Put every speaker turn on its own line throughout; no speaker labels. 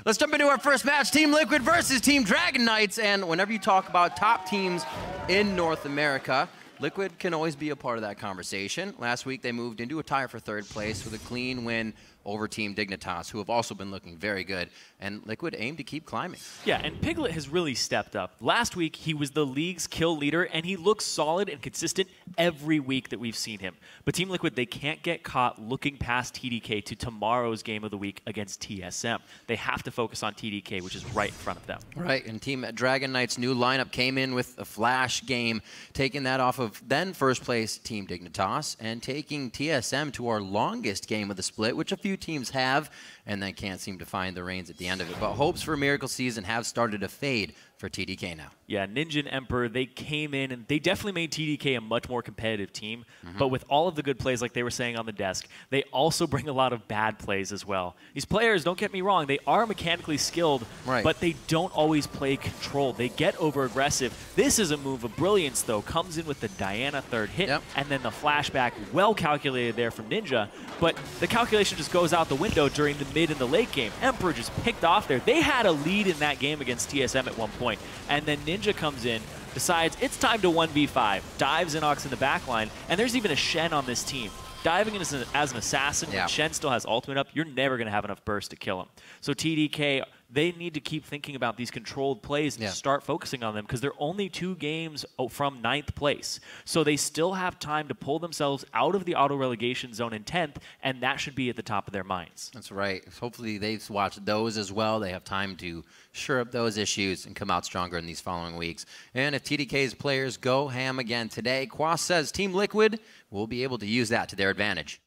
Let's jump into our first match, Team Liquid versus Team Dragon Knights. And whenever you talk about top teams in North America, Liquid can always be a part of that conversation. Last week, they moved into a tie for third place with a clean win over Team Dignitas, who have also been looking very good. And Liquid aim to keep climbing.
Yeah, and Piglet has really stepped up. Last week, he was the league's kill leader, and he looks solid and consistent every week that we've seen him. But Team Liquid, they can't get caught looking past TDK to tomorrow's game of the week against TSM. They have to focus on TDK, which is right in front of them.
Right, and Team Dragon Knights' new lineup came in with a flash game, taking that off of then first place Team Dignitas, and taking TSM to our longest game of the split, which a few teams have, and then can't seem to find the reins at the end of it. But hopes for a miracle season have started to fade for TDK now.
Yeah, Ninja and Emperor, they came in and they definitely made TDK a much more competitive team. But with all of the good plays, like they were saying on the desk, they also bring a lot of bad plays as well. These players, don't get me wrong, they are mechanically skilled, but they don't always play controlled. They get over-aggressive. This is a move of brilliance, though. Comes in with the Diana third hit, and then the flashback, well calculated there from Ninja. But the calculation just goes out the window during the mid and the late game. Emperor just picked off there. They had a lead in that game against TSM at one point. And then Ninja comes in, decides it's time to 1v5, dives Inox in the backline, and there's even a Shen on this team. Diving in as an assassin, when Shen still has ultimate up, you're never going to have enough burst to kill him. So TDK, they need to keep thinking about these controlled plays and start focusing on them, because they're only 2 games from 9th place. So they still have time to pull themselves out of the auto-relegation zone in 10th, and that should be at the top of their minds.
That's right. Hopefully they've watched those as well. They have time to shore up those issues and come out stronger in these following weeks. And if TDK's players go ham again today, Quas says Team Liquid will be able to use that to their advantage.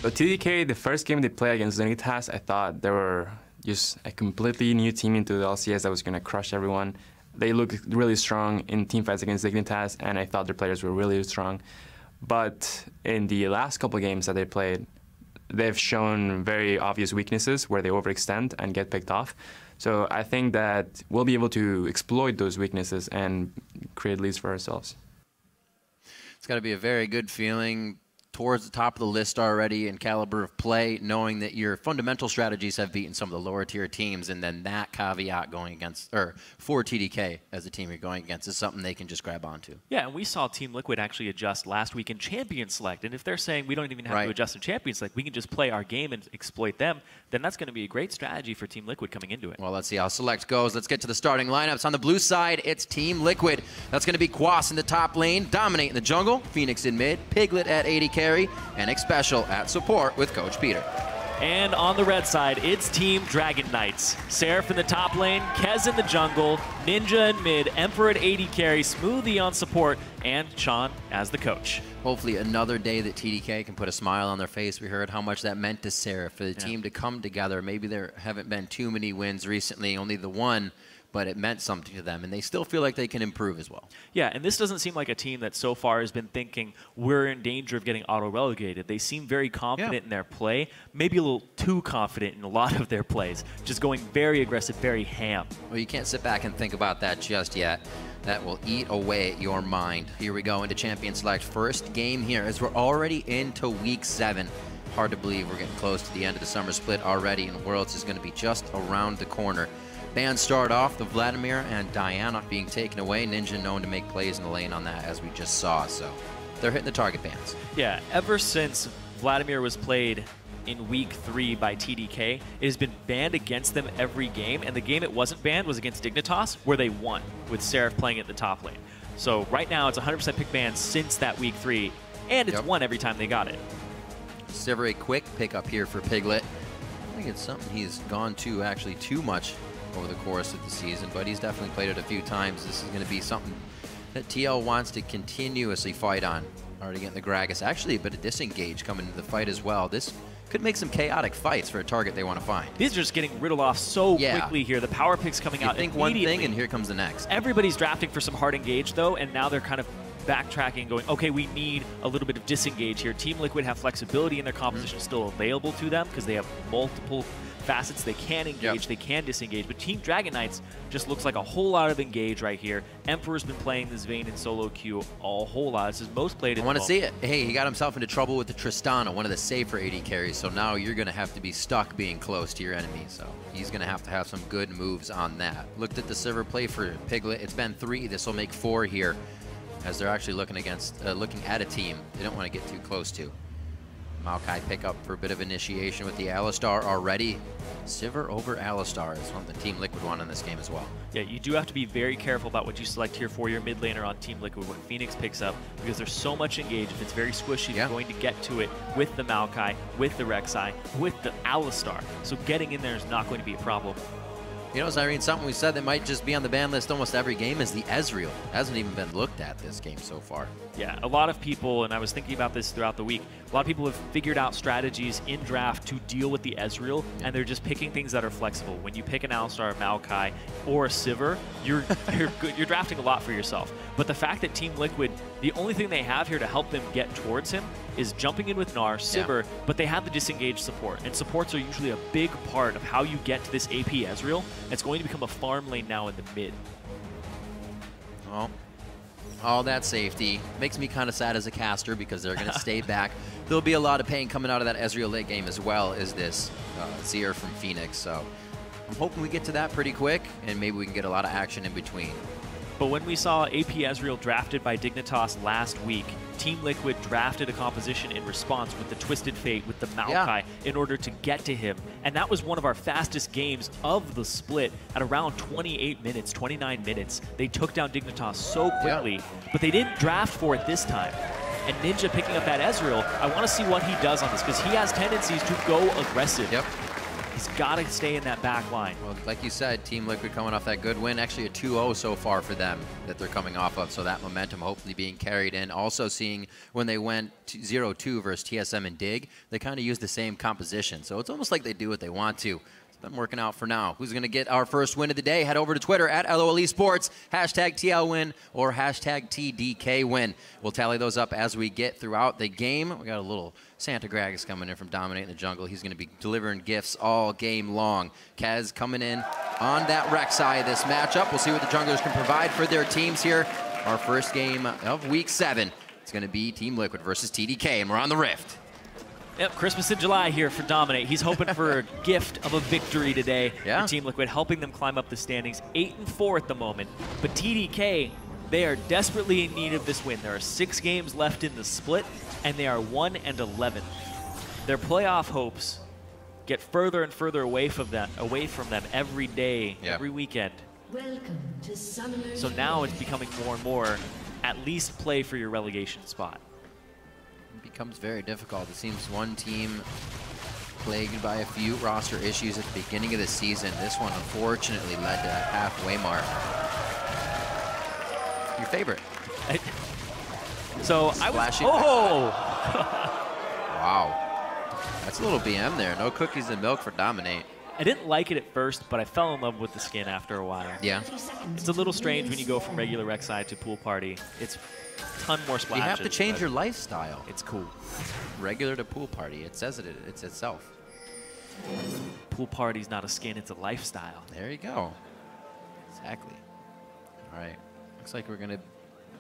But TDK, the first game they played against Dignitas, I thought they were just a completely new team into the LCS that was going to crush everyone. They looked really strong in team fights against Dignitas, and I thought their players were really strong. But in the last couple of games that they played, they've shown very obvious weaknesses where they overextend and get picked off. So I think that we'll be able to exploit those weaknesses and create leads for ourselves.
It's got to be a very good feeling towards the top of the list already in caliber of play, knowing that your fundamental strategies have beaten some of the lower tier teams, and then that caveat going against, or for TDK as a team you're going against, is something they can just grab onto.
Yeah, and we saw Team Liquid actually adjust last week in Champion Select, and if they're saying we don't even have to adjust in Champion Select, we can just play our game and exploit them, then that's going to be a great strategy for Team Liquid coming into it.
Well, let's see how Select goes. Let's get to the starting lineups. On the blue side, it's Team Liquid. That's going to be Quas in the top lane, Dominate in the jungle, Phoenix in mid, Piglet at AD carry, and Xpecial at support with Coach Peter.
And on the red side, it's Team Dragon Knights. Seraph in the top lane, Kez in the jungle, Ninja in mid, Emperor at AD carry, Smoothie on support, and Sean as the coach.
Hopefully another day that TDK can put a smile on their face. We heard how much that meant to Seraph, for the team to come together. Maybe there haven't been too many wins recently, only the one, but it meant something to them, and they still feel like they can improve as well.
Yeah, and this doesn't seem like a team that so far has been thinking we're in danger of getting auto-relegated. They seem very confident in their play, maybe a little too confident in a lot of their plays, just going very aggressive, very ham.
Well, you can't sit back and think about that just yet. That will eat away at your mind. Here we go into Champion Select. First game here, as we're already into Week 7. Hard to believe we're getting close to the end of the summer split already, and Worlds is going to be just around the corner. Bans start off, the Vladimir and Diana being taken away. Ninja known to make plays in the lane on that, as we just saw, so they're hitting the target bans.
Yeah, ever since Vladimir was played in Week 3 by TDK, it has been banned against them every game, and the game it wasn't banned was against Dignitas, where they won, with Seraph playing at the top lane. So right now, it's 100% pick ban since that Week 3, and it's won every time they got it.
It's a very quick pickup here for Piglet. I think it's something he's gone to actually too much over the course of the season, but he's definitely played it a few times. This is going to be something that TL wants to continuously fight on. Already getting the Gragas. Actually, a bit of disengage coming into the fight as well. This could make some chaotic fights for a target they want to find.
These are just getting riddled off so quickly here. The power pick's coming out
think one thing, and here comes the next.
Everybody's drafting for some hard engage, though, and now they're kind of backtracking, going, okay, we need a little bit of disengage here. Team Liquid have flexibility in their composition still available to them because they have multiple facets. They can engage,
Yep.
they can disengage, but Team Dragon Knights just looks like a whole lot of engage right here. Emperor's been playing this Vayne in solo queue a whole lot. This is most played in
I want to see it. Hey, he got himself into trouble with the Tristana, one of the safer AD carries, so now you're going to have to be stuck being close to your enemy, so he's going to have some good moves on that. Looked at the server play for Piglet. It's been 3. This will make 4 here, as they're actually looking at a team they don't want to get too close to. Maokai pick up for a bit of initiation with the Alistar already. Sivir over Alistar is one of the Team Liquid one in this game as well.
Yeah, you do have to be very careful about what you select here for your mid laner on Team Liquid, what Phoenix picks up, because there's so much engage. If it's very squishy, you're going to get to it with the Maokai, with the Rek'Sai, with the Alistar. So getting in there is not going to be a problem.
You know, Zyrene, something we said that might just be on the ban list almost every game is the Ezreal. Hasn't even been looked at this game so far.
Yeah, a lot of people, and I was thinking about this throughout the week, a lot of people have figured out strategies in draft to deal with the Ezreal, and they're just picking things that are flexible. When you pick an Alistar, Maokai, or a Sivir, you're good. You're drafting a lot for yourself. But the fact that Team Liquid, the only thing they have here to help them get towards him is jumping in with Gnar, Sivir, but they have the disengaged support. And supports are usually a big part of how you get to this AP Ezreal. It's going to become a farm lane now in the mid.
Well, all that safety makes me kind of sad as a caster because they're going to stay back. There'll be a lot of pain coming out of that Ezreal late game as well as this Seer from Phoenix. So I'm hoping we get to that pretty quick and maybe we can get a lot of action in between.
But when we saw AP Ezreal drafted by Dignitas last week, Team Liquid drafted a composition in response with the Twisted Fate, with the Maokai, in order to get to him. And that was one of our fastest games of the split at around 28 minutes, 29 minutes. They took down Dignitas so quickly, but they didn't draft for it this time. And Ninja picking up that Ezreal, I want to see what he does on this, because he has tendencies to go aggressive.
Yep.
He's got to stay in that back line.
Well, like you said, Team Liquid coming off that good win. Actually a 2-0 so far for them that they're coming off of. So that momentum hopefully being carried in. Also seeing when they went 0-2 versus TSM and Dig, they kind of used the same composition. So it's almost like they do what they want to. It's been working out for now. Who's going to get our first win of the day? Head over to Twitter at LOL eSports, hashtag TLWin or hashtag TDKWin. We'll tally those up as we get throughout the game. We got a little Santa Gragas coming in from Dominating the Jungle. He's going to be delivering gifts all game long. Kaz coming in on that Rek'Sai this matchup. We'll see what the junglers can provide for their teams here. Our first game of Week 7. It's going to be Team Liquid versus TDK, and we're on the Rift.
Yep, Christmas in July here for Dominate. He's hoping for a gift of a victory today for Team Liquid, helping them climb up the standings. 8-4 at the moment. But TDK, they are desperately in need of this win. There are 6 games left in the split, and they are 1-11. Their playoff hopes get further and further away from them every day, every weekend.
Welcome to Summoner's
So now it's becoming more and more, at least play for your relegation spot.
It becomes very difficult. It seems one team plagued by a few roster issues at the beginning of the season. This one unfortunately led to that halfway mark. Your favorite?
So I was. Oh!
Wow. That's a little BM there. No cookies and milk for Dominate.
I didn't like it at first, but I fell in love with the skin after a while.
Yeah.
It's a little strange when you go from regular Rek'Sai to Pool Party. It's a ton more splashes.
You have to change your lifestyle.
It's cool.
Regular to Pool Party. It says it's itself.
Pool Party's not a skin, it's a lifestyle.
There you go. Exactly. All right. Looks like we're going to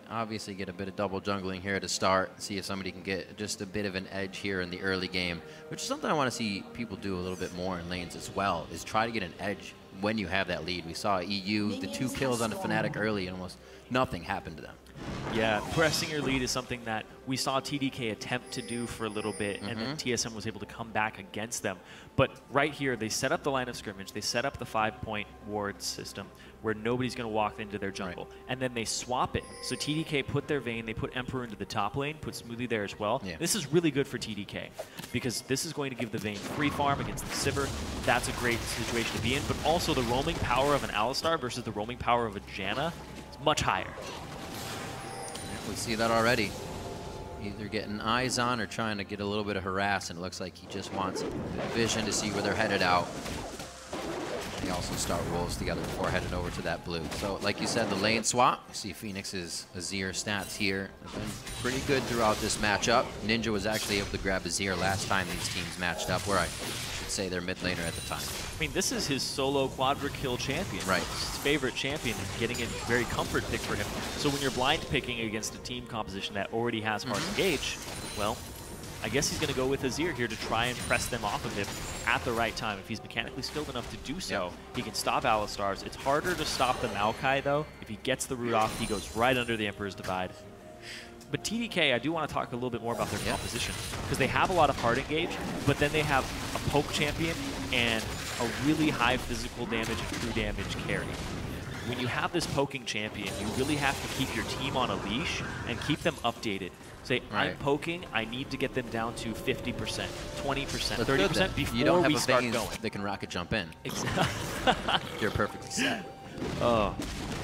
obviously get a bit of double jungling here to start. See if somebody can get just a bit of an edge here in the early game, which is something I want to see people do a little bit more in lanes as well, is try to get an edge when you have that lead. We saw EU, the 2 kills on the Fnatic early, and almost nothing happened to them.
Yeah, pressing your lead is something that we saw TDK attempt to do for a little bit, and then TSM was able to come back against them. But right here, they set up the line of scrimmage, they set up the 5-point ward system where nobody's going to walk into their jungle. And then they swap it. So TDK put their Vayne, they put Emperor into the top lane, put Smoothie there as well. This is really good for TDK because this is going to give the Vayne free farm against the Sivir. That's a great situation to be in, but also the roaming power of an Alistar versus the roaming power of a Janna is much higher.
We see that already. Either getting eyes on or trying to get a little bit of harass, and it looks like he just wants vision to see where they're headed out. They also start rolls together before heading over to that blue. So, like you said, the lane swap. You see Phoenix's Azir stats here have been pretty good throughout this matchup. Ninja was actually able to grab Azir last time these teams matched up, where I should say, their mid laner at the time.
I mean, this is his solo quadra kill champion.
Right.
His favorite champion, and getting a very comfort pick for him. So when you're blind picking against a team composition that already has hard engage, well, I guess he's going to go with Azir here to try and press them off of him at the right time. If he's mechanically skilled enough to do so, he can stop Alistars. It's harder to stop the Maokai, though. If he gets the root off, he goes right under the Emperor's Divide. But TDK, I do want to talk a little bit more about their composition, because they have a lot of hard engage, but then they have a poke champion and a really high physical damage and true damage carry. When you have this poking champion, you really have to keep your team on a leash and keep them updated. Say, I'm poking, I need to get them down to 50%, 20%, 30% before
you don't have
we
a
start
Vayne
going.
that can rocket jump in.
Exactly.
You're perfectly set.
Oh,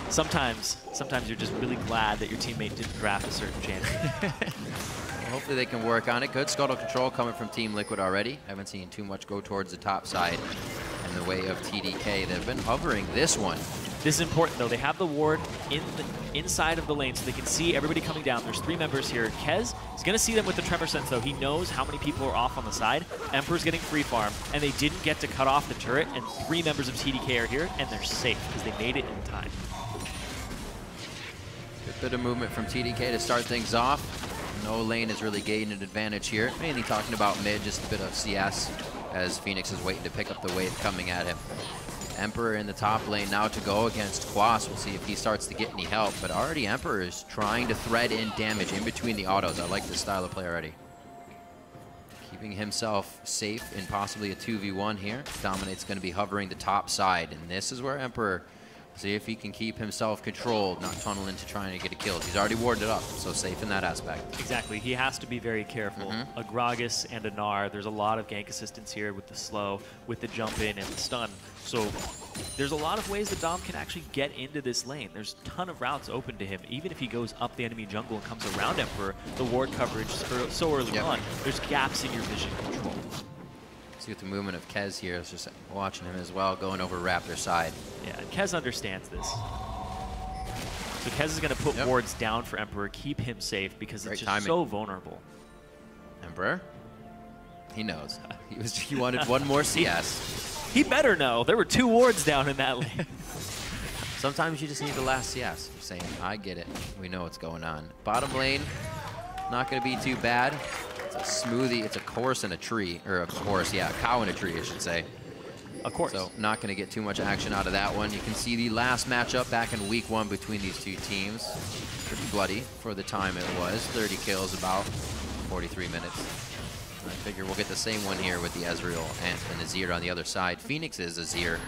sometimes you're just really glad that your teammate didn't draft a certain champion.
Well, hopefully they can work on it. Good scuttle control coming from Team Liquid already. Haven't seen too much go towards the top side in the way of TDK. They've been hovering this one.
This is important, though. They have the ward inside of the lane, so they can see everybody coming down. There's 3 members here. Kez is going to see them with the Tremor Sense, though. He knows how many people are off on the side. Emperor's getting free farm, and they didn't get to cut off the turret, and 3 members of TDK are here, and they're safe because they made it in time.
Good bit of movement from TDK to start things off. No lane is really gaining an advantage here. Mainly talking about mid, just a bit of CS as Phoenix is waiting to pick up the wave coming at him. Emperor in the top lane now to go against Quas. We'll see if he starts to get any help, but already Emperor is trying to thread in damage in between the autos. I like this style of play already. Keeping himself safe in possibly a 2v1 here. Dominate's going to be hovering the top side, and this is where Emperor, see if he can keep himself controlled, not tunnel into trying to get a kill. He's already warded up, so safe in that aspect.
Exactly. He has to be very careful. A Gragas and a Gnar, there's a lot of gank assistance here with the slow, with the jump in and the stun. So there's a lot of ways that Dom can actually get into this lane. There's a ton of routes open to him. Even if he goes up the enemy jungle and comes around Emperor, the ward coverage so early on, there's gaps in your vision control.
See with the movement of Kez here, it's just watching him as well, going over Raptor side.
Yeah, and Kez understands this. So Kez is going to put wards down for Emperor, keep him safe, because it's just so vulnerable.
Emperor, he knows. He wanted one more CS.
He better know. There were 2 wards down in that lane.
Sometimes you just need the last CS. You're saying, I get it. We know what's going on. Bottom lane, not going to be too bad. It's a smoothie. It's a horse in a tree. Or a horse, yeah, a cow in a tree, I should say.
Of course.
So not going to get too much action out of that one. You can see the last matchup back in week 1 between these 2 teams. Pretty bloody for the time it was. 30 kills, about 43 minutes. I figure we'll get the same one here with the Ezreal and Azir on the other side. Phoenix is Azir,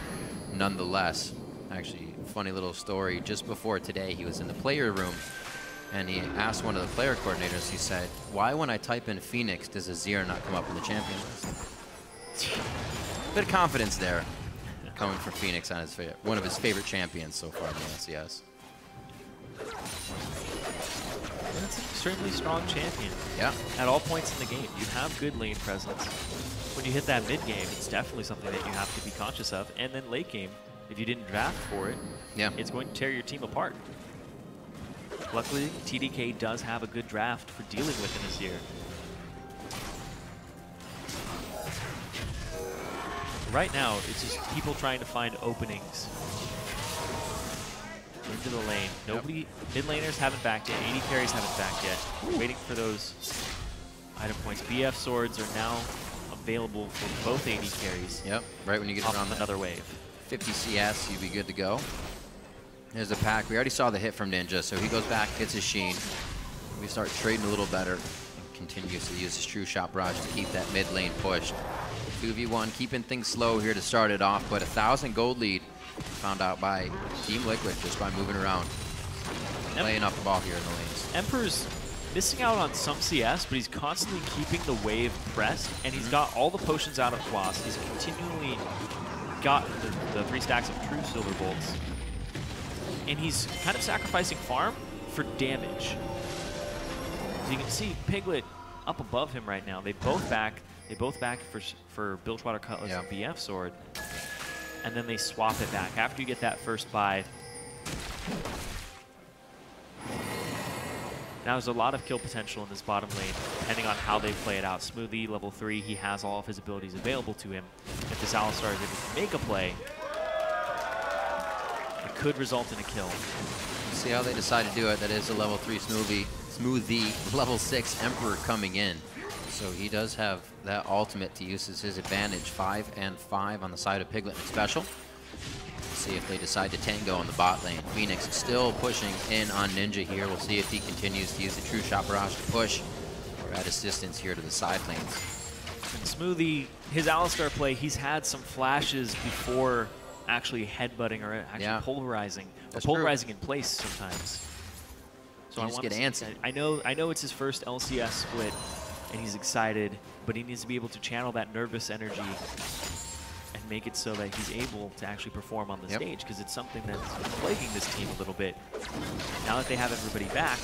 nonetheless. Actually, funny little story. Just before today, he was in the player room, and he asked one of the player coordinators, he said, why when I type in Phoenix does Azir not come up in the champion list? Bit of confidence there, coming from Phoenix on his one of his favorite champions so far in the LCS.
That's an extremely strong champion.
Yeah.
At all points in the game, you have good lane presence. When you hit that mid game, it's definitely something that you have to be conscious of. And then late game, if you didn't draft for it, it's going to tear your team apart. Luckily, TDK does have a good draft for dealing with an Azir. Right now, it's just people trying to find openings into the lane. Nobody, mid laners haven't backed yet, AD carries haven't backed yet. We're waiting for those item points. BF swords are now available for both AD carries.
Yep, right when you get around
another wave.
50 CS, you'd be good to go. There's the pack. We already saw the hit from Ninja, so he goes back, gets his Sheen. We start trading a little better. And continues to use his True Shot Barrage to keep that mid lane pushed. 2v1, keeping things slow here to start it off, but 1,000 gold lead found out by Team Liquid just by moving around. Laying up the ball here in the lanes.
Emperor's missing out on some CS, but he's constantly keeping the wave pressed, and he's got all the potions out of Quas. He's continually got the 3 stacks of True Silver Bolts. And he's kind of sacrificing farm for damage. So you can see Piglet up above him right now. They both back for Bilgewater Cutlass and BF Sword. And then they swap it back. After you get that first buy, Now there's a lot of kill potential in this bottom lane, depending on how they play it out. Smoothie, level 3, he has all of his abilities available to him. If this Alistar is able to make a play, it could result in a kill.
See how they decide to do it. That is a level 3 Smoothie, level 6 Emperor coming in. So he does have that ultimate to use as his advantage. 5 and 5 on the side of Piglet and Special. See if they decide to tango on the bot lane. Phoenix still pushing in on Ninja here. We'll see if he continues to use the True Shot Barrage to push or add assistance here to the side lanes.
And Smoothie, his Alistar play, he's had some flashes before actually headbutting or actually polarizing. Or polarizing in place sometimes. So
you just get antsy.
I know it's his first LCS split and he's excited, but he needs to be able to channel that nervous energy and make it so that he's able to actually perform on the stage, because it's something that's plaguing this team a little bit. Now that they have everybody back,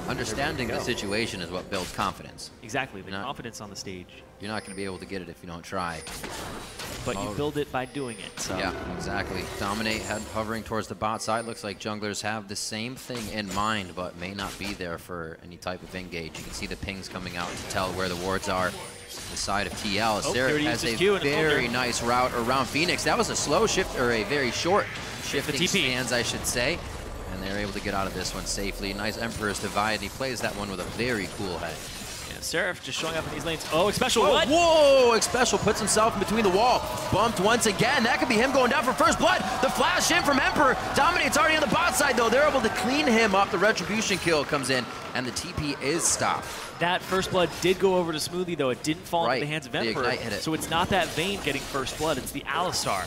understanding the situation is what builds confidence.
Exactly, the confidence on the stage.
You're not going to be able to get it if you don't try.
But you build it by doing it. So.
Yeah, exactly. Dominate hovering towards the bot side. Looks like junglers have the same thing in mind, but may not be there for any type of engage. You can see the pings coming out to tell where the wards are. The side of TL. Sarah has a very nice route around Phoenix. That was a slow shift, or a very short shifting stance, I should say. And they're able to get out of this one safely. Nice Emperor's Divide, and he plays that one with a very cool head.
Seraph just showing up in these lanes. Oh, Special, what?
Whoa, Special puts himself in between the wall. Bumped once again. That could be him going down for first blood. The flash in from Emperor. Dominate's already on the bot side, though. They're able to clean him up. The Retribution kill comes in, and the TP is stopped.
That first blood did go over to Smoothie, though. It didn't fall into the hands of Emperor.
The Ignite hit it.
So it's not that Vayne getting first blood. It's the Alistar.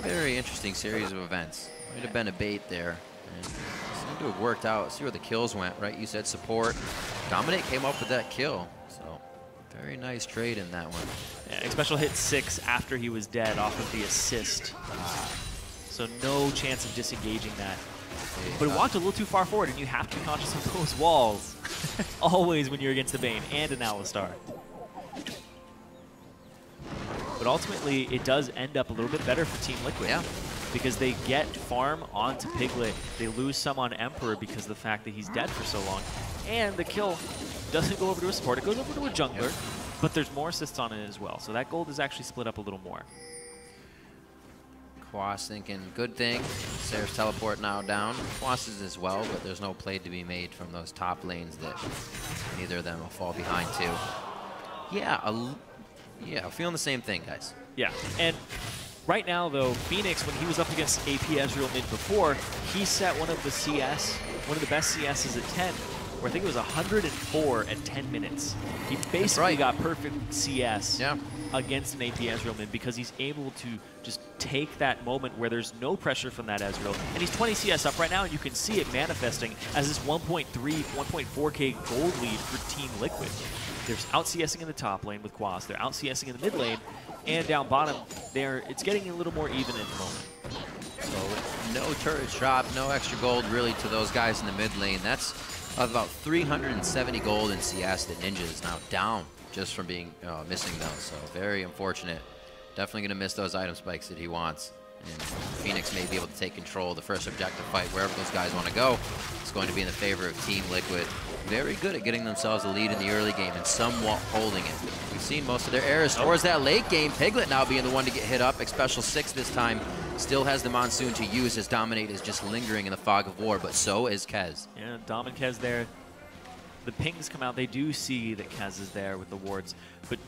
Very interesting series of events. Might have been a bait there. And seemed to have worked out. See where the kills went, right? You said support. Dominate came up with that kill. So very nice trade in that one.
Yeah, Special hit 6 after he was dead off of the assist. So no chance of disengaging that. But it walked a little too far forward, and you have to be conscious of those walls. Always when you're against the Vayne and an Alistar. But ultimately, it does end up a little bit better for Team Liquid.
Yeah.
Because they get farm onto Piglet. They lose some on Emperor because of the fact that he's dead for so long. And the kill doesn't go over to a support. It goes over to a jungler. But there's more assists on it as well. So that gold is actually split up a little more.
Quas thinking, good thing. Sarah's teleport now down. Quas is as well, but there's no play to be made from those top lanes that neither of them will fall behind to. Yeah, feeling the same thing, guys.
Yeah, and right now, though, Phoenix, when he was up against AP Ezreal mid before, he set one of the best CSs at 10, where I think it was 104 at 10 minutes. He basically got perfect CS against an AP Ezreal mid because he's able to just take that moment where there's no pressure from that Ezreal. And he's 20 CS up right now, and you can see it manifesting as this 1.3, 1.4K gold lead for Team Liquid. They're out-CSing in the top lane with Quas. They're out-CSing in the mid lane. And down bottom, it's getting a little more even at the moment.
So no turret drop, no extra gold really to those guys in the mid lane. That's about 370 gold in CS that Ninja is now down just from being missing those. So very unfortunate. Definitely going to miss those item spikes that he wants. And Phoenix may be able to take control of the first objective fight wherever those guys want to go. It's going to be in the favor of Team Liquid. Very good at getting themselves a lead in the early game and somewhat holding it. We've seen most of their errors towards that late game. Piglet now being the one to get hit up. Special 6 this time. Still has the Monsoon to use as Dominate is just lingering in the fog of war, but so is Kez.
Yeah, Dom and Kez there. The pings come out. They do see that Kez is there with the wards. But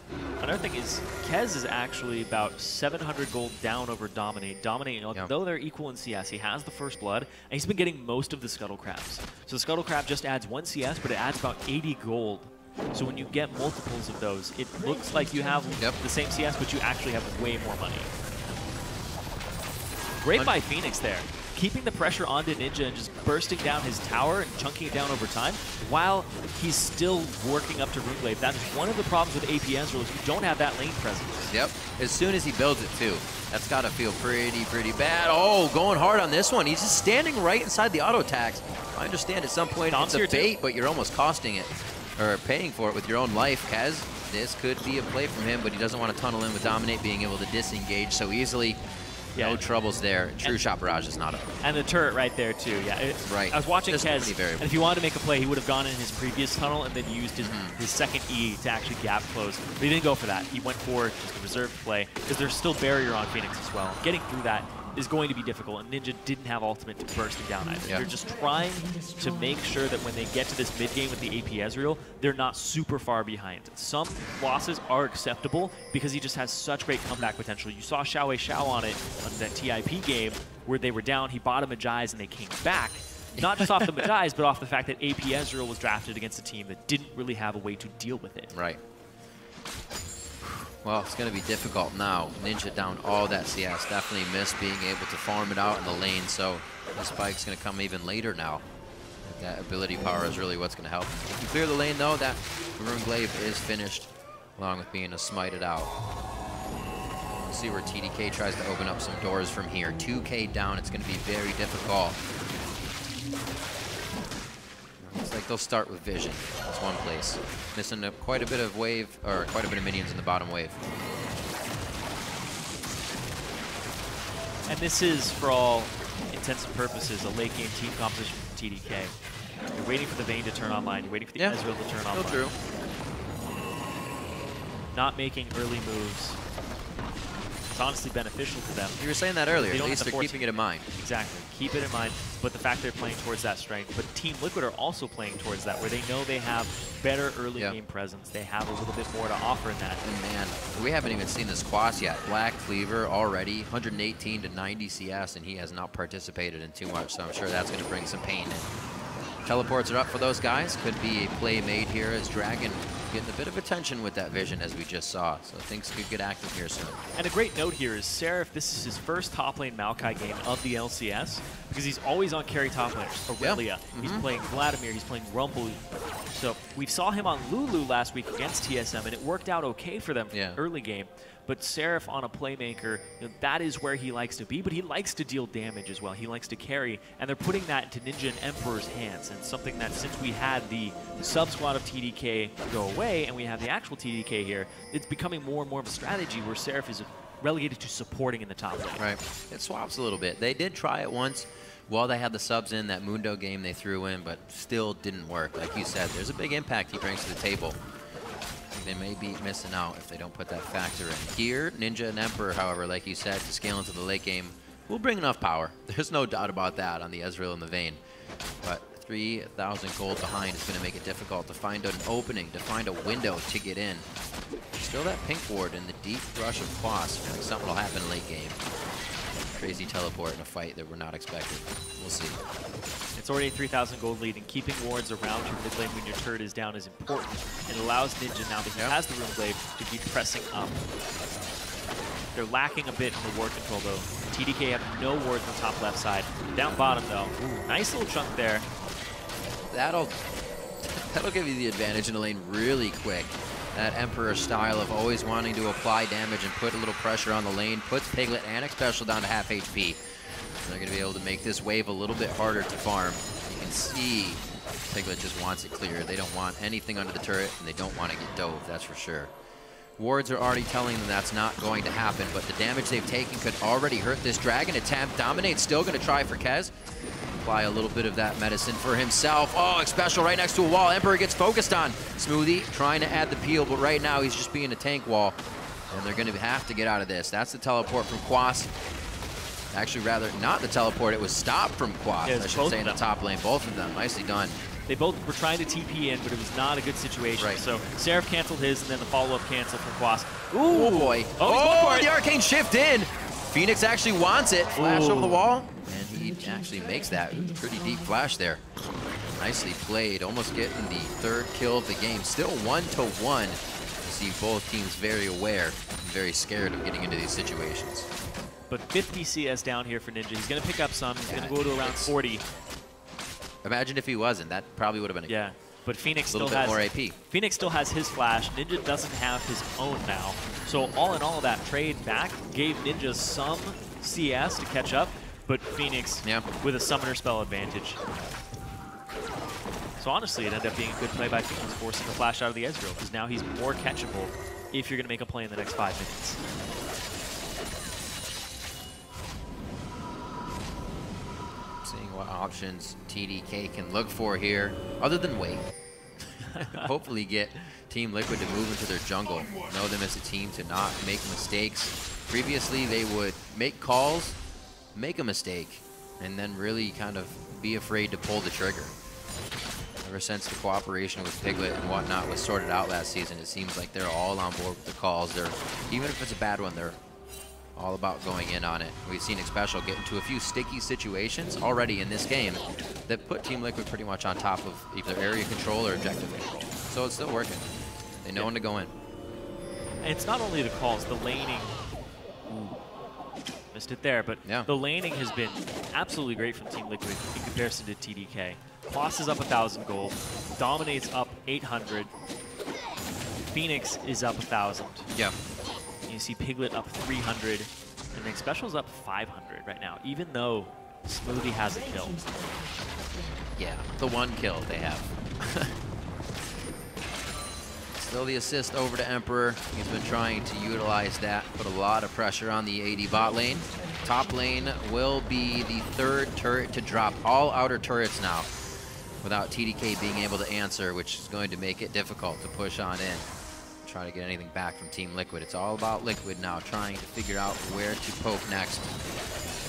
another thing is, Kez is actually about 700 gold down over Dominate. Dominate, though they're equal in CS, he has the first blood, and he's been getting most of the Scuttle Crabs. So the Scuttle Crab just adds 1 CS, but it adds about 80 gold. So when you get multiples of those, it looks like you have the same CS, but you actually have way more money. Great by Phoenix there. Keeping the pressure onto Ninja and just bursting down his tower and chunking it down over time while he's still working up to Rootglaive. That is one of the problems with AP Ezreal is you don't have that lane presence.
Yep, as soon as he builds it too. That's got to feel pretty bad. Oh, going hard on this one. He's just standing right inside the auto tax. I understand at some point it's a bait, but you're almost costing it, or paying for it with your own life. Kez, this could be a play from him, but he doesn't want to tunnel in with Dominate being able to disengage so easily.
Yeah.
No troubles there. True shot barrage is not up.
And the turret right there, too. Yeah.
Right.
I was watching
Just
Kez,
pretty variable.
and if he wanted to make a play, he would have gone in his previous tunnel and then used his second E to actually gap close. But he didn't go for that. He went for just a reserved play because there's still barrier on Phoenix as well. Getting through that is going to be difficult, and Ninja didn't have ultimate to burst him down either.
Yeah.
They're just trying to make sure that when they get to this mid game with the AP Ezreal, they're not super far behind. Some losses are acceptable because he just has such great comeback potential. You saw Xiao Xiao on it on that TIP game where they were down, he bought a Magi's and they came back. Not just off the Magi's, but off the fact that AP Ezreal was drafted against a team that didn't really have a way to deal with it.
Right. Well, it's going to be difficult now. Ninja down all that CS. Definitely missed being able to farm it out in the lane, so the spike's going to come even later now. That ability power is really what's going to help. If you clear the lane, though, that Rune Glaive is finished, along with being smited out. Let's see where TDK tries to open up some doors from here. 2K down, it's going to be very difficult. Looks like they'll start with Vision. That's one place. Missing quite a bit of wave, or quite a bit of minions in the bottom wave.
And this is, for all intents and purposes, a late game team composition from TDK. You're waiting for the Vayne to turn online. You're waiting for the Ezreal to turn online.
Still true.
Not making early moves. It's honestly beneficial to them.
You were saying that earlier.
They
At
don't
least
have to
they're
force
keeping it in mind.
Exactly. Keep it in mind, but the fact they're playing towards that strength. But Team Liquid are also playing towards that, where they know they have better early game presence. They have a little bit more to offer in that.
And man, we haven't even seen this Quas yet. Black Cleaver already, 118 to 90 CS, and he has not participated in too much, so I'm sure that's going to bring some pain in. Teleports are up for those guys. Could be a play made here as Dragon getting a bit of attention with that Vision, as we just saw. So things could get active here soon.
And a great note here is Seraph, this is his first top lane Maokai game of the LCS, because he's always on carry top laners. Aurelia, he's playing Vladimir, he's playing Rumble. So we saw him on Lulu last week against TSM, and it worked out okay for them early game. But Seraph on a playmaker, you know, that is where he likes to be, but he likes to deal damage as well. He likes to carry, and they're putting that into Ninja and Emperor's hands, and something that since we had the sub-squad of TDK go away, and we have the actual TDK here, it's becoming more and more of a strategy where Seraph is relegated to supporting in the top lane.
Right. It swaps a little bit. They did try it once while they had the subs in, that Mundo game they threw in, but still didn't work. Like you said, there's a big impact he brings to the table. They may be missing out if they don't put that factor in. Here, Ninja and Emperor, however, like you said, to scale into the late game, will bring enough power. There's no doubt about that on the Ezreal and the Vayne. But 3,000 gold behind is going to make it difficult to find an opening, to find a window to get in. Still that pink ward in the deep rush of Quas. Like something will happen late game. Crazy teleport in a fight that we're not expecting. We'll see.
It's already a 3,000 gold lead, and keeping wards around your mid lane when your turret is down is important. It allows Ninja, now that he has the Rune Glaive, to keep pressing up. They're lacking a bit in the ward control, though. TDK have no wards on the top left side. Down bottom, though. Ooh, nice little chunk there.
That'll give you the advantage in the lane really quick. That Emperor style of always wanting to apply damage and put a little pressure on the lane puts Piglet and Xpecial down to half HP. They're going to be able to make this wave a little bit harder to farm. You can see Piglet just wants it clear. They don't want anything under the turret, and they don't want to get dove, that's for sure. Wards are already telling them that's not going to happen, but the damage they've taken could already hurt this Dragon attempt. Dominate's still going to try for Kez. Apply a little bit of that medicine for himself. Oh, Xpecial right next to a wall. Emperor gets focused on. Smoothie trying to add the peel, but right now he's just being a tank wall, and they're going to have to get out of this. That's the teleport from Quas. Actually, rather not the teleport, it was stopped from Quas, I should say, in the top lane. Both of them, nicely done.
They both were trying to TP in, but it was not a good situation.
Right.
So Seraph canceled his, and then the follow-up cancel from Quas.
Ooh, oh boy. Oh, the arcane shift in. Phoenix actually wants it. Flash over the wall, and he actually makes that. Pretty deep flash there. Nicely played, almost getting the third kill of the game. Still 1-1. You see both teams very aware and very scared of getting into these situations.
But 50 CS down here for Ninja. He's going to pick up some. He's going to go to around 40.
Imagine if he wasn't. That probably would have been a
but Phoenix
little
still
bit
has
more AP.
Phoenix still has his flash. Ninja doesn't have his own now. So all in all, that trade back gave Ninja some CS to catch up, but Phoenix with a summoner spell advantage. So honestly, it ended up being a good play by Phoenix, forcing the flash out of the Ezreal, because now he's more catchable if you're going to make a play in the next 5 minutes.
Seeing what options TDK can look for here, other than wait. Hopefully get Team Liquid to move into their jungle. Know them as a team to not make mistakes. Previously, they would make calls, make a mistake, and then really kind of be afraid to pull the trigger. Ever since the cooperation with Piglet and whatnot was sorted out last season, it seems like they're all on board with the calls. They're, even if it's a bad one, they're all about going in on it. We've seen xPecial get into a few sticky situations already in this game that put Team Liquid pretty much on top of either area control or objective control. So it's still working. They know when to go in.
And it's not only the calls, the laning. Ooh, missed it there, but the laning has been absolutely great from Team Liquid in comparison to TDK. Kloss is up 1,000 gold. Dominate's up 800. Phoenix is up 1,000.
Yeah.
You see Piglet up 300, and xPecial's up 500 right now, even though Smoothie has a kill.
Yeah, the one kill they have. Still the assist over to Emperor. He's been trying to utilize that, put a lot of pressure on the AD bot lane. Top lane will be the third turret to drop. All outer turrets now, without TDK being able to answer, which is going to make it difficult to push on in. Try to get anything back from Team Liquid. It's all about Liquid now, trying to figure out where to poke next,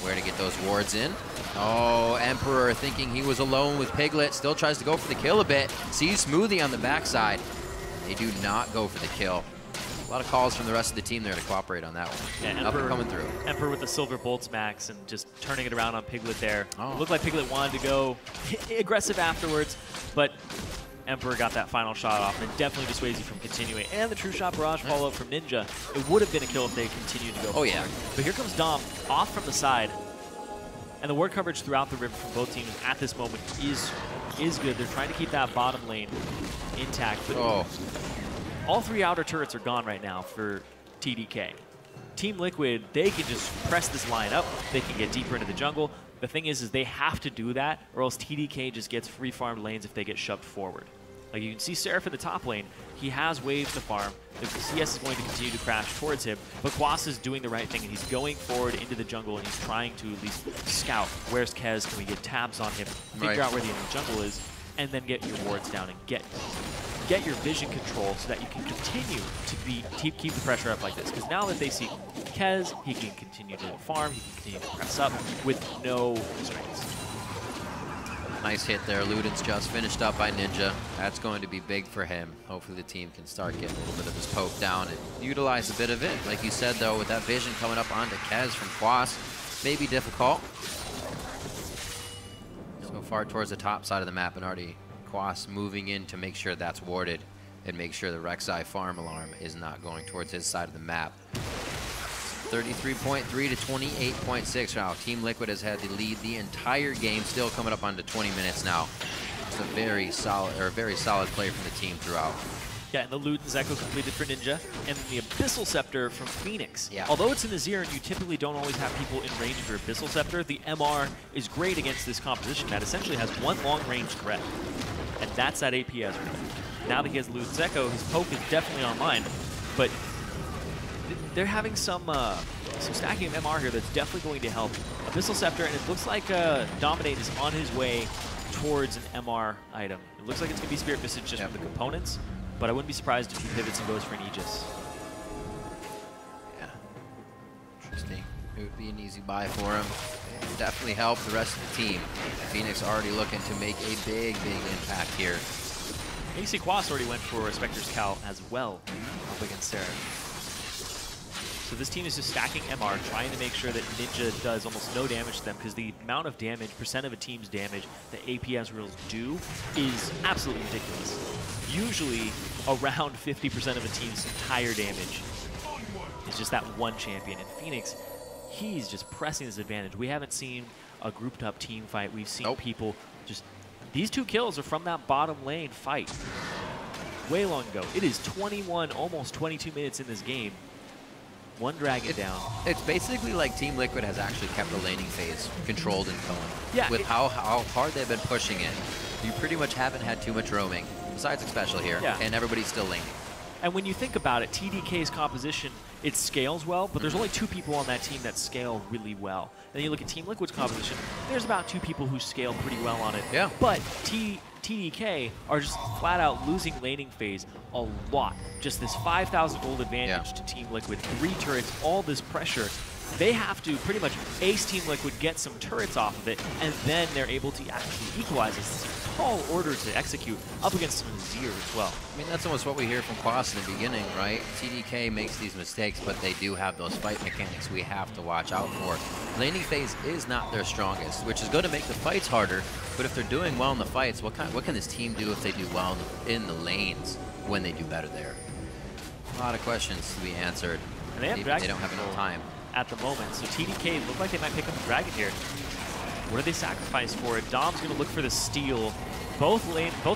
where to get those wards in. Oh, Emperor thinking he was alone with Piglet, still tries to go for the kill a bit. Sees Smoothie on the backside. They do not go for the kill. A lot of calls from the rest of the team there to cooperate on that one.
Yeah,
Nothing coming through.
Emperor with the Silver Bolts max and just turning it around on Piglet there.
Oh.
It looked like Piglet wanted to go aggressive afterwards, but Emperor got that final shot off and definitely dissuades you from continuing. And the True Shot Barrage follow-up from Ninja. It would have been a kill if they continued to go forward.
Yeah.
But here comes Dom off from the side. And the ward coverage throughout the river from both teams at this moment is good. They're trying to keep that bottom lane intact. But all three outer turrets are gone right now for TDK. Team Liquid, they can just press this line up. They can get deeper into the jungle. The thing is they have to do that, or else TDK just gets free farmed lanes if they get shoved forward. Like you can see Seraph in the top lane, he has waves to farm. The CS is going to continue to crash towards him, but Quas is doing the right thing, and he's going forward into the jungle, and he's trying to at least scout. Where's Kez? Can we get tabs on him? Figure out where the enemy jungle is, and then get your wards down and get your vision control so that you can continue to keep the pressure up like this. Because now that they see Kez, he can continue to farm, he can continue to press up with no constraints.
Nice hit there. Luden's just finished up by Ninja. That's going to be big for him. Hopefully the team can start getting a little bit of his poke down and utilize a bit of it. Like you said, though, with that vision coming up onto Kez from Quas, may be difficult. So far towards the top side of the map, and already Quas moving in to make sure that's warded and make sure the Rek'Sai farm alarm is not going towards his side of the map. 33.3 to 28.6 now. Team Liquid has had the lead the entire game, still coming up onto 20 minutes now. It's a very solid play from the team throughout.
Yeah, and the Luden's Echo completed for Ninja, and the Abyssal Scepter from Phoenix.
Yeah.
Although it's in Azir and you typically don't always have people in range of your Abyssal Scepter, the MR is great against this composition that essentially has one long-range threat, and that's that APS. Now that he has Luden's Echo, his poke is definitely online, but they're having some stacking of MR here that's definitely going to help. Abyssal Scepter, and it looks like Dominate is on his way towards an MR item. It looks like it's going to be Spirit Visage just with the components, but I wouldn't be surprised if he pivots and goes for an Aegis.
Yeah. Interesting. It would be an easy buy for him. Definitely help the rest of the team. Phoenix already looking to make a big impact here.
AC Quas already went for a Spectre's Cal as well up against Sarah. So this team is just stacking MR, trying to make sure that Ninja does almost no damage to them, because the amount of damage, percent of a team's damage that APS rules do is absolutely ridiculous. Usually around 50% of a team's entire damage is just that one champion. And Phoenix, he's just pressing his advantage. We haven't seen a grouped up team fight. We've seen people just, these two kills are from that bottom lane fight way long ago. It is 21, almost 22 minutes in this game. One dragon down.
It's basically like Team Liquid has actually kept the laning phase controlled and going.
Yeah,
with how hard they've been pushing it, you pretty much haven't had too much roaming, besides xPecial here, and everybody's still laning.
And when you think about it, TDK's composition, it scales well, but there's only 2 people on that team that scale really well. Then you look at Team Liquid's composition, there's about 2 people who scale pretty well on it.
Yeah.
But TDK are just flat out losing laning phase a lot. Just this 5,000 gold advantage to Team Liquid, 3 turrets, all this pressure. They have to pretty much ace Team Liquid, get some turrets off of it, and then they're able to actually equalize this. It's a tall order to execute up against some Azir as well.
I mean, that's almost what we hear from Quas in the beginning, right? TDK makes these mistakes, but they do have those fight mechanics we have to watch out for. Laning phase is not their strongest, which is going to make the fights harder, but if they're doing well in the fights, what can this team do if they do well in the lanes when they do better there? A lot of questions to be answered.
And they
don't have enough time
at the moment. So TDK look like they might pick up the Dragon here. What do they sacrifice for it? Dom's going to look for the steal. Both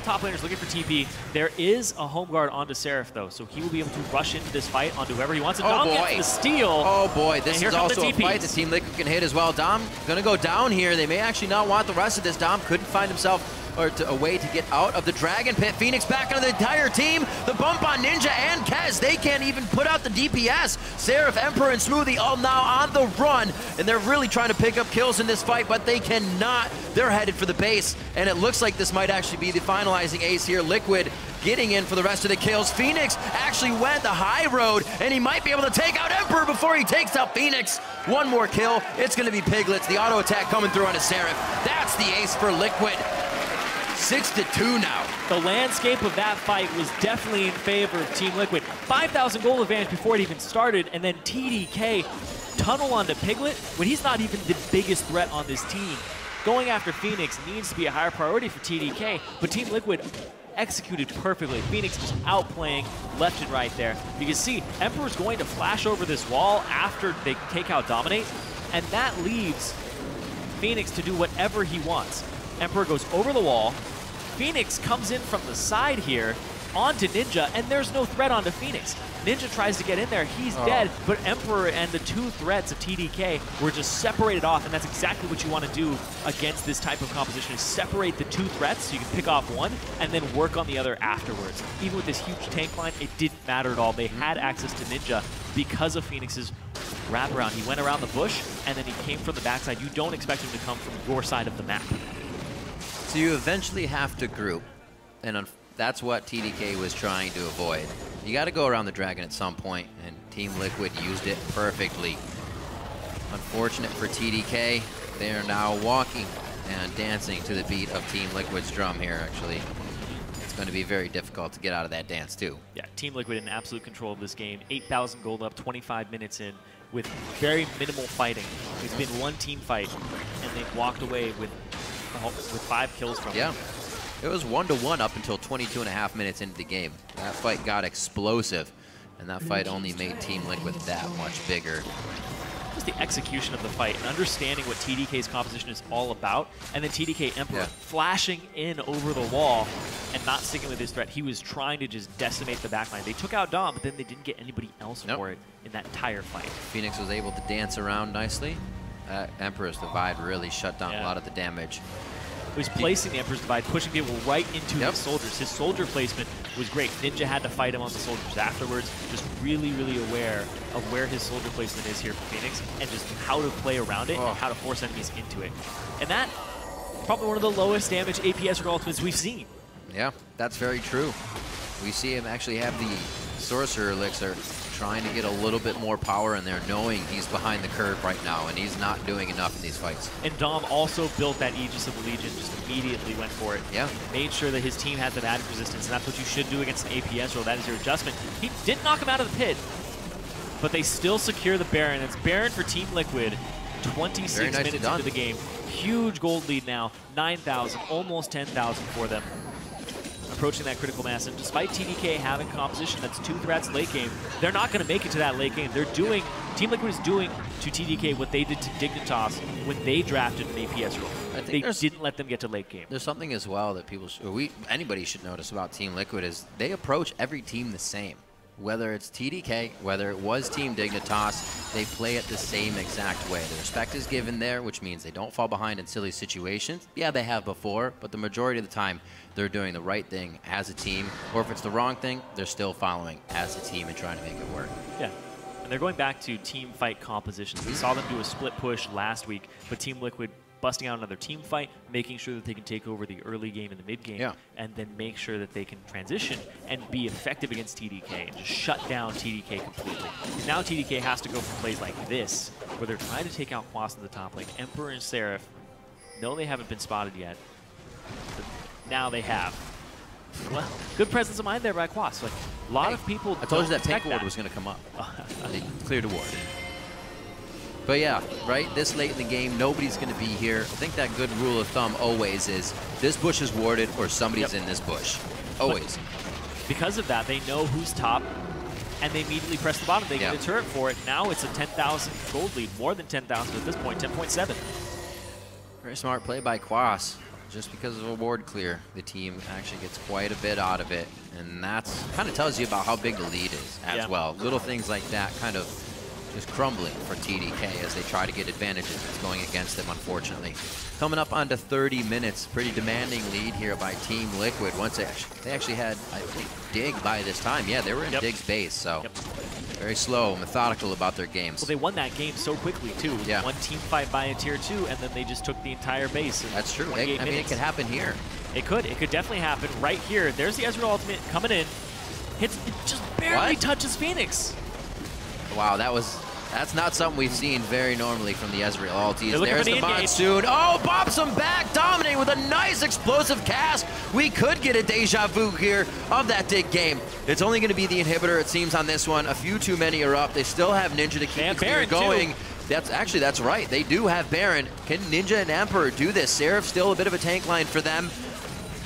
top laners looking for TP. There is a home guard onto Seraph though, so he will be able to rush into this fight onto whoever he wants. And Dom gets the steal.
Oh boy, this is also a fight that Team Liquid can hit as well. Dom gonna go down here. They may actually not want the rest of this. Dom couldn't find himself a way to get out of the Dragon Pit. Phoenix back on the entire team. The bump on Ninja and Kez. They can't even put out the DPS. Seraph, Emperor, and Smoothie all now on the run, and they're really trying to pick up kills in this fight, but they cannot. They're headed for the base, and it looks like this might actually be the finalizing ace here. Liquid getting in for the rest of the kills. Phoenix actually went the high road, and he might be able to take out Emperor before he takes out Phoenix. One more kill. It's going to be Piglets. The auto attack coming through on a Seraph. That's the ace for Liquid. 6-2 now.
The landscape of that fight was definitely in favor of Team Liquid. 5,000 gold advantage before it even started, and then TDK tunnel onto Piglet when he's not even the biggest threat on this team. Going after Phoenix needs to be a higher priority for TDK, but Team Liquid executed perfectly. Phoenix just outplaying left and right there. You can see Emperor's going to flash over this wall after they take out Dominate, and that leaves Phoenix to do whatever he wants. Emperor goes over the wall. Phoenix comes in from the side here onto Ninja, and there's no threat onto Phoenix. Ninja tries to get in there. He's dead, but Emperor and the 2 threats of TDK were just separated off, and that's exactly what you want to do against this type of composition, is separate the 2 threats so you can pick off one and then work on the other afterwards. Even with this huge tank line, it didn't matter at all. They had access to Ninja because of Phoenix's wraparound. He went around the bush, and then he came from the backside. You don't expect him to come from your side of the map.
So you eventually have to group, and that's what TDK was trying to avoid. You got to go around the Dragon at some point, and Team Liquid used it perfectly. Unfortunate for TDK, they are now walking and dancing to the beat of Team Liquid's drum here, actually. It's going to be very difficult to get out of that dance, too.
Yeah, Team Liquid in absolute control of this game. 8,000 gold up, 25 minutes in, with very minimal fighting. It's been one team fight, and they've walked away with 5 kills from
it. It was 1-1 up until 22.5 minutes into the game. That fight got explosive, and that fight only made Team Liquid that much bigger.
Just the execution of the fight and understanding what TDK's composition is all about, and then TDK Emperor flashing in over the wall and not sticking with his threat. He was trying to just decimate the backline. They took out Dom, but then they didn't get anybody else for it in that entire fight.
Phoenix was able to dance around nicely. Emperor's Divide really shut down a lot of the damage.
He was placing the Emperor's Divide, pushing people right into his soldiers. His soldier placement was great. Ninja had to fight him on the soldiers afterwards, just really, really aware of where his soldier placement is here for Phoenix and just how to play around it and how to force enemies into it. And that, probably one of the lowest damage APS ultimates we've seen.
Yeah, that's very true. We see him actually have the Sorcerer Elixir, trying to get a little bit more power in there, knowing he's behind the curve right now, and he's not doing enough in these fights.
And Dom also built that Aegis of the Legion, just immediately went for it.
Yeah.
Made sure that his team had the magic resistance, and that's what you should do against an APS roll. That is your adjustment. He didn't knock him out of the pit, but they still secure the Baron. It's Baron for Team Liquid, 26 minutes into the game. Huge gold lead now, 9,000, almost 10,000 for them. Approaching that critical mass, and despite TDK having composition that's 2 threats late game, they're not going to make it to that late game. They're doing, Team Liquid is doing to TDK what they did to Dignitas when they drafted an APS role. They didn't let them get to late game.
There's something as well that people, anybody should notice about Team Liquid is they approach every team the same. whether it's TDK, whether it was Team Dignitas, they play it the same exact way. The respect is given there, which means they don't fall behind in silly situations. Yeah, they have before, but the majority of the time, they're doing the right thing as a team, or if it's the wrong thing, they're still following as a team and trying to make it work.
Yeah. And they're going back to team fight compositions. We saw them do a split push last week, but Team Liquid busting out another team fight, making sure that they can take over the early game and the mid game, and then make sure that they can transition and be effective against TDK and just shut down TDK completely. Now TDK has to go for plays like this, where they're trying to take out Quas in the top lane. Emperor and Seraph, no, they haven't been spotted yet, but now they have. Well, good presence of mind there by Quas. Like, a lot of people
I told you that tank ward was going to come up. They cleared a ward. But yeah, right, this late in the game, nobody's going to be here. I think that good rule of thumb always is this bush is warded or somebody's in this bush. Always.
But because of that, they know who's top, and they immediately press the bottom. They get a turret for it. Now it's a 10,000 gold lead, more than 10,000 at this point, 10.7.
Very smart play by Quas. Just because of a ward clear, the team actually gets quite a bit out of it. And that's kind of tells you about how big the lead is as well. Little things like that kind of just crumbling for TDK as they try to get advantages that's going against them, unfortunately. Coming up onto 30 minutes, pretty demanding lead here by Team Liquid. Once they actually had, I think, Dig by this time. Yeah, they were in Dig's base, so very slow, methodical about their games.
Well, they won that game so quickly, too.
Yeah.
One team fight by a tier 2, and then they just took the entire base.
That's true. I mean, it could happen here.
It could. It could definitely happen right here. There's the Ezreal ultimate coming in. It just barely touches Phoenix.
Wow, that's not something we've seen very normally from the Ezreal ulties.
There's
the Monsoon. Oh, bops him back, dominating with a nice explosive cast. We could get a deja vu here of that Dig game. It's only going to be the inhibitor, it seems, on this one. A few too many are up. They still have Ninja to keep the clear going. That's right. They do have Baron. Can Ninja and Emperor do this? Seraph still a bit of a tank line for them.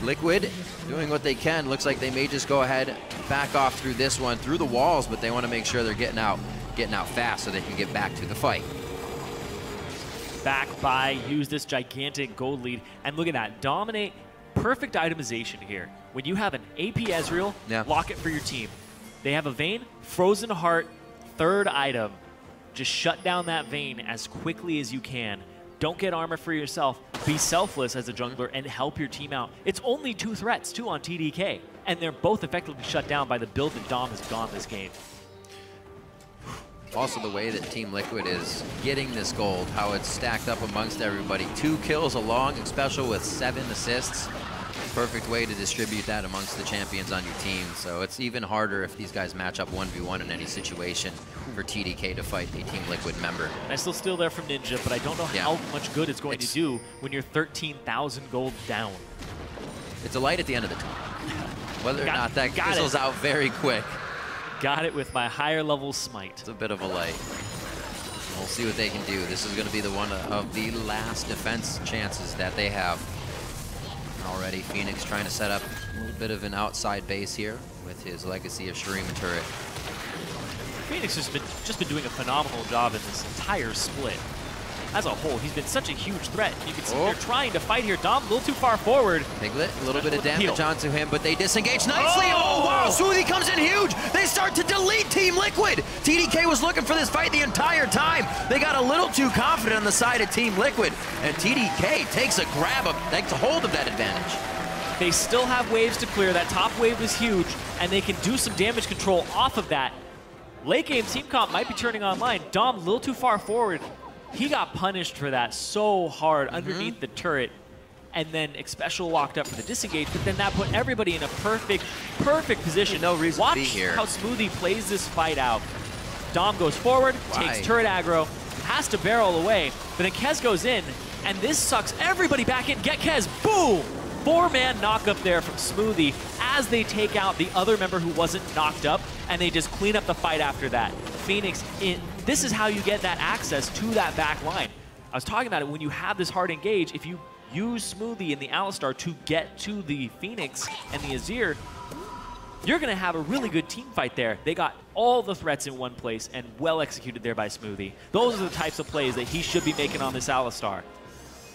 Liquid doing what they can. Looks like they may just go ahead, back off through this one, through the walls, but they want to make sure they're getting out fast so they can get back to the fight.
Back by, use this gigantic gold lead, and look at that, dominate, perfect itemization here. When you have an AP Ezreal, lock it for your team. They have a Vayne, Frozen Heart, third item. Just shut down that Vayne as quickly as you can. Don't get armor for yourself. Be selfless as a jungler and help your team out. It's only 2 threats, too, on TDK, and they're both effectively shut down by the build that Dom has gone this game.
Also the way that Team Liquid is getting this gold, how it's stacked up amongst everybody. 2 kills along, special with 7 assists. Perfect way to distribute that amongst the champions on your team. So it's even harder if these guys match up 1v1 in any situation for TDK to fight a Team Liquid member.
I still steal there from Ninja, but I don't know how much good it's going to do when you're 13,000 gold down.
It's a light at the end of the tunnel. Whether or not that fizzles out very quick.
Got it with my higher level smite.
It's a bit of a light. We'll see what they can do. This is going to be the one of the last defense chances that they have. Already Phoenix trying to set up a little bit of an outside base here with his legacy of Shurima turret.
Phoenix has just been doing a phenomenal job in this entire split. As a whole, he's been such a huge threat. You can see they're trying to fight here. Dom a little too far forward.
Piglet, a little bit of damage onto him, but they disengage nicely. Oh, wow, Smoothie comes in huge. They start to delete Team Liquid. TDK was looking for this fight the entire time. They got a little too confident on the side of Team Liquid, and TDK takes a hold of that advantage.
They still have waves to clear. That top wave was huge, and they can do some damage control off of that. Late game team comp might be turning online. Dom a little too far forward. He got punished for that so hard underneath the turret, and then Xpecial walked up for the disengage, but then that put everybody in a perfect position.
No reason to be here.
Watch how Smoothie plays this fight out. Dom goes forward, takes turret aggro, has to barrel away, but then Kez goes in, and this sucks everybody back in. Get Kez, boom! 4-man knock up there from Smoothie as they take out the other member who wasn't knocked up, and they just clean up the fight after that. Phoenix in. This is how you get that access to that back line. I was talking about it, when you have this hard engage, if you use Smoothie and the Alistar to get to the Phoenix and the Azir, you're going to have a really good team fight there. They got all the threats in one place and well executed there by Smoothie. Those are the types of plays that he should be making on this Alistar.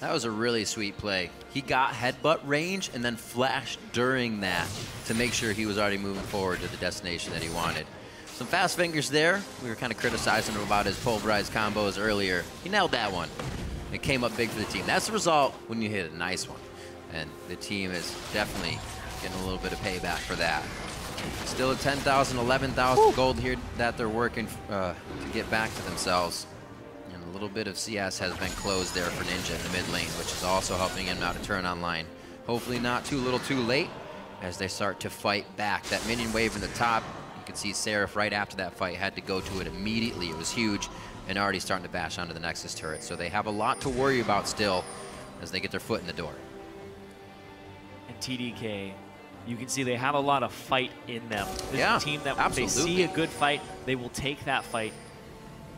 That was a really sweet play. He got headbutt range and then flashed during that to make sure he was already moving forward to the destination that he wanted. Some fast fingers there. We were kind of criticizing him about his pulverized combos earlier. He nailed that one. It came up big for the team. That's the result when you hit a nice one. And the team is definitely getting a little bit of payback for that. Still at 10,000, 11,000 gold here that they're working to get back to themselves. And a little bit of CS has been closed there for Ninja in the mid lane, which is also helping him now to turn online. Hopefully not too little too late as they start to fight back. That minion wave in the top, you can see Seraph right after that fight had to go to it immediately. It was huge and already starting to bash onto the Nexus turret. So they have a lot to worry about still as they get their foot in the door.
And TDK, you can see they have a lot of fight in them. This is a team that when
absolutely.
they see a good fight, they will take that fight.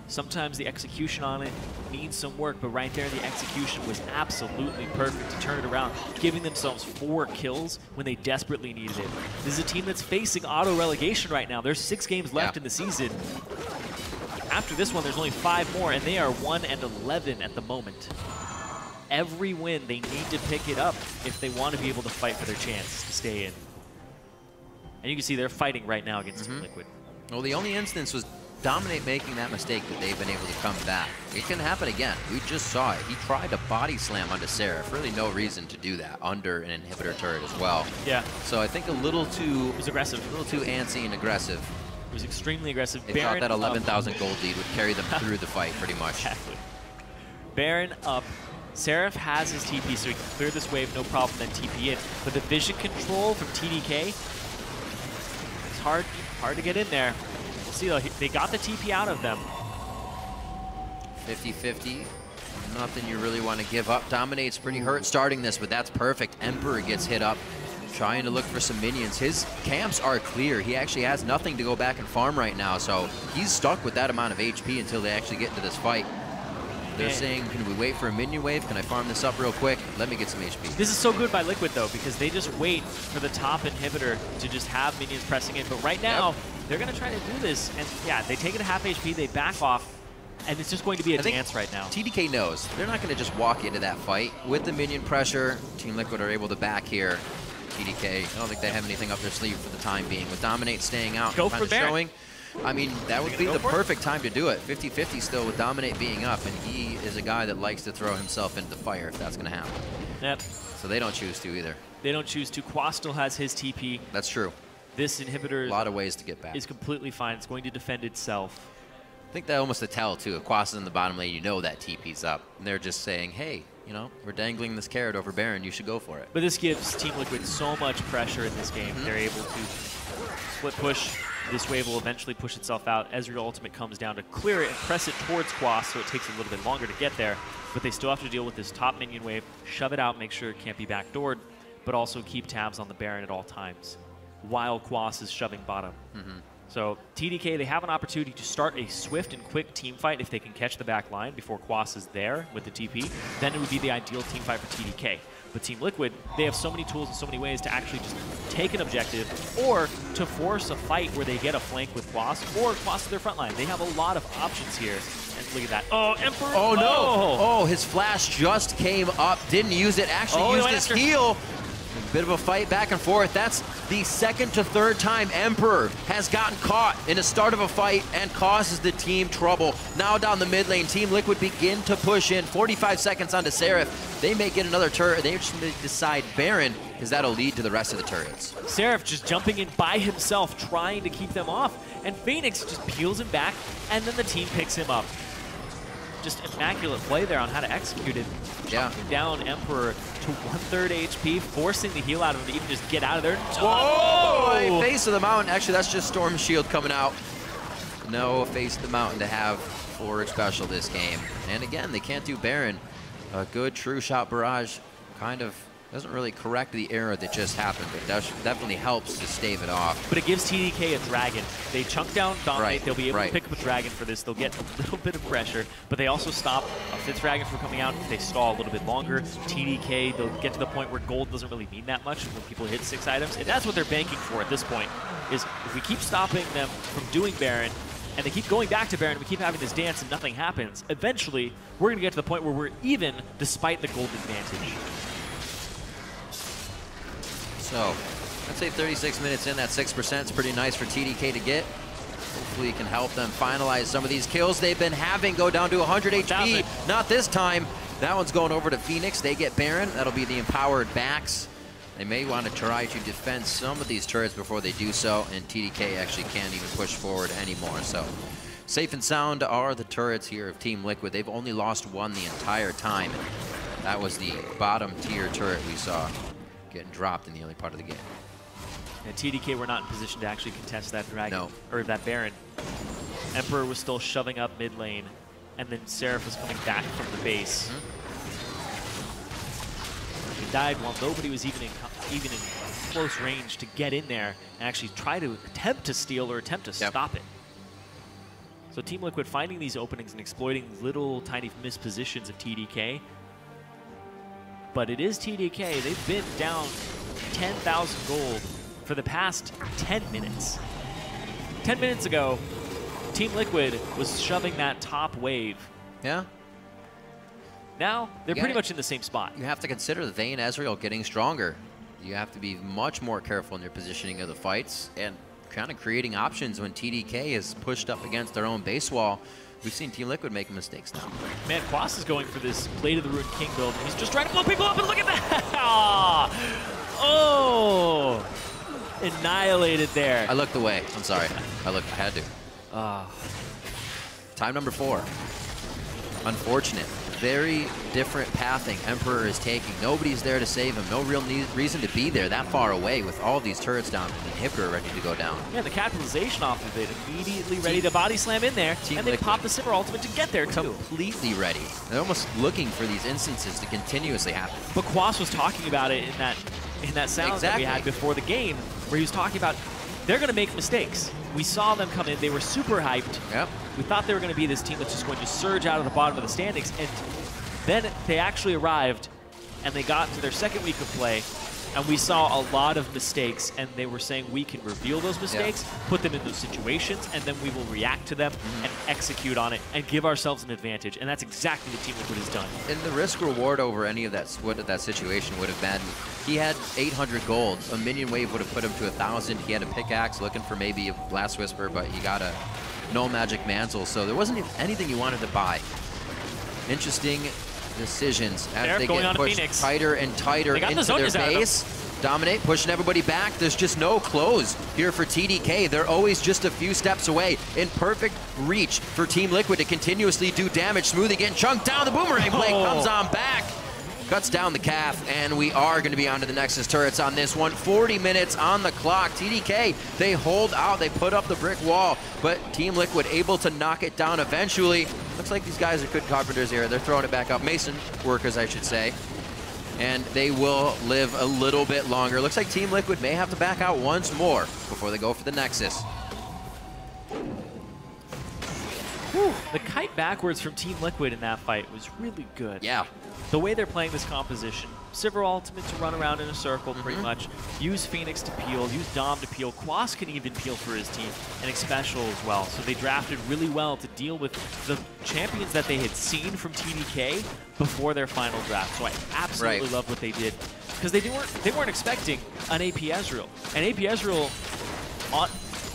Sometimes the execution on it needs some work, but right there the execution was absolutely perfect to turn it around, giving themselves 4 kills when they desperately needed it. This is a team that's facing auto-relegation right now. There's 6 games left in the season. After this one, there's only 5 more, and they are 1-11 at the moment. Every win, they need to pick it up if they want to be able to fight for their chance to stay in. And you can see they're fighting right now against Team Liquid.
Well, the only instance was Dominate making that mistake that they've been able to come back. It can happen again. We just saw it. He tried to body slam onto Seraph. Really no reason to do that under an inhibitor turret as well.
Yeah.
So I think a little too...
It was aggressive.
A little too antsy and aggressive.
It was extremely aggressive.
They thought that 11,000 gold lead would carry them through the fight pretty much.
Exactly. Baron up. Seraph has his TP, so he can clear this wave, no problem, then TP in. But the vision control from TDK, it's hard to get in there. We'll see, though. They got the TP out of them.
50-50. Nothing you really want to give up. Dominate's pretty hurt starting this, but that's perfect. Emperor gets hit up, trying to look for some minions. His camps are clear. He actually has nothing to go back and farm right now, so he's stuck with that amount of HP until they actually get into this fight. They're saying, can we wait for a minion wave? Can I farm this up real quick? Let me get some HP.
This is so good by Liquid, though, because they just wait for the top inhibitor to just have minions pressing in. But right now, they're going to try to do this. And yeah, they take it to half HP, they back off, and it's just going to be a dance right now.
TDK knows. They're not going to just walk into that fight. With the minion pressure, Team Liquid are able to back here. TDK, I don't think they have anything up their sleeve for the time being. With Dominate staying out,
go for Baron.
I mean, that would be the perfect time to do it. 50-50 still with Dominate being up, and he is a guy that likes to throw himself into the fire if that's going to happen.
Yep.
So they don't choose to either.
They don't choose to. Quas still has his TP.
That's true.
This inhibitor
a lot of ways to get back.
Is completely fine. It's going to defend itself.
I think that almost a tell, too. If Quas is in the bottom lane, you know that TP's up. And they're just saying, hey, you know, we're dangling this carrot over Baron. You should go for it.
But this gives Team Liquid so much pressure in this game. They're able to split push. This wave will eventually push itself out. Ezreal ultimate comes down to clear it and press it towards Quas, so it takes a little bit longer to get there. But they still have to deal with this top minion wave, shove it out, make sure it can't be backdoored, but also keep tabs on the Baron at all times while Quas is shoving bottom. So TDK, they have an opportunity to start a swift and quick team fight if they can catch the back line before Quas is there with the TP. Then it would be the ideal team fight for TDK. But Team Liquid, they have so many tools and so many ways to actually just take an objective or to force a fight where they get a flank with Quas or Quas to their front line. They have a lot of options here. And look at that. Oh, Emperor!
Oh, no! Oh, his flash just came up. Didn't use it. Actually used his heal. A bit of a fight back and forth. That's the second to third time Emperor has gotten caught in the start of a fight and causes the team trouble. Now down the mid lane, Team Liquid begin to push in. 45 seconds onto Seraph. They may get another turret. They just may decide Baron, because that'll lead to the rest of the turrets.
Seraph just jumping in by himself, trying to keep them off. And Phoenix just peels him back, and then the team picks him up. Just immaculate play there on how to execute it. Jumping down Emperor to 1/3 HP, forcing the heal out of him to even just get out of there.
Whoa! Face of the mountain. Actually, that's just Storm Shield coming out. No face of the mountain to have for special this game. And again, they can't do Baron. A good true shot barrage kind of doesn't really correct the error that just happened, but definitely helps to stave it off.
But it gives TDK a dragon. They chunk down Dominate. They'll be able to pick up a dragon for this. They'll get a little bit of pressure, but they also stop a 5th dragon from coming out if they stall a little bit longer. TDK, they'll get to the point where gold doesn't really mean that much when people hit 6 items, and that's what they're banking for at this point, is if we keep stopping them from doing Baron, and they keep going back to Baron, we keep having this dance and nothing happens, eventually we're going to get to the point where we're even despite the gold advantage.
So, I'd say 36 minutes in, that 6% is pretty nice for TDK to get. Hopefully it can help them finalize some of these kills they've been having. Go down to 100 HP. Not this time. That one's going over to Phoenix. They get Baron. That'll be the empowered backs. They may want to try to defend some of these turrets before they do so, and TDK actually can't even push forward anymore. So safe and sound are the turrets here of Team Liquid. They've only lost one the entire time. That was the bottom tier turret we saw getting dropped in the early part of the game.
And TDK were not in position to actually contest that Dragon,
No.
or that Baron. Emperor was still shoving up mid lane, and then Seraph was coming back from the base. He died while nobody was even in close range to get in there and actually try to attempt to steal or attempt to stop it. So Team Liquid finding these openings and exploiting little tiny mispositions of TDK. But it is TDK. They've been down 10,000 gold for the past 10 minutes. 10 minutes ago, Team Liquid was shoving that top wave.
Yeah.
Now, they're pretty much in the same spot.
You have to consider that they and Ezreal getting stronger. You have to be much more careful in your positioning of the fights and kind of creating options when TDK is pushed up against their own base wall. We've seen Team Liquid making mistakes now.
Man, Quas is going for this Blade of the Ruined King build. He's just trying to blow people up, and look at that! Aww. Oh! Annihilated there.
I looked away. I'm sorry. I had to. Time number 4. Unfortunate. Very different pathing Emperor is taking. Nobody's there to save him. No real reason to be there that far away with all these turrets down and the inhibitor ready to go down.
Yeah, the capitalization off of it, immediately ready to body slam in there, and they pop the Sivir ultimate to get there too.
Completely ready. They're almost looking for these instances to continuously happen.
But Quas was talking about it in that sound that we had before the game, where he was talking about they're going to make mistakes. We saw them come in. They were super hyped.
Yep.
We thought they were going to be this team that's just going to surge out of the bottom of the standings. And then they actually arrived, and they got to their second week of play, and we saw a lot of mistakes. And they were saying we can reveal those mistakes, put them in those situations, and then we will react to them and execute on it and give ourselves an advantage. And that's exactly what Team Liquid has done.
And the risk reward over any of that, what that situation would have been. He had 800 gold. A minion wave would have put him to 1,000. He had a pickaxe looking for maybe a Blast Whisper, but he got a no magic mantle. So there wasn't even anything you wanted to buy. Interesting decisions as they get pushed tighter and tighter into their base. Dominate, pushing everybody back. There's just no close here for TDK. They're always just a few steps away. In perfect reach for Team Liquid to continuously do damage. Smoothie getting chunked down. The boomerang blade comes on back. Cuts down the calf, and we are going to be on to the Nexus turrets on this one. 40 minutes on the clock. TDK, they hold out. They put up the brick wall, but Team Liquid able to knock it down eventually. Looks like these guys are good carpenters here. They're throwing it back up. Mason workers, I should say. And they will live a little bit longer. Looks like Team Liquid may have to back out once more before they go for the Nexus.
Whew. The kite backwards from Team Liquid in that fight was really good.
Yeah.
The way they're playing this composition, Sivir ultimate to run around in a circle pretty much, use Phoenix to peel, use Dom to peel, Quas can even peel for his team, and Xpecial as well. So they drafted really well to deal with the champions that they had seen from TDK before their final draft. So I absolutely love what they did, because they weren't expecting an AP Ezreal. And AP Ezreal,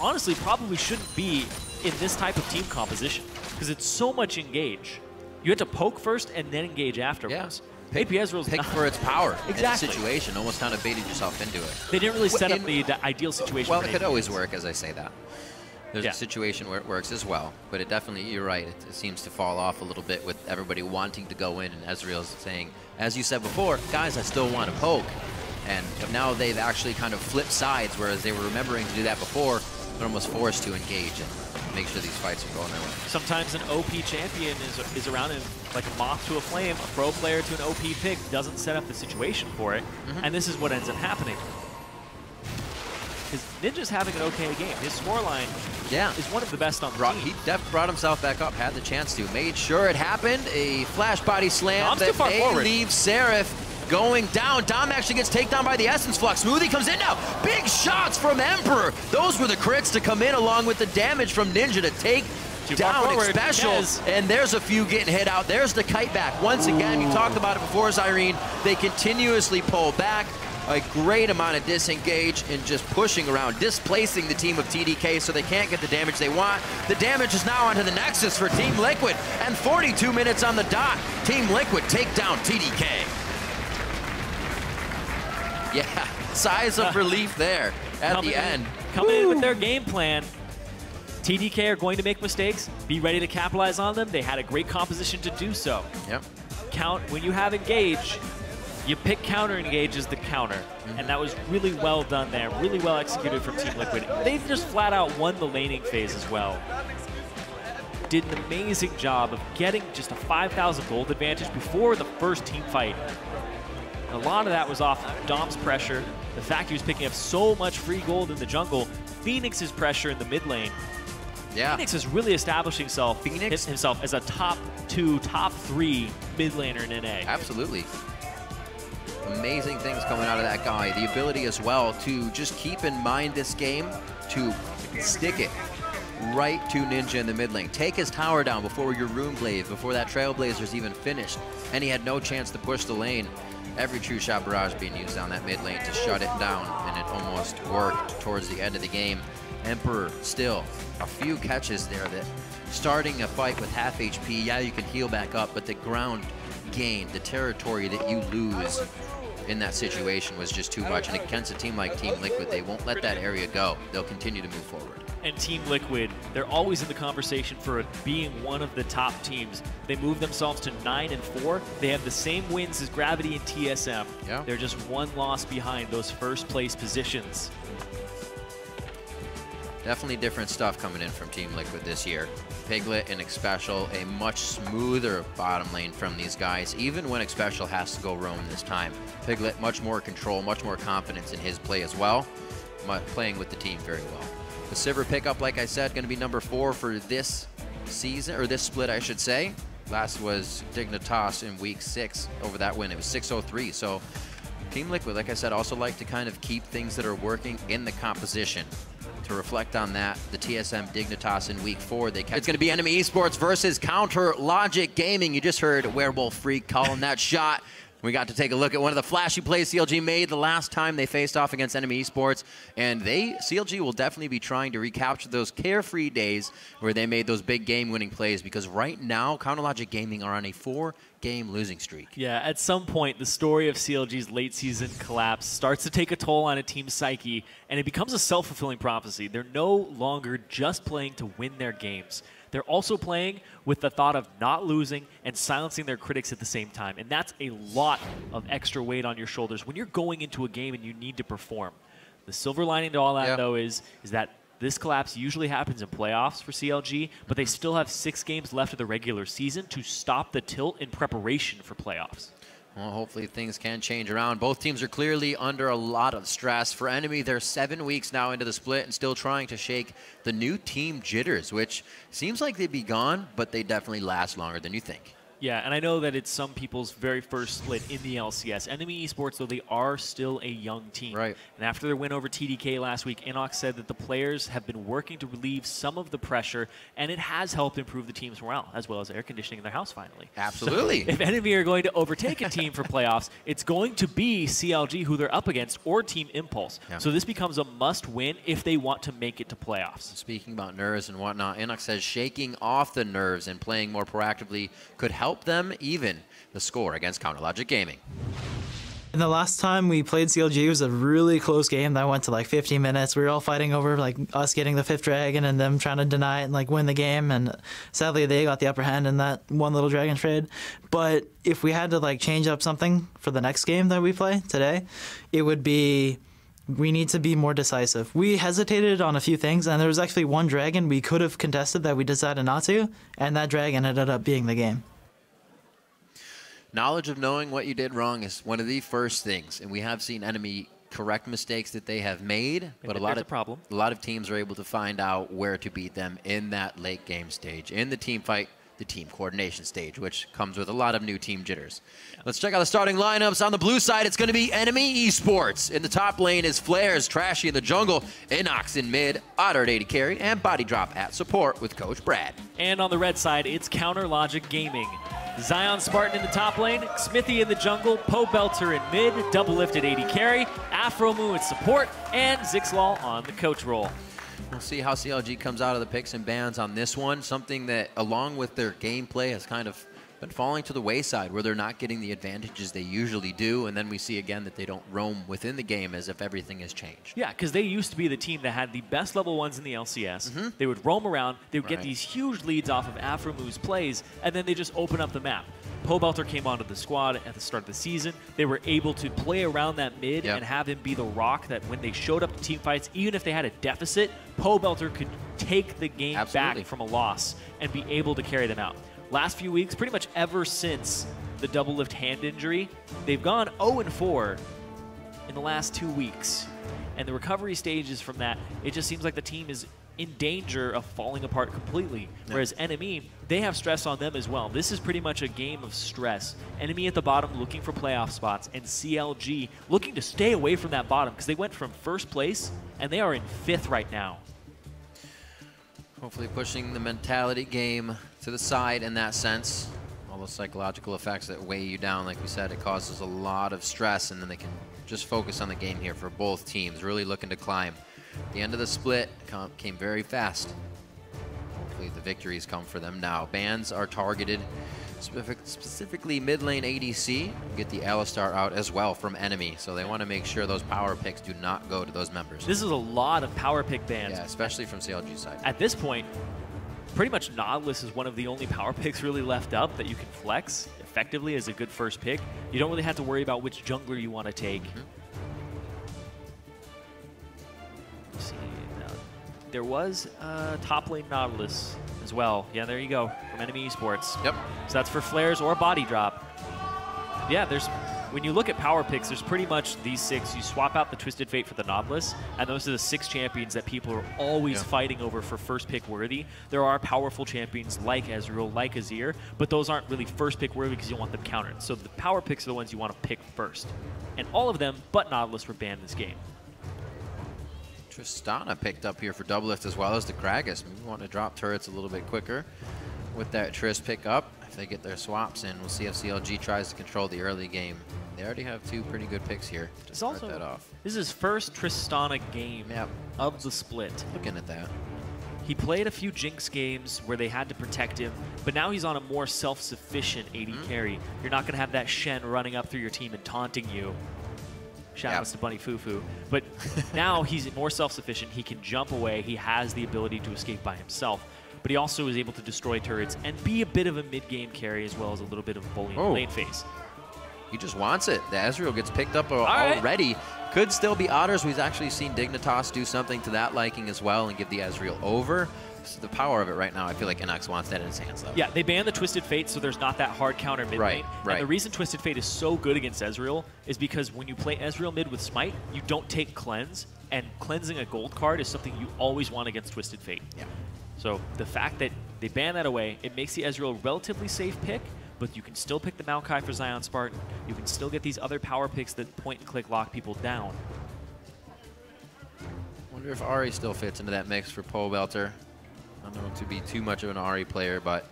honestly, probably shouldn't be in this type of team composition, because it's so much engage. You had to poke first and then engage afterwards. Yeah. AP Ezreal's
pick for its power
exactly.
in the situation. Almost kind of baited yourself into it.
They didn't really set up the ideal situation.
Well, it could always work, as I say that. There's a situation where it works as well, but it definitely, you're right, it seems to fall off a little bit with everybody wanting to go in, and Ezreal's saying, as you said before, guys, I still want to poke. And now they've actually kind of flipped sides, whereas they were remembering to do that before, they're almost forced to engage and make sure these fights are going their way.
Sometimes an OP champion is around him like a moth to a flame. A pro player to an OP pick doesn't set up the situation for it, and this is what ends up happening. Because Ninja's having an okay game. His scoreline is one of the best on the team.
He brought himself back up, had the chance to. Made sure it happened. A flash body slam that may leave Seraph going down. Dom actually gets taken down by the Essence Flux. Smoothie comes in now. Big shots from Emperor. Those were the crits to come in along with the damage from Ninja to take down Xpecial. And there's a few getting hit out. There's the kite back. Once again, you talked about it before, Zyrene. They continuously pull back. a great amount of disengage and just pushing around, displacing the team of TDK so they can't get the damage they want. The damage is now onto the Nexus for Team Liquid, and 42 minutes on the dot. Team Liquid take down TDK. Yeah, sighs of relief there at the end.
Coming in with their game plan. TDK are going to make mistakes. Be ready to capitalize on them. They had a great composition to do so.
Yep.
When you have engage, you pick counter engage as the counter. And that was really well done there. Really well executed from Team Liquid. They've just flat out won the laning phase as well. Did an amazing job of getting just a 5,000 gold advantage before the first team fight. A lot of that was off Dom's pressure, the fact he was picking up so much free gold in the jungle, Phoenix's pressure in the mid lane.
Yeah.
Phoenix is really establishing himself as a top 2, top 3 mid laner in NA.
Absolutely. Amazing things coming out of that guy. The ability as well to just keep in mind this game, to stick it right to Ninja in the mid lane. Take his tower down before your Runeblade, before that Trailblazer's even finished, and he had no chance to push the lane. Every true shot barrage being used down that mid lane to shut it down, and it almost worked towards the end of the game. Emperor still a few catches there that starting a fight with half HP, yeah, you can heal back up, but the ground gain, the territory that you lose in that situation was just too much. And against a team like Team Liquid, they won't let that area go. They'll continue to move forward.
And Team Liquid, they're always in the conversation for being one of the top teams. They move themselves to 9-4. They have the same wins as Gravity and TSM.
Yeah.
They're just one loss behind those first place positions.
Definitely different stuff coming in from Team Liquid this year. Piglet and Xpecial, a much smoother bottom lane from these guys, even when Xpecial has to go roam this time. Piglet, much more control, much more confidence in his play as well, playing with the team very well. The Sivir pickup, like I said, going to be number 4 for this season, or this split, I should say. Last was Dignitas in week 6 over that win. It was 6-0-3. So Team Liquid, like I said, also like to kind of keep things that are working in the composition. To reflect on that, the TSM Dignitas in week 4, it's going to be NME eSports versus Counterstrike Gaming. You just heard Werewolf Freak calling that shot. We got to take a look at one of the flashy plays CLG made the last time they faced off against NME eSports, and CLG will definitely be trying to recapture those carefree days where they made those big game-winning plays, because right now, Counterstrike Gaming are on a 4-game losing streak.
Yeah, at some point, the story of CLG's late season collapse starts to take a toll on a team's psyche, and it becomes a self-fulfilling prophecy. They're no longer just playing to win their games. They're also playing with the thought of not losing and silencing their critics at the same time. And that's a lot of extra weight on your shoulders when you're going into a game and you need to perform. The silver lining to all that, though, is that this collapse usually happens in playoffs for CLG, but they still have 6 games left of the regular season to stop the tilt in preparation for playoffs.
Well, hopefully things can change around. Both teams are clearly under a lot of stress. For NME, they're 7 weeks now into the split and still trying to shake the new team jitters, which seems like they'd be gone, but they definitely last longer than you think.
Yeah, and I know that it's some people's very first split in the LCS. NME eSports, though, they are still a young team.
Right.
And after their win over TDK last week, Inox said that the players have been working to relieve some of the pressure, and it has helped improve the team's morale, as well as air conditioning in their house, finally.
Absolutely.
So if NME are going to overtake a team for playoffs, it's going to be CLG, who they're up against, or Team Impulse. Yeah. So this becomes a must-win if they want to make it to playoffs.
Speaking about nerves and whatnot, Inox says shaking off the nerves and playing more proactively could help them even the score against Counterstrike Gaming.
And the last time we played CLG, it was a really close game that went to like 50 minutes. We were all fighting over like us getting the 5th dragon and them trying to deny it and like win the game. And sadly, they got the upper hand in that one little dragon trade. But if we had to like change up something for the next game that we play today, it would be we need to be more decisive. We hesitated on a few things, and there was actually one dragon we could have contested that we decided not to, and that dragon ended up being the game.
Knowledge of knowing what you did wrong is one of the first things, and we have seen NME correct mistakes that they have made, but a lot of teams are able to find out where to beat them in that late game stage, in the team fight, the team coordination stage, which comes with a lot of new team jitters. Yeah. Let's check out the starting lineups. On the blue side, it's going to be NME eSports. In the top lane is Flares, Trashy in the jungle, Inox in mid, Otter at AD carry, and Body Drop at support with Coach Brad.
And on the red side, it's Counterstrike Gaming. Zion Spartan in the top lane, Smithy in the jungle, Poe Belter in mid, double lifted AD carry, Afromu at support, and Zixlal on the coach role.
We'll see how CLG comes out of the picks and bans on this one. Something that, along with their gameplay, has kind of been falling to the wayside, where they're not getting the advantages they usually do, and then we see again that they don't roam within the game as if everything has changed.
Yeah, because they used to be the team that had the best level ones in the LCS. They would roam around, they would get these huge leads off of Afromu's plays, and then they just open up the map. Poe Belter came onto the squad at the start of the season. They were able to play around that mid and have him be the rock that when they showed up to team fights, even if they had a deficit, Poe Belter could take the game back from a loss and be able to carry them out. Last few weeks, pretty much ever since the double lift hand injury, they've gone 0-4 in the last 2 weeks. And the recovery stages from that, it just seems like the team is in danger of falling apart completely. Whereas NME, they have stress on them as well. This is pretty much a game of stress. NME at the bottom looking for playoff spots, and CLG looking to stay away from that bottom because they went from first place and they are in 5th right now.
Hopefully pushing the mentality game to the side in that sense. All those psychological effects that weigh you down, like we said, it causes a lot of stress, and then they can just focus on the game here for both teams, really looking to climb. The end of the split came very fast. Hopefully the victories come for them now. Bans are targeted, specifically mid lane ADC. Get the Alistar out as well from NME, so they want to make sure those power picks do not go to those members.
This is a lot of power pick bans.
Yeah, especially from CLG side.
At this point, pretty much Nautilus is one of the only power picks really left up that you can flex effectively as a good first pick. You don't really have to worry about which jungler you want to take. Let's see, there was top lane Nautilus as well. Yeah, there you go, from NME eSports.
Yep.
So that's for flares or body drop. Yeah, when you look at power picks, there's pretty much these 6. You swap out the Twisted Fate for the Nautilus, and those are the 6 champions that people are always fighting over for first pick worthy. There are powerful champions like Ezreal, like Azir, but those aren't really first pick worthy because you want them countered. So the power picks are the ones you want to pick first. And all of them, but Nautilus, were banned this game.
Tristana picked up here for double lift as well as the Kragus. We want to drop turrets a little bit quicker with that Trist pick up. If they get their swaps in, we'll see if CLG tries to control the early game. They already have 2 pretty good picks here to start that off.
This is his first Tristana game of the split.
Looking at that.
He played a few Jinx games where they had to protect him, but now he's on a more self-sufficient AD carry. You're not going to have that Shen running up through your team and taunting you. Shout outs to Bunny Fufu. But now he's more self-sufficient. He can jump away. He has the ability to escape by himself. But he also is able to destroy turrets and be a bit of a mid-game carry as well as a little bit of bullying lane phase.
He just wants it. The Ezreal gets picked up already. Could still be Otters. We've actually seen Dignitas do something to that liking as well and give the Ezreal over. So the power of it right now, I feel like Inox wants that in his hands, though.
Yeah, they banned the Twisted Fate, so there's not that hard counter mid lane. And the reason Twisted Fate is so good against Ezreal is because when you play Ezreal mid with Smite, you don't take Cleanse, and cleansing a gold card is something you always want against Twisted Fate. Yeah. So the fact that they ban that away, it makes the Ezreal a relatively safe pick, but you can still pick the Maokai for Zion Spartan. You can still get these other power picks that point-and-click lock people down.
Wonder if Ahri still fits into that mix for Poe Belter. I don't know to be too much of an Ahri player, but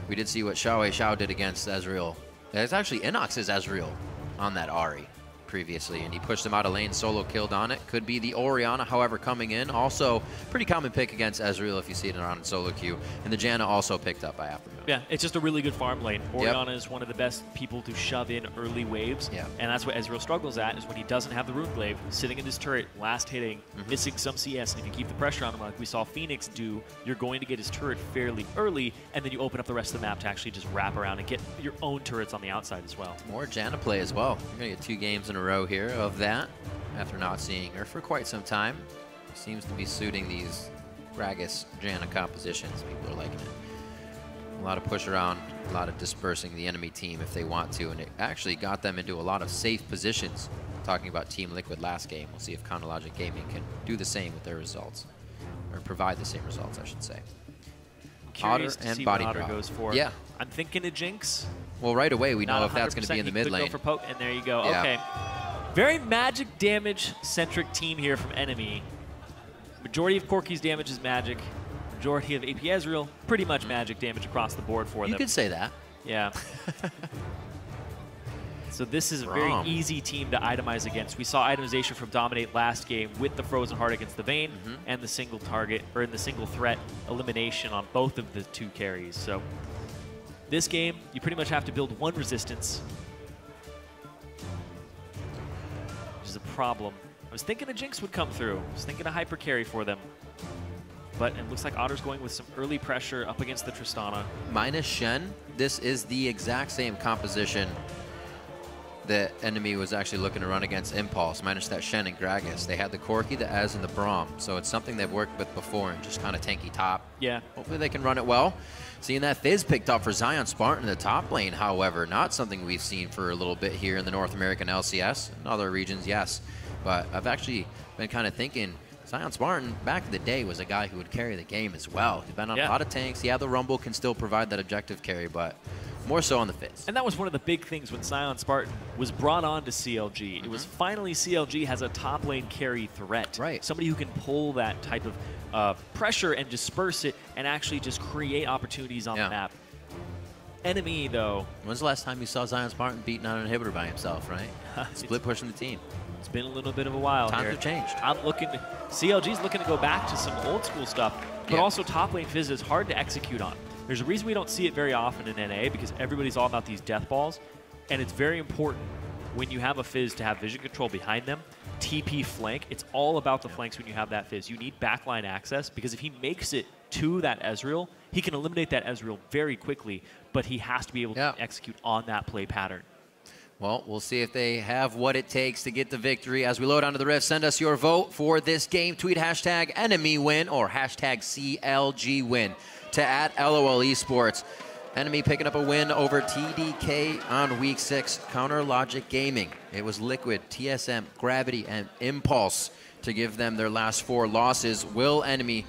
we did see what Xiao did against Ezreal. It's actually Inox's Ezreal on that Ahri previously, and he pushed him out of lane, solo killed on it. Could be the Orianna, however, coming in. Also, pretty common pick against Ezreal if you see it around in solo queue. And the Janna also picked up by Aftermoon.
Yeah, it's just a really good farm lane. Orianna is one of the best people to shove in early waves, and that's what Ezreal struggles at, is when he doesn't have the Runeglaive, sitting in his turret, last hitting, missing some CS, and if you keep the pressure on him like we saw Phoenix do, you're going to get his turret fairly early, and then you open up the rest of the map to actually just wrap around and get your own turrets on the outside as well.
More Janna play as well. You're going to get 2 games in a row here of that after not seeing her for quite some time. Seems to be suiting these Gragas Janna compositions. People are liking it. A lot of push around, a lot of dispersing the enemy team if they want to, and it actually got them into a lot of safe positions. Talking about Team Liquid last game, we'll see if Counterlogic Gaming can do the same with their results, or provide the same results, I should say.
Curious to see what Otter
drop
goes for.
Yeah.
I'm thinking a Jinx.
Well, right away we know if that's going to be in the mid lane.
Go for poke, and there you go. Okay. Very magic damage-centric team here from NME. Majority of Corki's damage is magic. Majority of AP Ezreal, pretty much magic damage across the board for them.
You could say that.
Yeah. So this is a very easy team to itemize against. We saw itemization from Dominate last game with the Frozen Heart against the Vayne and the single target, or in the single threat elimination on both of the 2 carries. So this game, you pretty much have to build 1 resistance, which is a problem. I was thinking a Jinx would come through. I was thinking a hyper carry for them. But it looks like Otter's going with some early pressure up against the Tristana.
Minus Shen, this is the exact same composition the enemy was actually looking to run against Impulse, minus that Shen and Gragas. They had the Corki, the Ez, and the Braum, so it's something they've worked with before and just kind of tanky top.
Yeah.
Hopefully they can run it well. Seeing that Fizz picked up for Zion Spartan in the top lane, however, not something we've seen for a little bit here in the North American LCS. In other regions, yes. But I've actually been kind of thinking Zion Spartan, back in the day, was a guy who would carry the game as well. He's been on a lot of tanks. Yeah, the Rumble can still provide that objective carry, but more so on the Fizz.
And that was one of the big things when Zion Spartan was brought on to CLG. It was finally CLG has a top lane carry threat.
Right.
Somebody who can pull that type of pressure and disperse it and actually just create opportunities on the map. NME, though.
When's the last time you saw Zion Spartan beating on an inhibitor by himself, right? Split pushing the team.
It's been a little bit of a while.
Times have changed.
CLG's looking to go back to some old school stuff, but also top lane Fizz is hard to execute on. There's a reason we don't see it very often in NA, because everybody's all about these death balls, and it's very important when you have a Fizz to have vision control behind them. TP flank, it's all about the flanks when you have that Fizz. You need backline access, because if he makes it to that Ezreal, he can eliminate that Ezreal very quickly, but he has to be able to execute on that play pattern.
Well, we'll see if they have what it takes to get the victory. As we load onto the Rift, send us your vote for this game. Tweet hashtag NME win or hashtag CLG win to @LOL eSports. NME picking up a win over TDK on week 6. Counter Logic Gaming. It was Liquid, TSM, Gravity, and Impulse to give them their last 4 losses. Will NME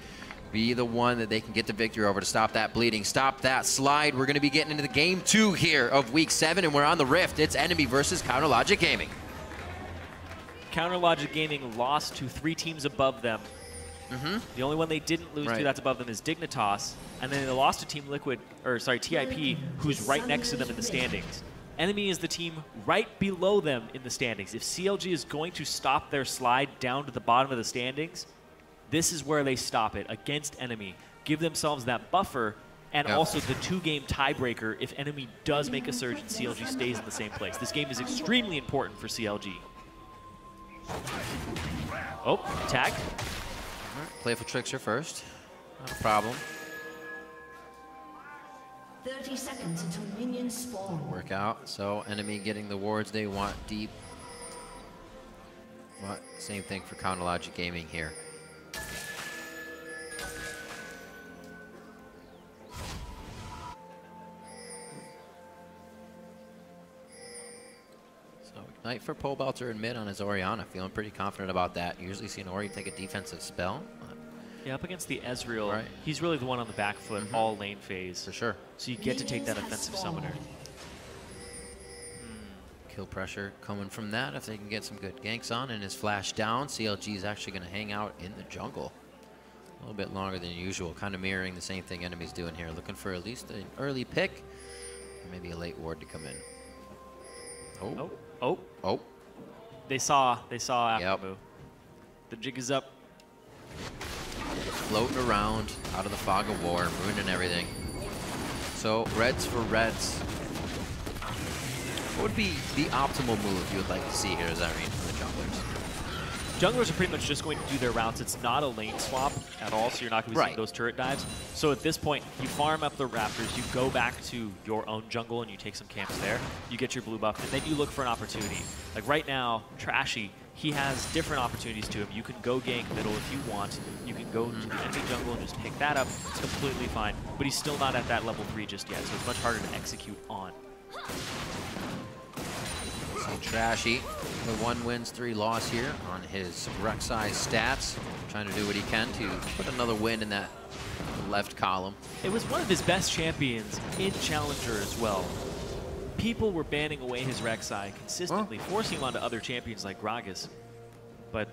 be the one that they can get the victory over to stop that bleeding, stop that slide? We're going to be getting into the game 2 here of week 7, and we're on the Rift. It's NME versus Counter Logic Gaming.
Counter Logic Gaming lost to 3 teams above them. The only one they didn't lose to that's above them is Dignitas, and then they lost to Team Liquid, or sorry, TIP, who's right next to them in the standings. NME is the team right below them in the standings. If CLG is going to stop their slide down to the bottom of the standings, this is where they stop it, against NME. Give themselves that buffer, and also the 2-game tiebreaker if NME does make a surge and CLG stays in the same place. This game is extremely important for CLG. Oh, tag.
Playful Trickster first. Not a problem.
30 seconds until minions spawn.
Work out. So NME getting the wards they want deep. Well, same thing for Counter Logic Gaming here. So Ignite for Pole Belter and mid on his Orianna. Feeling pretty confident about that. Usually see an Ori take a defensive spell.
Yeah, up against the Ezreal, he's really the one on the back foot all lane phase.
For sure.
So you get to take that offensive summoner.
Kill pressure coming from that if they can get some good ganks on, and his flash down. CLG is actually going to hang out in the jungle a little bit longer than usual, kind of mirroring the same thing NME's doing here, looking for at least an early pick, or maybe a late ward to come in. Oh.
They saw after move. The jig is up.
Floating around out of the fog of war, ruining everything. So Reds for Reds. What would be the optimal move you would like to see here, as I mean, for the junglers?
Junglers are pretty much just going to do their routes. It's not a lane swap at all, so you're not going to be seeing those turret dives. So at this point, you farm up the Raptors, you go back to your own jungle and you take some camps there. You get your blue buff, and then you look for an opportunity. Like right now, Trashy, he has different opportunities to him. You can go gank middle if you want. You can go to the enemy jungle and just pick that up. It's completely fine. But he's still not at that level 3 just yet, so it's much harder to execute on.
Trashy, the 1 wins 3 loss here on his Rek'Sai stats. Trying to do what he can to put another win in that left column.
It was one of his best champions in Challenger as well. People were banning away his Rek'Sai consistently, forcing him onto other champions like Gragas. But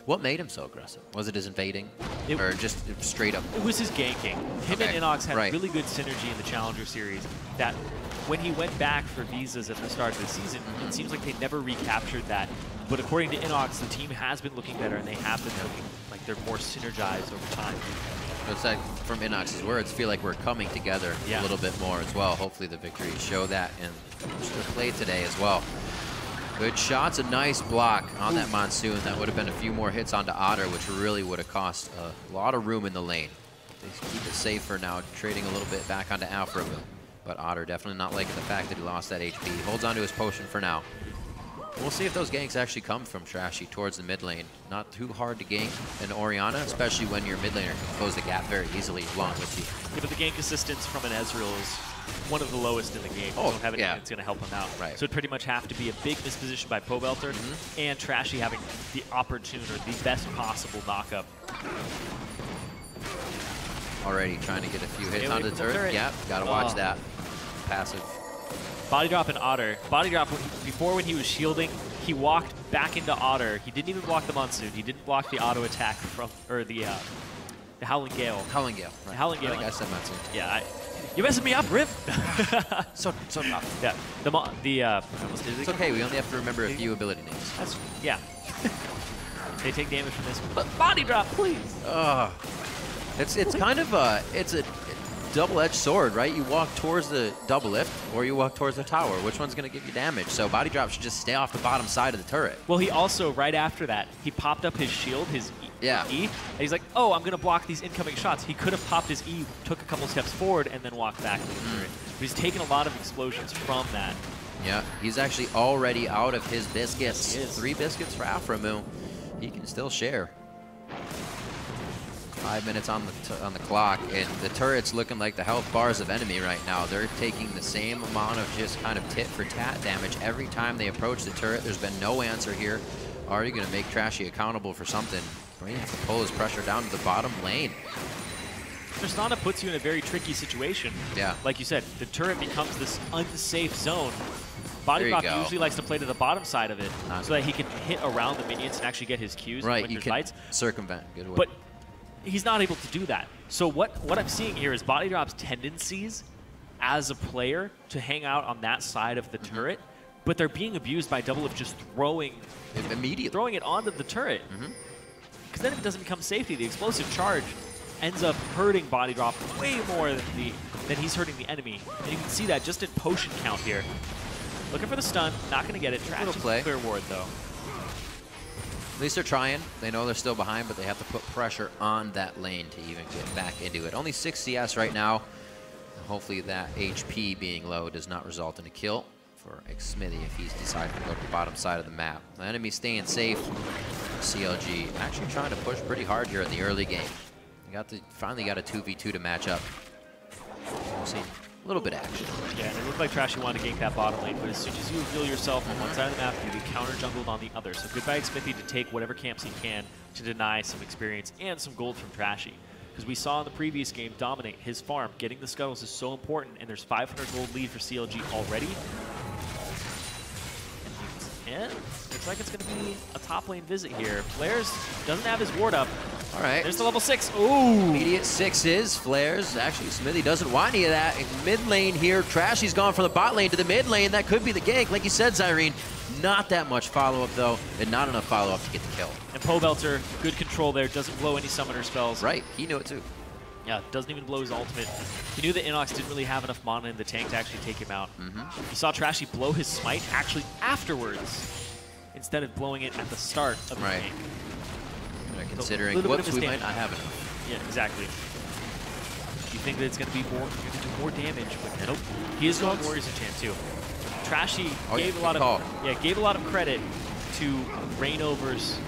what made him so aggressive? Was it his invading? Or just straight up?
It was his ganking. Him and Inox had really good synergy in the Challenger series that when he went back for visas at the start of the season, it seems like they never recaptured that. But according to Inox, the team has been looking better, and they have been looking like they're more synergized over time.
It's like, from Inox's words, feel like we're coming together a little bit more as well. Hopefully the victories show that in the play today as well. Good shots, a nice block on that Monsoon. That would have been a few more hits onto Otter, which really would have cost a lot of room in the lane. They keep it safe for now, trading a little bit back onto Alpha. But Otter definitely not liking the fact that he lost that HP. He holds onto his potion for now. We'll see if those ganks actually come from Trashy towards the mid lane. Not too hard to gank an Orianna, especially when your mid laner can close the gap very easily along with you.
Yeah, but the gank assistance from an Ezreal is one of the lowest in the game.
Oh,
don't have anything that's going to help him out.
Right.
So it'd pretty much have to be a big misposition by Pobelter and Trashy having the opportune or the best possible knockup.
Already trying to get a few hits onto the turret. Yep, gotta watch that. Passive.
Body drop in Otter. Body drop, before when he was shielding, he walked back into Otter. He didn't even block the Monsoon. He didn't block the auto attack from, or the Howling Gale.
Howling Gale. Right.
The Howling Gale.
I think I said Monsoon.
Yeah, you're messing me up, Rip.
so tough.
Yeah,
it's okay. We only have to remember a few ability names.
That's, yeah. They take damage from this, but body drop, please.
It's kind of a double-edged sword, right? You walk towards the double lift, or you walk towards the tower. Which one's going to give you damage? So body drop should just stay off the bottom side of the turret.
Well, he also, right after that, he popped up his shield, his E, and he's like, oh, I'm going to block these incoming shots. He could have popped his E, took a couple steps forward, and then walked back to the turret. But he's taken a lot of explosions from that.
Yeah, he's actually already out of his biscuits. 3 biscuits for Alpha. He can still share. 5 minutes on the clock, and the turret's looking like the health bars of enemy right now. They're taking the same amount of just kind of tit for tat damage every time they approach the turret. There's been no answer here. Are you going to make Trashy accountable for something? Brain has to pull his pressure down to the bottom lane.
Tristana puts you in a very tricky situation.
Yeah.
Like you said, the turret becomes this unsafe zone. Body drop usually likes to play to the bottom side of it so that he can hit around the minions and actually get his Qs when there's fights.
Circumvent. Good way.
But he's not able to do that. So what I'm seeing here is Body Drop's tendencies as a player to hang out on that side of the turret, but they're being abused by Double of just throwing it onto the turret. Because then it doesn't become safety. The explosive charge ends up hurting Body Drop way more than he's hurting the enemy. And you can see that just in potion count here. Looking for the stun, not going to get it. Trash is clear ward though.
At least they're trying. They know they're still behind, but they have to put pressure on that lane to even get back into it. Only 6 CS right now. Hopefully that HP being low does not result in a kill for Smithy if he's decided to go to the bottom side of the map. The enemy staying safe. CLG actually trying to push pretty hard here in the early game. Finally got a 2v2 to match up. We'll see a little bit of action.
Yeah, and it looked like Trashy wanted to gank that bottom lane, but as soon as you reveal yourself on one side of the map, you get counter-jungled on the other. So goodbye Smithy to take whatever camps he can to deny some experience and some gold from Trashy. Because we saw in the previous game dominate his farm. Getting the scuttles is so important, and there's 500 gold lead for CLG already. And looks like it's going to be a top lane visit here. Flares doesn't have his ward up.
All right.
There's the level 6. Ooh.
Immediate 6s. Flares. Actually, Smithy doesn't want any of that. In mid lane here, Trashy's gone from the bot lane to the mid lane. That could be the gank. Like you said, Zyrene, not that much follow-up, though, and not enough follow-up to get the kill.
And Pobelter, good control there. Doesn't blow any summoner spells.
Right. He knew it, too.
Yeah, doesn't even blow his ultimate. He knew that Inox didn't really have enough mana in the tank to actually take him out. You saw Trashy blow his smite actually afterwards, instead of blowing it at the start of the tank.
Considering whoops, we might not have enough.
Yeah, exactly. You think that it's going to be more, you're going to do more damage, but nope. He is going Warriors Enchant too. Trashy gave a lot of credit to Rainover's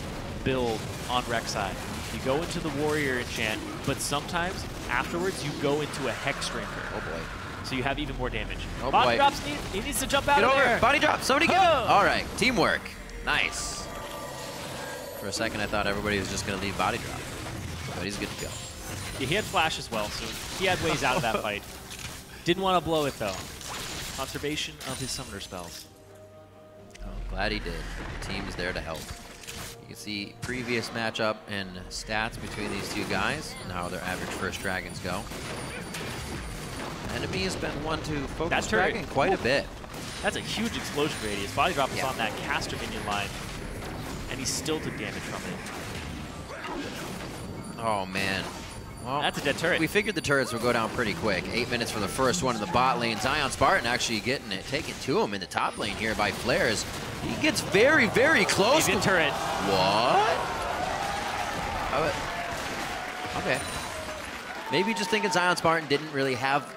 build on Rek'Sai. You go into the Warrior Enchant, but sometimes afterwards you go into a Hex Drinker.
Oh boy.
So you have even more damage.
Oh
Body drops, he needs to jump out of there.
Body drop, somebody get him. All right, teamwork. Nice. For a second, I thought everybody was just going to leave body drop, but he's good to go.
Yeah, he had flash as well, so he had ways out of that fight. Didn't want to blow it, though. Conservation of his summoner spells.
Oh, glad he did. The team is there to help. You can see previous matchup and stats between these two guys and how their average first dragons go. NME has been one to focus
That's
Dragon quite a bit.
That's a huge explosion radius. Body drop is
Yeah.
on that caster minion line, and he still took damage from it.
Oh, man. Well,
That's a dead turret.
We figured the turrets would go down pretty quick. 8 minutes for the first one in the bot lane. Zion Spartan actually getting it taken to him in the top lane here by Flares. He gets very, very close.
He's in turret.
What? Okay. Maybe just thinking Zion Spartan didn't really have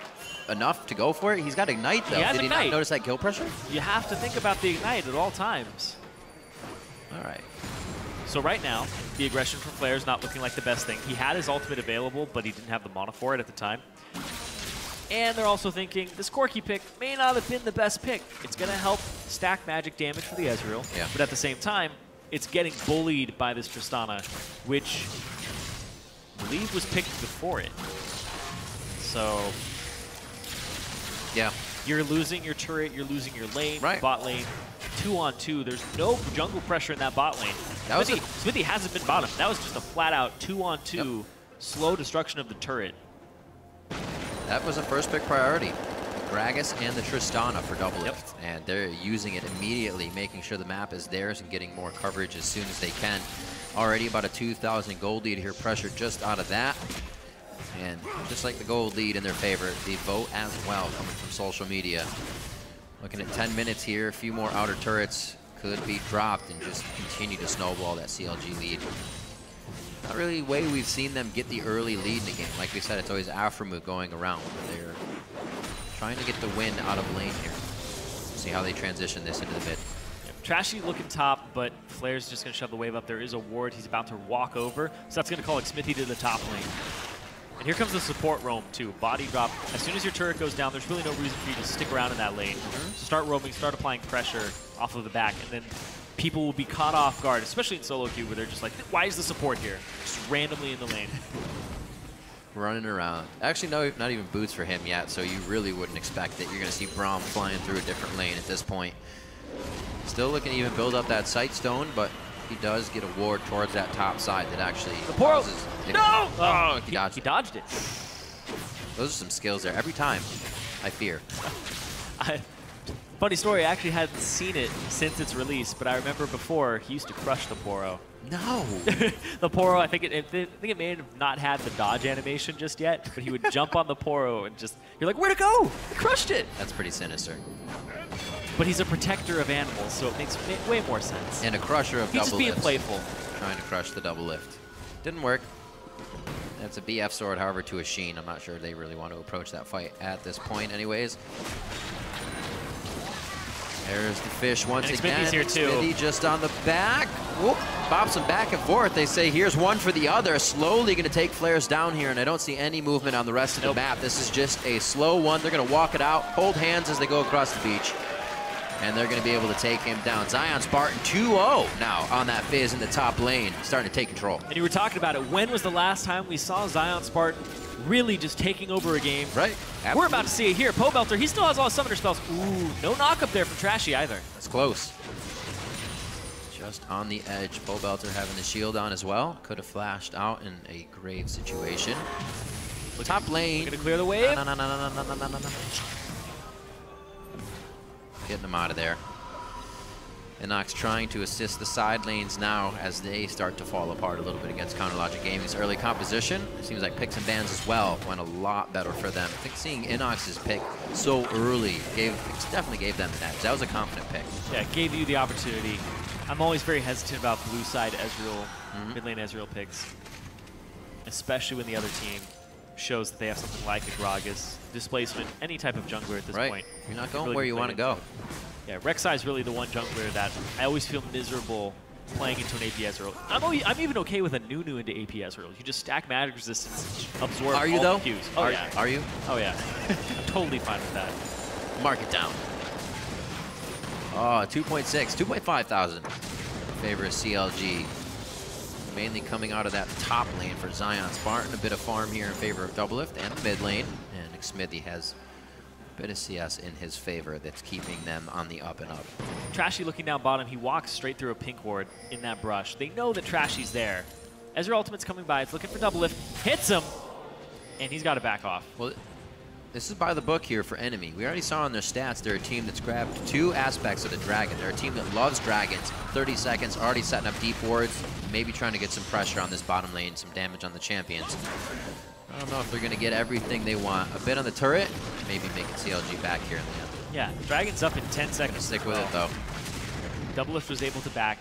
enough to go for it. He's got Ignite, though.
He has
Did he
Ignite.
not notice that kill pressure?
You have to think about the Ignite at all times.
All right.
So right now, the aggression from Flair is not looking like the best thing. He had his ultimate available, but he didn't have the mana for it at the time. And they're also thinking, this Corki pick may not have been the best pick. It's going to help stack magic damage for the Ezreal,
Yeah.
but at the same time, it's getting bullied by this Tristana, which I believe was picked before it. So
Yeah.
you're losing your turret, you're losing your lane,
Right.
bot lane. 2-on-2. There's no jungle pressure in that bot lane.
That was
Smithy hasn't been bottom. That was just a flat-out 2-on-2
Yep.
slow destruction of the turret.
That was a first pick priority. Gragas and the Tristana for double lift. And they're using it immediately, making sure the map is theirs and getting more coverage as soon as they can. Already about a 2,000 gold lead here, pressure just out of that. And just like the gold lead in their favor, the vote as well coming from social media. Looking at 10 minutes here, a few more outer turrets could be dropped and just continue to snowball that CLG lead. Not really a way we've seen them get the early lead in the game. Like we said, it's always Aframu going around. They're trying to get the win out of lane here. See how they transition this into the mid.
Trashy looking top, but Flair's just going to shove the wave up. There is a ward. He's about to walk over, so that's going to call Smithy to the top lane. And here comes the support roam, too. Body drop. As soon as your turret goes down, there's really no reason for you to stick around in that lane. So start roaming, start applying pressure off of the back, and then people will be caught off guard, especially in solo queue, where they're just like, why is the support here? Just randomly in the lane.
Running around. Actually, no, not even boots for him yet, so you really wouldn't expect that. You're going to see Braum flying through a different lane at this point. Still looking to even build up that sight stone, but he does get a ward towards that top side that actually causes...
No!
Oh,
he
dodged
it.
Those are some skills there. Every time, I fear.
Funny story, I actually hadn't seen it since its release, but I remember before, he used to crush the Poro.
No!
The Poro, I think it may have not had the dodge animation just yet, but he would jump on the Poro and just, you're like, where'd it go? He crushed it!
That's pretty sinister.
But he's a protector of animals, so it makes way more sense.
And a crusher of
He's
double
just being
lifts.
playful.
Trying to crush the double lift. Didn't work. That's a BF sword, however, to a Sheen. I'm not sure they really want to approach that fight at this point anyways. There's the fish once
And
again.
Smithy's here too.
Smithy just on the back. Whoop. Bops him back and forth. They say here's one for the other. Slowly going to take Flares down here, and I don't see any movement on the rest of the map. This is just a slow one. They're going to walk it out, hold hands as they go across the beach. And they're going to be able to take him down. Zion Spartan 2-0 now on that Fizz in the top lane, starting to take control.
And you were talking about it. When was the last time we saw Zion Spartan really just taking over a game?
Right. Absolutely.
We're about to see it here. Pobelter, he still has all his summoner spells. Ooh, no knock up there from Trashy either.
That's close. Just on the edge. Pobelter having the shield on as well. Could have flashed out in a grave situation. Top lane.
We're going to clear the wave.
No. Getting them out of there. Inox trying to assist the side lanes now as they start to fall apart a little bit against Counterlogic Gaming's early composition. It seems like picks and bans as well went a lot better for them. I think seeing Inox's pick so early definitely gave them an edge. That was a confident pick.
Yeah, it gave you the opportunity. I'm always very hesitant about blue side Ezreal, mid lane Ezreal picks, especially when the other team shows that they have something like a Gragas, displacement, any type of jungler at this point.
You're not going
really
where you want to go.
Yeah, Rek'Sai is really the one jungler that I always feel miserable playing into an AP Ezreal. I'm even okay with a Nunu into AP Ezreal. You just stack magic resistance, absorb
Are you
all
though?
the Qs. Oh yeah.
Are you?
Oh yeah. I'm totally fine with that.
Mark it down. Oh, 2.6, 2.5 thousand. Favor of CLG. Mainly coming out of that top lane for Zion Spartan. A bit of farm here in favor of double lift and mid lane. And Smithy has a bit of CS in his favor that's keeping them on the up and up.
Trashy looking down bottom. He walks straight through a pink ward in that brush. They know that Trashy's there. Ezreal ultimate's coming by. It's looking for double lift. Hits him. And he's got to back off.
Well, this is by the book here for Enemy. We already saw on their stats they're a team that's grabbed 2 aspects of the Dragon. They're a team that loves Dragons. 30 seconds, already setting up deep wards, maybe trying to get some pressure on this bottom lane, some damage on the champions. I don't know if they're going to get everything they want. A bit on the turret, maybe making CLG back here in the end.
Yeah, Dragon's up in 10 seconds.
Stick with it, though.
Doublelift was able to back.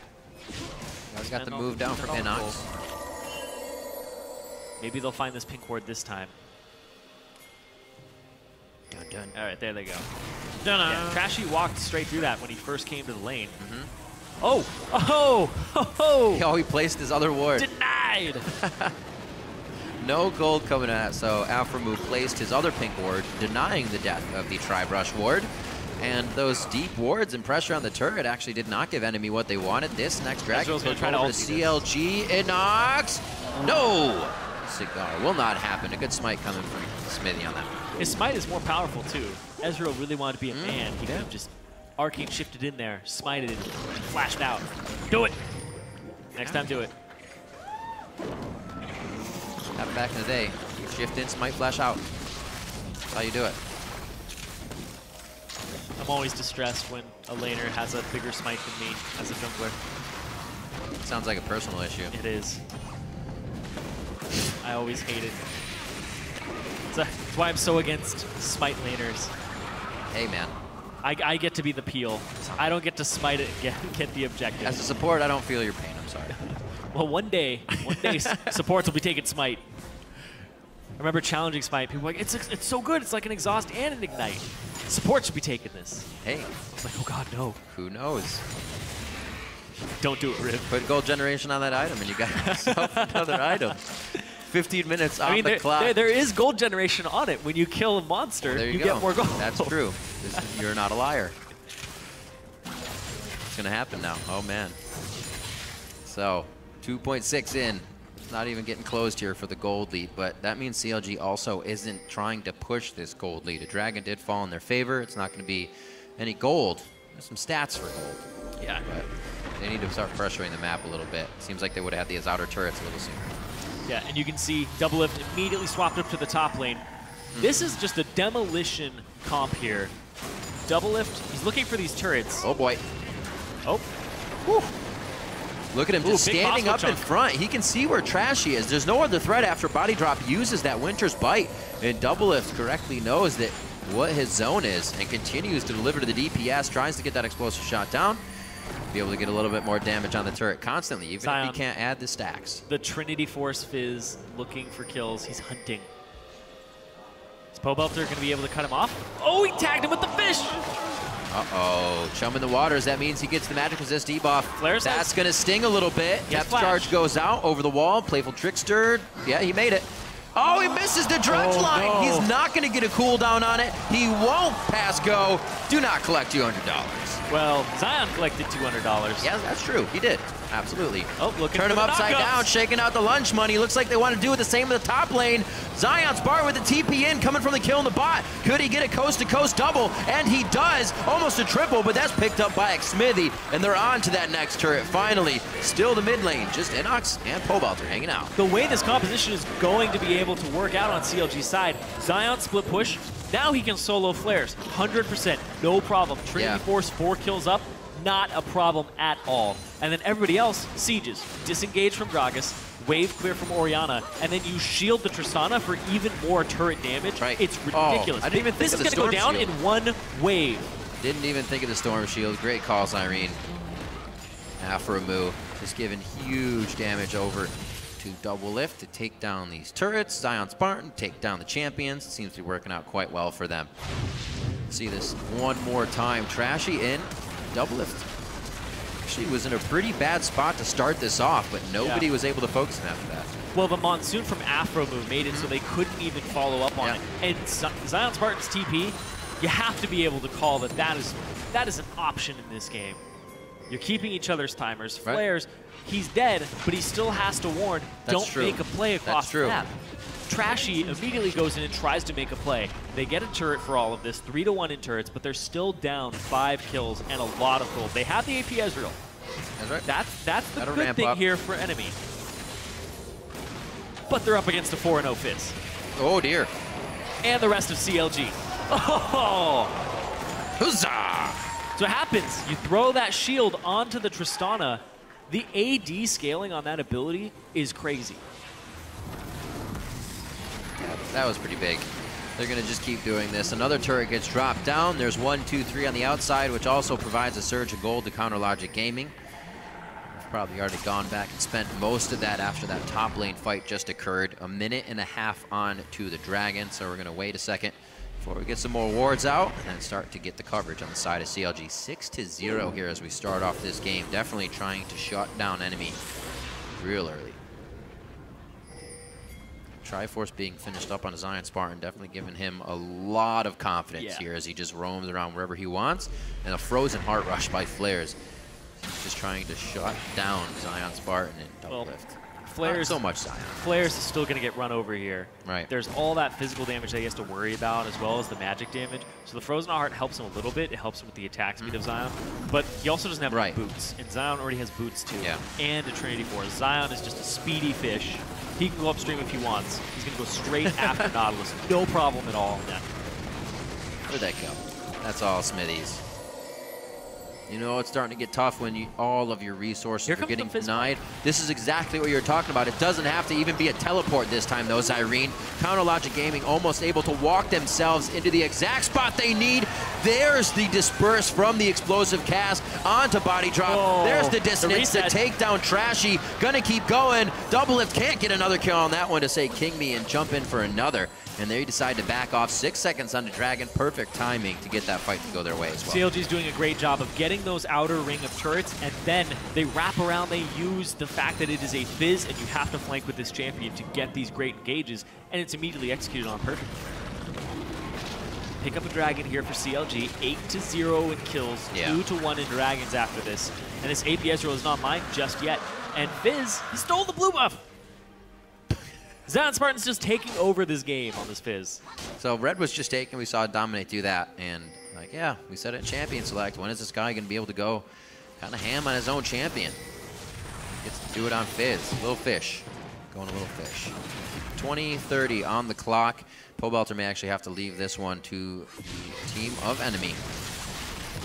Guys got the move down from Inox.
Maybe they'll find this pink ward this time.
Dun, dun.
All right, there they go. Yeah, Trashy walked straight through that when he first came to the lane. Oh! Oh! Oh!
Oh, he placed his other ward.
Denied!
No gold coming out, so AlphaMove placed his other pink ward, denying the death of the Tri-Brush ward. And those deep wards and pressure on the turret actually did not give Enemy what they wanted. This next Dragon
going to try to
over to CLG. Inox! No! Cigar will not happen. A good smite coming from Smithy on that one.
His smite is more powerful, too. Ezreal really wanted to be a man. He could have just arcane shifted in there, smited it, flashed out. Do it! Next time, do it.
Happened back in the day. You shift in, smite, flash out. That's how you do it.
I'm always distressed when a laner has a bigger smite than me as a jungler.
Sounds like a personal issue.
It is. I always hate it. That's why I'm so against smite laners.
Hey, man.
I get to be the peel. I don't get to smite it and get the objective.
As a support, I don't feel your pain. I'm sorry.
Well, one day supports will be taking smite. I remember challenging smite. People were like, it's so good. It's like an exhaust and an ignite. Support should be taking this.
Hey.
I was like, oh god, no.
Who knows?
Don't do it, Riv.
Put gold generation on that item and you got yourself another item. 15 minutes off the clock.
There is gold generation on it. When you kill a monster,
there you go.
Get more gold.
That's true. You're not a liar. It's going to happen now. Oh, man. So, 2.6 in. Not even getting closed here for the gold lead, but that means CLG also isn't trying to push this gold lead. A Dragon did fall in their favor. It's not going to be any gold. There's some stats for gold.
Yeah.
But they need to start pressuring the map a little bit. Seems like they would have had these outer turrets a little sooner.
Yeah, and you can see Doublelift immediately swapped up to the top lane. This is just a demolition comp here. Doublelift, he's looking for these turrets.
Oh, boy.
Oh.
Whew. Look at him just standing up
chunk.
in front. He can see where Trashy is. There's no other threat after Body Drop uses that Winter's Bite. And Doublelift correctly knows that what his zone is and continues to deliver to the DPS, tries to get that explosive shot down. Be able to get a little bit more damage on the turret constantly, even if he can't add the stacks.
The Trinity Force Fizz looking for kills. He's hunting. Is Pobelter going to be able to cut him off? Oh, he tagged him with the fish!
Uh-oh. Chum in the waters. That means he gets the magic resist debuff.
Flares
That's going to sting a little bit. Depth charge goes out over the wall. Playful Trickster. Yeah, he made it. Oh, he misses the drudge line.
No.
He's not going to get a cooldown on it. He won't pass go. Do not collect $200.
Well, Zion collected $200.
Yeah, that's true. He did. Absolutely.
Oh, look.
Turn him upside down, shaking out the lunch money. Looks like they want to do the same in the top lane. Zion's bar with the TP in, coming from the kill in the bot. Could he get a coast-to-coast double? And he does. Almost a triple, but that's picked up by Smithy. And they're on to that next turret, finally. Still the mid lane. Just Inox and Pobelter hanging out.
The way this composition is going to be able to work out on CLG's side, Zion split push. Now he can solo flares. 100%. No problem. Trinity Force, 4 kills up. Not a problem at all. And then everybody else sieges. Disengage from Gragas, wave clear from Orianna, and then you shield the Tristana for even more turret damage.
Right.
It's ridiculous.
I didn't even think
this
of
is
the
going to go
Storm
down
Shield.
in one wave.
Didn't even think of the Storm Shield. Great call, Cyrene. AlphaMove just giving huge damage over to Doublelift to take down these turrets. Zion Spartan take down the champions. It seems to be working out quite well for them. See this one more time. Trashy in. Doublelift actually was in a pretty bad spot to start this off, but nobody was able to focus him after that.
Well, the Monsoon from AlphaMove made it so they couldn't even follow up on it. And Zion Spartan's TP, you have to be able to call that is an option in this game. You're keeping each other's timers. Flares, he's dead, but he still has to warn, don't make a play across the map. Trashy immediately goes in and tries to make a play. They get a turret for all of this, 3-1 in turrets, but they're still down 5 kills and a lot of gold. They have the AP Ezreal.
That's right.
That's the good thing here for Enemy. But they're up against a 4-0 Fizz.
Oh dear.
and the rest of CLG. Oh!
Huzzah!
So what happens, you throw that shield onto the Tristana, the AD scaling on that ability is crazy.
Yeah, that was pretty big. They're going to just keep doing this. Another turret gets dropped down. There's 1, 2, 3 on the outside, which also provides a surge of gold to Counter Logic Gaming. They've probably already gone back and spent most of that after that top lane fight just occurred. A minute and a half on to the Dragon, so we're going to wait a second before we get some more wards out and then start to get the coverage on the side of CLG. 6-0 here as we start off this game. Definitely trying to shut down enemy real early. Triforce being finished up on a Zion Spartan, definitely giving him a lot of confidence here as he just roams around wherever he wants. And a Frozen Heart Rush by Flares. He's just trying to shut down Zion Spartan and double lift.
Flares,
not so much Zion.
Flares is still going to get run over here.
Right.
There's all that physical damage that he has to worry about, as well as the magic damage. So the Frozen Heart helps him a little bit. It helps him with the attack speed of Zion. But he also doesn't have any boots. And Zion already has boots too.
Yeah.
And a Trinity Force. Zion is just a speedy fish. He can go upstream if he wants. He's going to go straight after Nautilus. No problem at all. Yeah.
Where'd that go? That's all Smithies. You know, it's starting to get tough when all of your resources are getting denied. This is exactly what you're talking about. It doesn't have to even be a teleport this time, though, Zyrene. Counter Logic Gaming almost able to walk themselves into the exact spot they need. There's the disperse from the explosive cast onto body drop. Oh, there's the dissonance to take down Trashy. Gonna keep going. Double Lift can't get another kill on that one to say King Me and jump in for another. And they decide to back off. 6 seconds on the Dragon. Perfect timing to get that fight to go their way as well.
CLG's doing a great job of getting those outer ring of turrets, and then they wrap around. They use the fact that it is a Fizz, and you have to flank with this champion to get these great engages, and it's immediately executed on perfectly. Pick up a Dragon here for CLG. 8-0 in kills, 2-1 in Dragons after this. And this APS roll is not mine just yet. And Fizz, he stole the blue buff. Zion Spartan's just taking over this game on this Fizz.
So Red was just taken. We saw Dominate do that. And, like, yeah, we said it in Champion Select. When is this guy going to be able to go kind of ham on his own champion? Gets to do it on Fizz. Little Fish. Going a Little Fish. 20-30 on the clock. Pobelter may actually have to leave this one to the team of NME.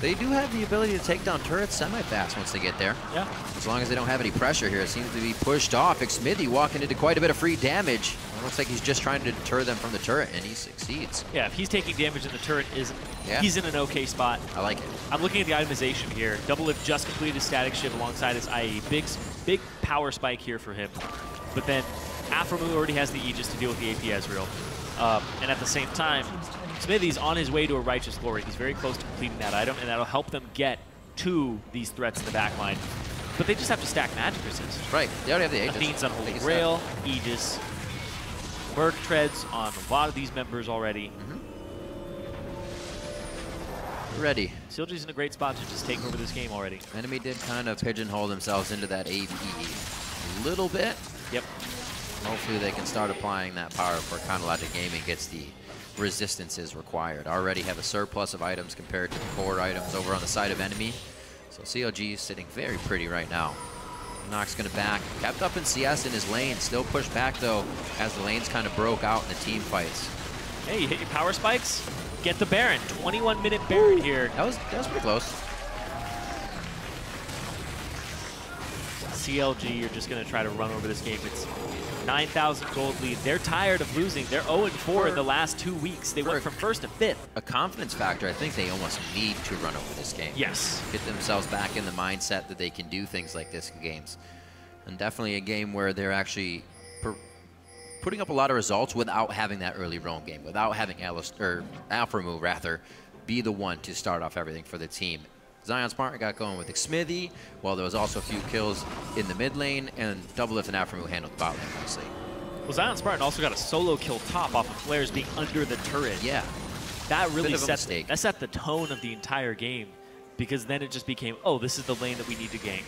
They do have the ability to take down turrets semi-fast once they get there.
Yeah.
As long as they don't have any pressure here. It seems to be pushed off. Xmithy walking into quite a bit of free damage. It looks like he's just trying to deter them from the turret, and he succeeds.
Yeah, if he's taking damage and the turret isn't, he's in an okay spot.
I like it.
I'm looking at the itemization here. Double Lift just completed his static shiv alongside his IE. Big power spike here for him. But then Aframu already has the Aegis to deal with the AP Ezreal. And at the same time, Smithy's on his way to a Righteous Glory. He's very close to completing that item, and that'll help them get to these threats in the backline. But they just have to stack magic resist.
Right, they already have the
Athene's
Aegis.
on Holy Grail, Aegis. Merc treads on a lot of these members already.
Ready.
CLG's in a great spot to just take over this game already.
Enemy did kind of pigeonhole themselves into that AD a little bit.
Yep.
Hopefully they can start applying that power before Counter Logic Gaming gets the resistances required. Already have a surplus of items compared to the core items over on the side of enemy. So CLG is sitting very pretty right now. Nox gonna back, kept up in CS in his lane, still pushed back though as the lanes kind of broke out in the team fights.
Hey, you hit your power spikes, get the Baron. 21-minute Baron here.
That was pretty close.
CLG, you're just gonna try to run over this game. It's 9,000 gold lead. They're tired of losing. They're 0-4 in the last 2 weeks. They went from 1st to 5th.
A confidence factor, I think they almost need to run over this game.
Yes.
Get themselves back in the mindset that they can do things like this in games. And definitely a game where they're actually putting up a lot of results without having that early roam game, without having Alphamu rather be the one to start off everything for the team. Zion Spartan got going with Xmithy, while there was also a few kills in the mid lane, and Double Lift and Aframu handled the bot lane nicely.
Well, Zion Spartan also got a solo kill top off of Flares being under the turret.
Yeah.
That really set the tone of the entire game, because then it just became, oh, this is the lane that we need to gank.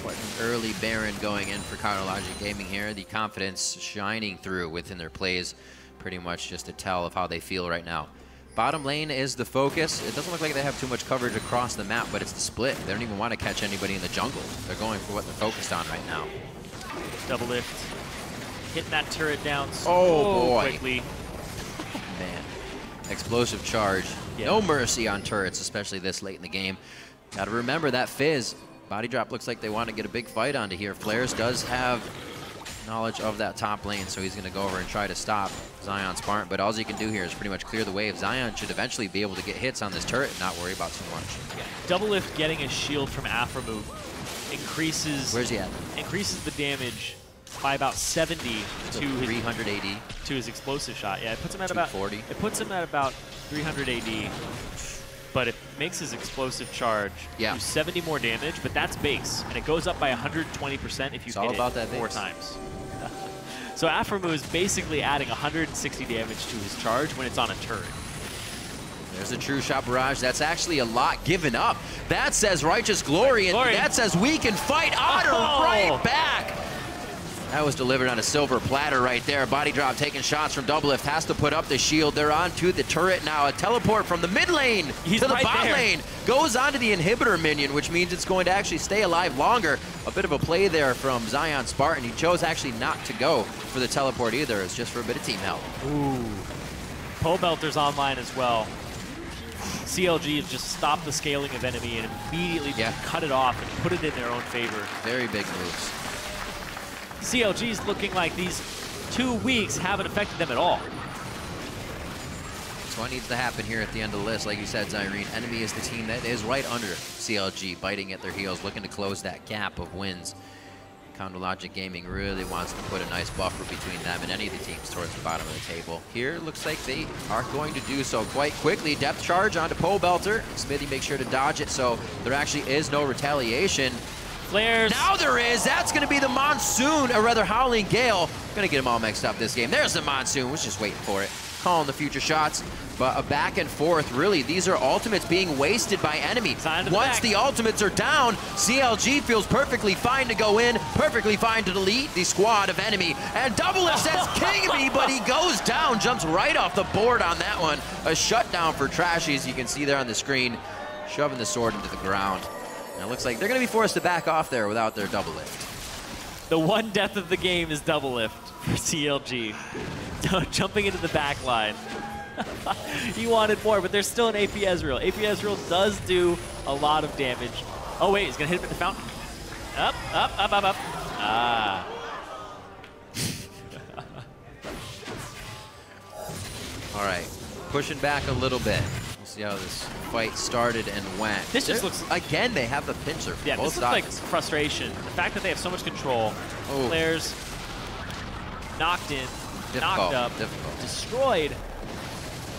Quite an early Baron going in for Counter Logic Gaming here. The confidence shining through within their plays, pretty much just a tell of how they feel right now. Bottom lane is the focus. It doesn't look like they have too much coverage across the map, but it's the split. They don't even want to catch anybody in the jungle. They're going for what they're focused on right now.
Double Lift. hitting that turret down so
boy.
quickly.
Man, explosive charge.
Yeah.
No mercy on turrets, especially this late in the game. Got to remember that Fizz. Body drop looks like they want to get a big fight onto here. Flares does have knowledge of that top lane, so he's going to go over and try to stop Zion Spartan. But all he can do here is pretty much clear the wave. Zion should eventually be able to get hits on this turret and not worry about too much.
Yeah. Double lift getting a shield from Aframu increases.
Where's he at?
Increases the damage by about 70
So
to his
300 AD.
to his explosive shot. Yeah, it puts him at about
240.
It puts him at about 300 AD. But it makes his explosive charge do 70 more damage, but that's base, and it goes up by 120% if you hit
about
it
that
4
base.
times. So Aframu is basically adding 160 damage to his charge when it's on a turret.
There's a true shot barrage. That's actually a lot given up. That says Righteous Glory, and that says we can fight Otter right back. That was delivered on a silver platter right there. Body drop taking shots from Double Lift. Has to put up the shield. They're on to the turret now. A teleport from the mid lane to the bot lane. Goes onto the inhibitor minion, which means it's going to actually stay alive longer. A bit of a play there from Zion Spartan. He chose actually not to go for the teleport either. It's just for a bit of team help.
Ooh. Pole Belter's online as well. CLG has just stopped the scaling of NME and immediately cut it off and put it in their own favor.
Very big moves.
CLG's looking like these 2 weeks haven't affected them at all.
That's what needs to happen here at the end of the list. Like you said, Zyrene, NME is the team that is right under CLG, biting at their heels, looking to close that gap of wins. CounterLogic Gaming really wants to put a nice buffer between them and any of the teams towards the bottom of the table. Here, looks like they are going to do so quite quickly. Depth charge onto Pole Belter. Smithy makes sure to dodge it, so there actually is no retaliation.
Flares.
Now there is. That's going to be the Monsoon, or rather Howling Gale. Going to get them all mixed up this game. There's the Monsoon. Was just waiting for it. Calling the future shots. But a back and forth, really. These are ultimates being wasted by enemy. Once the ultimates are down, CLG feels perfectly fine to go in, perfectly fine to delete the squad of enemy. And Double Lift says King Me, but he goes down, jumps right off the board on that one. A shutdown for Trashy, as you can see there on the screen, shoving the sword into the ground. And it looks like they're going to be forced to back off there without their Double Lift.
The one death of the game is Double Lift for CLG. Jumping into the back line. He wanted more, but there's still an AP Ezreal. AP Ezreal does do a lot of damage. Oh wait, he's going to hit him at the fountain. Up, up, up, up, up. Ah.
All right, pushing back a little bit. We'll see how this fight started and went.
This just looks...
Again, they have the pincer.
Yeah,
both
this looks like
sides.
frustration. The fact that they have so much control. Players knocked in, knocked up, destroyed.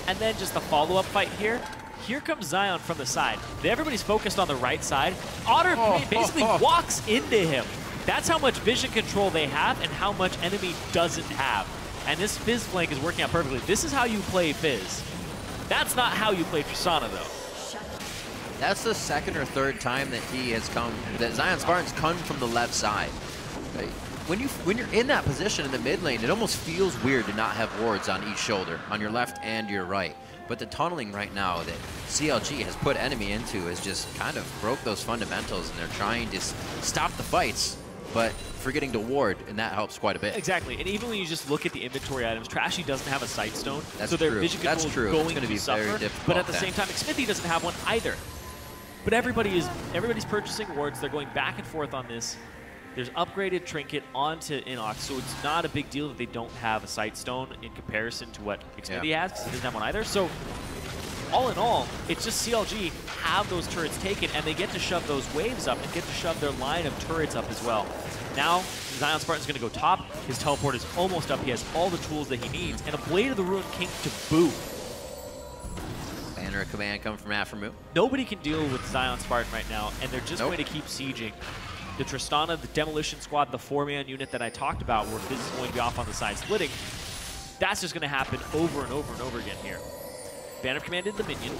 And then just the follow-up fight here. Here comes Zion from the side. Everybody's focused on the right side. Otter basically walks into him. That's how much vision control they have and how much enemy doesn't have. And this Fizz flank is working out perfectly. This is how you play Fizz. That's not how you play Tristana, though.
That's the second or third time that he has come, that Zion Spartan's come from the left side. Right? When you're in that position in the mid lane, it almost feels weird to not have wards on each shoulder, on your left and your right. But the tunneling right now that CLG has put enemy into has just kind of broke those fundamentals, and they're trying to stop the fights, but forgetting to ward, and that helps quite a bit.
Exactly, and even when you just look at the inventory items, Trashy doesn't have a sight stone,
That's
so their
true.
vision control is going to
be
suffer.
very difficult.
But at the same time, Smithy doesn't have one either. But everybody's purchasing wards. They're going back and forth on this. There's upgraded Trinket onto Inox, so it's not a big deal that they don't have a sight stone in comparison to what Xfinity has, because he doesn't have one either. So all in all, it's just CLG have those turrets taken, and they get to shove those waves up and get to shove their line of turrets up as well. Now, Zion Spartan's going to go top. His teleport is almost up. He has all the tools that he needs, and a Blade of the Ruined King to boot.
Banner of command coming from Aframu.
Nobody can deal with Zion Spartan right now, and they're just going to keep sieging. The Tristana, the Demolition Squad, the 4-man unit that I talked about, where Fizz is going to be off on the side splitting, that's just going to happen over and over and over again here. Banner of Command did the minion.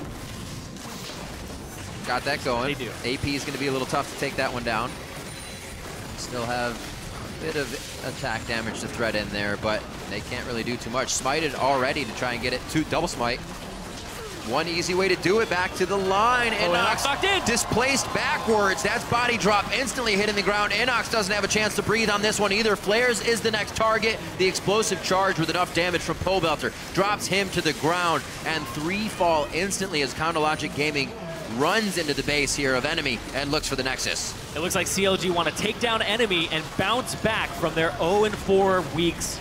Got that going.
They do.
AP is going to be a little tough to take that one down. Still have a bit of attack damage to thread in there, but they can't really do too much. Smited already to try and get it to double smite. One easy way to do it, back to the line.
Inox knocked in.
Displaced backwards. That's body drop instantly hitting the ground. Inox doesn't have a chance to breathe on this one either. Flares is the next target. The explosive charge with enough damage from Pobelter drops him to the ground, and 3 fall instantly as Counterlogic Gaming runs into the base here of NME and looks for the Nexus.
It looks like CLG want to take down NME and bounce back from their 0-4 weeks.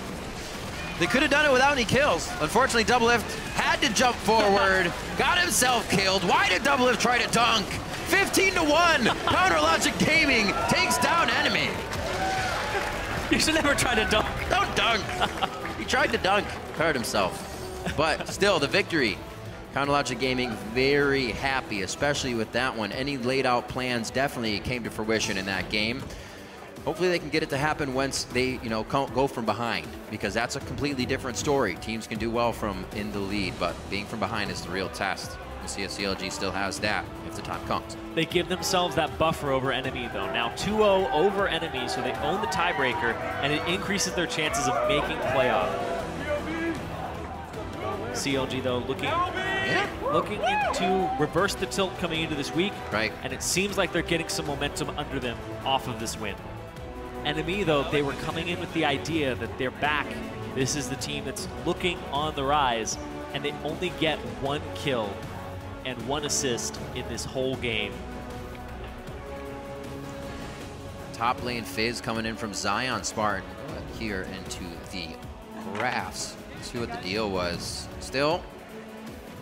They could have done it without any kills. Unfortunately, Doublelift had to jump forward, got himself killed. Why did Doublelift try to dunk? 15-1, Counterlogic Gaming takes down NME.
You should never try to dunk.
Don't dunk. He tried to dunk, hurt himself. But still, the victory. Counterlogic Gaming very happy, especially with that one. Any laid out plans definitely came to fruition in that game. Hopefully they can get it to happen once they, go from behind, because that's a completely different story. Teams can do well from in the lead, but being from behind is the real test. We'll see if CLG still has that if the time comes.
They give themselves that buffer over NME, though. Now 2-0 over NME, so they own the tiebreaker, and it increases their chances of making playoff. CLG, though, looking into reverse the tilt coming into this week.
Right.
And it seems like they're getting some momentum under them off of this win. NME, though, they were coming in with the idea that they're back. This is the team that's looking on the rise, and they only get 1 kill and 1 assist in this whole game.
Top lane Fizz coming in from Zion Spartan here into the graphs. Let's see what the deal was. Still,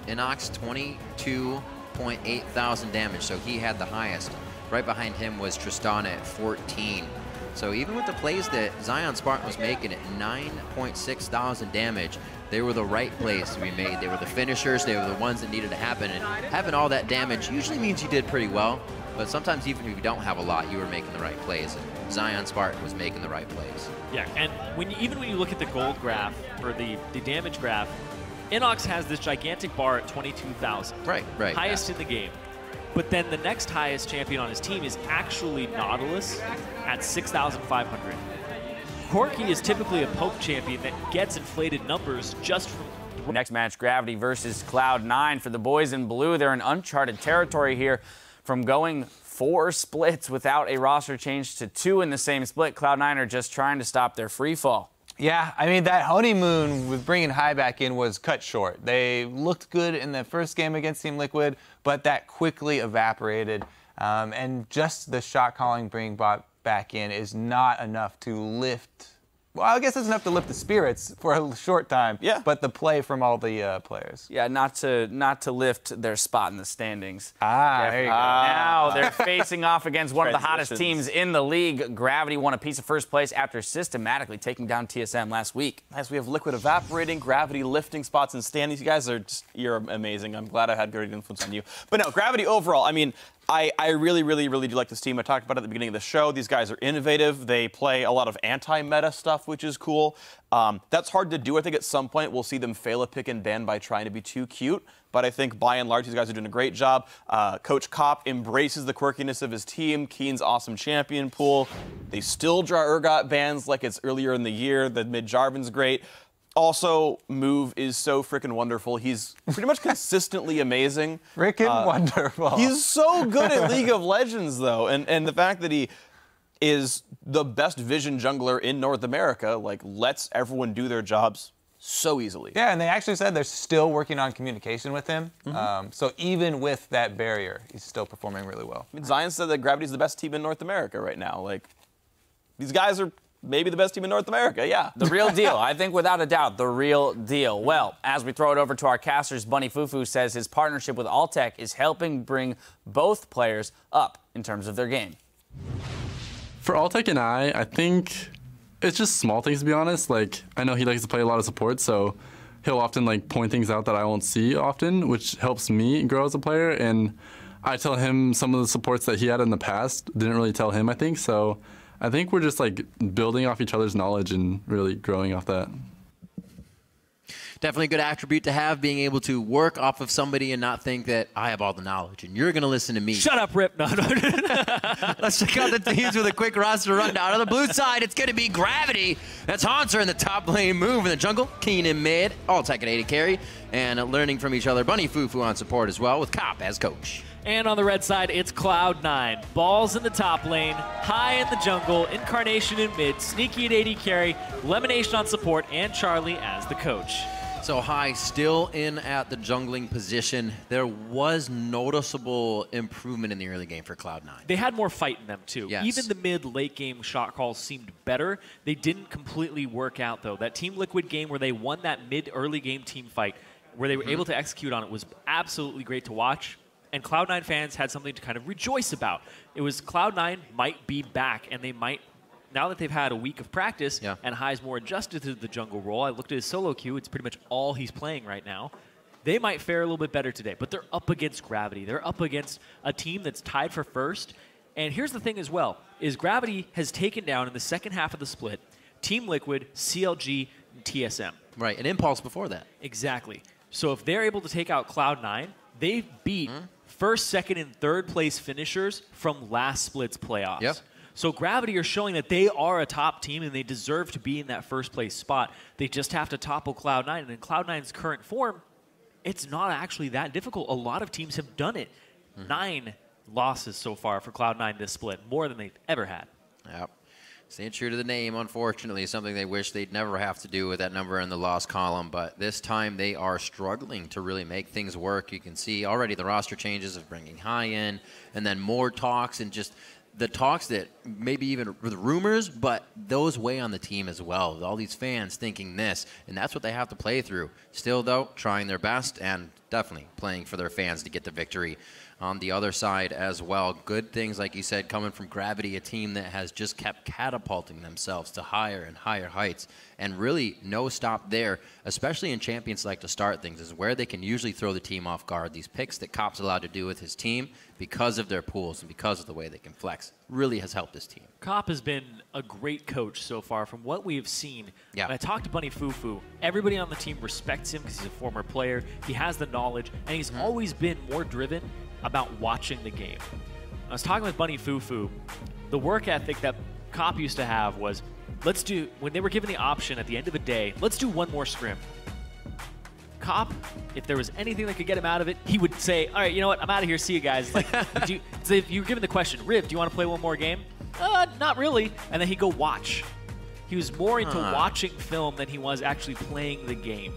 Inox 22.8 thousand damage, so he had the highest. Right behind him was Tristana at 14. So even with the plays that Zion Spartan was making at 9.6 thousand damage, they were the right plays to be made. They were the finishers, they were the ones that needed to happen, and having all that damage usually means you did pretty well, but sometimes even if you don't have a lot, you were making the right plays, and Zion Spartan was making the right plays.
Yeah, and even when you look at the gold graph, or the damage graph, Inox has this gigantic bar at 22,000.
Right.
Highest in the game. But then the next highest champion on his team is actually Nautilus at 6,500. Corki is typically a poke champion that gets inflated numbers just from...
Next match, Gravity versus Cloud9 for the boys in blue. They're in uncharted territory here from going 4 splits without a roster change to 2 in the same split. Cloud9 are just trying to stop their free fall.
Yeah, I mean, that honeymoon with bringing High back in was cut short. They looked good in the first game against Team Liquid, but that quickly evaporated. And just the shot calling bringing Bot back in is not enough to lift. Well, I guess it's enough to lift the spirits for a short time.
Yeah.
But the play from all the players.
Yeah, not to lift their spot in the standings.
There you go.
Now they're facing off against one of the hottest teams in the league. Gravity won a piece of first place after systematically taking down TSM last week.
As we have Liquid evaporating, Gravity lifting spots and standings. You guys are you're amazing. I'm glad I had great influence on you. But no, Gravity overall, I mean, I really do like this team. I talked about it at the beginning of the show. These guys are innovative. They play a lot of anti-meta stuff, which is cool. That's hard to do. I think at some point we'll see them fail a pick and ban by trying to be too cute. But I think by and large, these guys are doing a great job. Coach Kopp embraces the quirkiness of his team. Keen's awesome champion pool. They still draw Urgot bans like it's earlier in the year. The mid-Jarvan's great. Also, Move is so freaking wonderful. He's pretty much consistently amazing.
Freaking wonderful.
He's so good at League of Legends, though. And the fact that he is the best vision jungler in North America, like, lets everyone do their jobs so easily.
Yeah, and they actually said they're still working on communication with him. So even with that barrier, he's still performing really well.
I mean, Zion said that Gravity's the best team in North America right now. Like, these guys are maybe the best team in North America, yeah.
The real deal. I think without a doubt, the real deal. Well, as we throw it over to our casters, Bunny Fufu says his partnership with Altec is helping bring both players up in terms of their game.
For Altec and I think it's just small things, to be honest. Like, I know he likes to play a lot of support, so he'll often point things out that I won't see often, which helps me grow as a player. And I tell him some of the supports that he had in the past, didn't really tell him, I think. So I think we're just building off each other's knowledge and really growing off that.
Definitely a good attribute to have, being able to work off of somebody and not think that I have all the knowledge and you're going to listen to me.
Shut up, Rip. No.
Let's check out the teams with a quick roster rundown. On the blue side, it's going to be Gravity. That's Haunter in the top lane, Move in the jungle, Keen in mid, All-Tech and AD carry, and learning from each other, Bunny Fufu on support as well, with Cop as coach.
And on the red side, it's Cloud9. Balls in the top lane, High in the jungle, Incarnation in mid, Sneaky at AD carry, Lemonation on support, and Charlie as the coach.
So High still in at the jungling position. There was noticeable improvement in the early game for Cloud9.
They had more fight in them, too.
Yes.
Even the mid-late game shot calls seemed better. They didn't completely work out, though. That Team Liquid game where they won that mid-early game team fight, where they were able to execute on it, was absolutely great to watch. And Cloud9 fans had something to kind of rejoice about. It was Cloud9 might be back, and they might, now that they've had a week of practice, and High's more adjusted to the jungle role. I looked at his solo queue. It's pretty much all he's playing right now. They might fare a little bit better today, but they're up against Gravity. They're up against a team that's tied for first. And here's the thing as well, is Gravity has taken down in the second half of the split Team Liquid, CLG, and TSM.
Right, an Impulse before that.
Exactly. So if they're able to take out Cloud9, they've beat first, second, and third place finishers from last split's playoffs.
Yep.
So Gravity are showing that they are a top team and they deserve to be in that first place spot. They just have to topple Cloud9. And in Cloud9's current form, it's not actually that difficult. A lot of teams have done it. 9 losses so far for Cloud9 this split, more than they've ever had.
Yep. Staying true to the name, unfortunately, something they wish they'd never have to do with that number in the loss column. But this time they are struggling to really make things work. You can see already the roster changes of bringing High in, and then more talks, and just the talks that maybe even with rumors, but those weigh on the team as well. With all these fans thinking this, and that's what they have to play through. Still, though, trying their best and definitely playing for their fans to get the victory. On the other side as well, good things, like you said, coming from Gravity, a team that has just kept catapulting themselves to higher and higher heights, and really no stop there, especially in Champion Select to start things, is where they can usually throw the team off guard. These picks that Cop's allowed to do with his team, because of their pools and because of the way they can flex, really has helped this team.
Cop has been a great coach so far from what we've seen.
Yeah.
When I talked to Bunny Fufu, everybody on the team respects him because he's a former player. He has the knowledge, and he's always been more driven about watching the game. I was talking with Bunny Fufu. The work ethic that Cop used to have was, let's do, when they were given the option at the end of a day, let's do one more scrim. Cop, if there was anything that could get him out of it, he would say, all right, you know what, I'm out of here, see you guys. Like, so if you were given the question, Riv, do you want to play one more game? Not really. And then he'd go watch. He was more into watching film than he was actually playing the game.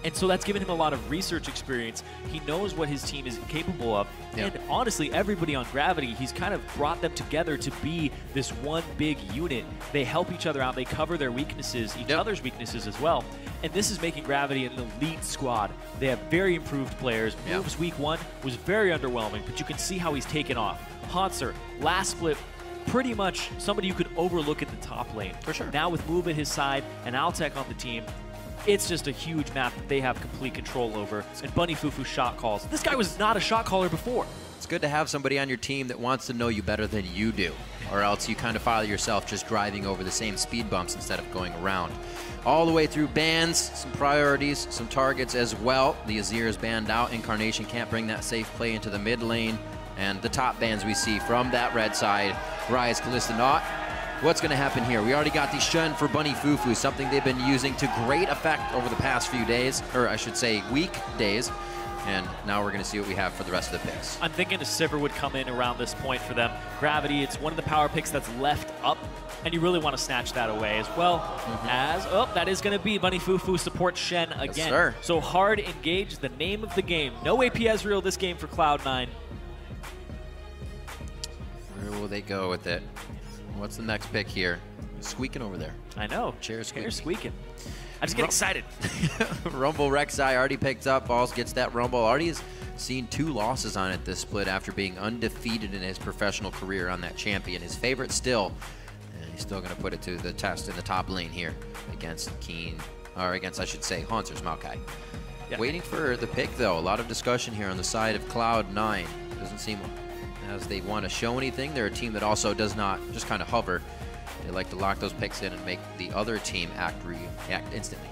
And so that's given him a lot of research experience. He knows what his team is capable of. And honestly, everybody on Gravity, he's kind of brought them together to be this one big unit. They help each other out. They cover their weaknesses, each other's weaknesses as well. And this is making Gravity an elite squad. They have very improved players. Moves week 1 was very underwhelming, but you can see how he's taken off. Haunter, last split, pretty much somebody you could overlook in the top lane.
For sure.
Now with Move at his side and Altec on the team, it's just a huge map that they have complete control over. And Bunny Fufu shot calls. This guy was not a shot caller before.
It's good to have somebody on your team that wants to know you better than you do, or else you kind of find yourself just driving over the same speed bumps instead of going around. All the way through bans, some priorities, some targets as well. The Azir is banned out. Incarnation can't bring that safe play into the mid lane. And the top bans we see from that red side, Rise, Kalista not. What's going to happen here? We already got the Shen for Bunny Fufu, something they've been using to great effect over the past few days, or I should say weekdays. And now we're going to see what we have for the rest of the picks.
I'm thinking a Sivir would come in around this point for them. Gravity, it's one of the power picks that's left up, and you really want to snatch that away as well as, that is going to be Bunny Fufu support Shen again.
Yes, sir.
So hard engage, the name of the game. No AP Ezreal this game for Cloud9.
Where will they go with it? What's the next pick here? Squeaking over there.
I know.
Chair's
squeaking. I just get excited.
Rumble Rek'Sai already picked up. Balls gets that Rumble. Already has seen 2 losses on it this split after being undefeated in his professional career on that champion. His favorite still. And he's still going to put it to the test in the top lane here against Keen, or against, I should say, Haunter's Maokai. Yeah. Waiting for the pick, though. A lot of discussion here on the side of Cloud9. Doesn't seem as they want to show anything. They're a team that also does not just kind of hover. They like to lock those picks in and make the other team react instantly.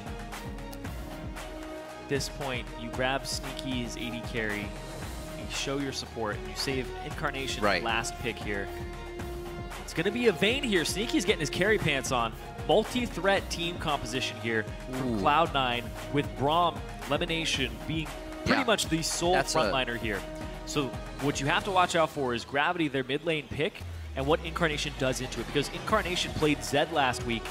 this point, you grab Sneaky's AD carry, you show your support, and you save Incarnation last pick here. It's going to be a Vayne here. Sneaky's getting his carry pants on. Multi-threat team composition here from Cloud9 with Braum, Lemonation being pretty much the sole frontliner here. So what you have to watch out for is Gravity, their mid lane pick, and what Incarnation does into it. Because Incarnation played Zed last week.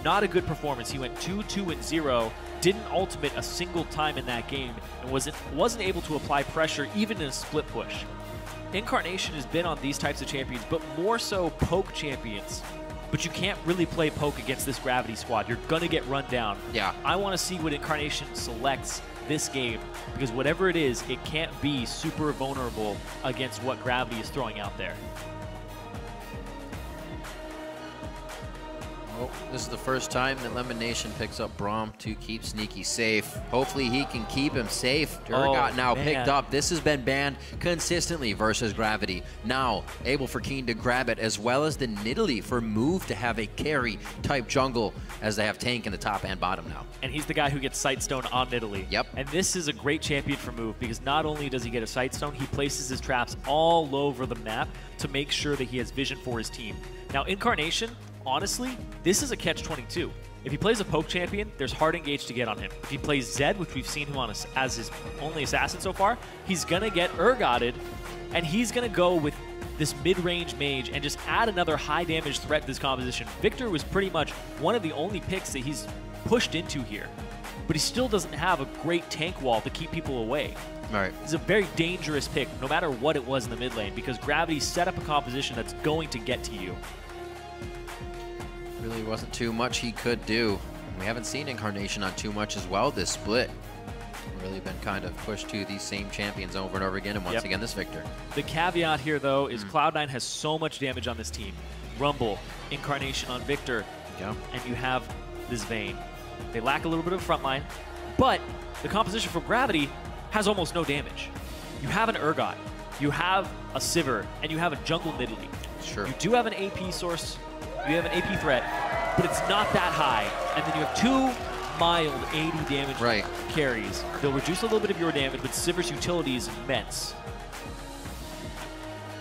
Not a good performance. He went 2-2-0, didn't ultimate a single time in that game, and wasn't able to apply pressure even in a split push. Incarnation has been on these types of champions, but more so poke champions. But you can't really play poke against this Gravity squad. You're going to get run down. Yeah. I want to see what Incarnation selects this game, because whatever it is, it can't be super vulnerable against what Gravity is throwing out there.
Oh, this is the first time that Lemonation picks up Braum to keep Sneaky safe. Hopefully he can keep him safe. Durgot now picked up. This has been banned consistently versus Gravity. Now able for Keen to grab it, as well as the Nidalee for Move to have a carry type jungle, as they have Tank in the top and bottom now.
And he's the guy who gets Sightstone on Nidalee.
Yep.
And this is a great champion for Move, because not only does he get a Sightstone, he places his traps all over the map to make sure that he has vision for his team. Now Incarnation, honestly, this is a catch-22. If he plays a poke champion, there's hard engage to get on him. If he plays Zed, which we've seen him on as his only assassin so far, he's going to get Urgoted, and he's going to go with this mid-range mage and just add another high-damage threat to this composition. Victor was pretty much one of the only picks that he's pushed into here, but he still doesn't have a great tank wall to keep people away.
Right.
It's a very dangerous pick, no matter what it was in the mid lane, because Gravity set up a composition that's going to get to you.
Really wasn't too much he could do. We haven't seen Incarnation on too much as well this split. Really been kind of pushed to these same champions over and over again, and once again this Victor.
The caveat here, though, is Cloud9 has so much damage on this team. Rumble, Incarnation on Victor, and you have this Vayne. They lack a little bit of front line, but the composition for Gravity has almost no damage. You have an Urgot, you have a Sivir, and you have a jungle Nidalee.
Sure.
You do have an AP source, you have an AP threat, but it's not that high. And then you have two mild 80 damage carries. They'll reduce a little bit of your damage, but Sivir's utility is immense.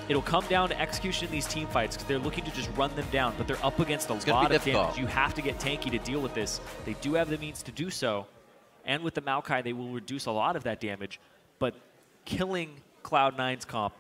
It'll come down to execution in these team fights, because they're looking to just run them down, but they're up against a lot of damage. You have to get tanky to deal with this. They do have the means to do so, and with the Maokai, they will reduce a lot of that damage, but killing Cloud9's comp,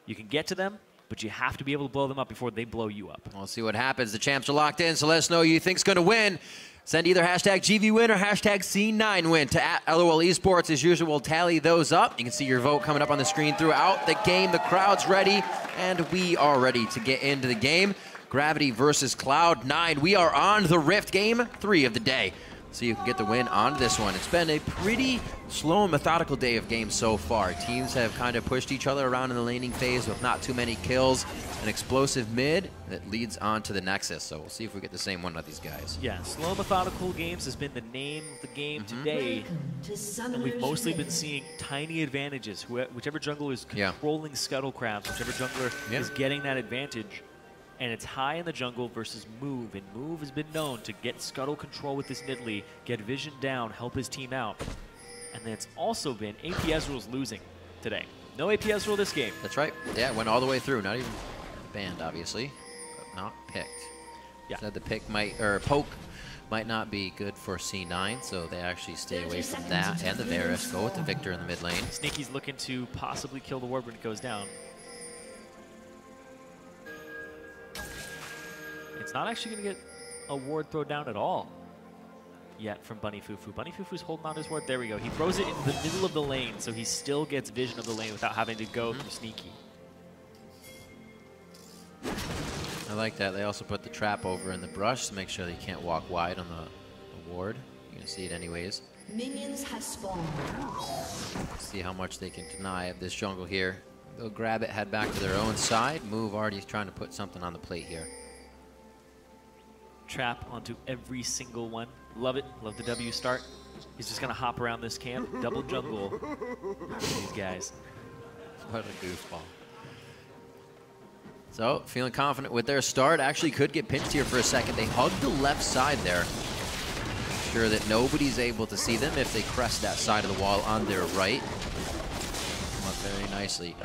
you can get to them, but you have to be able to blow them up before they blow you up.
We'll see what happens. The champs are locked in, so let us know who you think's going to win. Send either hashtag GVWin or hashtag C9Win to @LOL Esports. As usual, we'll tally those up. You can see your vote coming up on the screen throughout the game. The crowd's ready, and we are ready to get into the game. Gravity versus Cloud9. We are on the Rift, game 3 of the day. See who can get the win on this one. It's been a pretty slow and methodical day of games so far. Teams have kind of pushed each other around in the laning phase with not too many kills. An explosive mid that leads on to the Nexus. So we'll see if we get the same one with these guys.
Yeah, slow methodical games has been the name of the game today. And we've mostly been seeing tiny advantages. Whichever jungler is controlling scuttle crabs, whichever jungler is getting that advantage. And it's high in the jungle versus Move, and Move has been known to get scuttle control with this Nidalee, get vision down, help his team out. And then it's also been AP Ezreal's losing today. No AP Ezreal this game.
That's right. Yeah, it went all the way through. Not even banned, obviously, but not picked. Yeah. Said the pick might, or poke might not be good for C9, so they actually stay away from that. And the Varus go with the Victor in the mid lane.
Sneaky's looking to possibly kill the ward when it goes down. It's not actually going to get a ward throw down at all yet from Bunny Fufu. Bunny Fufu's holding on his ward. There we go. He throws it in the middle of the lane, so he still gets vision of the lane without having to go through Sneaky.
I like that. They also put the trap over in the brush to make sure that you can't walk wide on the ward. You can see it anyways.
Minions have spawned.
See how much they can deny of this jungle here. They'll grab it, head back to their own side. Move already trying to put something on the plate here.
Trap onto every single one. Love it. Love the W start. He's just going to hop around this camp. Double jungle. These guys.
What a goofball. So, feeling confident with their start. Actually could get pinched here for a second. They hugged the left side there. sure that nobody's able to see them if they crest that side of the wall on their right. Come up very nicely.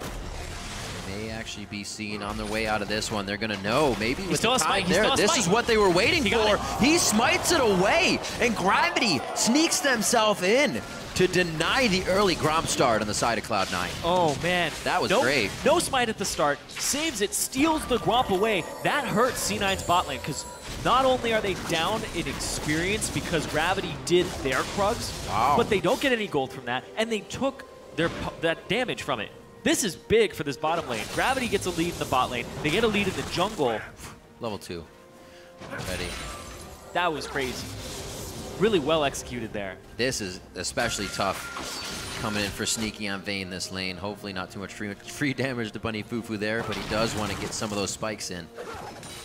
They may actually be seen on their way out of this one. They're going to know. Maybe with the time there, this is what they were waiting for. He smites it away, and Gravity sneaks themselves in to deny the early Gromp start on the side of Cloud9.
Oh, man.
That was great.
No smite at the start. Saves it, steals the Gromp away. That hurts C9's bot lane, because not only are they down in experience because Gravity did their Krugs, but they don't get any gold from that, and they took that damage from it. This is big for this bottom lane. Gravity gets a lead in the bot lane. They get a lead in the jungle.
Level 2. Ready.
That was crazy. Really well executed there.
This is especially tough coming in for Sneaky on Vayne this lane. Hopefully not too much free damage to Bunny Fufu there, but he does want to get some of those spikes in.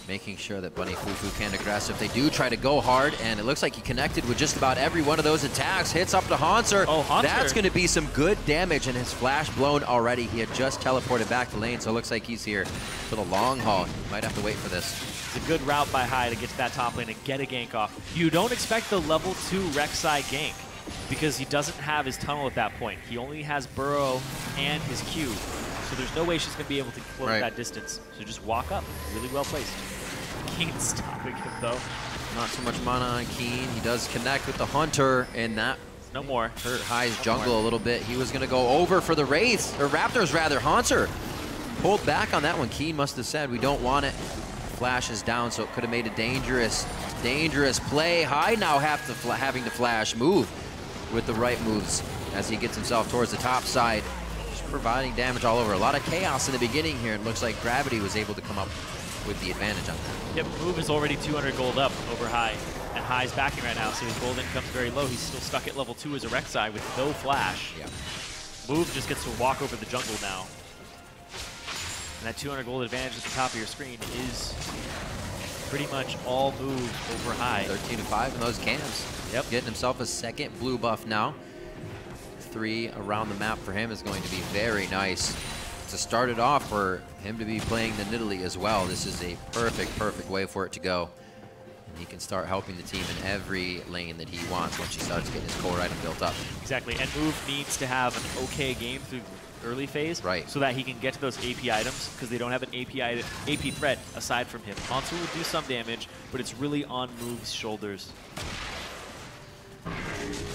Making sure that Bunny Fufu can aggressive. They do try to go hard, and it looks like he connected with just about every one of those attacks. Hits up to Haunter.
Oh, Haunter.
That's going to be some good damage, and his flash blown already. He had just teleported back to lane, so it looks like he's here for the long haul. Might have to wait for this.
It's a good route by High to get to that top lane and get a gank off. You don't expect the level 2 Rek'Sai gank because he doesn't have his tunnel at that point. He only has Burrow and his Q, so there's no way she's going to be able to close that distance. So just walk up. Really well placed. Keen stopping him, though.
Not too much mana on Keen. He does connect with the Hunter, and that
no more
hurt High's jungle a little bit. He was going to go over for the Wraiths, or Raptors rather. Haunter pulled back on that one. Keen must have said, we don't want it. Flash is down, so it could have made a dangerous play. High now having to flash move with the right moves as he gets himself towards the top side. Just providing damage all over. A lot of chaos in the beginning here. It looks like Gravity was able to come up with the advantage on that.
Yep, Move is already 200 gold up over High, and High's backing right now, so his gold income's very low. He's still stuck at level 2 as a Rek'Sai with no flash.
Yeah.
Move just gets to walk over the jungle now. And that 200 gold advantage at the top of your screen is pretty much all Move over High.
13-5 in those cams.
Yep.
Getting himself a second blue buff now. 3 around the map for him is going to be very nice. To start it off for him to be playing the Nidalee as well, this is a perfect way for it to go. And he can start helping the team in every lane that he wants once he starts getting his core item built up.
Exactly, and Move needs to have an okay game through the early phase so that he can get to those AP items, because they don't have an AP threat aside from him. Monster will do some damage, but it's really on Move's shoulders.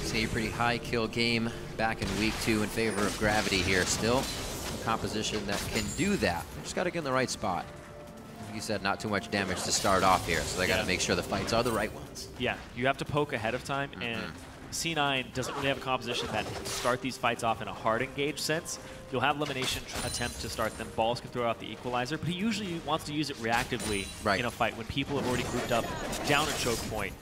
See a pretty high kill game back in week 2 in favor of Gravity here. Still composition that can do that. They just got to get in the right spot. Like you said, not too much damage to start off here, so they got to make sure the fights are the right ones.
Yeah, you have to poke ahead of time, and C9 doesn't really have a composition that can start these fights off in a hard engage sense. You'll have elimination attempt to start them. Balls can throw out the equalizer, but he usually wants to use it reactively in a fight when people have already grouped up down a choke point.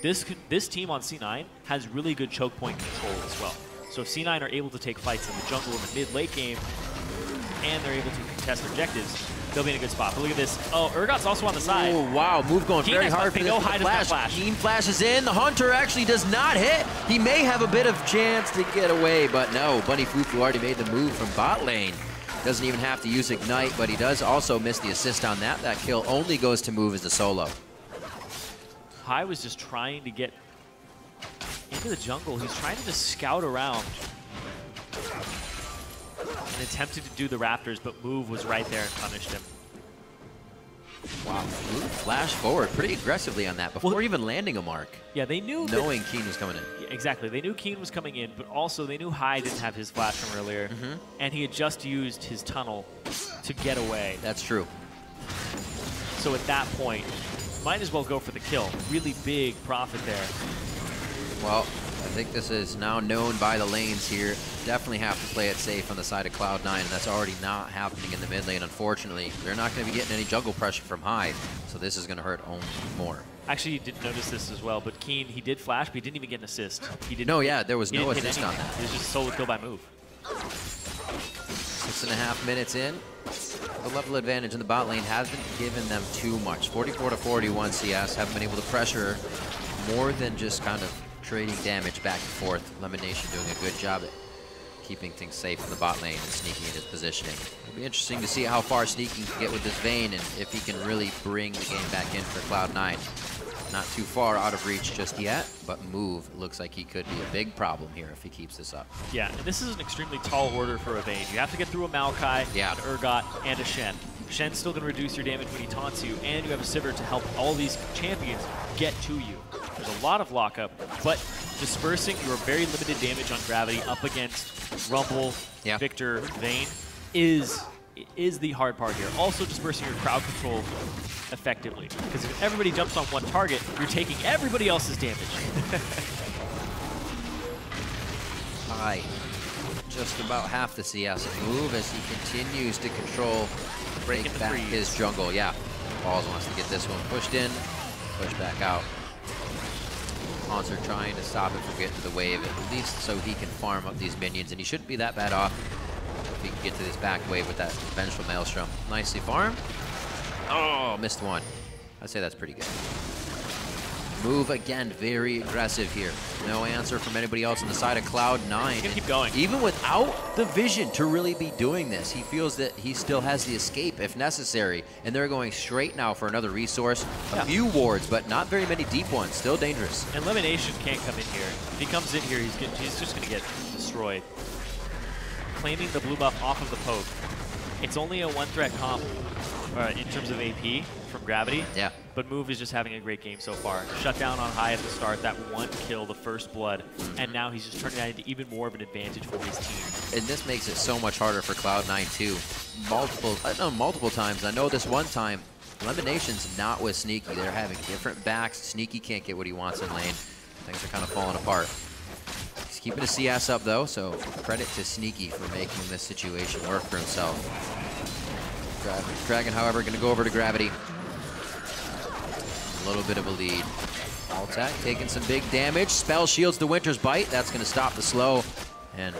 This team on C9 has really good choke point control as well. So if C9 are able to take fights in the jungle in the mid-late game, and they're able to contest objectives, they'll be in a good spot. But look at this. Oh, Urgot's also on the side.
Oh, wow. Move going very hard for this flash. Keen flashes in. The Hunter actually does not hit. He may have a bit of chance to get away, but no. Bunny Fufu already made the move from bot lane. Doesn't even have to use Ignite, but he does also miss the assist on that. That kill only goes to Move as a solo.
High was just trying to get into the jungle. He's trying to just scout around and attempted to do the Raptors, but Move was right there and punished him.
Wow, Move flashed forward pretty aggressively on that before even landing a mark.
Yeah, they knew
knowing Keen was coming in.
Yeah, exactly, they knew Keen was coming in, but also they knew High didn't have his flash from earlier, and he had just used his tunnel to get away.
That's true.
So at that point, might as well go for the kill. Really big profit there.
Well, I think this is now known by the lanes here. Definitely have to play it safe on the side of Cloud9, and that's already not happening in the mid lane, unfortunately. They're not going to be getting any jungle pressure from High, so this is going to hurt only more.
Actually, you didn't notice this as well, but Keen, he did flash, but he didn't even get an assist. He didn't.
No, yeah, there was no assist on that.
It was just a solo kill by Move.
6.5 minutes in. The level advantage in the bot lane hasn't given them too much. 44-41 CS, haven't been able to pressure more than just kind of trading damage back and forth. Elimination doing a good job at keeping things safe in the bot lane and sneaking in his positioning. It'll be interesting to see how far Sneaking can get with this Vayne and if he can really bring the game back in for Cloud9. Not too far out of reach just yet. but Move looks like he could be a big problem here if he keeps this up.
Yeah, and this is an extremely tall order for a Vayne. You have to get through a Maokai, an Urgot, and a Shen. Shen's still going to reduce your damage when he taunts you, and you have a Sivir to help all these champions get to you. There's a lot of lockup, but dispersing your very limited damage on Gravity up against Rumble, Victor, Vayne is the hard part here. Also dispersing your crowd control effectively, because if everybody jumps on one target, you're taking everybody else's damage.
High, just about half the CS Move as he continues to control, break back his jungle. Yeah, Balls wants to get this one pushed in, push back out. Monster trying to stop it from getting to the wave, at least so he can farm up these minions, and he shouldn't be that bad off if he can get to this back wave with that Vengeful Maelstrom. Nicely farmed. Oh, missed one. I'd say that's pretty good. Move again, very aggressive here. No answer from anybody else on the side of Cloud9.
He's gonna keep going.
Even without the vision to really be doing this, he feels that he still has the escape if necessary. And they're going straight now for another resource. A few wards, but not very many deep ones. Still dangerous.
And Elimination can't come in here. If he comes in here, he's just gonna get destroyed. Claiming the blue buff off of the poke. It's only a one-threat comp in terms of AP from Gravity.
Yeah.
But Move is just having a great game so far. Shut down on high at the start, that one kill, the first blood, and now he's just turning that into even more of an advantage for his team.
And this makes it so much harder for Cloud9 too. Multiple times. I know this one time, Elimination's not with Sneaky. They're having different backs. Sneaky can't get what he wants in lane. Things are kind of falling apart. He's keeping his CS up though, so credit to Sneaky for making this situation work for himself. Dragon, however, going to go over to Gravity. A little bit of a lead. Altac taking some big damage. Spell shields the Winter's Bite. That's going to stop the slow. And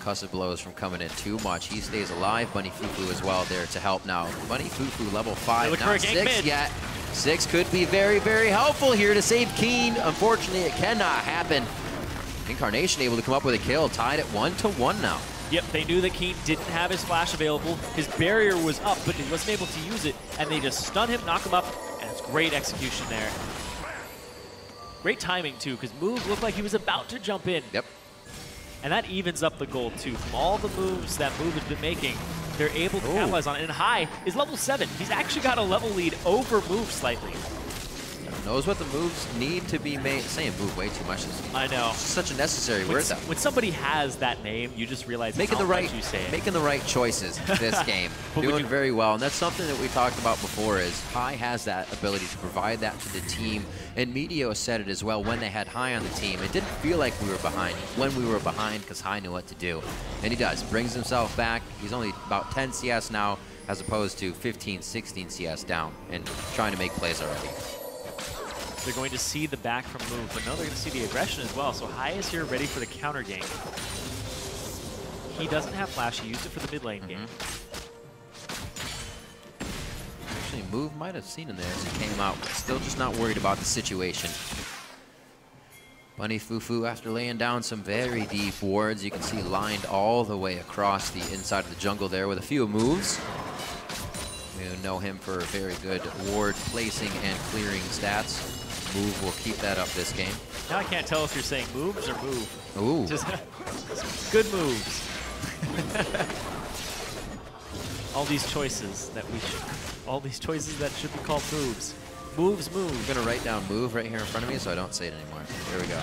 concussive blows from coming in too much. He stays alive. Bunny Fufu as well there to help now. Bunny Fufu level 5, not 6 yet. 6 could be very, very helpful here to save Keen. Unfortunately, it cannot happen. Incarnation able to come up with a kill. Tied at 1-1 now.
Yep, they knew that Keen didn't have his flash available. His barrier was up, but he wasn't able to use it. And they just stun him, knock him up, and it's great execution there. Great timing, too, because Move looked like he was about to jump in.
Yep.
And that evens up the goal, too. From all the moves that Move has been making, they're able to capitalize on it. And High is level 7. He's actually got a level lead over Move slightly.
Knows what the moves need to be made. Saying move way too much is
I know.
Such a necessary word though.
When somebody has that name, you just realize
making
how
the right
much you say it.
Making the right choices this game. Doing very well. And that's something that we talked about before is High has that ability to provide that to the team. And Medio said it as well when they had High on the team. It didn't feel like we were behind when we were behind because High knew what to do. And he does. Brings himself back. He's only about 10 CS now as opposed to 15, 16 CS down and trying to make plays already.
They're going to see the back from Move, but no, they're going to see the aggression as well. So High is here ready for the counter game. He doesn't have flash. He used it for the mid lane game.
Actually, Move might have seen him there as he came out, but still just not worried about the situation. Bunny Fufu, after laying down some very deep wards, you can see lined all the way across the inside of the jungle there with a few moves. We know him for very good ward placing and clearing stats. Move will keep that up this game.
Now I can't tell if you're saying moves or move.
Ooh.
Just good moves. All these choices that should be called moves. Moves, move.
I'm gonna write down move right here in front of me so I don't say it anymore. Here we go.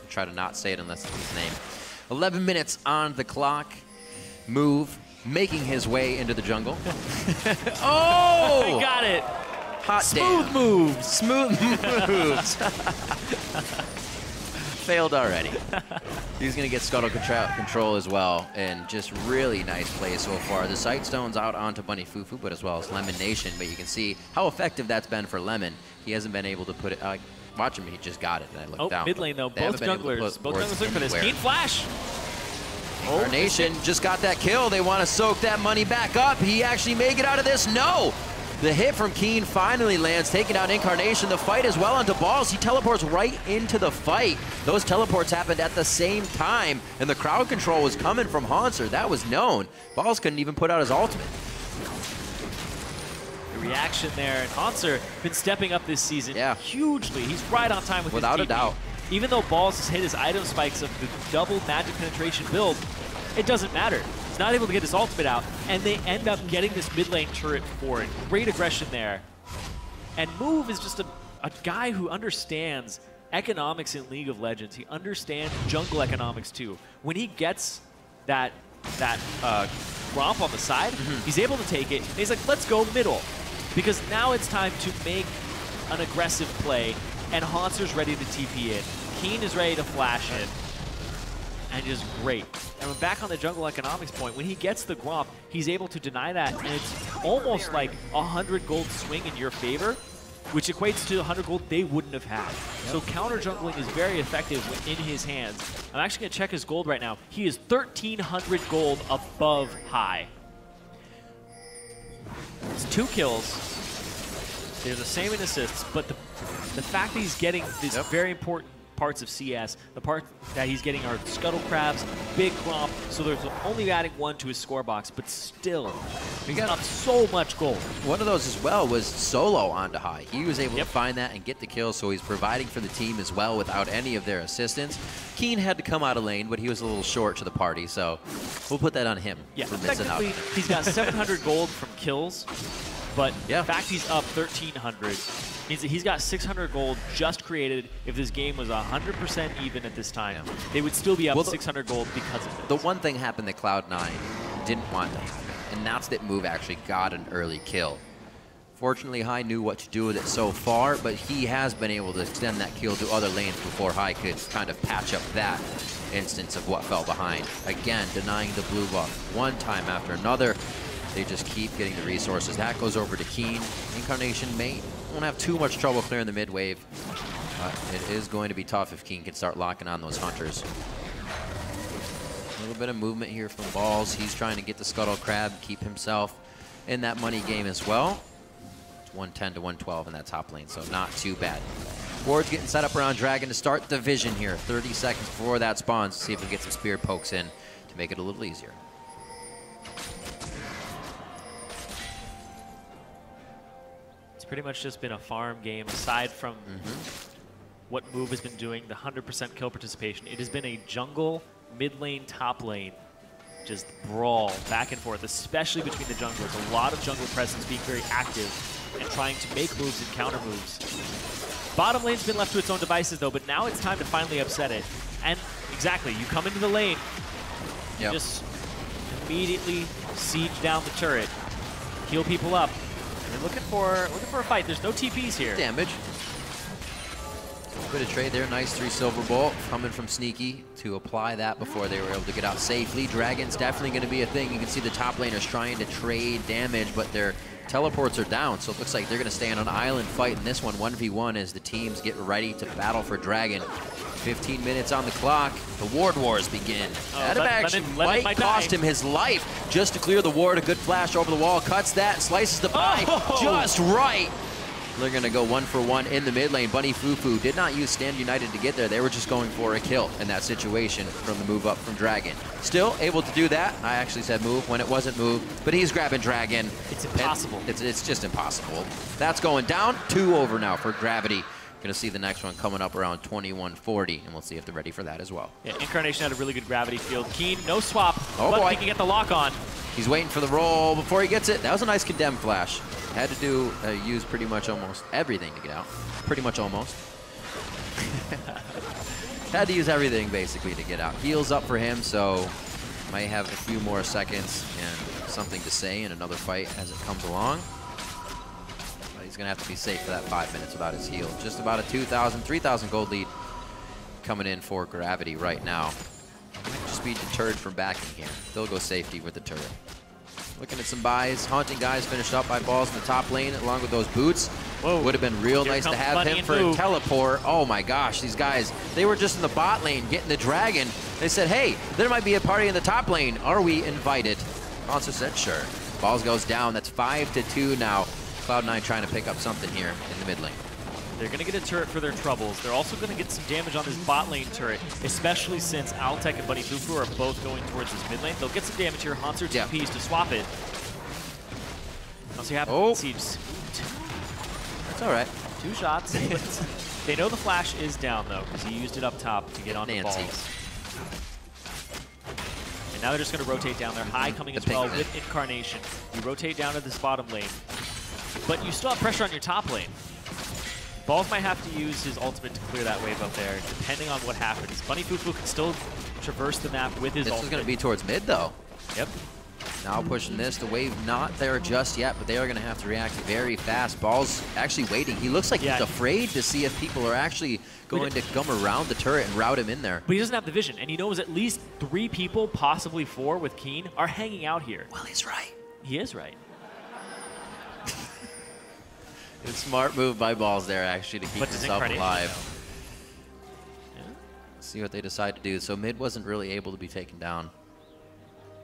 Try to not say it unless it's his name. 11 minutes on the clock. Move making his way into the jungle. Oh!
I got it.
Hot
Smooth
damn.
moves.
Smooth moves. Failed already. He's going to get Scuttle control as well, and just really nice play so far. The Sight Stone's out onto Bunny Fufu, but as well as Lemon Nation, but you can see how effective that's been for Lemon. He hasn't been able to put it, watch him, he just got it, and I looked down.
Mid lane though, both junglers look for this. Keen flash.
Incarnation just got that kill. They want to soak that money back up. He actually may get out of this. No! The hit from Keen finally lands, taking out Incarnation. The fight is well onto Balls. He teleports right into the fight. Those teleports happened at the same time, and the crowd control was coming from Haunter. That was known. Balls couldn't even put out his ultimate.
The reaction there, and Hanser been stepping up this season hugely. He's right on time with
Without
his
a doubt.
Even though Balls has hit his item spikes of the double magic penetration build, it doesn't matter. He's not able to get his ultimate out, and they end up getting this mid lane turret for it. Great aggression there. And Move is just a guy who understands economics in League of Legends. He understands jungle economics too. When he gets that romp on the side, he's able to take it, and he's like, let's go middle. Because now it's time to make an aggressive play, and Hanser's ready to TP in. Keen is ready to flash in. And just great. And we're back on the jungle economics point. When he gets the Gromp, he's able to deny that, and it's almost like 100 gold swing in your favor, which equates to 100 gold they wouldn't have had. So counter jungling is very effective in his hands. I'm actually going to check his gold right now. He is 1,300 gold above high. It's 2 kills. They're the same in assists, but the fact that he's getting these very important parts of CS, the part that he's getting are Scuttle Crabs, Big Gromp, so there's only adding 1 to his score box, but still, he got up so much gold.
One of those as well was solo onto high. He was able to find that and get the kill, so he's providing for the team as well without any of their assistance. Keen had to come out of lane, but he was a little short to the party, so we'll put that on him for missing out.
He's got 700 gold from kills, but the fact he's up 1,300 means that he's got 600 gold just created. If this game was 100% even at this time, they would still be up 600 gold because of it.
The one thing happened that Cloud9 didn't want to happen, and that's that Move actually got an early kill. Fortunately, High knew what to do with it so far, but he has been able to extend that kill to other lanes before High could kind of patch up that instance of what fell behind. Again, denying the blue buff one time after another. They just keep getting the resources. That goes over to Keen. Incarnation won't have too much trouble clearing the mid wave. It is going to be tough if Keen can start locking on those hunters. A little bit of movement here from Balls. He's trying to get the Scuttle Crab, keep himself in that money game as well. It's 110 to 112 in that top lane, so not too bad. Ward's getting set up around Dragon to start the vision here. 30 seconds before that spawns. See if we get some spear pokes in to make it a little easier.
Pretty much just been a farm game aside from what Move has been doing, the 100% kill participation. It has been a jungle, mid lane, top lane, just brawl back and forth, especially between the junglers. A lot of jungle presence being very active and trying to make moves and counter moves. Bottom lane's been left to its own devices though, but now it's time to finally upset it. And exactly, you come into the lane, you just immediately siege down the turret, heal people up. They're looking for a fight. There's no TPs here.
Damage. Bit of trade there. Nice 3 silver bolt coming from Sneaky to apply that before they were able to get out safely. Dragon's definitely going to be a thing. You can see the top laners trying to trade damage, but their teleports are down, so it looks like they're going to stay on an island fight in this one, 1v1, as the teams get ready to battle for Dragon. 15 minutes on the clock. The Ward Wars begin. That actually might cost him his life just to clear the ward. A good flash over the wall. Cuts that. Slices the pie just right. They're going to go 1 for 1 in the mid lane. Bunny Fufu did not use Stand United to get there. They were just going for a kill in that situation from the move up from Dragon. Still able to do that. I actually said move when it wasn't move, but he's grabbing Dragon.
It's impossible.
It's just impossible. That's going down. 2 over now for Gravity. Going to see the next one coming up around 2140, and we'll see if they're ready for that as well.
Yeah, Incarnation had a really good gravity field. Keen, no swap, but he can get the lock on.
He's waiting for the roll before he gets it. That was a nice condemn flash. Had to use pretty much almost everything to get out. Pretty much almost. Had to use everything basically to get out. Heals up for him, so might have a few more seconds and something to say in another fight as it comes along. He's going to have to be safe for that 5 minutes without his heal. Just about a 2,000, 3,000 gold lead coming in for Gravity right now. Might just be deterred from backing here. They'll go safety with the turret. Looking at some buys. Haunting guys finished up by Balls in the top lane along with those boots.
Whoa.
Would have been real nice to have him for a teleport. Oh my gosh, these guys, they were just in the bot lane getting the Dragon. They said, hey, there might be a party in the top lane. Are we invited? Monster said, sure. Balls goes down. That's 5-2 now. Cloud9 trying to pick up something here in the mid lane.
They're going to get a turret for their troubles. They're also going to get some damage on this bot lane turret, especially since Altec and Bunny Fufu are both going towards this mid lane. They'll get some damage here. Hanser TPs to swap it. Now Once you have Siege.
That's all right.
2 shots. They know the flash is down, though, because he used it up top to get on the balls. And now they're just going to rotate down. They're high coming as well with Incarnation. You rotate down to this bottom lane, but you still have pressure on your top lane. Balls might have to use his ultimate to clear that wave up there, depending on what happens. Bunny Fufu can still traverse the map with his ultimate.
This is going to be towards mid, though.
Yep.
Now pushing this, the wave not there just yet, but they are going to have to react very fast. Ball's actually waiting. He looks like he's afraid to see if people are actually going to come around the turret and route him in there.
But he doesn't have the vision, and he knows at least 3 people, possibly 4 with Keen, are hanging out here.
Well, he's right.
He is right.
It's a smart move by Balls there, actually, to keep himself alive.
Yeah.
See what they decide to do. So mid wasn't really able to be taken down.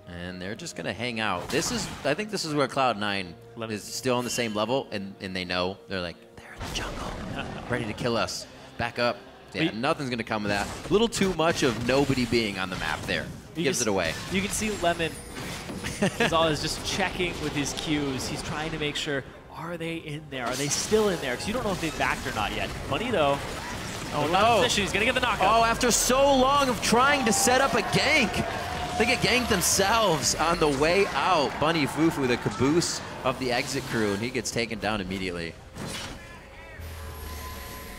And they're just going to hang out. I think this is where Cloud9 is still on the same level, and they know. They're like, they're in the jungle, ready to kill us. Back up. Yeah, nothing's going to come of that. A little too much of nobody being on the map there. Gives it away.
You can see Lemon is just checking with his cues. He's trying to make sure, are they in there? Are they still in there? Because you don't know if they've backed or not yet. Bunny, though.
Oh, no.
He's going to get the knockout.
Oh, after so long of trying to set up a gank. They get ganked themselves on the way out. Bunny Fufu, the caboose of the exit crew, and he gets taken down immediately.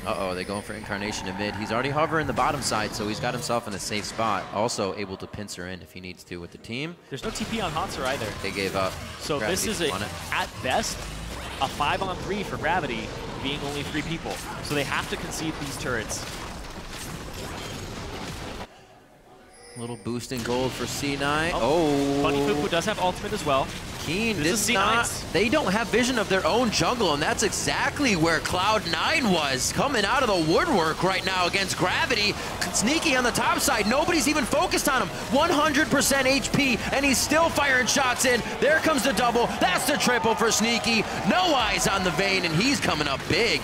Uh-oh, they're going for Incarnation in mid. He's already hovering the bottom side, so he's got himself in a safe spot. Also able to pincer in if he needs to with the team.
There's no TP on Hanser either.
They gave up.
So
Gravity
this is, at best, a 5-on-3 for Gravity, being only 3 people. So they have to concede these turrets.
Little boost in gold for C9.
Bunny Fufu does have ultimate as well.
Keen does not. They don't have vision of their own jungle, and that's exactly where Cloud9 was. Coming out of the woodwork right now against Gravity. Sneaky on the top side. Nobody's even focused on him. 100% HP, and he's still firing shots in. There comes the double. That's the triple for Sneaky. No eyes on the vein, and he's coming up big.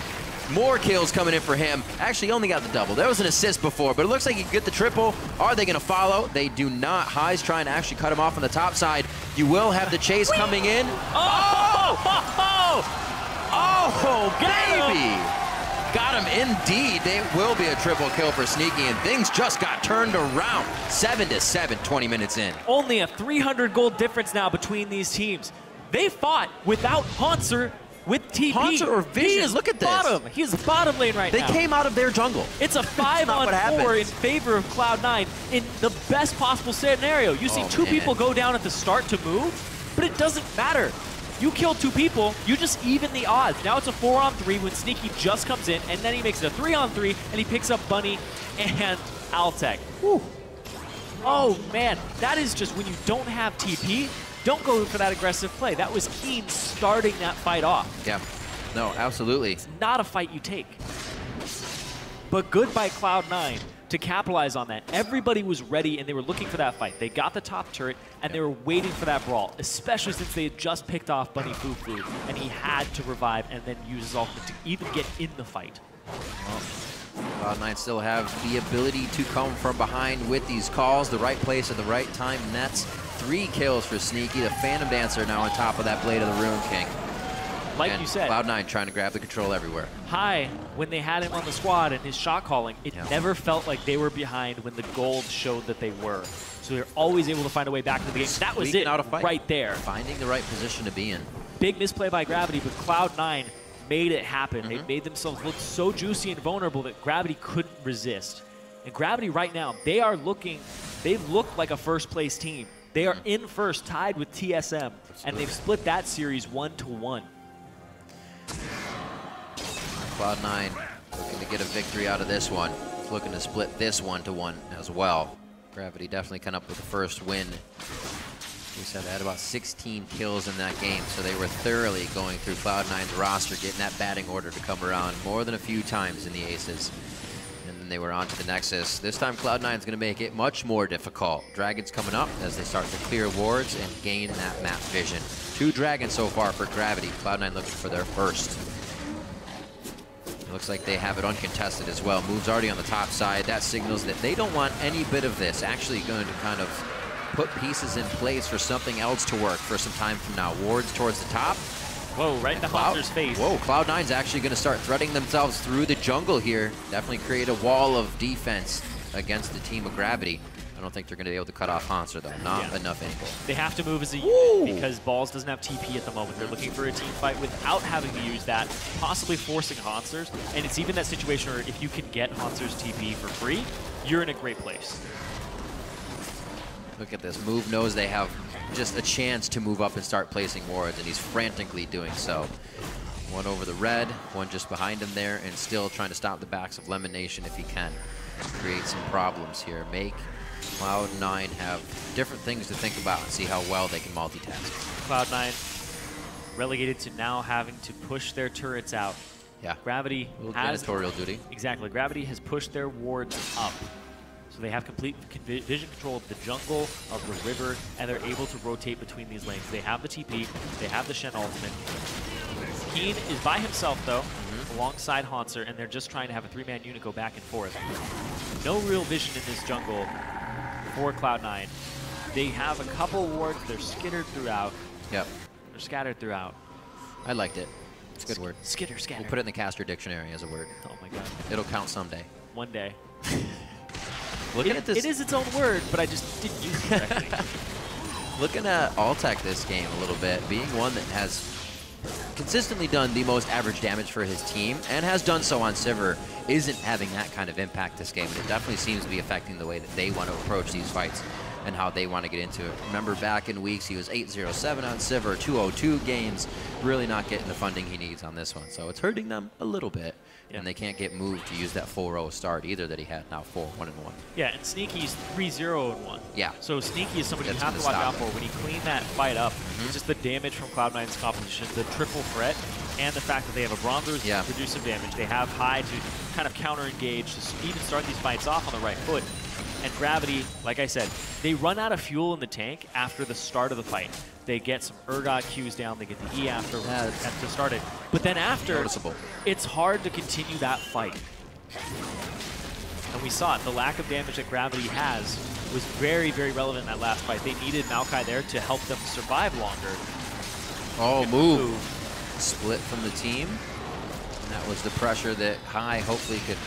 More kills coming in for him. Actually, only got the double. There was an assist before, but it looks like he could get the triple. Are they going to follow? They do not. High's trying to actually cut him off on the top side. You will have the chase coming in. Oh, baby! Got him indeed. There will be a triple kill for Sneaky, and things just got turned around. 7-7, 20 minutes in.
Only a 300 gold difference now between these teams. They fought without Hanser. With TP,
Hanser or Vision, look at this.
He's bottom lane right now.
They came out of their jungle.
It's a 5-on-4 in favor of Cloud9 in the best possible scenario. You see 2 people go down at the start to move, but it doesn't matter. You kill 2 people, you just even the odds. Now it's a 4-on-3 when Sneaky just comes in, and then he makes it a 3-on-3, and he picks up Bunny and Altec. Whew. Oh, man, that is just when you don't have TP, don't go for that aggressive play. That was Keen starting that fight off.
Yeah, no, absolutely.
It's not a fight you take. But good by Cloud9 to capitalize on that. Everybody was ready, and they were looking for that fight. They got the top turret, and they were waiting for that brawl, especially since they had just picked off Bunny Fufu, and he had to revive and then use his ultimate to even get in the fight.
Well, Cloud9 still have the ability to come from behind with these calls, the right place at the right time, and that's 3 kills for Sneaky. The Phantom Dancer now on top of that Blade of the Rune King.
Like you said,
Cloud9 trying to grab the control everywhere.
High, when they had him on the squad and his shot calling, it never felt like they were behind when the gold showed that they were. So they're always able to find a way back to the game. That was it right there.
Finding the right position to be in.
Big misplay by Gravity, but Cloud9 made it happen. They made themselves look so juicy and vulnerable that Gravity couldn't resist. And Gravity right now, they look like a first place team. They are in first, tied with TSM, and they've split that series 1-1.
Cloud9 looking to get a victory out of this one. He's looking to split this 1-1 as well. Gravity definitely come up with the first win. We said they had about 16 kills in that game, so they were thoroughly going through Cloud9's roster, getting that batting order to come around more than a few times in the aces. And then they were on to the Nexus. This time Cloud9's going to make it much more difficult. Dragons coming up as they start to clear wards and gain that map vision. 2 dragons so far for Gravity. Cloud9 looking for their first. It looks like they have it uncontested as well. Moves already on the top side. That signals that they don't want any bit of this. Actually going to kind of put pieces in place for something else to work for some time from now. Wards towards the top.
Whoa, right in the Haunter's face.
Whoa, Cloud9's actually going to start threading themselves through the jungle here. Definitely create a wall of defense against the team of Gravity. I don't think they're going to be able to cut off Haunter, though. Not enough angle.
They have to move as a unit because Balls doesn't have TP at the moment. They're looking for a team fight without having to use that, possibly forcing Haunter's. And it's even that situation where if you can get Haunter's TP for free, you're in a great place.
Look at this. Move knows they have just a chance to move up and start placing wards, and he's frantically doing so. One over the red, one just behind him there, and still trying to stop the backs of Lemon Nation if he can. Create some problems here. Make Cloud9 have different things to think about and see how well they can multitask.
Cloud9 relegated to now having to push their turrets out.
Yeah.
Gravity has
janitorial duty.
Exactly. Gravity has pushed their wards up. So they have complete vision control of the jungle, of the river, and they're able to rotate between these lanes. They have the TP, they have the Shen ultimate. Keen is by himself, though, alongside Haunter, and they're just trying to have a 3-man unit go back and forth. No real vision in this jungle for Cloud9. They have a couple wards, they're skittered throughout.
Yep.
They're scattered throughout.
I liked it. It's a good word.
Skitter, scatter.
We'll put it in the caster dictionary as a word.
Oh my god.
It'll count someday.
One day.
Looking at this,
it is its own word, but I just didn't use it correctly.
Looking at Altec this game a little bit, being one that has consistently done the most average damage for his team and has done so on Sivir, isn't having that kind of impact this game. And it definitely seems to be affecting the way that they want to approach these fights and how they want to get into it. Remember back in weeks, he was 8-0-7 on Sivir, 2-0-2 games, really not getting the funding he needs on this one. So it's hurting them a little bit. And they can't get moved to use that full row start either that he had, now 4-1-1.
Yeah, and Sneaky's 3-0-1.
Yeah.
So Sneaky is somebody you have to watch out for. When you clean that fight up, just the damage from Cloud9's composition, the triple threat, and the fact that they have a Bronzer's reduce some damage. They have High to kind of counter-engage to even start these fights off on the right foot. And Gravity, like I said, they run out of fuel in the tank after the start of the fight. They get some Urgot Qs down, they get the E after to start it. But then after, it's hard to continue that fight. And we saw it, the lack of damage that Gravity has was very, very relevant in that last fight. They needed Maokai there to help them survive longer.
Oh, move. Split from the team. And that was the pressure that High hopefully could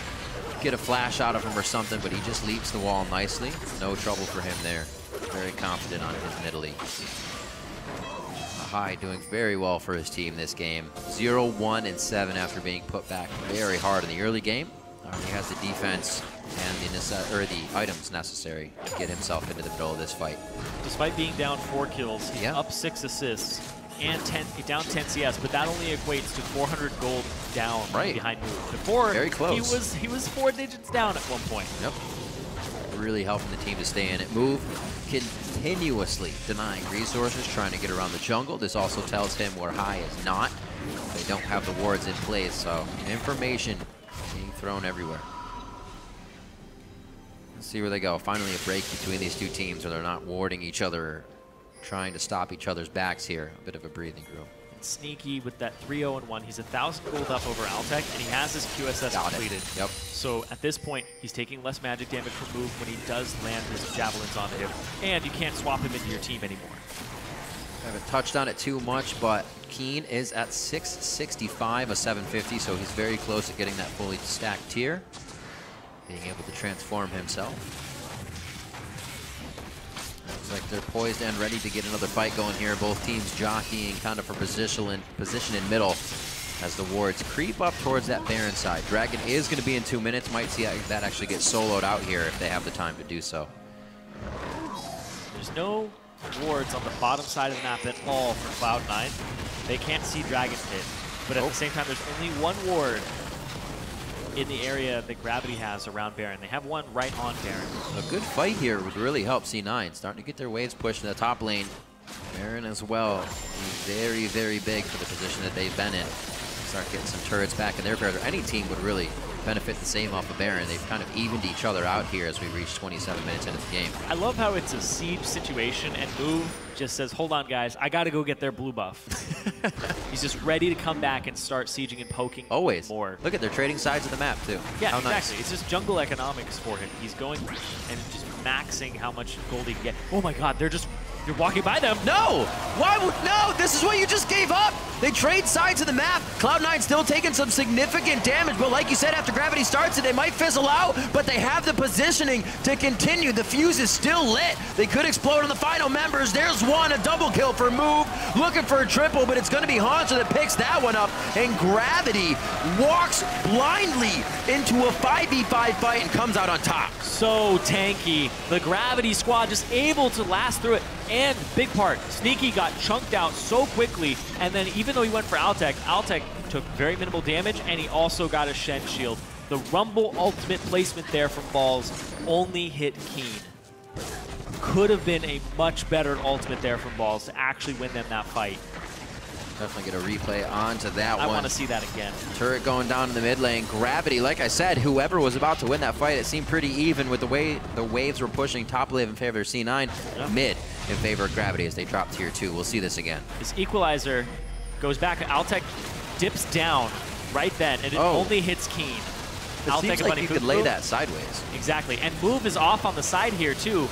get a flash out of him or something, but he just leaps the wall nicely. No trouble for him there. Very confident on his middle-y. High doing very well for his team this game. 0-1-7 after being put back very hard in the early game. He has the defense and the items necessary to get himself into the middle of this fight.
Despite being down 4 kills, he's up 6 assists and down 10 CS, but that only equates to 400 gold down behind Move. Before,
very close.
He was 4 digits down at one point.
Yep. Really helping the team to stay in it. Move continuously denying resources, trying to get around the jungle. This also tells him where High is not. They don't have the wards in place, so information being thrown everywhere. Let's see where they go. Finally a break between these two teams where they're not warding each other, trying to stop each other's backs here. A bit of a breathing room.
Sneaky with that 3-0-1. He's 1,000 gold up over Altec, and he has his QSS completed.
Yep.
So at this point, he's taking less magic damage from Move when he does land his javelins onto him, and you can't swap him into your team anymore.
I haven't touched on it too much, but Keen is at 665, a 750, so he's very close to getting that fully stacked tier, being able to transform himself. Looks like they're poised and ready to get another fight going here. Both teams jockeying kind of for position in middle as the wards creep up towards that Baron side. Dragon is going to be in 2 minutes. Might see that actually get soloed out here if they have the time to do so.
There's no wards on the bottom side of the map at all for Cloud9. They can't see Dragon hit, but at the same time, there's only one ward in the area that Gravity has around Baron. They have one right on Baron.
A good fight here would really help C9. Starting to get their waves pushed in the top lane. Baron as well. Very, very big for the position that they've been in. Start getting some turrets back in their favor. Any team would really benefit the same off of Baron. They've kind of evened each other out here as we reach 27 minutes into the game.
I love how it's a siege situation and Move just says, hold on guys, I gotta go get their blue buff. He's just ready to come back and start sieging and poking more.
Look at, they're trading sides of the map too.
Yeah,
how
exactly.
Nice.
It's just jungle economics for him. He's going and just maxing how much gold he can get. Oh my god, they're just You're walking by them.
No! Why would, no, this is what you just gave up. They trade sides of the map. Cloud9 still taking some significant damage, but like you said, after Gravity starts it, they might fizzle out, but they have the positioning to continue. The fuse is still lit. They could explode on the final members. There's one, a double kill for Move, looking for a triple, but it's gonna be Haunter that picks that one up, and Gravity walks blindly into a 5v5 fight and comes out on top.
So tanky. The Gravity squad just able to last through it. And big part, Sneaky got chunked out so quickly, and then even though he went for Altec, Altec took very minimal damage, and he also got a Shen shield. The Rumble ultimate placement there from Balls only hit Keen. Could have been a much better ultimate there from Balls to actually win them that fight.
Definitely get a replay onto that one.
I want to see that again.
Turret going down in the mid lane. Gravity, like I said, whoever was about to win that fight, it seemed pretty even with the way the waves were pushing top wave in favor of C9, mid in favor of Gravity as they drop tier 2. We'll see this again.
This equalizer goes back. Altec dips down right then, and it only hits Keen.
It seems like you could lay that sideways.
Exactly, and Move is off on the side here too.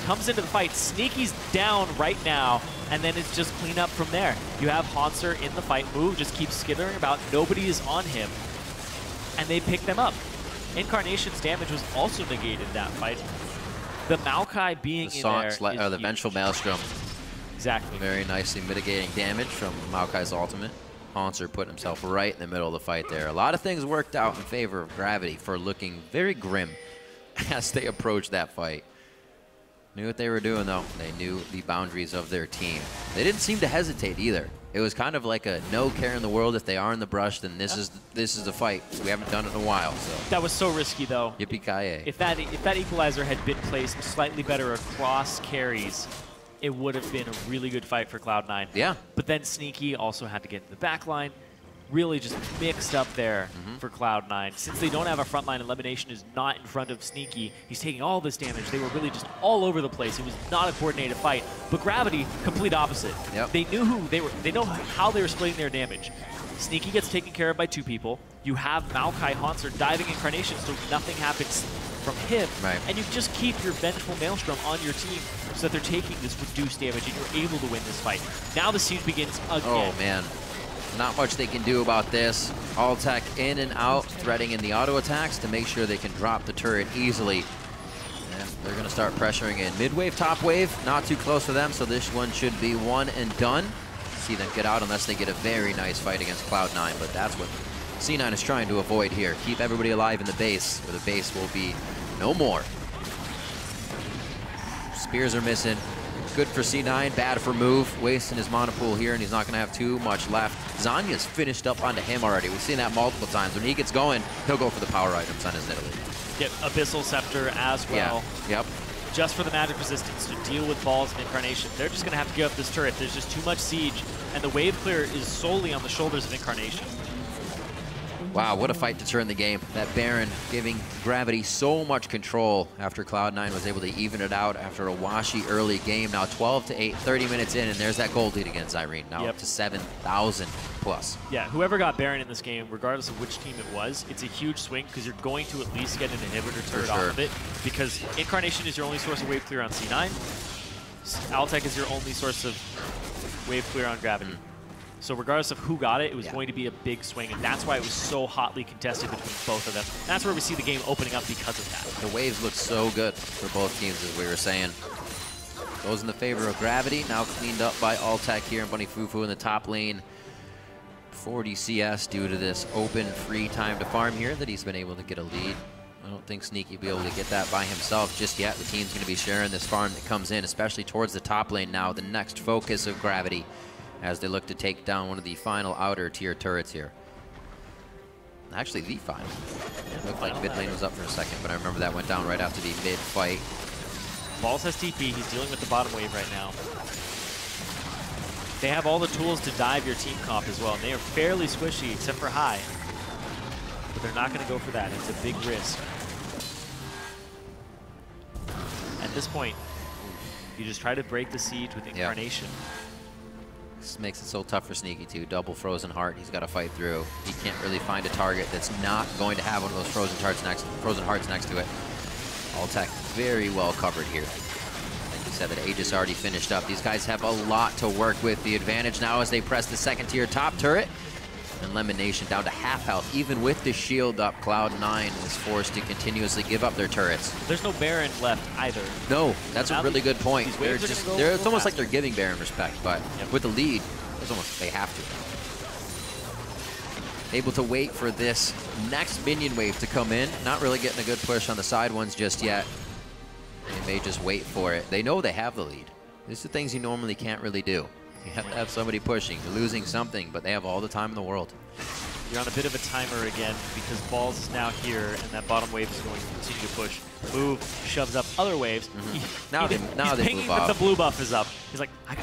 Comes into the fight. Sneaky's down right now, and then it's just clean up from there. You have Haunter in the fight. Move just keeps skittering about. Nobody is on him, and they pick them up. Incarnation's damage was also negated that fight. The Maokai being in there is
the Vengeful Maelstrom.
Exactly.
Very nicely mitigating damage from Maokai's ultimate. Haunter put himself right in the middle of the fight there. A lot of things worked out in favor of Gravity for looking very grim as they approached that fight. Knew what they were doing, though. They knew the boundaries of their team. They didn't seem to hesitate either. It was kind of like a no care in the world. If they are in the brush, then this is the fight. We haven't done it in a while. So
that was so risky, though.
Yippee-ki-yay.
If that equalizer had been placed slightly better across carries, it would have been a really good fight for Cloud9.
Yeah.
But then Sneaky also had to get in the back line. Really just mixed up there for Cloud9. Since they don't have a frontline, Elimination is not in front of Sneaky. He's taking all this damage. They were really just all over the place. It was not a coordinated fight. But Gravity, complete opposite.
Yep.
They knew who they were. They know how they were splitting their damage. Sneaky gets taken care of by 2 people. You have Maokai Haunter diving Incarnation, so nothing happens from him.
Right.
And you just keep your Vengeful Maelstrom on your team so that they're taking this reduced damage and you're able to win this fight. Now the siege begins again.
Oh, man. Not much they can do about this. Altec in and out, threading in the auto attacks to make sure they can drop the turret easily. And they're going to start pressuring in. Mid-wave, top wave, not too close for them, so this one should be one and done. See them get out unless they get a very nice fight against Cloud9, but that's what C9 is trying to avoid here. Keep everybody alive in the base, where the base will be no more. Spears are missing. Good for C9, bad for Move. Wasting his mana pool here, and he's not going to have too much left. Zanya's finished up onto him already. We've seen that multiple times. When he gets going, he'll go for the power items on his Nidalee.
Yep, Abyssal Scepter as well.
Yeah. Yep.
Just for the magic resistance to deal with Balls and Incarnation. They're just going to have to give up this turret. There's just too much siege, and the wave clear is solely on the shoulders of Incarnation.
Wow, what a fight to turn the game. That Baron giving Gravity so much control after Cloud9 was able to even it out after a washy early game. Now 12 to 8, 30 minutes in, and there's that gold lead against Irene. Now up to 7,000 plus.
Yeah, whoever got Baron in this game, regardless of which team it was, it's a huge swing because you're going to at least get an inhibitor turret off of it, because Incarnation is your only source of wave clear on C9. Altec is your only source of wave clear on Gravity. So regardless of who got it, it was going to be a big swing, and that's why it was so hotly contested between both of them. That's where we see the game opening up because of that.
The waves look so good for both teams, as we were saying. Goes in the favor of Gravity, now cleaned up by Altec here, and Bunny Fufu in the top lane. 40 CS due to this open, free time to farm here that he's been able to get a lead. I don't think Sneaky will be able to get that by himself just yet. The team's going to be sharing this farm that comes in, especially towards the top lane now, the next focus of Gravity, as they look to take down one of the final outer tier turrets here. Actually, the final. It looked like mid lane was up for a second, but I remember that went down right after the mid fight.
Balls has TP. He's dealing with the bottom wave right now. They have all the tools to dive your team comp as well, and they are fairly squishy except for high. But they're not going to go for that. It's a big risk. At this point, you just try to break the siege with Incarnation.
This makes it so tough for Sneaky too. Double Frozen Heart he's got to fight through. He can't really find a target that's not going to have one of those Frozen Hearts next to it. Altec very well covered here. I think said, that Aegis already finished up. These guys have a lot to work with. The advantage now as they press the second tier top turret. And Lemonation down to half health. Even with the shield up, Cloud9 is forced to continuously give up their turrets.
There's no Baron left either.
No, that's a really good point. It's almost like they're giving Baron respect, but with the lead, it's almost they have to. Able to wait for this next minion wave to come in. Not really getting a good push on the side ones just yet. They may just wait for it. They know they have the lead. These are things you normally can't really do. You have to have somebody pushing. You're losing something, but they have all the time in the world.
You're on a bit of a timer again because Balls is now here, and that bottom wave is going to continue to push. Move shoves up other waves.
Now they
pinging
move off.
the blue buff is up. He's like, I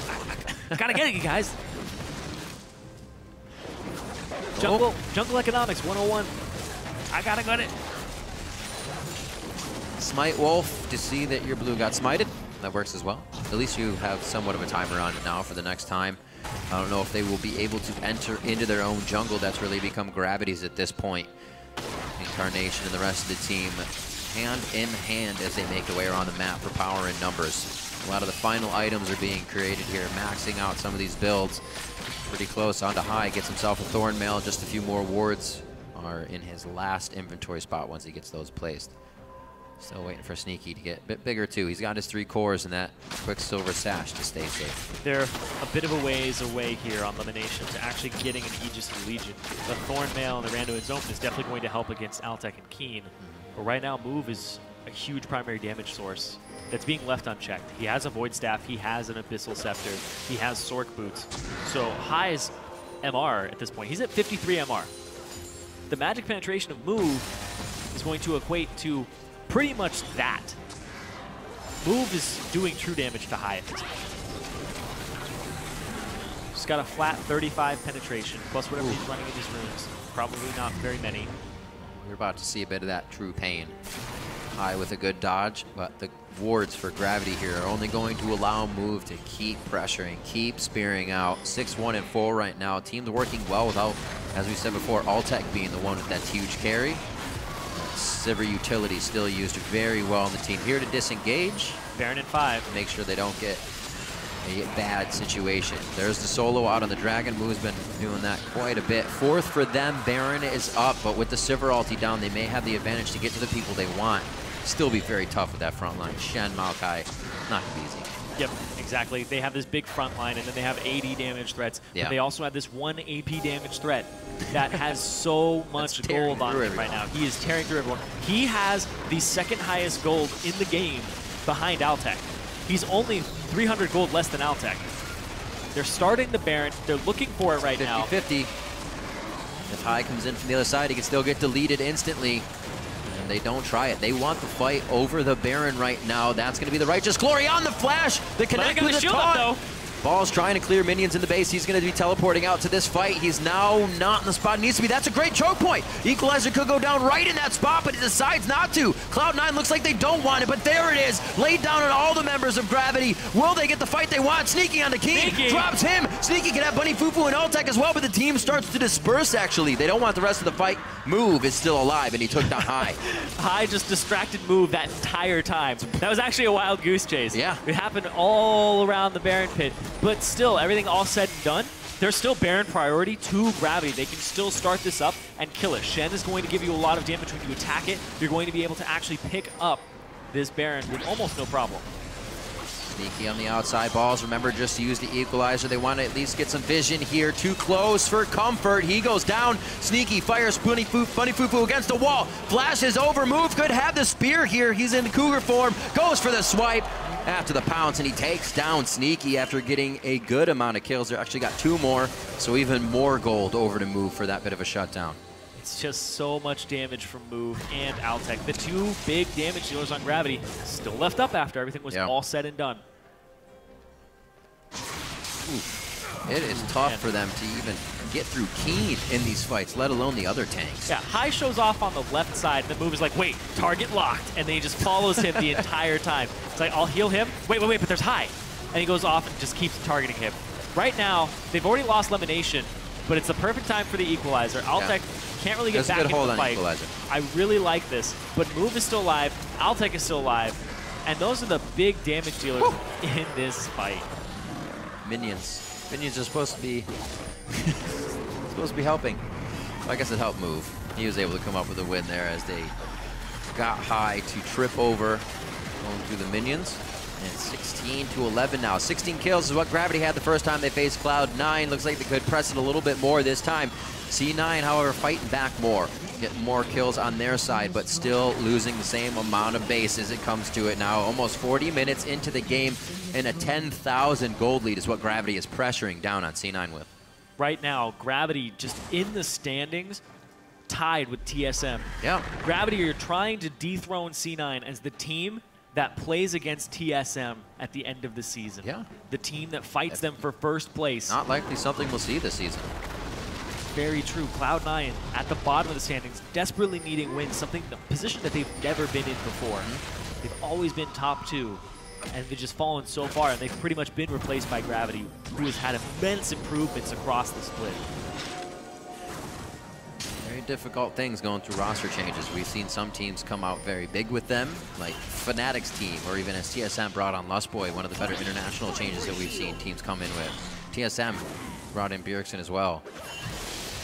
gotta get it, you guys. Jungle economics 101. I gotta get it.
Smite Wolf to see that your blue got smited. That works as well. At least you have somewhat of a timer on it now for the next time. I don't know if they will be able to enter into their own jungle. That's really become Gravity's at this point. Incarnation and the rest of the team hand in hand as they make their way around the map for power and numbers. A lot of the final items are being created here, maxing out some of these builds. Pretty close onto High, gets himself a Thorn Mail. Just a few more wards are in his last inventory spot once he gets those placed. Still waiting for Sneaky to get a bit bigger too. He's got his 3 cores and that Quicksilver Sash to stay safe.
They're a bit of a ways away here on Lemonation to actually getting an Aegis Legion. The Thorn Mail and the Rando Zone is definitely going to help against Altec and Keen. But right now, Move is a huge primary damage source that's being left unchecked. He has a Void Staff, he has an Abyssal Scepter, he has Sork Boots. So High's MR at this point, he's at 53 MR. The magic penetration of Move is going to equate to pretty much that. Move is doing true damage to High at this point. Just got a flat 35 penetration, plus whatever he's running in his runes. Probably not very many.
We're about to see a bit of that true pain. High with a good dodge, but the wards for Gravity here are only going to allow Move to keep pressuring, keep spearing out. 6-1-4 right now. Team's working well without, as we said before, Altec being the one with that huge carry. Sivir utility still used very well in the team. Here to disengage.
Baron in 5.
Make sure they don't get a bad situation. There's the solo out on the Dragon. Move's been doing that quite a bit. 4th for them. Baron is up, but with the Sivir ulti down, they may have the advantage to get to the people they want. Still be very tough with that front line. Shen, Maokai, not gonna be easy.
Yep, exactly. They have this big front line, and then they have 80 damage threats.
Yeah.
But they also have this 1 AP damage threat that has so much gold on him right now. He is tearing through everyone. He has the 2nd highest gold in the game behind Altec. He's only 300 gold less than Altec. They're starting the Baron. They're looking for it right now.
50-50. If High comes in from the other side, he can still get deleted instantly. And they don't try it. They want the fight over the Baron right now. That's going to be the Righteous Glory on the flash. The connect with the taunt. Ball's trying to clear minions in the base. He's going to be teleporting out to this fight. He's now not in the spot he needs to be. That's a great choke point. Equalizer could go down right in that spot, but he decides not to. Cloud9 looks like they don't want it, but there it is. Laid down on all the members of Gravity. Will they get the fight they want? Sneaky on the King. Drops him. Sneaky can have Bunny Fufu and Altec as well, but the team starts to disperse, actually. They don't want the rest of the fight. Move is still alive, and he took down High.
High just distracted Move that entire time. That was actually a wild goose chase.
Yeah.
It happened all around the Baron pit. But still, everything all said and done, there's still Baron priority to Gravity. They can still start this up and kill it. Shen is going to give you a lot of damage when you attack it. You're going to be able to actually pick up this Baron with almost no problem.
Sneaky on the outside. Balls, remember, just use the equalizer. They want to at least get some vision here. Too close for comfort. He goes down. Sneaky fires Bunny Fufu against the wall. Flashes over. Move could have the spear here. He's in Cougar form. Goes for the swipe after the pounce, and he takes down Sneaky after getting a good amount of kills. They actually got 2 more, so even more gold over to Move for that bit of a shutdown.
It's just so much damage from Move and Altec. The 2 big damage dealers on Gravity still left up after everything was all said and done.
It is tough for them to even get through Keen in these fights, let alone the other tanks.
Yeah, High shows off on the left side, and the Move is like, wait, target locked, and then he just follows him the entire time. It's like, I'll heal him. Wait, but there's High. And he goes off and just keeps targeting him. Right now, they've already lost Lemonation, but it's the perfect time for the equalizer. Altec can't really get back into the fight. I really like this, but Move is still alive. Altec is still alive. And those are the big damage dealers in this fight.
Minions. Minions are supposed to be helping. I guess it helped Move. He was able to come up with a win there as they got high to trip over going through the minions. And 16 to 11 now. 16 kills is what Gravity had the first time they faced Cloud9. Looks like they could press it a little bit more this time. C9, however, fighting back more. Getting more kills on their side, but still losing the same amount of base as it comes to it now. Almost 40 minutes into the game, and a 10,000 gold lead is what Gravity is pressuring down on C9 with.
Right now, Gravity just in the standings, tied with TSM.
Yeah.
Gravity are trying to dethrone C9 as the team that plays against TSM at the end of the season.
Yeah.
The team that fights them for first place.
Not likely something we'll see this season.
Very true. Cloud9 at the bottom of the standings, desperately needing wins, something, the position that they've never been in before. They've always been top 2, and they've just fallen so far, and they've pretty much been replaced by Gravity, who has had immense improvements across the split.
Very difficult things going through roster changes. We've seen some teams come out very big with them, like Fnatic's team, or even as TSM brought on Lustboy, one of the better international changes that we've seen teams come in with. TSM brought in Bjergsen as well.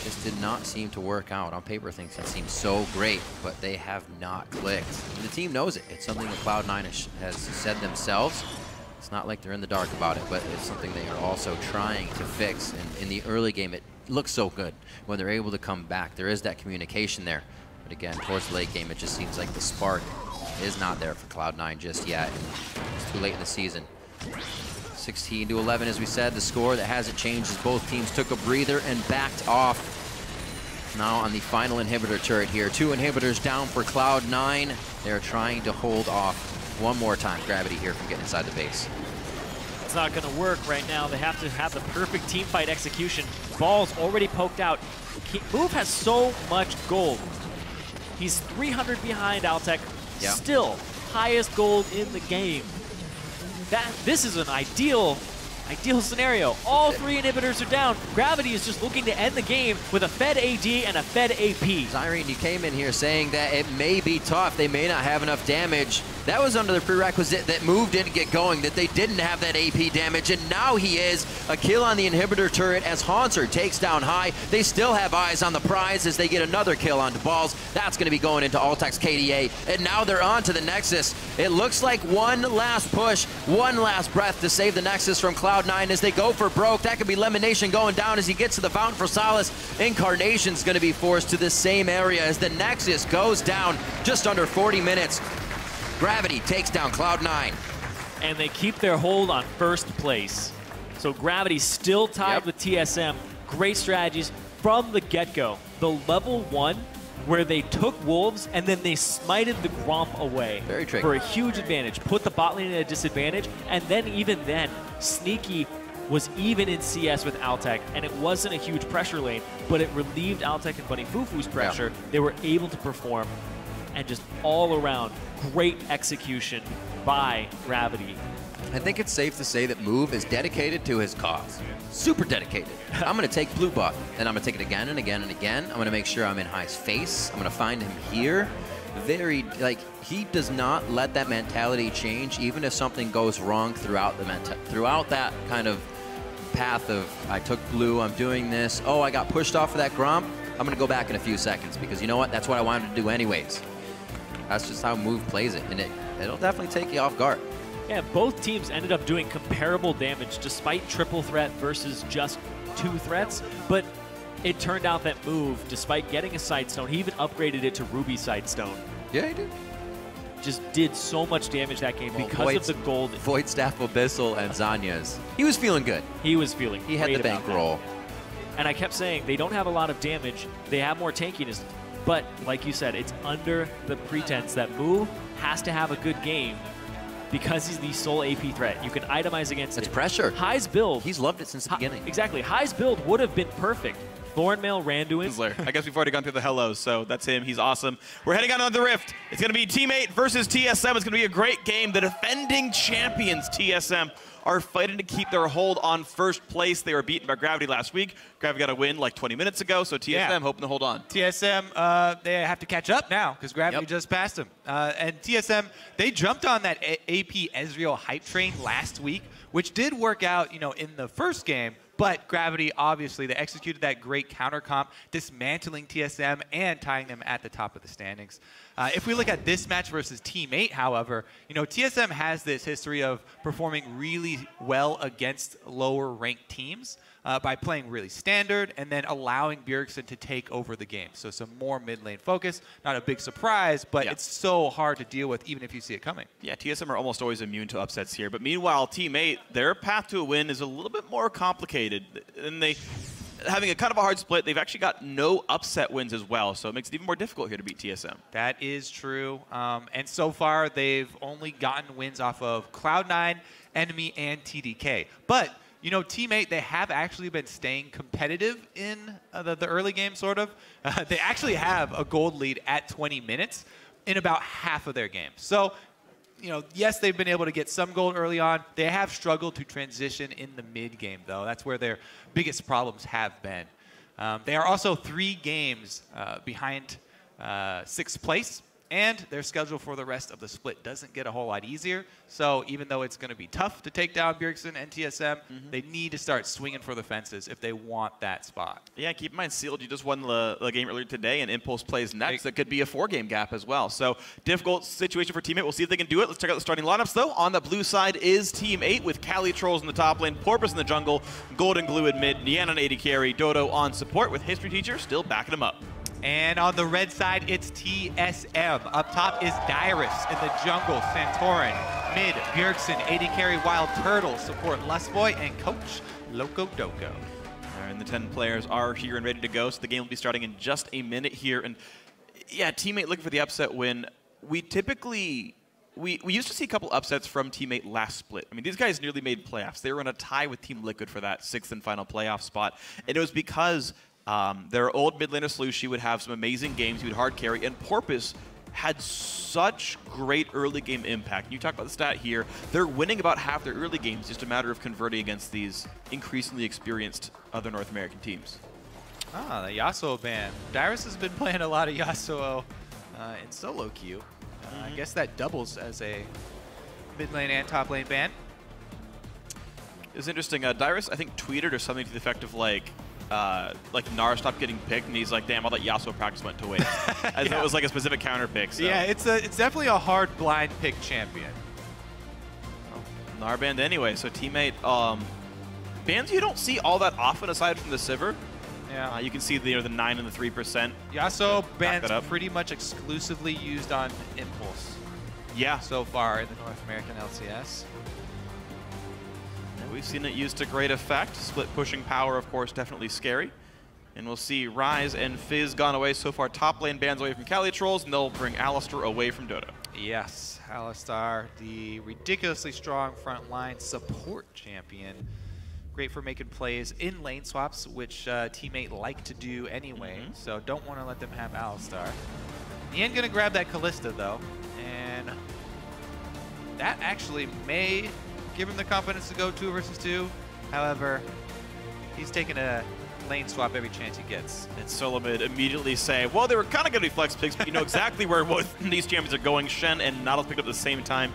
Just did not seem to work out. On paper, things it seemed so great, but they have not clicked. And the team knows it. It's something that Cloud9 has said themselves. It's not like they're in the dark about it, but it's something they are also trying to fix. And in the early game, it looks so good when they're able to come back. There is that communication there. But again, towards the late game, it just seems like the spark is not there for Cloud9 just yet. And it's too late in the season. 16 to 11, as we said, the score that hasn't changed as both teams took a breather and backed off. Now on the final inhibitor turret here. 2 inhibitors down for Cloud9. They're trying to hold off one more time Gravity here from getting inside the base.
It's not going to work right now. They have to have the perfect team fight execution. Ball's already poked out. Move has so much gold. He's 300 behind Altec.
Yeah.
Still highest gold in the game. This is an ideal scenario. All 3 inhibitors are down. Gravity is just looking to end the game with a Fed AD and a Fed AP.
Zyrene, you came in here saying that it may be tough. They may not have enough damage. That was under the prerequisite that Move didn't get going, that they didn't have that AP damage, and now he is. A kill on the inhibitor turret as Haunter takes down High. They still have eyes on the prize as they get another kill onto Balls. That's going to be going into Altec's KDA, and now they're on to the Nexus. It looks like one last push, one last breath to save the Nexus from Cloud9 as they go for broke. That could be Lemonation going down as he gets to the Fountain for Solace. Incarnation's going to be forced to the same area as the Nexus goes down just under 40 minutes. Gravity takes down Cloud9.
And they keep their hold on first place. So Gravity still tied with TSM. Great strategies from the get-go. The level 1 where they took Wolves and then they smited the Gromp away.
Very tricky.
For a huge advantage. Put the bot lane at a disadvantage. And then even then, Sneaky was even in CS with Altec, and it wasn't a huge pressure lane, but it relieved Altec and Bunny Fufu's pressure. They were able to perform, and just all around, great execution by Gravity.
I think it's safe to say that Move is dedicated to his cause. Super dedicated. I'm going to take blue buff, and I'm going to take it again and again and again. I'm going to make sure I'm in High's face. I'm going to find him here. Very, like, he does not let that mentality change, even if something goes wrong throughout that kind of path of, I took blue, I'm doing this, oh, I got pushed off of that Gromp, I'm going to go back in a few seconds, because you know what? That's what I wanted to do anyways. That's just how Move plays it, and it'll definitely take you off guard.
Yeah, both teams ended up doing comparable damage despite triple threat versus just 2 threats, but it turned out that Move, despite getting a Sightstone, he even upgraded it to Ruby Sightstone.
Yeah, he did.
Just did so much damage that game because of the gold.
Void Staff Abyssal and Zanya's. He was feeling good.
He was feeling
He had
great
the bankroll.
And I kept saying, they don't have a lot of damage. They have more tankiness. But, like you said, it's under the pretense that Move has to have a good game because he's the sole AP threat. You can itemize against it.
It's pressure.
High's build.
He's loved it since the beginning.
Exactly. High's build would have been perfect. Thornmail Randuin.
I guess we've already gone through the hellos, so that's him. He's awesome. We're heading on to the Rift. It's going to be Teammate versus TSM. It's going to be a great game. The defending champions, TSM, are fighting to keep their hold on first place. They were beaten by Gravity last week. Gravity got a win like 20 minutes ago, so TSM hoping to hold on.
TSM, they have to catch up now because Gravity just passed them. And TSM, they jumped on that AP Ezreal hype train last week, which did work out, in the first game. But Gravity, obviously, they executed that great counter comp, dismantling TSM and tying them at the top of the standings. If we look at this match versus Teammate, however, TSM has this history of performing really well against lower-ranked teams by playing really standard and then allowing Bjergsen to take over the game. So some more mid-lane focus. Not a big surprise, but it's so hard to deal with even if you see it coming.
Yeah, TSM are almost always immune to upsets here. But meanwhile, Teammate, their path to a win is a little bit more complicated. And they, having a kind of a hard split, they've actually got no upset wins as well. So it makes it even more difficult here to beat TSM.
That is true. And so far, they've only gotten wins off of Cloud9, NME, and TDK. But Teammate, they have actually been staying competitive in the early game, sort of. They actually have a gold lead at 20 minutes in about half of their games. So, yes, they've been able to get some gold early on. They have struggled to transition in the mid game, though. That's where their biggest problems have been. They are also 3 games behind 6th place. And their schedule for the rest of the split doesn't get a whole lot easier. So even though it's going to be tough to take down Bjergsen and TSM, they need to start swinging for the fences if they want that spot.
Yeah, keep in mind, CLG just won the game earlier today, and Impulse plays next. That could be a 4-game gap as well. So difficult situation for Teammate. We'll see if they can do it. Let's check out the starting lineups, though. On the blue side is Team 8 with Cali Trolls in the top lane, Porpoise in the jungle, Golden Glue in mid, Nian on AD carry, Dodo on support with History Teacher still backing him up.
And on the red side, it's TSM. Up top is Dyrus in the jungle, Santorin. Mid, Bjergsen, AD carry, Wild Turtle, support Lustboy, and Coach Loco Doco.
And the 10 players are here and ready to go, so the game will be starting in just a minute here. And yeah, Teammate looking for the upset win. We typically, we used to see a couple upsets from Teammate last split. I mean, these guys nearly made playoffs. They were in a tie with Team Liquid for that 6th and final playoff spot. And it was because their old mid laner Slushie would have some amazing games. He would hard carry, and Porpoise had such great early game impact. You talk about the stat here. They're winning about half their early games, just a matter of converting against these increasingly experienced other North American teams.
Ah, the Yasuo ban. Dyrus has been playing a lot of Yasuo in solo queue. I guess that doubles as a mid lane and top lane ban.
It's interesting. Dyrus, I think, tweeted or something to the effect of like Nara stopped getting picked, and he's like, damn, all that Yasuo practice went to waste. As though it was like a specific counter pick. So.
Yeah, it's definitely a hard blind pick champion.
Nara banned anyway, so Teammate, bans you don't see all that often aside from the Sivir.
Yeah.
You can see the 9 and the 3%.
Yasuo bans pretty much exclusively used on Impulse.
Yeah.
So far in the North American LCS.
We've seen it used to great effect. Split pushing power, of course, definitely scary. And we'll see Ryze and Fizz gone away so far. Top lane bans away from Cali Trolls, and they'll bring Alistar away from Dodo.
Yes, Alistar, the ridiculously strong frontline support champion. Great for making plays in lane swaps, which Teammate like to do anyway. So don't want to let them have Alistar. Nian gonna grab that Kalista though, and that actually may give him the confidence to go 2 versus 2. However, he's taking a lane swap every chance he gets.
And Solomid immediately say, well, they were kind of going to be flex picks, but you know exactly where both these champions are going. Shen and Nautilus picked up at the same time.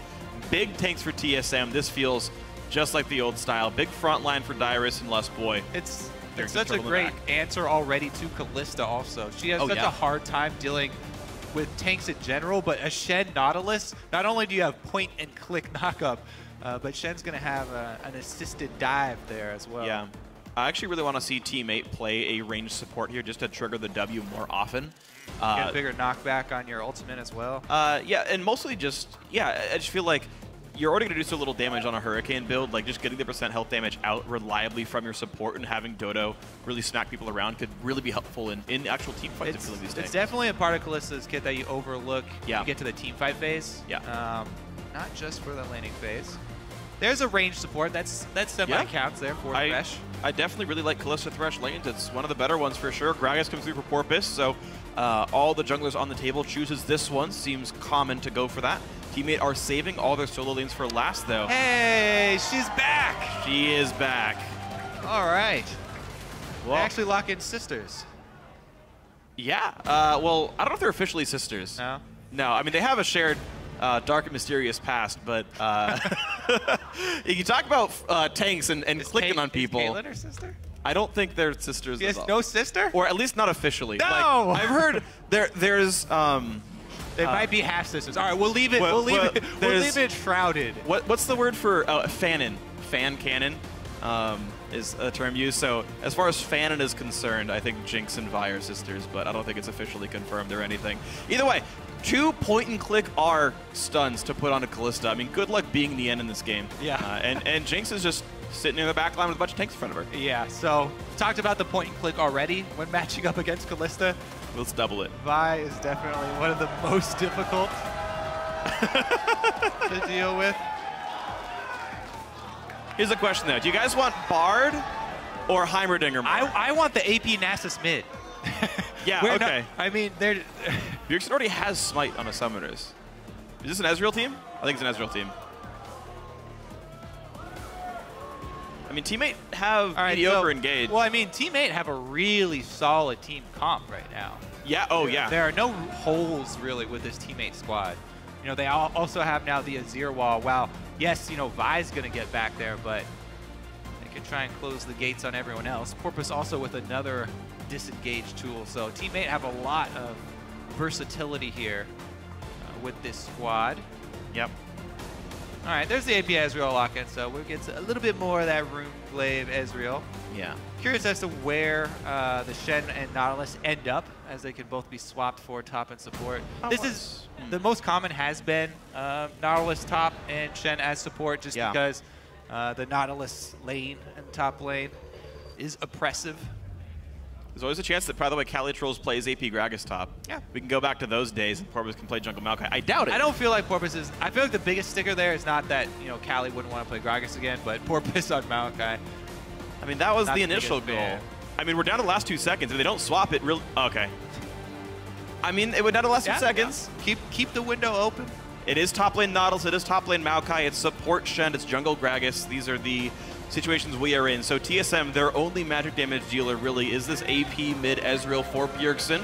Big tanks for TSM. This feels just like the old style. Big front line for Dyrus and Lustboy.
It's such a great answer already to Kalista also. She has such a hard time dealing with tanks in general, but a Shen Nautilus, not only do you have point and click knockup, but Shen's going to have an assisted dive there as well.
Yeah. I actually really want to see Teammate play a ranged support here just to trigger the W more often.
Get a bigger knockback on your ultimate as well.
Yeah, and mostly just, I just feel like you're already going to do so little damage on a Hurricane build. Like, just getting the % health damage out reliably from your support and having Dodo really smack people around could really be helpful in actual team fights.
It's definitely a part of Kalista's kit that you overlook when you get to the team fight phase.
Yeah.
Not just for the laning phase. there's a range support. That's semi-counts there for Thresh.
I definitely really like Kalista Thresh lanes. It's one of the better ones for sure. Gragas comes through for Porpoise, so all the junglers on the table chooses this one. Seems common to go for that. Teammate are saving all their solo lanes for last, though.
Hey, she's back.
She is back.
All right.
Well,
they actually lock in sisters.
Yeah. Well, I don't know if they're officially sisters.
No?
No, I mean, they have a shared dark and mysterious past, but you talk about tanks and clicking on people.
Is Caitlyn her sister?
I don't think they're sisters.
She has no sister?
Or at least not officially.
No!
Like, I've heard there's...
They might be half sisters. All right, we'll leave it. We'll leave it shrouded.
What's the word for fanon? Fan cannon is a term used. So as far as fanon is concerned, I think Jinx and Vi are sisters, but I don't think it's officially confirmed or anything. Either way, 2 point-and-click R stuns to put onto Kalista. I mean, good luck being the end in this game.
Yeah.
And Jinx is just sitting in the back line with a bunch of tanks in front of her.
Yeah. So talked about the point-and-click already when matching up against Kalista.
Let's double it.
Vi is definitely one of the most difficult to deal with.
Here's a question, though. Do you guys want Bard or Heimerdinger more?
I want the AP Nasus mid.
Yeah, okay.
I mean, they're...
Bjergsen already has Smite on the Summoners. Is this an Ezreal team? I think it's an Ezreal team. I mean, Teammate have mediocre engage.
Well, I mean, Teammate have a really solid team comp right now.
Yeah, yeah.
There are no holes, really, with this Teammate squad. You know, they also have now the Azir wall. Wow, yes, you know, Vi's going to get back there, but they can try and close the gates on everyone else. Porpoise also with another disengage tool. So Teammate have a lot of versatility here with this squad.
Yep.
All right, there's the AP Ezreal lock-in, so we'll get a little bit more of that Runeglaive Ezreal.
Yeah.
Curious as to where the Shen and Nautilus end up, as they can both be swapped for top and support. This is the most common has been Nautilus top and Shen as support, just because the Nautilus lane and top lane is oppressive.
There's always a chance that, by the way, Calitrolls plays AP Gragas top.
Yeah.
We can go back to those days and Porpoise can play Jungle Maokai. I doubt it.
I don't feel like Porpoise is... I feel like the biggest sticker there is not that, you know, Cali wouldn't want to play Gragas again, but Porpoise on Maokai.
I mean, that was the initial goal. I mean, we're down to the last 2 seconds. If they don't swap it, really... Okay. I mean, it went down to the last 2 seconds.
Yeah. Keep the window open.
It is top lane Nautilus. It is top lane Maokai. It's support Shen. It's jungle Gragas. These are the situations we are in. So TSM, their only magic damage dealer really is this AP mid Ezreal for Bjergsen.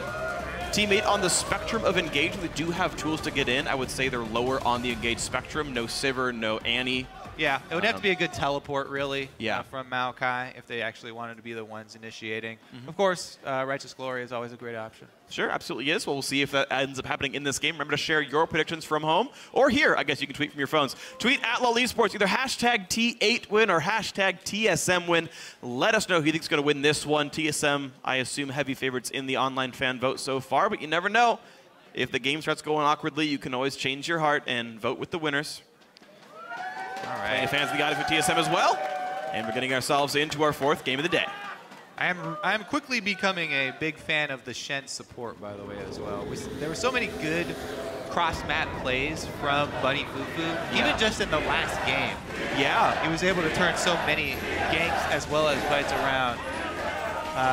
Teammate on the spectrum of engage, they do have tools to get in. I would say they're lower on the engage spectrum. No Sivir, no Annie.
Yeah, it would have to be a good teleport, really,
yeah.
From Maokai if they actually wanted to be the ones initiating. Of course, Righteous Glory is always a great option.
Sure, absolutely is. Well, we'll see if that ends up happening in this game. Remember to share your predictions from home or here. I guess you can tweet from your phones. Tweet at LOL eSports, either hashtag T8 win or hashtag TSM win. Let us know who you think is going to win this one. TSM, I assume, heavy favorites in the online fan vote so far, but you never know. If the game starts going awkwardly, you can always change your heart and vote with the winners. All right. Fans, we got it for TSM as well. And we're getting ourselves into our 4th game of the day.
I am quickly becoming a big fan of the Shen support, by the way, as well. There were so many good cross-map plays from Bunny Fufu, even just in the last game.
Yeah.
He was able to turn so many ganks as well as fights around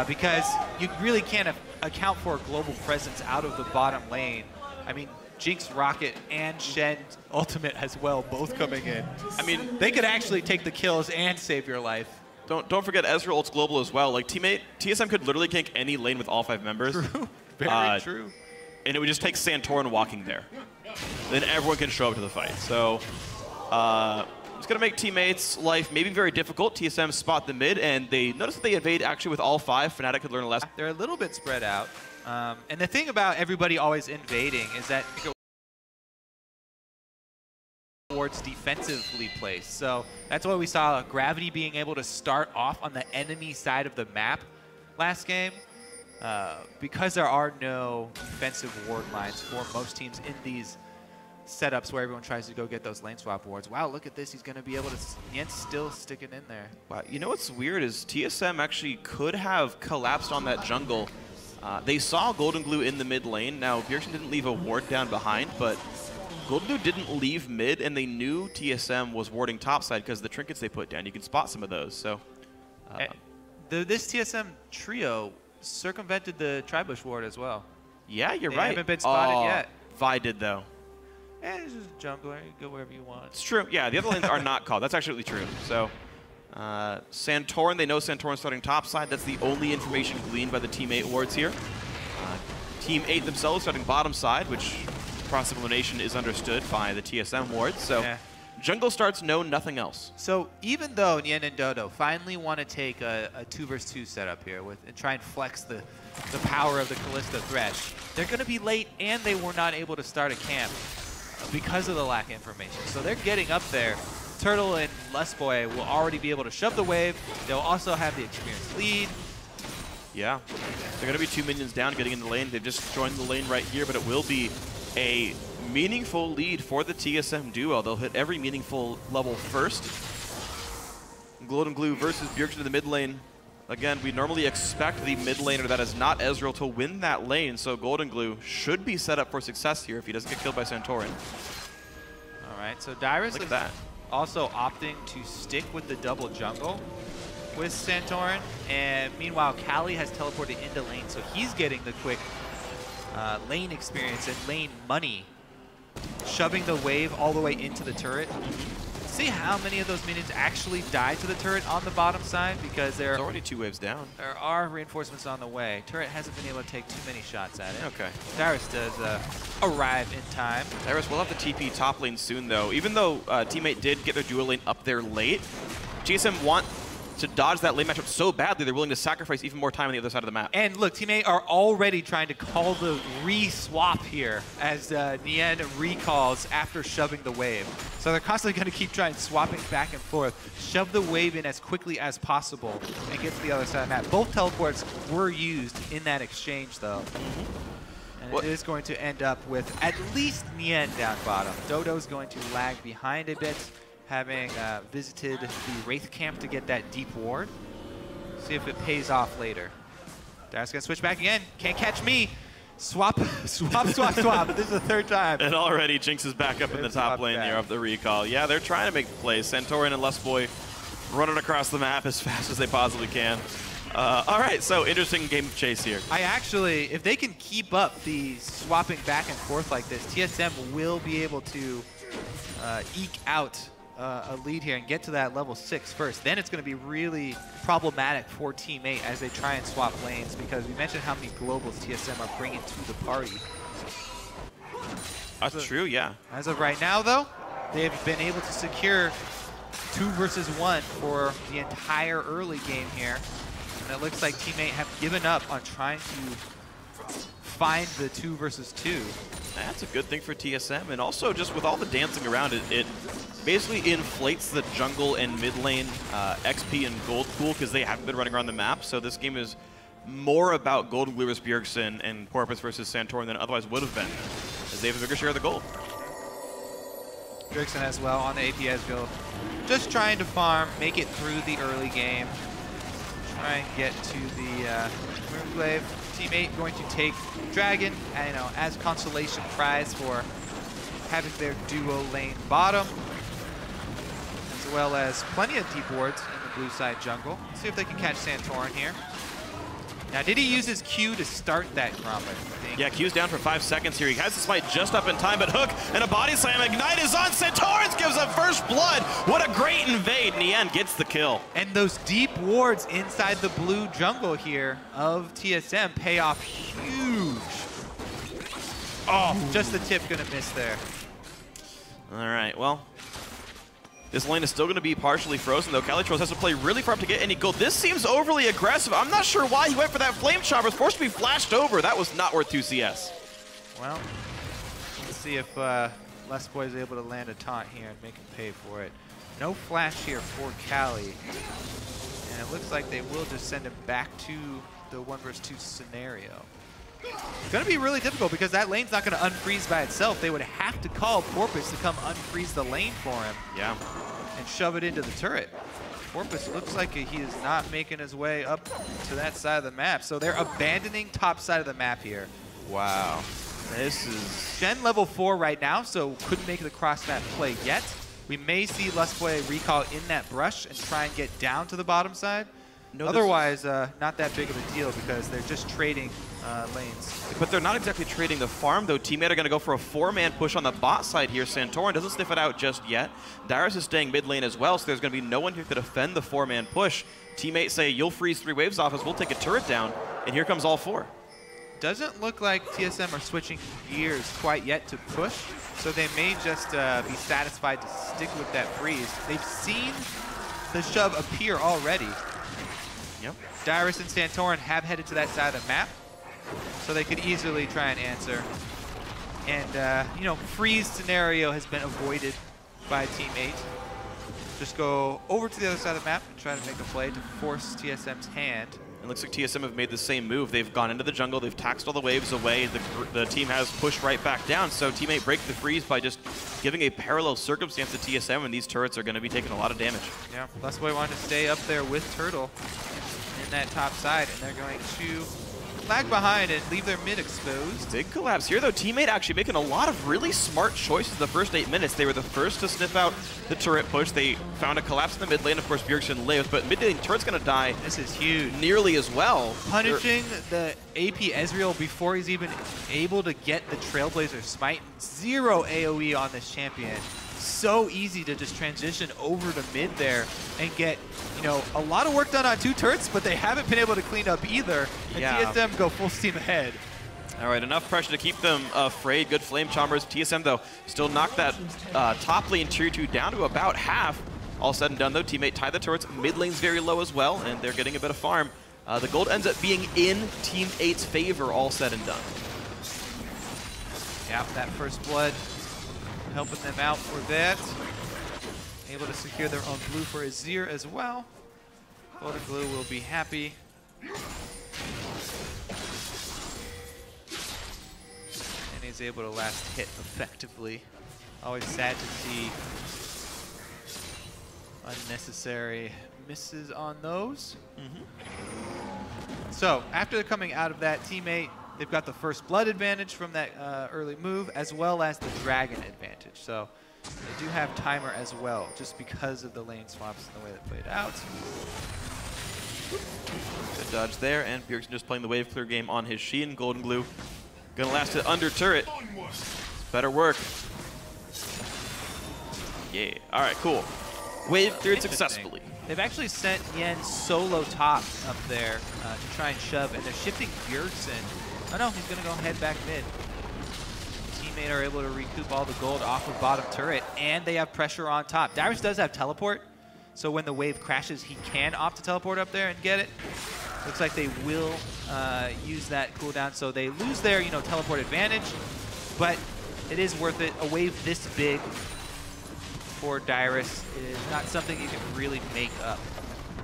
because you really can't account for a global presence out of the bottom lane. I mean, Jinx, Rocket, and Shen ultimate as well, both coming in. I mean, they could actually take the kills and save your life.
Don't forget Ezreal ults global as well. Like TSM could literally gank any lane with all 5 members.
True, very true.
And it would just take Santorin walking there. Then everyone can show up to the fight. So it's going to make teammates' life maybe very difficult. TSM spot the mid, and they notice that they invade actually with all 5. Fnatic could learn a lesson.
They're a little bit spread out. And the thing about everybody always invading is that towards defensively placed. So that's why we saw Gravity being able to start off on the enemy side of the map last game. Because there are no defensive ward lines for most teams in these setups where everyone tries to go get those lane swap wards. Wow, look at this. He's going to be able to... Yent's still sticking in there.
Wow, you know what's weird is TSM actually could have collapsed on that jungle. They saw Golden Glue in the mid lane. Now, Bjergsen didn't leave a ward down behind, but Golden Blue didn't leave mid, and they knew TSM was warding topside because of the trinkets they put down. You can spot some of those. So
this TSM trio circumvented the Tribush ward as well.
Yeah, you're
They
right.
haven't been spotted yet.
Vi did, though.
And it's just a jungler. You go wherever you want.
It's true. Yeah, the other lanes are not called. That's actually true. So Santorin, they know Santorin's starting topside. That's the only information gleaned by the Team 8 wards here. Team 8 themselves starting bottom side, which cross-elimination is understood by the TSM wards. So jungle starts know nothing else.
So even though Nien and Dodo finally want to take a 2 versus 2 setup here and try and flex the power of the Kalista Thresh, they're going to be late, and they were not able to start a camp because of the lack of information. So they're getting up there. Turtle and Lustboy will already be able to shove the wave. They'll also have the experienced lead.
Yeah, they're going to be 2 minions down getting in the lane. They've just joined the lane right here, but it will be a meaningful lead for the TSM duo. They'll hit every meaningful level first. Golden Glue versus Bjergsen in the mid lane. Again, we normally expect the mid laner that is not Ezreal to win that lane, so Golden Glue should be set up for success here if he doesn't get killed by Santorin.
All right, so Dyrus
Look
is
at that.
also opting to stick with the double jungle with Santorin, and meanwhile, Kali has teleported into lane, so he's getting the quick lane experience and lane money, shoving the wave all the way into the turret. See how many of those minions actually die to the turret on the bottom side, because there's
already 2 waves down.
There are reinforcements on the way. Turret hasn't been able to take too many shots at it.
Okay.
Dyrus does arrive in time.
Dyrus will have the TP top lane soon, though. Even though teammate did get their duo lane up there late, GSM want to dodge that lane matchup so badly, they're willing to sacrifice even more time on the other side of the map.
And look, teammate are already trying to call the re-swap here as Nien recalls after shoving the wave. So they're constantly going to keep trying swapping back and forth, shove the wave in as quickly as possible, and get to the other side of the map. Both teleports were used in that exchange, though. And it is going to end up with at least Nien down bottom. Dodo's going to lag behind a bit, having visited the Wraith camp to get that deep ward. See if it pays off later. Dyrus gonna switch back again. Can't catch me. Swap, swap, swap, swap. This is the 3rd time.
And already Jinx is back up in the top lane here of the recall. Yeah, they're trying to make plays. Santorin and Lustboy running across the map as fast as they possibly can. All right, so interesting game of chase here.
I actually, if they can keep up the swapping back and forth like this, TSM will be able to eke out a lead here and get to that level 6 first. Then it's going to be really problematic for Team 8 as they try and swap lanes, because we mentioned how many globals TSM are bringing to the party.
That's true, yeah.
As of right now, though, they've been able to secure 2 versus 1 for the entire early game here. And it looks like Team 8 have given up on trying to find the 2 versus 2.
That's a good thing for TSM, and also just with all the dancing around it, it basically inflates the jungle and mid lane XP and gold pool because they haven't been running around the map. So this game is more about Golden Glue versus Bjergsen and Porpoise versus Santorin than it otherwise would have been, as they have a bigger share of the gold.
Bjergsen as well on the APS build, just trying to farm, make it through the early game, try and get to the Moonglaive. Team 8 going to take Dragon, as consolation prize for having their duo lane bottom, as well as plenty of deep wards in the blue side jungle. Let's see if they can catch Santorin here. Now, did he use his Q to start that Grommet, I think?
Yeah, Q's down for 5 seconds here. He has the smite just up in time, but Hook and a body slam. Ignite is on. Santorin gives up first blood. What a great invade. Nien gets the kill.
And those deep wards inside the blue jungle here of TSM pay off huge. Oh, just the tip gonna miss there.
All right, well, this lane is still going to be partially frozen, though. Calitros has to play really far up to get any gold. This seems overly aggressive. I'm not sure why he went for that flame chopper. It's forced to be flashed over. That was not worth 2 CS.
Well, let's see if Lustboy is able to land a taunt here and make him pay for it. No flash here for Kali. And it looks like they will just send him back to the 1 versus 2 scenario. It's going to be really difficult because that lane's not going to unfreeze by itself. They would have to call Porpoise to come unfreeze the lane for him.
Yeah.
And shove it into the turret. Porpoise looks like he is not making his way up to that side of the map. So they're abandoning top side of the map here.
Wow. This is
Gen level 4 right now, so couldn't make the cross-map play yet. We may see Lustboy recall in that brush and try and get down to the bottom side.
No,
otherwise, not that big of a deal because they're just trading lanes.
But they're not exactly trading the farm, though. Teammate are going to go for a 4-man push on the bot side here. Santorin doesn't sniff it out just yet. Dyrus is staying mid lane as well, so there's going to be no one here to defend the 4-man push. Teammates say, you'll freeze 3 waves off us, we'll take a turret down, and here comes all 4.
Doesn't look like TSM are switching gears quite yet to push, so they may just be satisfied to stick with that freeze. They've seen the shove appear already.
Yep.
Dyrus and Santorin have headed to that side of the map, so they could easily try and answer. And, you know, freeze scenario has been avoided by Team 8. Just go over to the other side of the map and try to make a play to force TSM's hand.
It looks like TSM have made the same move. They've gone into the jungle, they've taxed all the waves away, the team has pushed right back down, so Teammate break the freeze by just giving a parallel circumstance to TSM, and these turrets are going to be taking a lot of damage.
Yeah, Lustboy wanted to stay up there with Turtle in that top side, and they're going to lag behind and leave their mid exposed.
Big collapse here, though. Teammate actually making a lot of really smart choices the first 8 minutes. They were the first to sniff out the turret push. They found a collapse in the mid lane. Of course, Bjergsen lives, but mid lane turret's going to die.
This is huge.
Nearly as well.
Punishing the AP Ezreal before he's even able to get the Trailblazer smite. 0 AoE on this champion. So easy to just transition over to mid there and get, you know, a lot of work done on 2 turrets, but they haven't been able to clean up either. And TSM go full steam ahead.
All right, enough pressure to keep them afraid. Good flame chombers. TSM, though, still knocked that top lane tier 2 down to about half. All said and done, though, Teammate tied the turrets. Mid lane's very low as well, and they're getting a bit of farm. The gold ends up being in Team 8's favor, all said and done.
Yeah, that first blood helping them out for that. Able to secure their own blue for Azir as well. Golden Glue will be happy. And he's able to last hit effectively. Always sad to see unnecessary misses on those. So after coming out of that, Teammate, they've got the first blood advantage from that early move, as well as the dragon advantage. So they do have timer as well, just because of the lane swaps and the way that played out.
Good dodge there, and Bjergsen just playing the wave clear game on his Sheen. Golden Glue gonna last it under turret. Better work. Yeah. All right, cool. Wave cleared successfully.
They've actually sent Yen solo top up there to try and shove, and they're shifting Bjergsen. Oh no, he's gonna go head back mid. Teammate are able to recoup all the gold off of bottom turret, and they have pressure on top. Dyrus does have teleport, so when the wave crashes, he can opt to teleport up there and get it. Looks like they will use that cooldown, so they lose their, you know, teleport advantage, but it is worth it. A wave this big for Dyrus is not something you can really make up.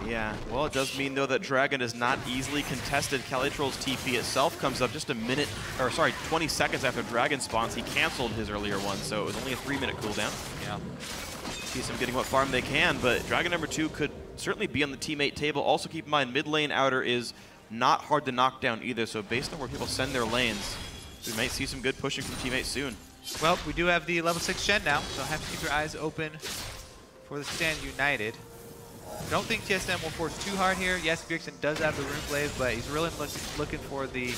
Yeah, well, it does mean, though, that Dragon is not easily contested. Calitroll's TP itself comes up just 20 seconds after Dragon spawns. He canceled his earlier one, so it was only a 3-minute cooldown.
Yeah.
TSM getting what farm they can, but Dragon number 2 could certainly be on the teammate table. Also keep in mind, mid lane outer is not hard to knock down either, so based on where people send their lanes, we might see some good pushing from teammates soon.
Well, we do have the level 6 Shen now, so have to keep your eyes open for the Stand United. Don't think TSM will force too hard here. Yes, Bjergsen does have the Runeblade, but he's really looking for the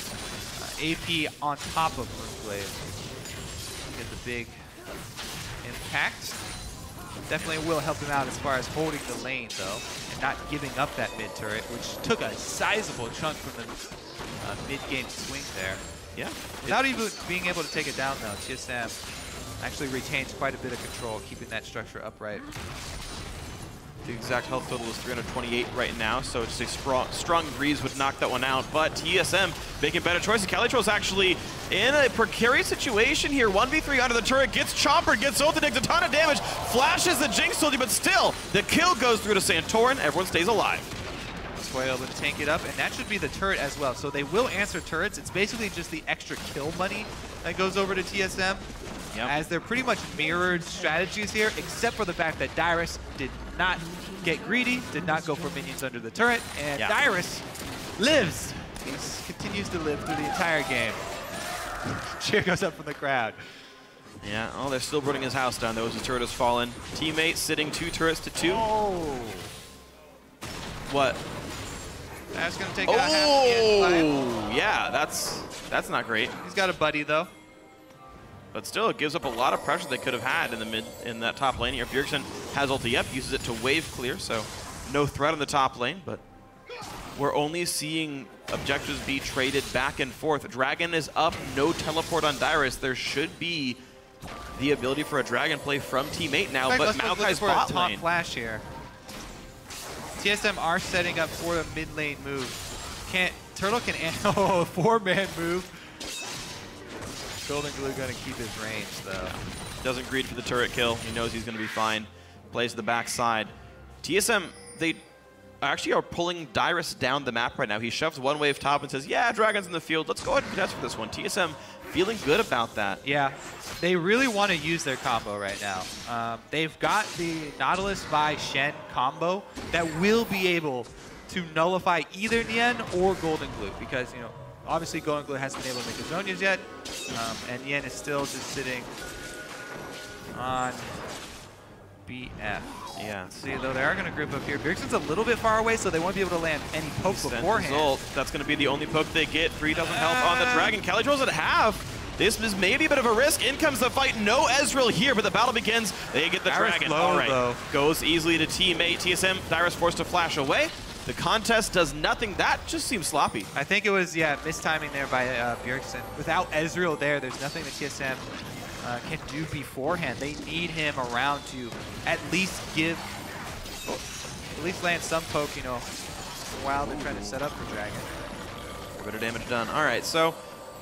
AP on top of Runeblade. Get the big impact. Definitely will help him out as far as holding the lane, though, and not giving up that mid turret, which took a sizable chunk from the mid-game swing there.
Yeah.
Without even being able to take it down, though, TSM actually retains quite a bit of control, keeping that structure upright.
The exact health total is 328 right now, so just a strong breeze would knock that one out. But TSM making better choices. Calitroll's actually in a precarious situation here. 1v3 under the turret, gets chompered, gets ulted, takes a ton of damage, flashes the Jinx soldier, but still, the kill goes through to Santorin. Everyone stays alive.
Lustboy able to tank it up, and that should be the turret as well. So they will answer turrets. It's basically just the extra kill money that goes over to TSM. Yep. As they're pretty much mirrored strategies here, except for the fact that Dyrus did not get greedy, did not go for minions under the turret, and Dyrus lives. He continues to live through the entire game. Cheer goes up from the crowd.
Yeah, oh, they're still burning his house down, though, as his turret has fallen. Teammate sitting 2 turrets to 2.
Oh.
What?
That's going to take out half the
Oh, yeah, that's not great.
He's got a buddy, though.
But still, it gives up a lot of pressure they could have had in that top lane here. Bjergsen has ulti up, uses it to wave clear, so no threat on the top lane, but we're only seeing objectives be traded back and forth. Dragon is up, no teleport on Dyrus. There should be the ability for a Dragon play from teammate now, but Maokai's bot
for a top
lane.
flash here. TSM are setting up for the mid lane move. Turtle can oh, 4-man move. Golden Glue gonna keep his range though.
Doesn't greed for the turret kill. He knows he's gonna be fine. Plays the backside. TSM, they actually are pulling Dyrus down the map right now. He shoves one wave top and says, yeah, Dragon's in the field. Let's go ahead and contest for this one. TSM feeling good about that.
Yeah, they really want to use their combo right now. They've got the Nautilus by Shen combo that will be able to nullify either Nien or Golden Glue because, you know, obviously Golden Glue hasn't been able to make his Zonias yet, and Nien is still just sitting on BF.
Yeah.
See, though, they are going to group up here. Bjergsen's a little bit far away, so they won't be able to land any poke beforehand.
Result. That's going to be the only poke they get. 3 doesn't help on the Dragon. CLG at half. This is maybe a bit of a risk. In comes the fight. No Ezreal here, but the battle begins. They get the
Dyrus
Dragon.
low,
All right.
though.
Goes easily to teammate. TSM, Dyrus forced to flash away. The contest does nothing. That just seems sloppy.
I think it was, yeah, mistiming there by Bjergsen. Without Ezreal there, there's nothing that TSM can do beforehand. They need him around to at least land some poke, you know, while they're trying to set up for Dragon.
A bit of damage done. All right, so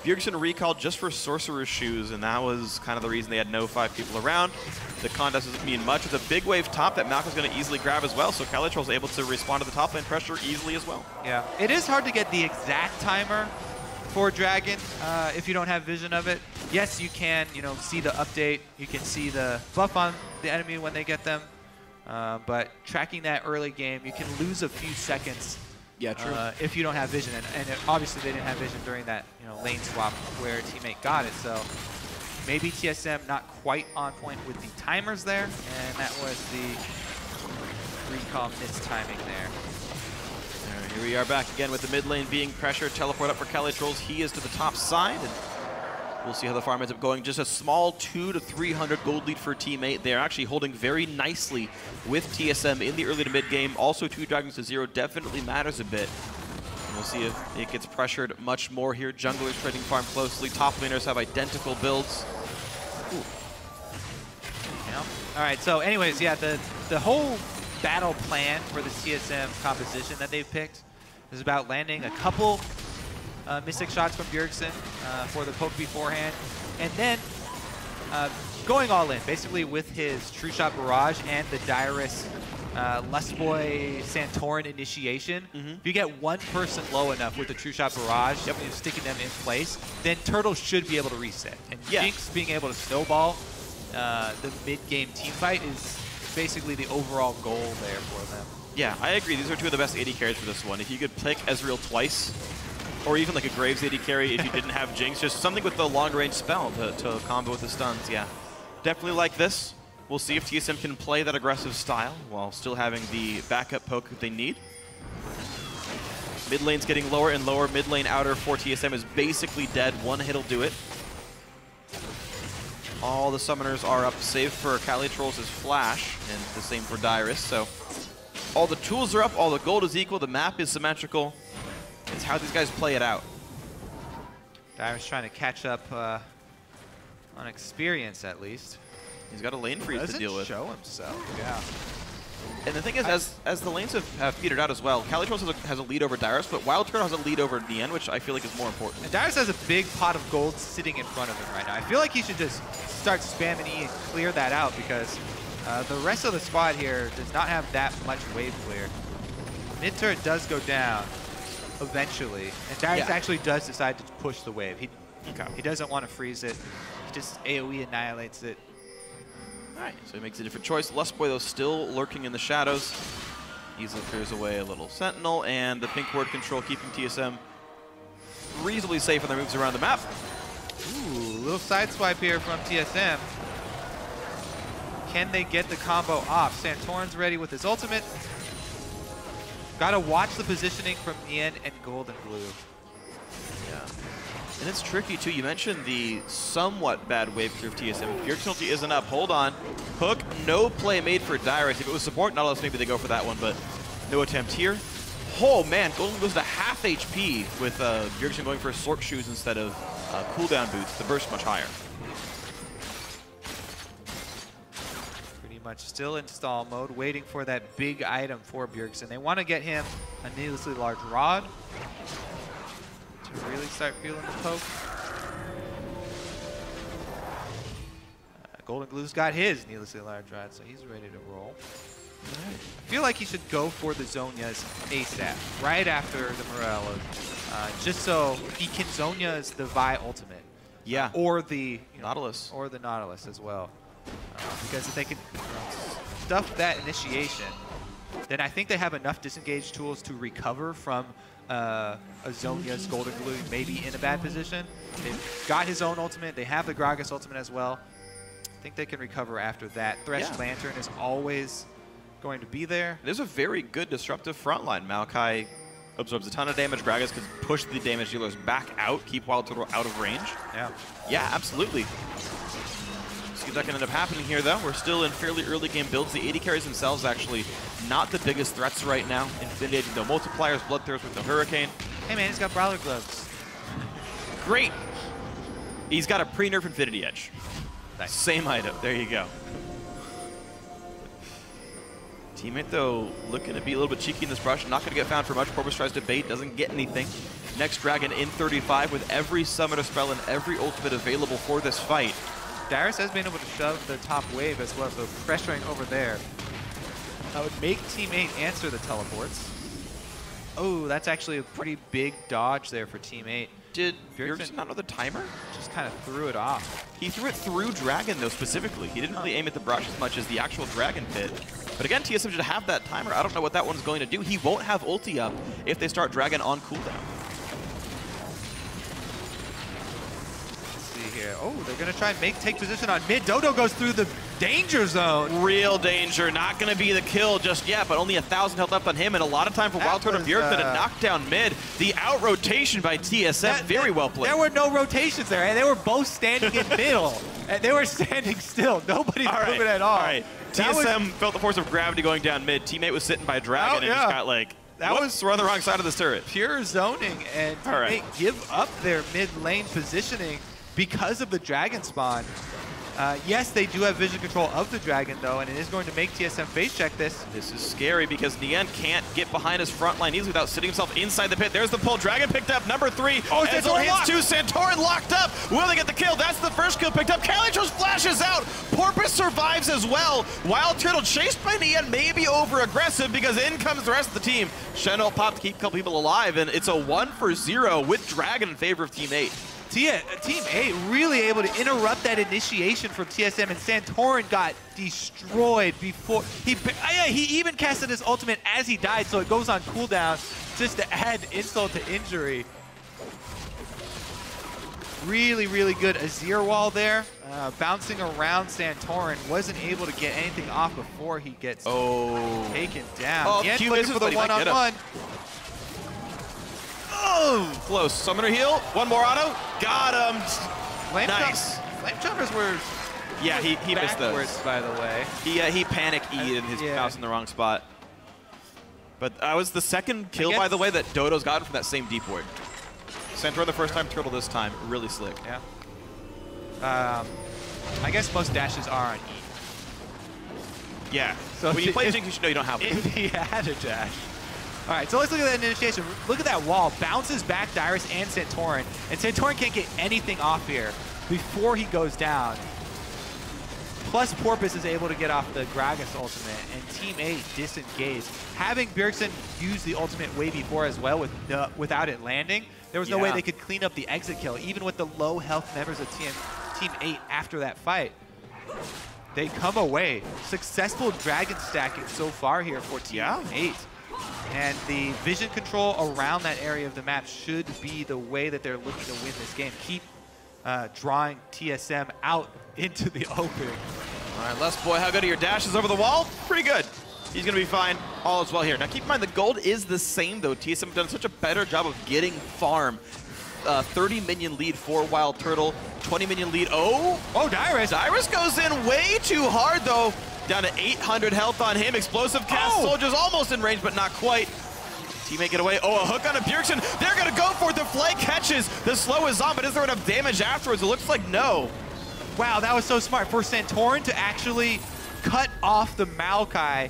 Bjergsen recalled just for Sorcerer's Shoes, and that was kind of the reason they had no 5 people around. The contest doesn't mean much. It's a big wave top that Malcolm's going to easily grab as well, so Calitro's able to respond to the top lane pressure easily as well.
Yeah, it is hard to get the exact timer for Dragon if you don't have vision of it. Yes, you can, you know, see the update. You can see the buff on the enemy when they get them. But tracking that early game, you can lose a few seconds.
Yeah, true.
If you don't have vision, and obviously they didn't have vision during that, you know, lane swap where a teammate got it. So maybe TSM not quite on point with the timers there, and that was the recall mistiming there.
All right, here we are back again with the mid lane being pressured. Teleport up for Calitrolls. He is to the top side. And we'll see how the farm ends up going. Just a small 200 to 300 gold lead for teammate. They're actually holding very nicely with TSM in the early to mid game. Also 2 Dragons to 0 definitely matters a bit. And we'll see if it gets pressured much more here. Junglers trading farm closely. Top laners have identical builds. Ooh.
Yeah. All right, so anyways, yeah, the whole battle plan for the TSM composition that they've picked is about landing a couple Mystic shots from Bjergsen for the poke beforehand, and then going all in, basically with his True Shot Barrage and the Dyrus Lustboy Santorin initiation. If you get one person low enough with the True Shot Barrage, and sticking them in place, then Turtle should be able to reset. And Jinx being able to snowball the mid-game team fight is basically the overall goal there for them.
Yeah, I agree. These are 2 of the best AD carries for this one. If you could pick Ezreal twice, or even like a Graves AD carry if you didn't have Jinx, just something with the long-range spell to combo with the stuns, yeah. Definitely like this. We'll see if TSM can play that aggressive style while still having the backup poke that they need. Mid lane's getting lower and lower. Mid lane outer for TSM is basically dead. One hit'll do it. All the summoners are up, save for Calitrolls' flash, and the same for Dyrus. So all the tools are up, all the gold is equal, the map is symmetrical. It's how these guys play it out.
Dyrus trying to catch up on experience, at least.
He's got a lane freeze to deal with.
Show himself, yeah.
And the thing is, as the lanes have petered out as well, Calitrolls has a lead over Dyrus, but Wild Turtle has a lead over Nien, which I feel like is more important.
And Dyrus has a big pot of gold sitting in front of him right now. I feel like he should just start spamming E and clear that out, because the rest of the squad here does not have that much wave clear. Mid turret does go down eventually, and Dyrus actually does decide to push the wave. He doesn't want to freeze it. He just AoE annihilates it.
All right, so he makes a different choice. Lustboy, though, still lurking in the shadows. Easily clears away a little Sentinel, and the pink ward control keeping TSM reasonably safe on their moves around the map.
Ooh, little side swipe here from TSM. Can they get the combo off? Santorin's ready with his ultimate. Gotta watch the positioning from Nien and Gold and Blue.
Yeah. And it's tricky, too. You mentioned the somewhat bad wave clear of TSM. Your penalty isn't up. Hold on. Hook, no play made for Dyrus. If it was support, Nautilus, maybe they go for that one, but no attempt here. Oh, man. Golden goes to half HP with Bjergsen going for Sork Shoes instead of cooldown boots. The burst much higher.
Pretty much still in stall mode, waiting for that big item for Bjergsen. They want to get him a needlessly large rod to really start feeling the poke. Golden Glue's got his needlessly large rod, so he's ready to roll. I feel like he should go for the Zhonya's ASAP, right after the Morellos, just so he can Zhonya's the Vi ultimate.
Yeah.
Or the
Nautilus.
Or the Nautilus as well. Because if they can stuff that initiation, then I think they have enough disengage tools to recover from a Zhonya's Golden Glue maybe in a bad position. They've got his own ultimate. They have the Gragas ultimate as well. I think they can recover after that. Thresh Lantern is always going to be there.
There's a very good disruptive front line. Maokai absorbs a ton of damage. Gragas can push the damage dealers back out, keep Wild Turtle out of range.
Yeah.
Yeah, absolutely. See if that can end up happening here, though. We're still in fairly early game builds. The AD carries themselves actually not the biggest threats right now. Infinity no multipliers, Bloodthirst with the Hurricane.
Hey man, he's got Brawler Gloves.
Great. He's got a pre-nerf Infinity Edge.
Nice.
Same item. There you go. Teammate, though, looking to be a little bit cheeky in this brush. Not going to get found for much. Porpoise tries to bait, doesn't get anything. Next Dragon in 35 with every summoner spell and every ultimate available for this fight.
Dyrus has been able to shove the top wave as well, so pressuring over there. That would make Teammate answer the teleports. Oh, that's actually a pretty big dodge there for Teammate.
Did Bjergsen not know the timer?
Just kind of threw it off.
He threw it through Dragon, though, specifically. He didn't really aim at the brush as much as the actual Dragon pit. But again, TSM should have that timer. I don't know what that one's going to do. He won't have ulti up if they start Dragon on cooldown.
Here. Oh, they're going to try and take position on mid. Dodo goes through the danger zone.
Real danger. Not going to be the kill just yet, but only 1,000 health left on him, and a lot of time for Wild Turtle Bjergsen to knock down mid. The out-rotation by TSM, very well played.
There were no rotations there, and they were both standing in middle. And they were standing still. Nobody's moving at all.
All right. TSM felt the force of gravity going down mid. Teammate was sitting by Dragon and just got like, we're on the wrong side of this turret.
Pure zoning, and Teammate give up their mid lane positioning because of the Dragon spawn. Yes, they do have vision control of the Dragon, though, and it is going to make TSM face check this.
This is scary because Nien can't get behind his front line easily without sitting himself inside the pit. There's the pull. Dragon picked up number 3. Oh, Santorin hits 2. Santorin locked up. Will they get the kill? That's the first kill picked up. Kalytros flashes out. Porpoise survives as well. Wild Turtle chased by Nien, maybe over-aggressive because in comes the rest of the team. Shen'el Pop to keep a couple people alive, and it's a 1-for-0 with Dragon in favor of Team 8.
Team 8 really able to interrupt that initiation from TSM, and Santorin got destroyed before he even casted his ultimate as he died, so it goes on cooldown just to add insult to injury. Really, really good Azir wall there, bouncing around Santorin. Wasn't able to get anything off before he gets taken down.
Oh,
Q looking for the one-on-one.
Oh, close. Summoner heal. One more auto. Got him. Nice.
Flame jumpers were
he missed those.
By the way.
He panic-E'd and his mouse in the wrong spot. But that was the second kill, by the way, that Dodo's gotten from that same deep ward. Santorin the first time, Turtle this time. Really slick.
Yeah. I guess most dashes are on E.
Yeah. So when you play Jinx, you should know you don't have one.
If he had a dash. All right, so let's look at that initiation. Look at that wall. Bounces back Dyrus and Santorin. And Santorin can't get anything off here before he goes down. Plus, Porpoise is able to get off the Gragas ultimate, and Team 8 disengaged. Having Bjergsen use the ultimate way before as well without it landing, there was no way they could clean up the exit kill, even with the low health members of Team 8 after that fight. They come away. Successful Dragon stacking so far here for Team 8. And the vision control around that area of the map should be the way that they're looking to win this game. Keep drawing TSM out into the open.
All right, Les Boy, how good are your dashes over the wall? Pretty good. He's going to be fine. All is well here. Now, keep in mind, the gold is the same, though. TSM have done such a better job of getting farm. 30 minion lead for Wild Turtle, 20 minion lead. Oh,
Dyrus.
Dyrus goes in way too hard, though. Down to 800 health on him. Explosive cast. Soldiers almost in range, but not quite. Teammate get away. Oh, a hook on a Bjergsen. They're going to go for it. The flank catches. The slow is on, but is there enough damage afterwards? It looks like no.
Wow, that was so smart for Santorin to actually cut off the Maokai.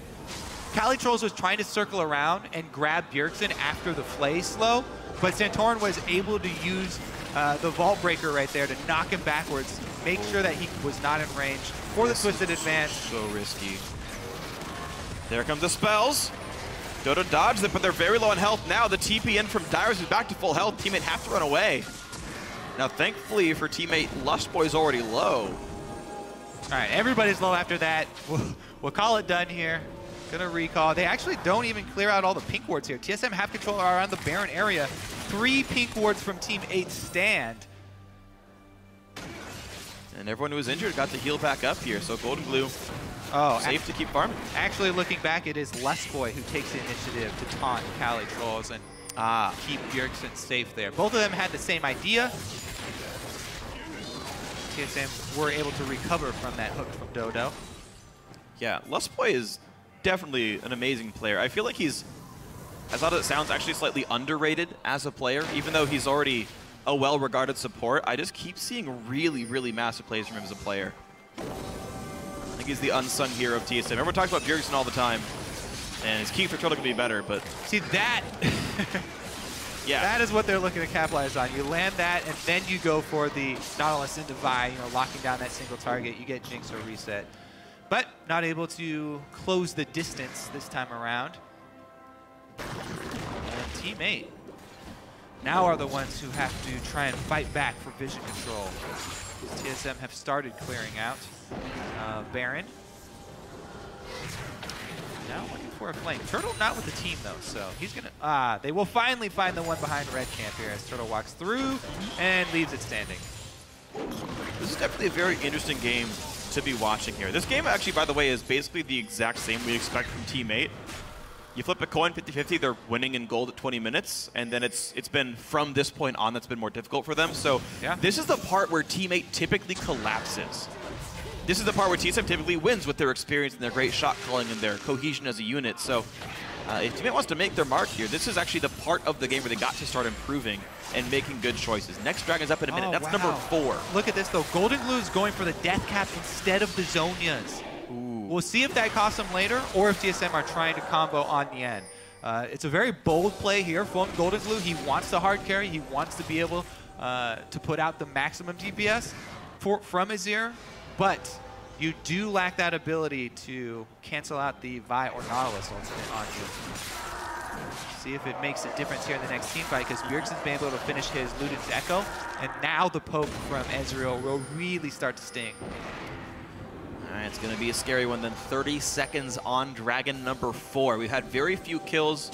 Cali Trolls was trying to circle around and grab Bjergsen after the Flay slow, but Santorin was able to use the Vault Breaker right there to knock him backwards, make sure that he was not in range for the Twisted Advance.
So risky. There comes the spells. Dodo dodged it, but they're very low on health now. The TP in from Dyrus is back to full health. Teammate have to run away. Now, thankfully for teammate, Lustboy's already low.
All right, everybody's low after that. We'll call it done here. Gonna recall. They actually don't even clear out all the pink wards here. TSM have control around the Baron area. 3 pink wards from Team 8 stand.
And everyone who was injured got to heal back up here, so Golden Glue safe to keep farming.
Actually, looking back, it is Lesboy who takes the initiative to taunt Cali Trolls and keep Bjergsen safe there. Both of them had the same idea. TSM were able to recover from that hook from Dodo.
Yeah, Lustboy is definitely an amazing player. I feel like he's, as odd as it sounds, actually slightly underrated as a player, even though he's already a well-regarded support. I just keep seeing really, really massive plays from him as a player. I think he's the unsung hero of TSM. Everyone talks about Bjergsen all the time, and his key for Turtle can be better, but...
See, that... yeah. That is what they're looking to capitalize on. You land that, and then you go for the Nautilus and Divide, locking down that single target. You get Jinx or Reset. But not able to close the distance this time around. And Team 8 now are the ones who have to try and fight back for vision control. TSM have started clearing out Baron. Now looking for a flame. Turtle not with the team though, so he's gonna, they will finally find the one behind red camp here as Turtle walks through and leaves it standing.
This is definitely a very interesting game to be watching here. This game actually, by the way, is basically the exact same we expect from Team 8. You flip a coin 50-50, they're winning in gold at 20 minutes, and then it's been from this point on that's been more difficult for them. So this is the part where Team 8 typically collapses. This is the part where TSM typically wins with their experience and their great shot calling and their cohesion as a unit. So if Team 8 wants to make their mark here, this is actually the part of the game where they got to start improving and making good choices. Next Dragon's up in a minute. That's number 4.
Look at this, though. Golden Glue is going for the Death Cap instead of the Zonias. Ooh. We'll see if that costs them later or if TSM are trying to combo on the end. It's a very bold play here from Golden Glue. He wants to hard carry. He wants to be able to put out the maximum DPS from Azir, but you do lack that ability to cancel out the Vi or Nautilus ultimate on you. See if it makes a difference here in the next team fight, because Bjergsen's been able to finish his Luden's Echo, and now the poke from Ezreal will really start to sting.
All right, it's going to be a scary one then. 30 seconds on Dragon number 4. We've had very few kills.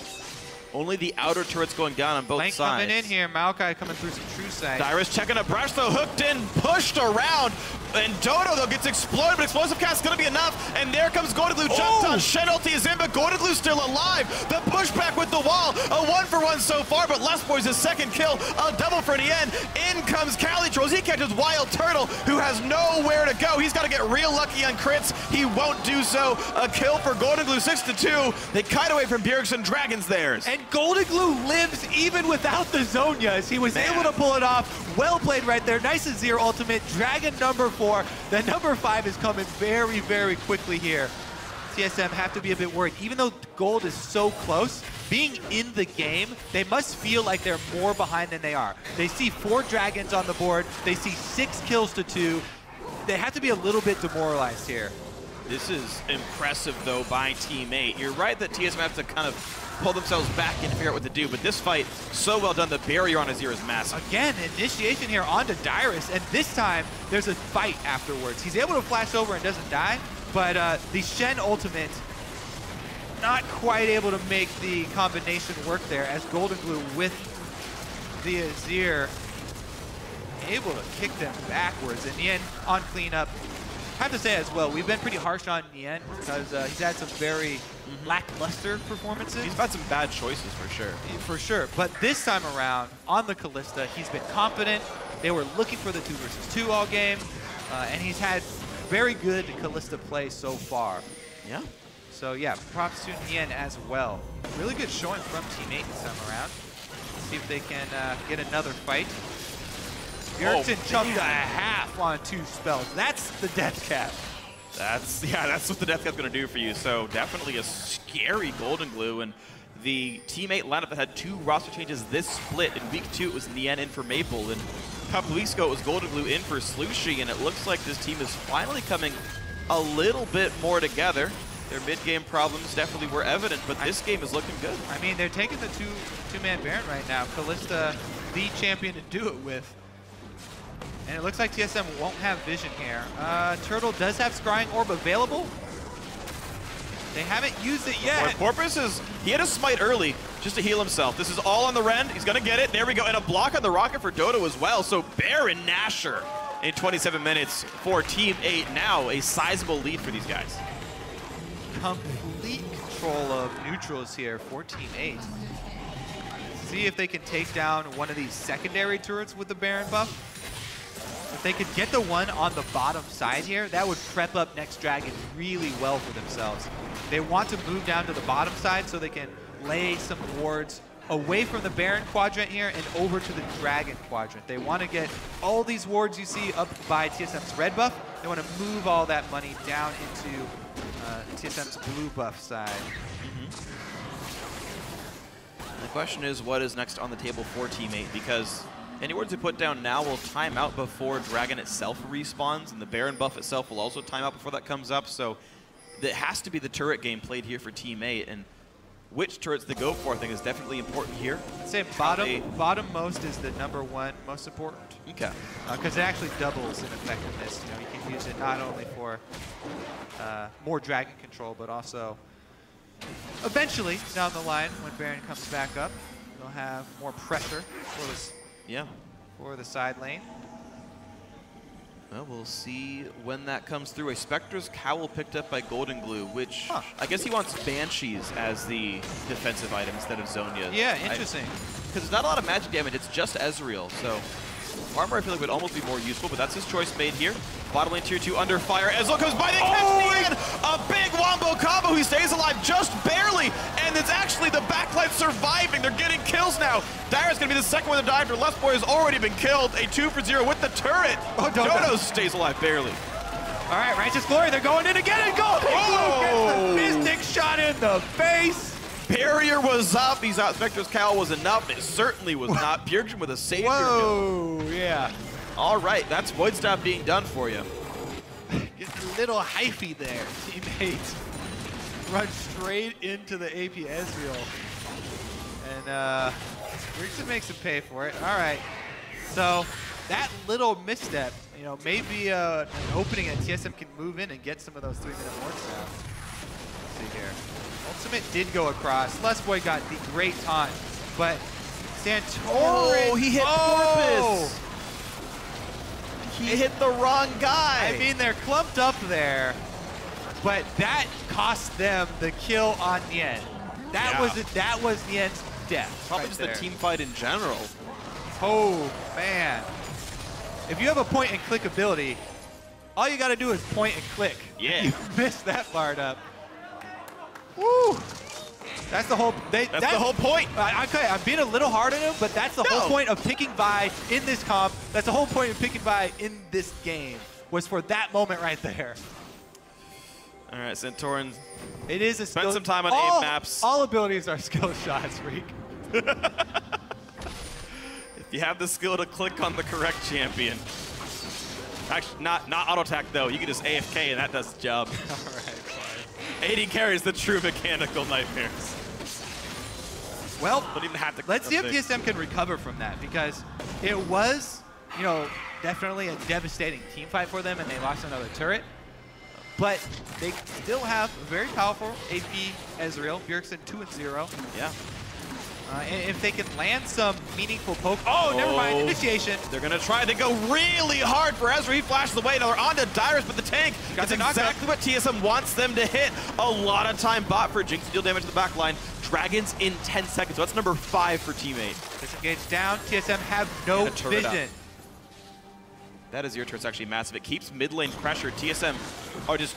Only the outer turrets going down on both
Lane
sides.
Coming in here, Maokai coming through some true sight.
Dyrus checking a brush though, hooked in, pushed around, and Dodo though gets exploded, but explosive cast is gonna be enough, and there comes Golden Glue, jumped on, Shen ulti is in, but Golden Glue's still alive. The pushback with the wall, a 1-for-1 so far, but Lustboy's his second kill, a double for the end. In comes Cali Trolls, he catches Wild Turtle, who has nowhere to go. He's gotta get real lucky on crits, he won't do so. A kill for Golden Glue, 6-2. They kite away from Bjergsen, Dragon's theirs.
And Golden Glue lives even without the Zonias. He was able to pull it off. Well played right there. Nice Azir ultimate. Dragon number 4. The number 5 is coming very, very quickly here. TSM have to be a bit worried. Even though gold is so close, being in the game, they must feel like they're more behind than they are. They see 4 dragons on the board. They see 6 kills to 2. They have to be a little bit demoralized here.
This is impressive, though, by Team 8. You're right that TSM have to kind of pull themselves back and figure out what to do, but this fight, so well done. The barrier on Azir is massive.
Again, initiation here onto Dyrus, and this time, there's a fight afterwards. He's able to flash over and doesn't die, but the Shen ultimate, not quite able to make the combination work there, as Golden Glue with the Azir able to kick them backwards. And Nien on cleanup. I have to say as well, we've been pretty harsh on Nien because he's had some very lackluster performances.
He's had some bad choices for sure.
For sure. But this time around, on the Callista, he's been confident. They were looking for the 2 versus 2 all game. And he's had very good Callista play so far.
Yeah.
So yeah, props to Nien as well. Really good showing from Teammate this time around. Let's see if they can get another fight. Bjergsen chunked a half on 2 spells. That's the death cap.
That's what the death cap's going to do for you. So definitely a scary Golden Glue. And the Teammate lineup that had 2 roster changes this split. In week 2, it was Nien in for Maple. And a couple weeks ago, it was Golden Glue in for Slushy. And it looks like this team is finally coming a little bit more together. Their mid-game problems definitely were evident, but this game is looking good.
I mean, they're taking the two-man Baron right now. Callista, the champion to do it with. And it looks like TSM won't have vision here. Turtle does have Scrying Orb available. They haven't used it yet.
Porpoise he had a smite early just to heal himself. This is all on the Rend. He's going to get it. There we go. And a block on the Rocket for Dodo as well. So Baron Nashor in 27 minutes for Team 8. Now a sizable lead for these guys.
Complete control of neutrals here for Team 8. See if they can take down one of these secondary turrets with the Baron buff. If they could get the one on the bottom side here, that would prep up Next Dragon really well for themselves. They want to move down to the bottom side so they can lay some wards away from the Baron quadrant here and over to the Dragon quadrant. They want to get all these wards you see up by TSM's red buff. They want to move all that money down into TSM's blue buff side.
The question is, what is next on the table for Team 8? Because any wards they put down now will time out before Dragon itself respawns, and the Baron buff itself will also time out before that comes up. So it has to be the turret game played here for Team 8, and which turrets they go for I think is definitely important here.
I'd say bottom most is the #1 most important.
Okay.
Because it actually doubles in effectiveness. You know, you can use it not only for more Dragon control, but also eventually down the line when Baron comes back up, they'll have more pressure for this.
Yeah.
For the side lane.
Well, we'll see when that comes through. A Spectre's Cowl picked up by Golden Glue, which I guess he wants Banshees as the defensive item instead of Zhonya.
Yeah, interesting.
Because there's not a lot of magic damage, it's just Ezreal. So armor I feel like would almost be more useful, but that's his choice made here. Bottom lane tier 2 under fire. Ezreal comes by, they catch Nien! A big wombo combo, he stays alive just barely, and it's actually the backline surviving. They're getting kills now. Dyer's gonna be the second one to die after Left Boy has already been killed. A 2 for 0 with the turret. Dodo stays alive barely.
All right, Righteous Glory, they're going in again and going. Oh! Gets the Mystic shot in the face.
Barrier was up. He's out. Spectre's Cowl was enough. It certainly was not. Bjergsen with a savior.
Whoa, yeah.
All right, that's Void Staff being done for you.
Get a little hyphy there, teammate. Run straight into the AP Ezreal. And Bjergsen makes him pay for it. All right. So that little misstep, you know, maybe an opening that TSM can move in and get some of those 3-minute wards now. Let's see here. Ultimate did go across. Boy got the great taunt, but Santorin.
He hit Porpoise. He hit the wrong guy.
I mean, they're clumped up there, but that cost them the kill on Nien. That was Nien's death.
Probably just the team fight in general.
Oh man! If you have a point and click ability, all you got to do is point and click.
Yeah.
You missed that part up. Woo! That's the whole. That's
the whole point.
I'm being a little hard on him, but that's the whole point of picking Vi in this comp. That's the whole point of picking Vi in this game. Was for that moment right there.
All right, Santorin.
It is a
spend some time on aim maps.
All abilities are skill shots, Reek.
If you have the skill to click on the correct champion. Actually, not auto attack though. You can just AFK and that does the job.
All right.
AD carries the true mechanical nightmares.
Well,
don't even have to.
Let's see if TSM can recover from that, because it was, you know, definitely a devastating team fight for them, and they lost another turret. But they still have a very powerful AP Ezreal. Bjergsen 2-0.
Yeah.
And if they can land some meaningful poke. Oh, never mind. Initiation.
They're going to try. They go really hard for Ezra. He flashes away. Now they're on to Dyrus, but the tank. That's exactly what TSM wants them to hit. A lot of time bought for Jinx to deal damage to the back line. Dragons in 10 seconds. So that's number 5 for teammate.
Disengage down. TSM have no vision.
That is your turn. It's actually massive. It keeps mid lane pressure. TSM are just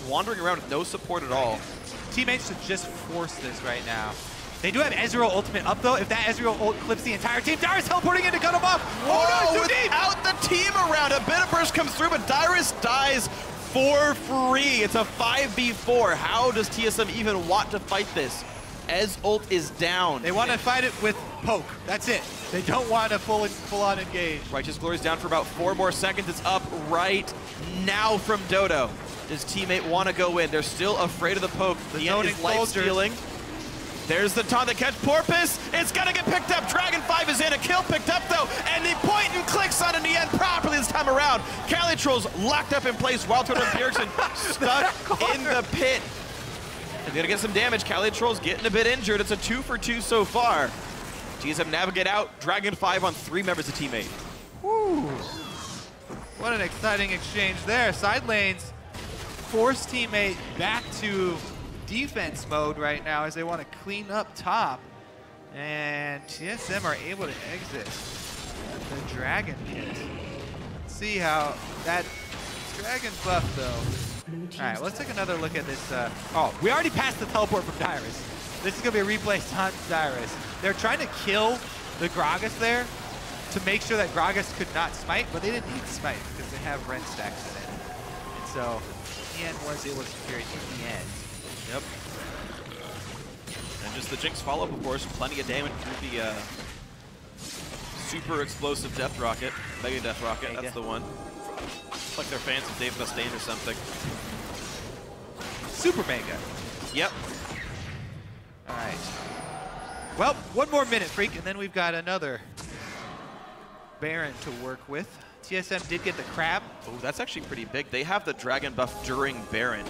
wandering around with no support at all.
Teammates should just force this right now. They do have Ezreal ultimate up, though. If that Ezreal ult clips the entire team, Dyrus teleporting in to cut him off.
Oh, no, without the team around. A bit of burst comes through, but Dyrus dies for free. It's a 5v4. How does TSM even want to fight this? Ez ult is down.
They want to fight it with poke. That's it. They don't want to full-on engage.
Righteous Glory's down for about 4 more seconds. It's up right now from Dodo. His teammate want to go in. They're still afraid of the poke. The end is life stealing. There's the taunt that catch Porpoise. It's gonna get picked up. Dragon 5 is in. A kill picked up though, and the point and clicks on in the end properly this time around. Cali Trolls locked up in place. Wild Toad and Pearson stuck in the pit. They're gonna get some damage. Cali Trolls getting a bit injured. It's a 2 for 2 so far. TSM navigate out. Dragon 5 on 3 members of teammate.
Woo. What an exciting exchange there. Side lanes force teammate back to defense mode right now as they want to clean up top. And TSM are able to exit the Dragon pit. Let's see how that Dragon buff though. All right, let's take another look at this. Oh, we already passed the teleport from Dyrus. This is going to be a replay time from Dyrus. They're trying to kill the Gragas there to make sure that Gragas could not smite, but they didn't need smite because they have Ren stacks in it. And so Ian was able to secure it in the end.
Yep. And just the Jinx follow-up, of course, plenty of damage through the super explosive Death Rocket, Mega Death Rocket, that's the one. It's like they're fans of Dave Mustaine or something.
Super Mega.
Yep.
All right. Well, 1 more minute, Freak, and then we've got another Baron to work with. TSM did get the crab.
Oh, that's actually pretty big. They have the Dragon buff during Baron.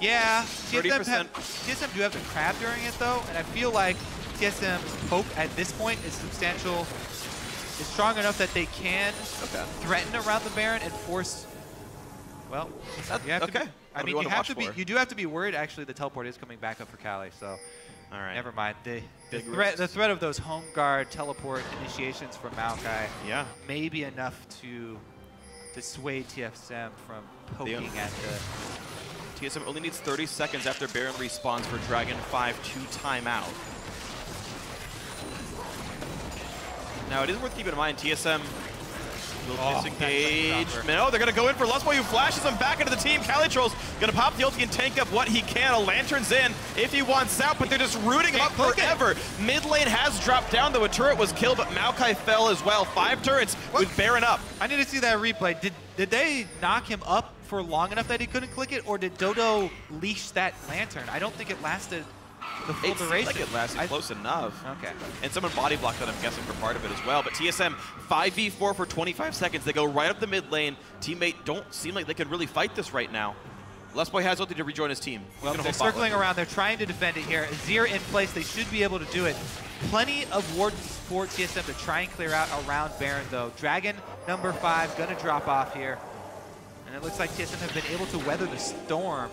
Yeah,
30%.
TSM do have the crab during it though, and I feel like TSM's poke at this point is substantial, is strong enough that they can threaten around the Baron and force. Well, you have to be, I mean, you do have to be worried. Actually, the teleport is coming back up for Cali, so
all right,
never mind. The threat of those home guard teleport initiations from Maokai, may be enough to dissuade TSM from poking at the.
TSM only needs 30 seconds after Baron respawns for Dragon 5 to time out. Now, it is worth keeping in mind, TSM will disengage. No, they're going to go in for Lustboy, who flashes him back into the team. Cali Trolls going to pop the ulti and tank up what he can. A Lantern's in if he wants out, but they're just rooting him up forever. Mid lane has dropped down, though a turret was killed, but Maokai fell as well. 5 turrets with Baron up.
I need to see that replay. Did they knock him up for long enough that he couldn't click it, or did Dodo leash that Lantern? I don't think it lasted the full duration.
Like it lasted close enough.
Okay.
And someone body blocked that, I'm guessing, for part of it as well. But TSM 5v4 for 25 seconds. They go right up the mid lane. Teammate don't seem like they can really fight this right now. Lustboy has ulti to rejoin his team.
Well, they're circling around. They're trying to defend it here. Azir in place. They should be able to do it. Plenty of wardens for TSM to try and clear out around Baron, though. Dragon number 5 going to drop off here. And it looks like TSM have been able to weather the storm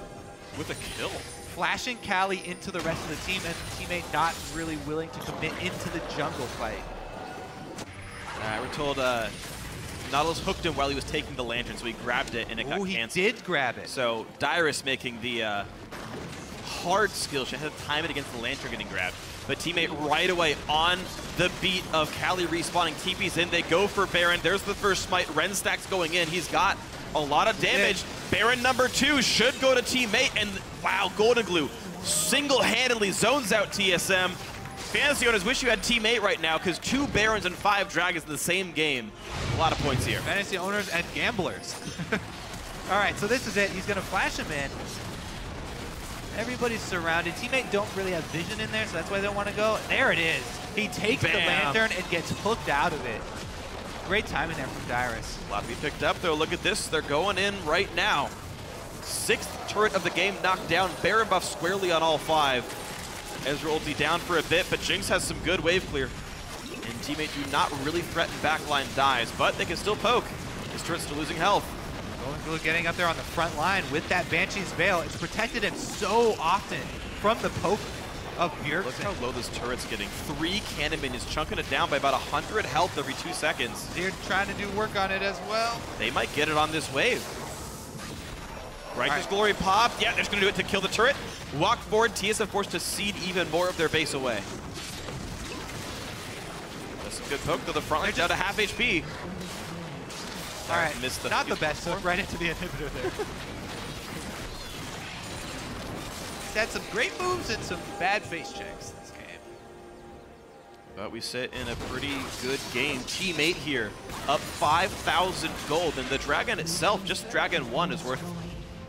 with a kill.
Flashing Cali into the rest of the team, and the teammate not really willing to commit into the jungle fight.
We're told Nautilus hooked him while he was taking the Lantern, so he grabbed it and it got canceled.
He did grab it.
So Dyrus making the hard skill. She had to time it against the Lantern getting grabbed. But teammate right away on the beat of Cali respawning. TP's in. They go for Baron. There's the first smite. Ren stacks going in. He's got a lot of damage. Baron number 2 should go to teammate. And wow, Golden Glue single-handedly zones out TSM. Fantasy owners wish you had teammate right now, because 2 Barons and 5 Dragons in the same game. A lot of points here.
Fantasy owners and gamblers. All right, so this is it. He's going to flash him in. Everybody's surrounded. Teammate don't really have vision in there, so that's why they don't want to go. There it is. He takes the Lantern and gets hooked out of it. Great timing there from Dyrus.
A lot to be picked up, though. Look at this. They're going in right now. 6th turret of the game knocked down. Baron buff squarely on all 5. Ezreal ulti down for a bit, but Jinx has some good wave clear. And teammate do not really threaten backline dives, but they can still poke. His turret's still losing health.
Golden Glue getting up there on the front line with that Banshee's Veil. It's protected him so often from the poke of Bjergsen.
Look how low this turret's getting. 3 cannon minions chunking it down by about 100 health every 2 seconds.
They're trying to do work on it as well.
They might get it on this wave. Righteous Glory pop. Yeah, they're just going to do it to kill the turret. Walk forward. TSM forced to cede even more of their base away. That's a good poke, though the front line's down to half HP.
All right,
missed the
not the best hook, right into the inhibitor there. He's had some great moves and some bad face checks this game.
But we sit in a pretty good game. Teammate here, up 5,000 gold, and the Dragon itself, just Dragon 1, is worth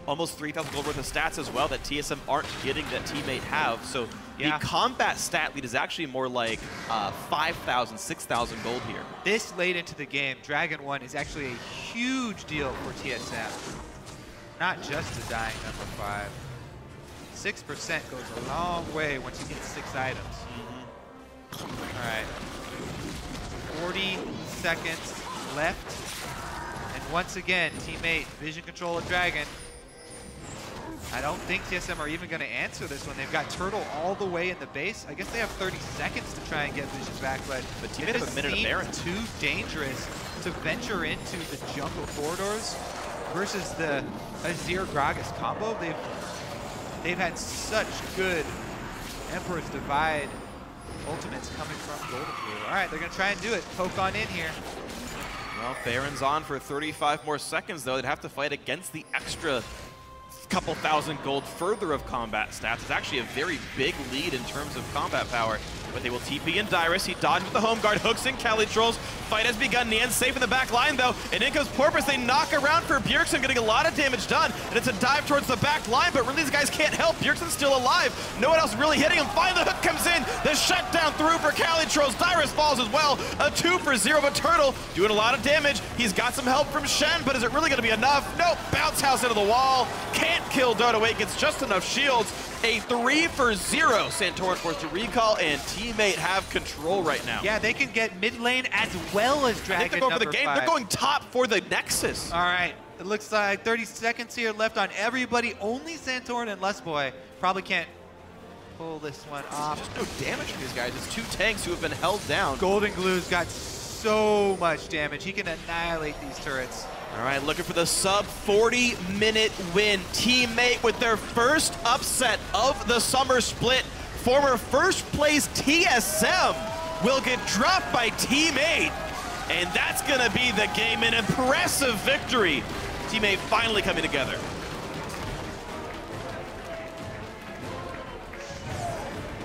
almost 3,000 gold worth of stats as well that TSM aren't getting that Teammate have. So the combat stat lead is actually more like 5,000, 6,000 gold here.
This late into the game, Dragon 1 is actually a huge deal for TSM. Not just a dying number 5. 6% goes a long way once you get 6 items. All right, 40 seconds left. And once again, Teammate, vision control of Dragon. I don't think TSM are even going to answer this one. They've got Turtle all the way in the base. I guess they have 30 seconds to try and get vision back, but
Teammate have a minute of Baron.
Too dangerous to venture into the jungle corridors versus the Azir Gragas combo. They've had such good Emperor's Divide ultimates coming from Golden Glue. All right, they're going to try and do it. Poke on in here.
Well, Baron's on for 35 more seconds, though. They'd have to fight against the extra couple thousand gold further of combat stats. It's actually a very big lead in terms of combat power. But they will TP in Dyrus. He dodged with the home guard, hooks in Cali Trolls. Fight has begun. Nian's safe in the back line, though. And in comes Porpoise. They knock around for Bjergsen, getting a lot of damage done. And it's a dive towards the back line, but really these guys can't help. Bjergsen's still alive. No one else really hitting him. Finally, the hook comes in. The shutdown through for Cali Trolls. Dyrus falls as well. A 2 for 0, but Turtle doing a lot of damage. He's got some help from Shen, but is it really going to be enough? Nope. Bounce house into the wall. Can't kill Dota Wake. Gets just enough shields. A 3 for 0. Santorin forced to recall, and Teammate have control right now.
Yeah, they can get mid lane as well as Dragon.
I think they're going for the game.
5.
They're going top for the Nexus.
All right, it looks like 30 seconds here left on everybody. Only Santorin and Lustboy probably can't pull this one off.
Just no damage from these guys. It's 2 tanks who have been held down.
Golden Glue's got so much damage. He can annihilate these turrets.
All right, looking for the sub 40-minute win. Teammate with their first upset of the summer split. Former first place TSM will get dropped by Teammate. And that's going to be the game. An impressive victory. Teammate finally coming together.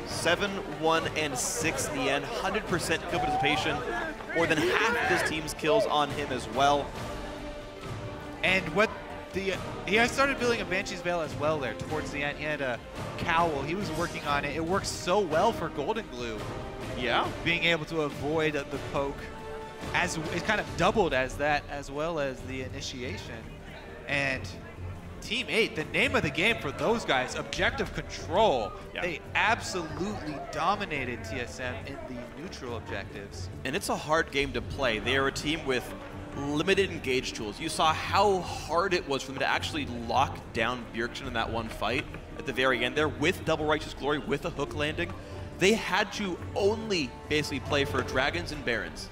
Seven, 1, and 6 in the end. 100% kill participation. More than half of his team's kills on him as well.
And what he started building a Banshee's Veil as well there towards the end. He had a cowl. He was working on it. It worked so well for Golden Glue.
Yeah.
Being able to avoid the poke. As it kind of doubled as that, as well as the initiation. And Team 8, the name of the game for those guys, objective control. Yeah. They absolutely dominated TSM in the neutral objectives.
And it's a hard game to play. They are a team with limited engage tools. You saw how hard it was for them to actually lock down Bjergsen in that one fight at the very end there with double Righteous Glory, with a hook landing. They had to only basically play for Dragons and Barons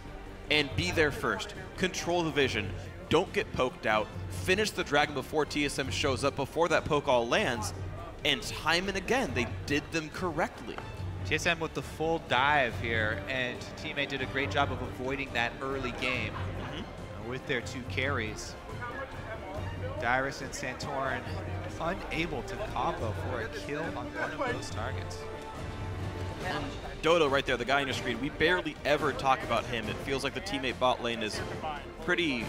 and be there first. Control the vision. Don't get poked out. Finish the Dragon before TSM shows up, before that poke all lands. And time and again, they did them correctly.
TSM with the full dive here, and Teammate did a great job of avoiding that early game with their 2 carries. Dyrus and Santorin unable to combo for a kill on one of those targets.
Dodo right there, the guy on your screen, we barely ever talk about him. It feels like the Teammate bot lane is pretty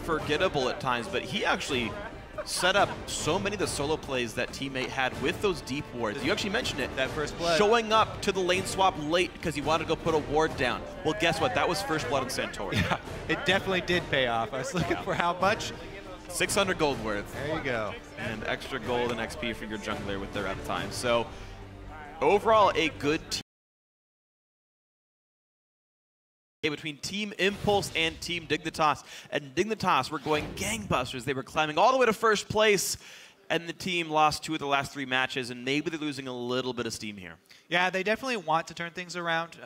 forgettable at times, but he actually set up so many of the solo plays that Teammate had with those deep wards. You actually mentioned it.
That first blood.
Showing up to the lane swap late because he wanted to go put a ward down. Well, guess what? That was first blood on Santorin.
Yeah, it definitely did pay off. I was looking for how much.
600 gold worth.
There you go.
And extra gold and XP for your jungler with their uptime. So overall a good team between Team Impulse and Team Dignitas. And Dignitas were going gangbusters. They were climbing all the way to first place, and the team lost 2 of the last 3 matches, and maybe they're losing a little bit of steam here.
Yeah, they definitely want to turn things around,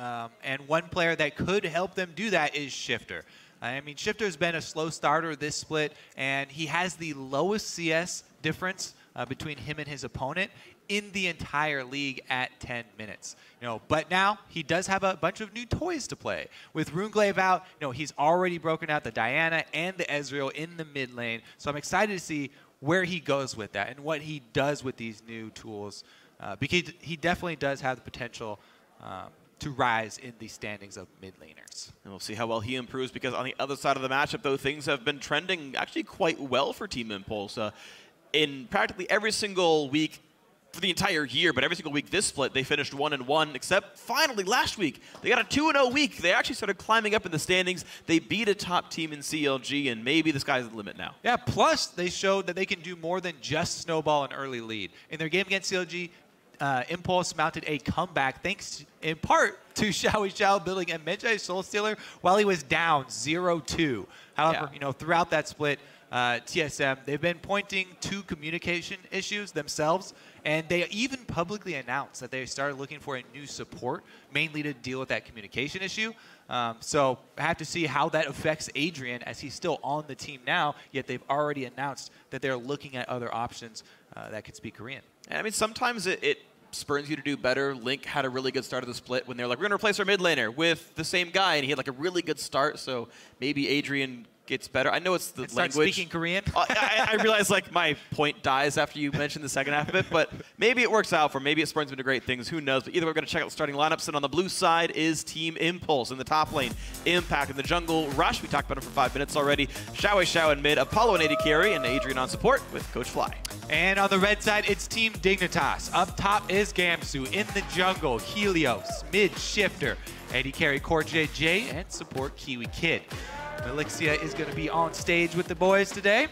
and one player that could help them do that is Shifter. I mean, Shifter's been a slow starter this split, and he has the lowest CS difference between him and his opponent in the entire league at 10 minutes. But now he does have a bunch of new toys to play. With Runeglaive out, he's already broken out the Diana and the Ezreal in the mid lane. So I'm excited to see where he goes with that and what he does with these new tools, because he definitely does have the potential to rise in the standings of mid laners.
And we'll see how well he improves, because on the other side of the matchup, though, things have been trending actually quite well for Team Impulse. In practically every single week for the entire year, but every single week this split, they finished 1-1, except finally last week, they got a 2-0 week. They actually started climbing up in the standings. They beat a top team in CLG, and maybe the sky's the limit now.
Yeah, plus they showed that they can do more than just snowball an early lead. In their game against CLG, Impulse mounted a comeback thanks in part to Xiao building a Medjay Soul Stealer while he was down 0-2. However, throughout that split, TSM, they've been pointing to communication issues themselves, and they even publicly announced that they started looking for a new support, mainly to deal with that communication issue. So I have to see how that affects Adrian, as he's still on the team now, yet they've already announced that they're looking at other options that could speak Korean.
And I mean, sometimes it spurs you to do better. Link had a really good start of the split when they're like, we're going to replace our mid laner with the same guy, and he had like a really good start, so maybe Adrian gets better. I know it's the language.
Start speaking Korean.
I realize like my point dies after you mention the second half of it, but maybe it works out for him. Maybe it spurns him to great things. Who knows? But either way, we're going to check out the starting lineups. And on the blue side is Team Impulse. In the top lane, Impact. In the jungle, Rush. We talked about him for 5 minutes already. Xiao in mid, Apollo and AD carry, and Adrian on support with Coach Fly.
And on the red side, it's Team Dignitas. Up top is Gamsu. In the jungle, Helios. Mid, Shifter. AD carry, Core JJ, and support Kiwi Kid. Elixia is going to be on stage with the boys today.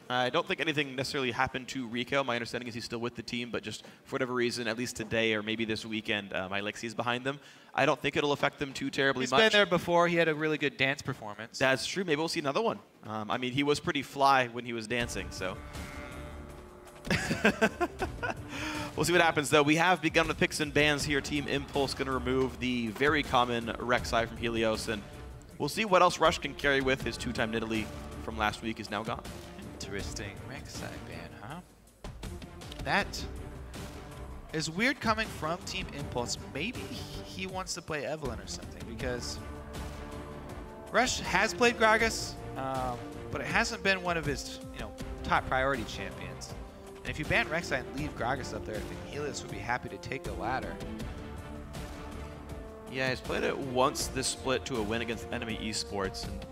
I don't think anything necessarily happened to Rico. My understanding is he's still with the team, but just for whatever reason, at least today or maybe this weekend, my Elixia is behind them. I don't think it'll affect them too terribly much.
He's been there before. He had a really good dance performance.
That's true. Maybe we'll see another one. I mean, he was pretty fly when he was dancing, so. We'll see what happens, though. We have begun with picks and bans here. Team Impulse going to remove the very common Rek'Sai from Helios, and we'll see what else Rush can carry with. His 2-time Nidalee from last week is now gone.
Interesting. Rek'Sai ban, huh? That is weird coming from Team Impulse. Maybe he wants to play Evelynn or something, because Rush has played Gragas, but it hasn't been one of his top priority champions. And if you ban Rek'Sai and leave Gragas up there, I think Helios would be happy to take the ladder.
Yeah, he's played it once this split to a win against NME eSports, and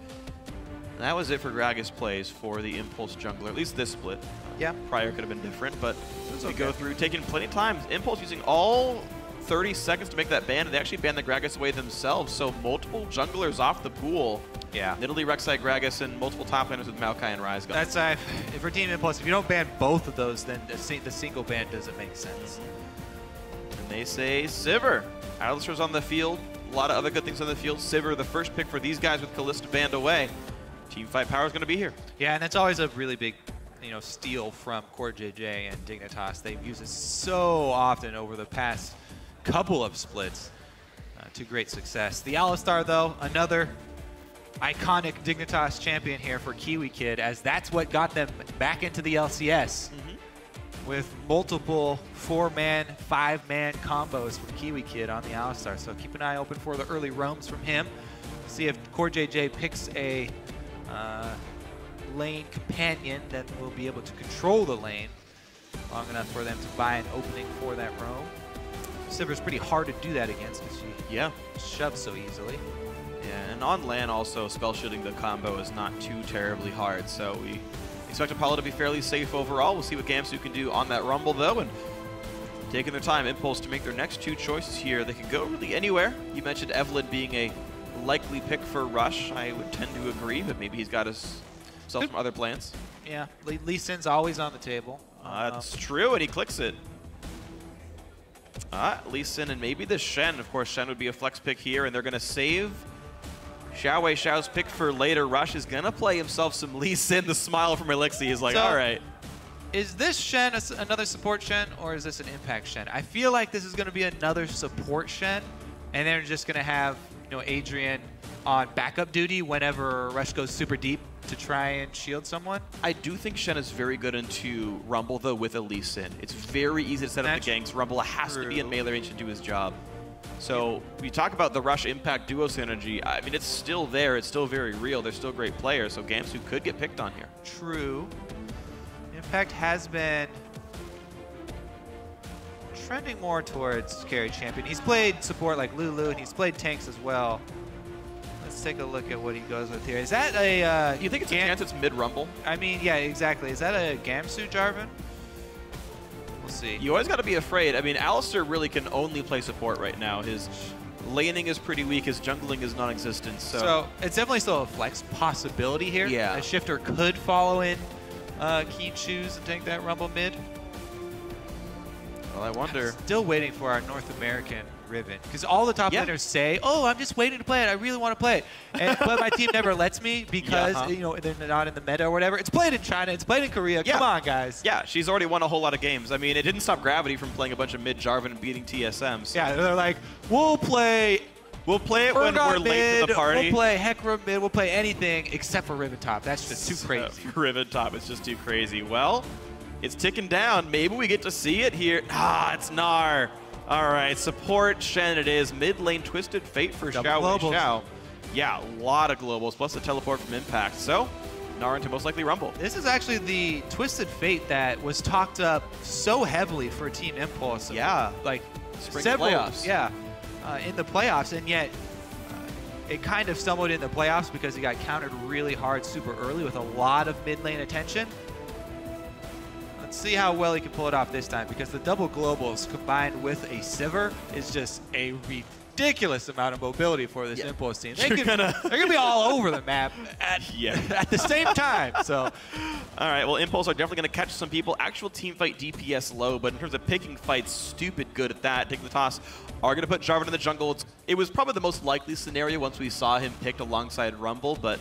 that was it for Gragas plays for the Impulse jungler, at least this split.
Yeah.
Prior could have been different, but we go through, taking plenty of time. Impulse using all 30 seconds to make that ban, and they actually banned the Gragas away themselves, so multiple junglers off the pool.
Yeah.
Nidalee, Rek'Sai, Gragas, and multiple top laners with Maokai and Ryze gone.
That's for Team Impulse, if you don't ban both of those, then the single ban doesn't make sense.
And they say Sivir. Alistair's on the field. A lot of other good things on the field. Sivir, the first pick for these guys with Kalista banned away. Team fight power is going to be here.
Yeah, and that's always a really big, steal from Core JJ and Dignitas. They've used it so often over the past couple of splits to great success. The Alistar, though, another iconic Dignitas champion here for Kiwi Kid, as that's what got them back into the LCS. With multiple 4-man, 5-man combos from Kiwi Kid on the Alistar. So keep an eye open for the early roams from him. See if Core JJ picks a lane companion that will be able to control the lane long enough for them to buy an opening for that roam. Sivir's pretty hard to do that against, because she shoves so easily.
Yeah, and on LAN also, spell shooting the combo is not too terribly hard, so we expect Apollo to be fairly safe overall. We'll see what Gamsu can do on that Rumble, though, and taking their time, Impulse, to make their next 2 choices here. They could go really anywhere. You mentioned Evelynn being a likely pick for Rush. I would tend to agree, but maybe he's got himself some other plans.
Yeah, Lee Sin's always on the table.
That's true, and he clicks it. Lee Sin and maybe the Shen. Of course, Shen would be a flex pick here, and they're going to save Xiao's pick for later. Rush is going to play himself some Lee Sin. The smile from Elixir is like,
So,
all right.
Is this Shen another support Shen, or is this an impact Shen? I feel like this is going to be another support Shen, and they're just going to have Adrian on backup duty whenever Rush goes super deep to try and shield someone.
I do think Shen is very good into Rumble, though, with a Lee Sin. It's very easy to set up the ganks. Rumble has to be in melee range to do his job. So we talk about the Rush Impact duo synergy. I mean, it's still there. It's still very real. They're still great players. So Gamsu could get picked on here.
True. Impact has been trending more towards carry champion. He's played support like Lulu, and he's played tanks as well. Let's take a look at what he goes with here. Is that a...
you think it's a chance it's mid-Rumble?
I mean, yeah, exactly. Is that a Gamsu Jarvan? We'll see.
You always got to be afraid. I mean, Alistair really can only play support right now. His laning is pretty weak. His jungling is non-existent. So
it's definitely still a flex possibility here.
Yeah.
A shifter could follow in Keen Shoes and take that Rumble mid.
Well, I wonder.
I'm still waiting for our North American Ribbon, because all the top laners say, "Oh, I'm just waiting to play it. I really want to play it," but my team never lets me because they're not in the meta or whatever. It's played in China. It's played in Korea. Come on, guys.
Yeah, she's already won a whole lot of games. I mean, it didn't stop Gravity from playing a bunch of mid Jarvan and beating TSM. So.
Yeah, they're like, we'll play
it when we're late to the party.
We'll play Hecarim mid. We'll play anything except for Ribbon top. That's just too crazy.
Ribbon top is just too crazy. Well, it's ticking down. Maybe we get to see it here. It's Gnar. All right, support Shen it is. Mid lane Twisted Fate for Xiao. Yeah, a lot of globals, plus the teleport from Impact. So, Gnar into most likely Rumble.
This is actually the Twisted Fate that was talked up so heavily for Team Impulse.
Yeah.
Like
Spring
several,
playoffs.
Yeah, in the playoffs, and yet it kind of stumbled in the playoffs because he got countered really hard super early with a lot of mid lane attention. Let's see how well he can pull it off this time, because the double globals combined with a Sivir is just a ridiculous amount of mobility for this Impulse team. They're gonna be all over the map at the same time. So,
all right. Well, Impulse are definitely gonna catch some people. Actual team fight DPS low, but in terms of picking fights, stupid good at that. Taking the toss, are gonna put Jarvan in the jungle. It was probably the most likely scenario once we saw him picked alongside Rumble, but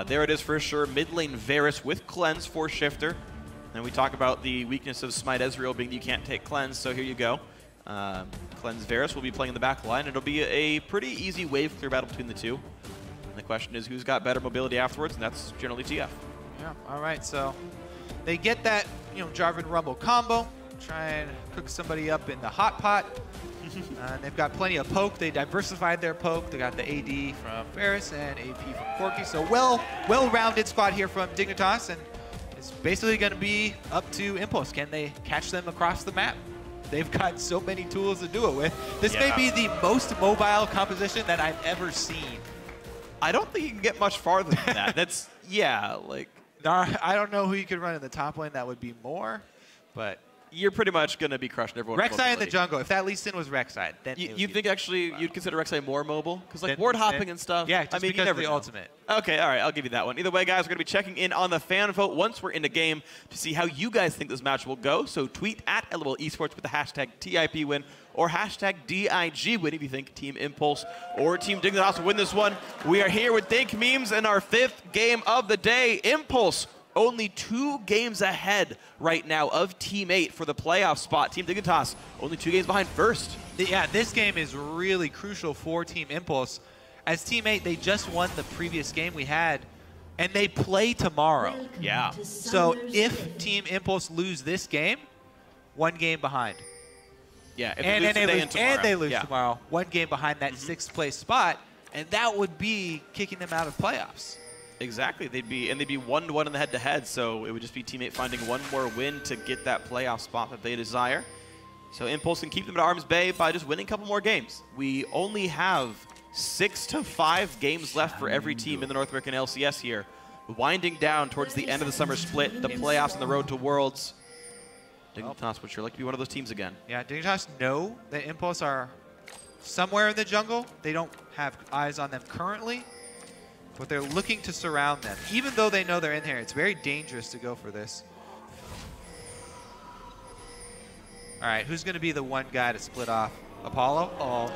there it is for sure. Mid lane Varus with Cleanse for Shifter. And we talk about the weakness of Smite Ezreal being you can't take Cleanse, so here you go. Cleanse Varus will be playing in the back line. It'll be a pretty easy wave clear battle between the two. And the question is who's got better mobility afterwards, and that's generally TF.
Yeah, all right, so they get that Jarvan Rumble combo, try and cook somebody up in the hot pot. And they've got plenty of poke. They diversified their poke. They got the AD from Varus and AP from Corki. So well-rounded squad here from Dignitas, and it's basically going to be up to Impulse. Can they catch them across the map? They've got so many tools to do it with. This may be the most mobile composition that I've ever seen.
I don't think you can get much farther than that. That's, like...
I don't know who you could run in the top lane that would be more, but...
You're pretty much going to be crushing everyone.
Rek'Sai in the jungle. If that Lee Sin was Rek'Sai, then
you think actually you'd consider Rek'Sai more mobile? Because like ward hopping and stuff.
Yeah, just because of the ultimate.
Okay, all right, I'll give you that one. Either way, guys, we're going to be checking in on the fan vote once we're in the game to see how you guys think this match will go. So tweet at LOL Esports with the hashtag TIPWin or hashtag DIGWin if you think Team Impulse or Team Dignitas will win this one. We are here with Dank Memes in our 5th game of the day. Impulse only 2 games ahead right now of Team 8 for the playoff spot. Team Dignitas only 2 games behind first.
Yeah, this game is really crucial for Team Impulse. As Team 8, they just won the previous game we had, and they play tomorrow.
Yeah.
So if Team Impulse lose this game, 1 game behind.
Yeah, if
they lose tomorrow, 1 game behind that 6th place spot, and that would be kicking them out of playoffs.
Exactly. They'd be 1-1 in the head-to-head, so it would just be Team 8 finding 1 more win to get that playoff spot that they desire. So Impulse can keep them at arm's bay by just winning a couple more games. We only have 6 to 5 games left for every team in the North American LCS here. Winding down towards the end of the summer split, the playoffs on the road to Worlds. Dignitas would sure like to be one of those teams again.
Yeah, Dignitas know that Impulse are somewhere in the jungle. They don't have eyes on them currently, but they're looking to surround them. Even though they know they're in here, it's very dangerous to go for this. All All right, who's going to be the one guy to split off? Apollo? Oh.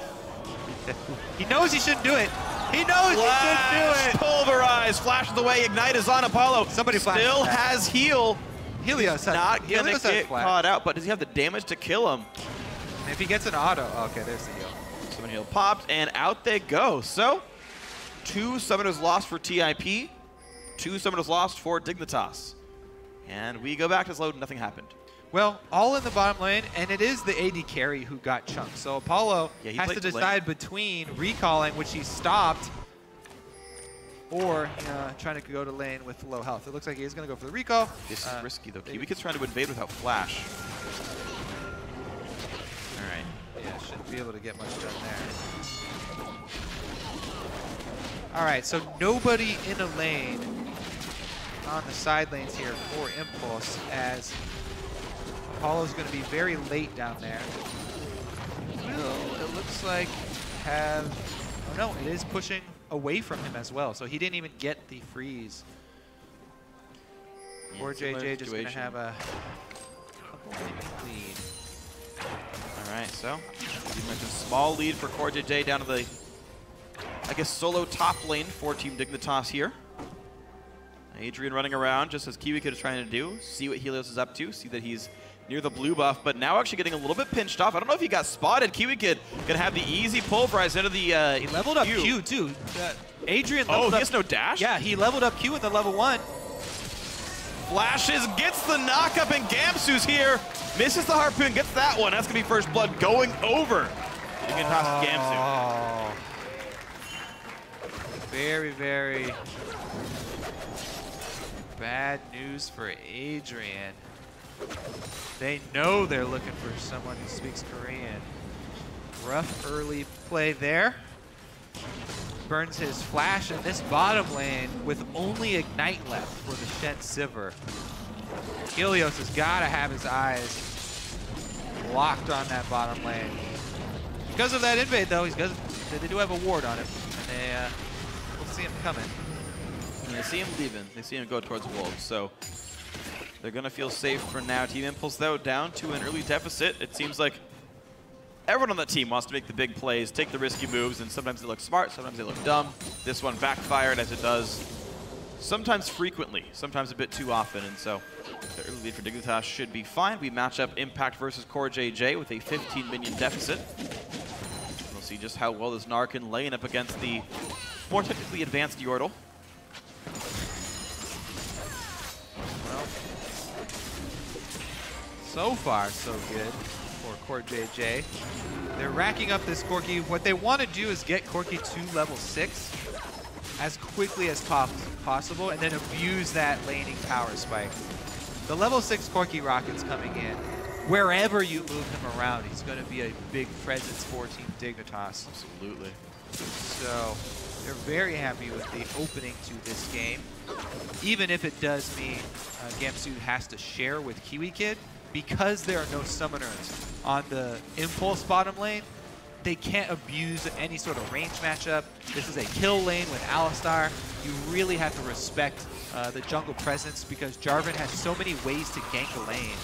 He knows he shouldn't do it. He knows he shouldn't do it.
Pulverize, flashes away, Ignite is on Apollo.
Somebody
still has heal.
Helios
Not gonna
Helios
get caught out, but does he have the damage to kill him?
If he gets an auto, okay, there's the heal.
Summon heal popped, and out they go. So, 2 summoners lost for TIP, 2 summoners lost for Dignitas. And we go back to this load, nothing happened.
Well, all in the bottom lane, and it is the AD carry who got chunked. So Apollo has to decide between recalling, which he stopped, or trying to go to lane with low health. It looks like he is going to go for the recall.
This is risky, though. Kiwi's trying to invade without flash. All right.
Yeah, shouldn't be able to get much done there. All right, so nobody in a lane on the side lanes here for Impulse, as Apollo's going to be very late down there. Will, it looks like, have... Oh, no, it is pushing away from him as well, so he didn't even get the freeze. Or JJ just going to have a lead.
All right, so you mentioned small lead for Core JJ down to the, I guess, solo top lane for Team Dignitas here. Adrian running around just as Kiwi is trying to do, see what Helios is up to, see that he's near the blue buff, but now actually getting a little bit pinched off. I don't know if he got spotted. Kiwi gonna have the easy pulverize into the
he leveled up Q too. Adrian leveled up.
He has no dash?
Yeah, he leveled up Q in the level 1.
Flashes, gets the knockup, and Gamsu's here. Misses the harpoon, gets that one. That's gonna be first blood going over. You can toss Gamsu.
Very, very bad news for Adrian. They know they're looking for someone who speaks Korean. Rough early play there. Burns his flash in this bottom lane with only Ignite left for the Shen Sivir. Helios has got to have his eyes locked on that bottom lane. Because of that invade, though, they do have a ward on him, and we'll see him coming.
And they see him leaving. They see him go towards Wolves, so they're going to feel safe for now. Team Impulse, though, down to an early deficit. It seems like everyone on the team wants to make the big plays, take the risky moves, and sometimes they look smart, sometimes they look dumb. This one backfired, as it does sometimes frequently, sometimes a bit too often, and so the early lead for Dignitas should be fine. We match up Impact versus Core JJ with a 15-minion deficit. We'll see just how well this Gnar can lane up against the more technically advanced Yordle.
Well, so far, so good for Core JJ. They're racking up this Corki. What they want to do is get Corki to level 6 as quickly as possible and then abuse that laning power spike. The level 6 Corki rocket's coming in. Wherever you move him around, he's going to be a big presence for Team Dignitas.
Absolutely.
So they're very happy with the opening to this game. Even if it does mean Gamsu has to share with Kiwi Kid, because there are no summoners on the Impulse bottom lane, they can't abuse any sort of range matchup. This is a kill lane with Alistar. You really have to respect the jungle presence because Jarvan has so many ways to gank a lane.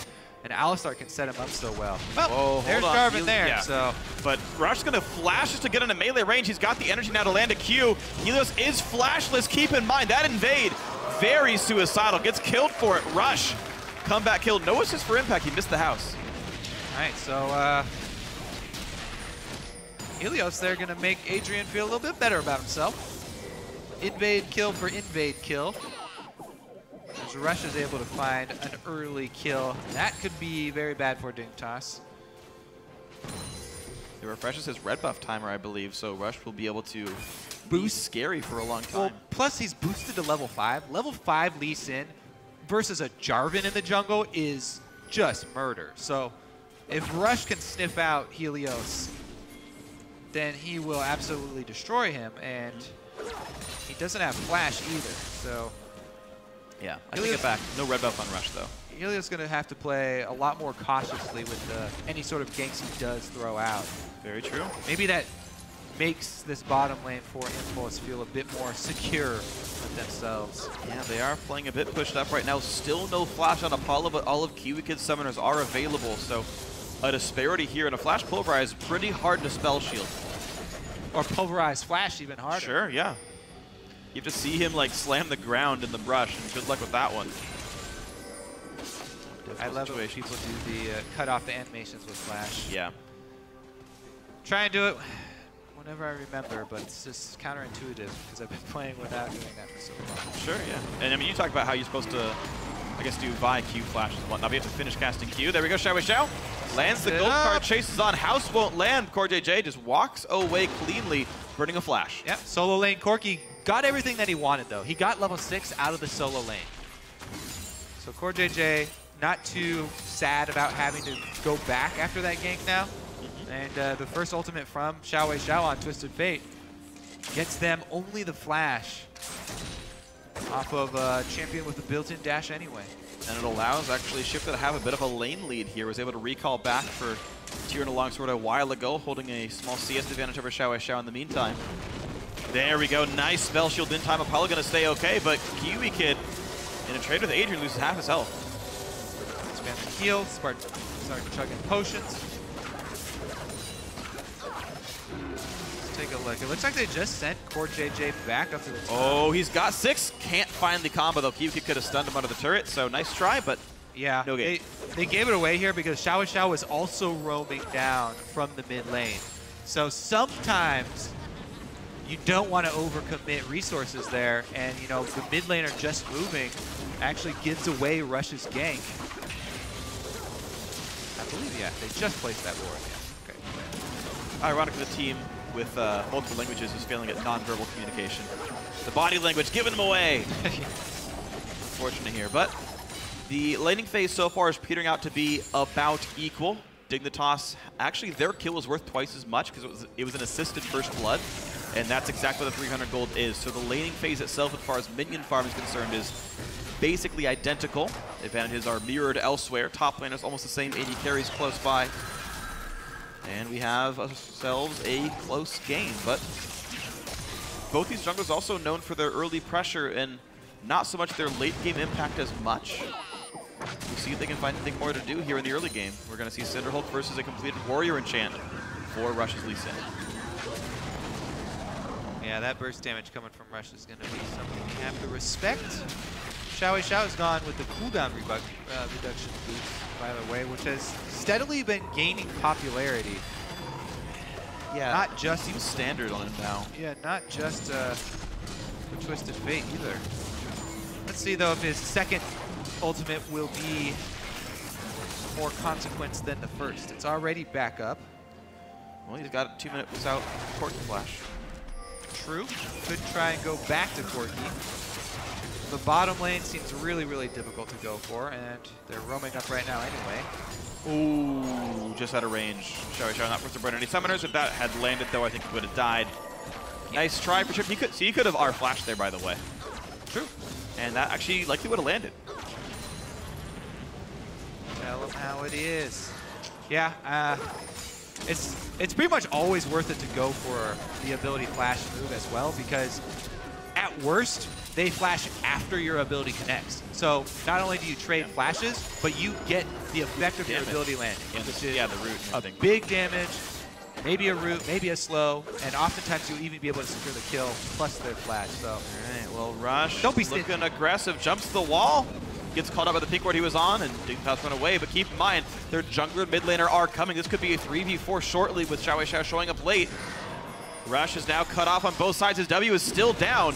And Alistar can set him up so well. Well, there's Jarvan there,
yeah.
so.
But Rush's gonna flash just to get into melee range. He's got the energy now to land a Q. Helios is flashless, keep in mind. That invade, very suicidal, gets killed for it. Rush, comeback kill, no assist for Impact, he missed the house.
All right, so Helios there gonna make Adrian feel a little bit better about himself. Invade kill for invade kill. As Rush is able to find an early kill. That could be very bad for Dignitas.
It refreshes his red buff timer, I believe, so Rush will be able to boost scary for a long time.
Well, plus he's boosted to level 5. Level 5 Lee Sin versus a Jarvan in the jungle is just murder. So if Rush can sniff out Helios, then he will absolutely destroy him, and he doesn't have flash either, so.
Yeah, I take it back. No red buff on Rush, though.
Helios is going to have to play a lot more cautiously with any sort of ganks he does throw out.
Very true.
Maybe that makes this bottom lane for Impulse feel a bit more secure with themselves.
Yeah, they are playing a bit pushed up right now. Still no flash on Apollo, but all of Kiwi Kid's summoners are available, so a disparity here, and a flash pulverize pretty hard to spell shield.
Or pulverize flash even harder.
Sure, yeah. You have to see him like slam the ground in the brush, and good luck with that one.
I love it when people do the cut off the animations with flash.
Yeah.
Try and do it whenever I remember, but it's just counterintuitive because I've been playing without doing that for so long.
Sure, yeah. And I mean, you talk about how you're supposed to, I guess, do Vi Q flashes and whatnot. We have to finish casting Q. There we go, Xiao Xiao. Lands the gold card, chases on. House won't land. CoreJJ just walks away cleanly, burning a flash.
Yep, solo lane. Corki got everything that he wanted, though. He got level 6 out of the solo lane. So CoreJJ not too sad about having to go back after that gank now. And the first ultimate from Xiao Xiao on Twisted Fate gets them only the flash off of champion with a built-in dash anyway.
And it allows actually Shifter to have a bit of a lane lead here. Was able to recall back for Tyrion Longsword a while ago, holding a small CS advantage over Xiao Xiao in the meantime. There we go, nice spell shield in time. Apollo gonna stay okay, but Kiwi Kid in a trade with Adrian loses half his health.
Spam the heal, start chugging potions. Take a look. It looks like they just sent CoreJJ back up to the top.
Oh, he's got 6. Can't find the combo, though. Kiwi could have stunned him under the turret, so nice try, but
yeah,
no game.
They gave it away here because Xiao Xiao was also roaming down from the mid lane. So sometimes you don't want to overcommit resources there, and you know the mid laner just moving actually gives away Rush's gank. I believe, yeah, they just placed that ward. Yeah. Okay.
Ironically, the team with multiple languages is failing at nonverbal communication. The body language giving them away. Unfortunate here, but the laning phase so far is petering out to be about equal. Dignitas, actually their kill was worth twice as much because it was an assisted first blood, and that's exactly what the 300 gold is. So the laning phase itself, as far as minion farm is concerned, is basically identical. Advantages are mirrored elsewhere. Top lane is almost the same, 80 carries close by. And we have ourselves a close game, but both these junglers also known for their early pressure and not so much their late game impact as much. We'll see if they can find anything more to do here in the early game. We're going to see Cinderhulk versus a completed Warrior Enchant for Rush's Lee Sin.
Yeah, that burst damage coming from Rush is going to be something we have to respect. Xiao Xiao has gone with the cooldown reduction boost, by the way, which has steadily been gaining popularity.
Yeah,
not just
seems standard on him now.
Yeah, not just the Twisted Fate either. Let's see though if his second ultimate will be more consequence than the first. It's already back up.
Well, he's got 2 minutes without Corki Flash.
True. Could try and go back to Corki. The bottom lane seems really, really difficult to go for, and they're roaming up right now anyway.
Ooh, just out of range. Xiao Xiao not forced to burn any summoners. If that had landed, though, I think he would have died. Nice try for Chip. He could have R-flashed there, by the way.
True.
And that actually likely would have landed.
Tell him how it is. Yeah, it's pretty much always worth it to go for the ability flash move as well, because at worst, they flash after your ability connects. So not only do you trade flashes, but you get the effect of your ability landing, which is
the root
a big damage, maybe a root, maybe a slow, and oftentimes you'll even be able to secure the kill plus their flash. So,
all right, well, Rush
don't be
looking aggressive, jumps the wall, gets caught up by the pink ward he was on, and Dignitas run away. But keep in mind, their jungler and mid laner are coming. This could be a 3v4 shortly with Xiao Xiao showing up late. Rush is now cut off on both sides. His W is still down.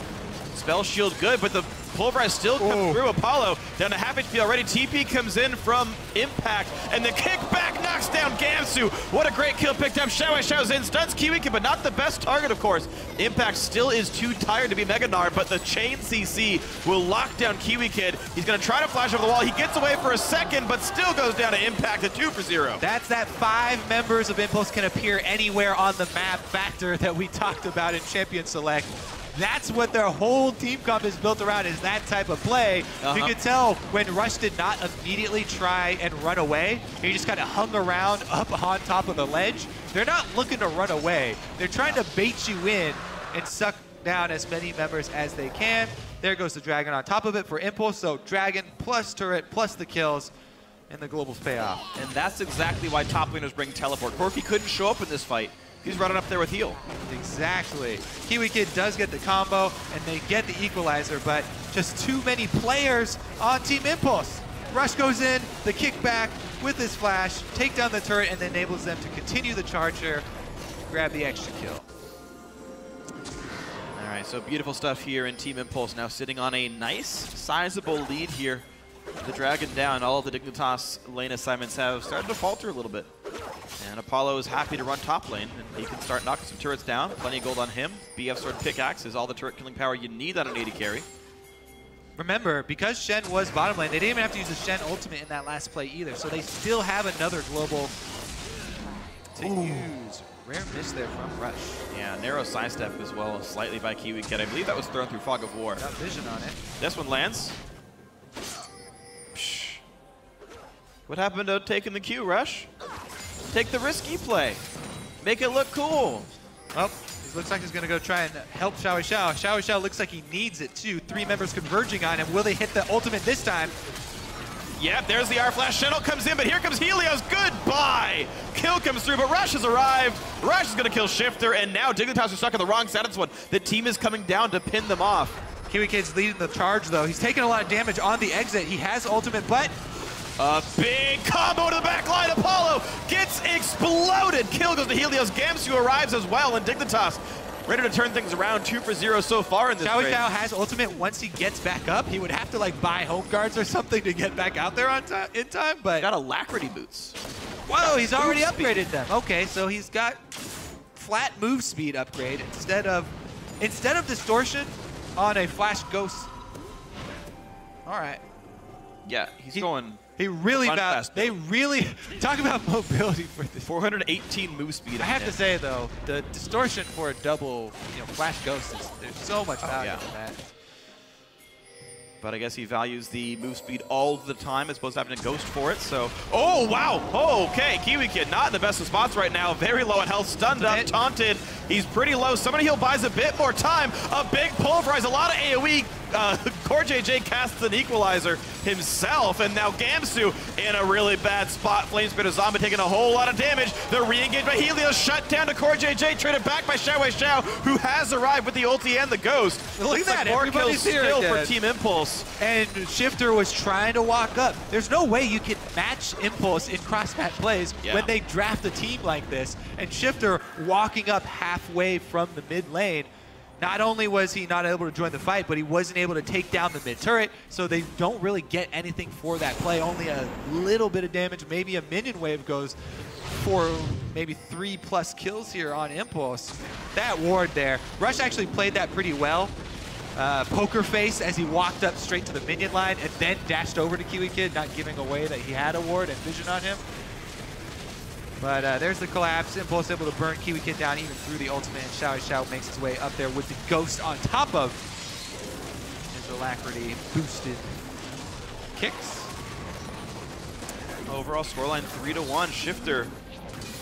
Spell shield good, but the pulverize still comes through. Apollo down to half HP already. TP comes in from Impact, and the kickback knocks down Gamsu. What a great kill picked up. Xiao Xiao's in, stuns Kiwi Kid, but not the best target, of course. Impact still is too tired to be Mega Gnar, but the chain CC will lock down Kiwi Kid. He's going to try to flash over the wall. He gets away for a second, but still goes down to Impact at 2-0.
That's that 5 members of Impulse can appear anywhere on the map factor that we talked about in Champion Select. That's what their whole team comp is built around, is that type of play. You could tell when Rush did not immediately try and run away. He just kind of hung around up on top of the ledge. They're not looking to run away. They're trying to bait you in and suck down as many members as they can. There goes the Dragon on top of it for Impulse. So Dragon plus turret plus the kills. and the globals pay off.
And that's exactly why top laners bring teleport. Corki couldn't show up in this fight. He's running up there with heal.
Exactly. Kiwi Kid does get the combo, and they get the equalizer, but just too many players on Team Impulse. Rush goes in, the kickback with his flash, take down the turret, and enables them to continue the charge here, grab the extra kill.
All right, so beautiful stuff here in Team Impulse, now sitting on a nice, sizable lead here. The Dragon down, all of the Dignitas lane assignments have started to falter a little bit. And Apollo is happy to run top lane, and he can start knocking some turrets down. Plenty of gold on him. BF Sword Pickaxe is all the turret killing power you need on an AD carry.
Remember, because Shen was bottom lane, they didn't even have to use the Shen ultimate in that last play either, so they still have another global to use. Rare miss there from Rush.
Yeah, narrow sidestep as well, slightly by Kiwi Kid. I believe that was thrown through Fog of War.
Got vision on it.
This one lands. Psh. What happened to taking the Q, Rush? Take the risky play. Make it look cool.
Well, he looks like he's going to go try and help Xiao Xiao. Xiao Xiao looks like he needs it too. 3 members converging on him. Will they hit the ultimate this time?
Yep, there's the R-Flash. Shuttle comes in, but here comes Helios. Goodbye. Kill comes through, but Rush has arrived. Rush is going to kill Shifter, and now Dignitas are stuck on the wrong side of this one. The team is coming down to pin them off.
Kiwi Kid's leading the charge, though. He's taking a lot of damage on the exit. He has ultimate, but
a big combo to the back line. Apollo gets exploded. Kill goes to Helios. Gamsu arrives as well, and Dignitas ready to turn things around. 2 for 0 so far in this
Xiao
trade.
Xiao has ultimate. Once he gets back up, he would have to like buy home guards or something to get back out there on in time. But
got Alacrity boots.
Whoa, he's already upgraded them. Okay, so he's got flat move speed upgrade instead of distortion on a flash ghost. All right.
Yeah, he's going.
He really fast. They really talk about mobility for this.
418 move speed.
I have to say though, the distortion for a double, flash ghost there's so much value in that.
But I guess he values the move speed all the time as opposed to having a ghost for it. So, oh wow, okay, Kiwi Kid not in the best of spots right now. Very low on health, stunned up, taunted. He's pretty low. Somebody he'll buys a bit more time. A big pulverize, a lot of AoE. Core JJ casts an equalizer himself, and now Gamsu in a really bad spot. Flamespitter Zombie taking a whole lot of damage. The re-engage by Helios shut down to Core JJ, traded back by Xiao Xiao, who has arrived with the ulti and the ghost.
Look at that,
more kills still
again
for Team Impulse.
And Shifter was trying to walk up. There's no way you can match Impulse in cross-match plays when they draft a team like this. And Shifter walking up halfway from the mid lane. Not only was he not able to join the fight, but he wasn't able to take down the mid turret, so they don't really get anything for that play. Only a little bit of damage, maybe a minion wave goes for maybe 3+ kills here on Impulse. That ward there, Rush actually played that pretty well. Poker face as he walked up straight to the minion line and then dashed over to Kiwi Kid, not giving away that he had a ward and vision on him. But there's the collapse. Impulse able to burn Kiwi Kid down even through the ultimate, and Xiao Xiao makes his way up there with the ghost on top of his Alacrity boosted kicks.
Overall scoreline 3-1. Shifter,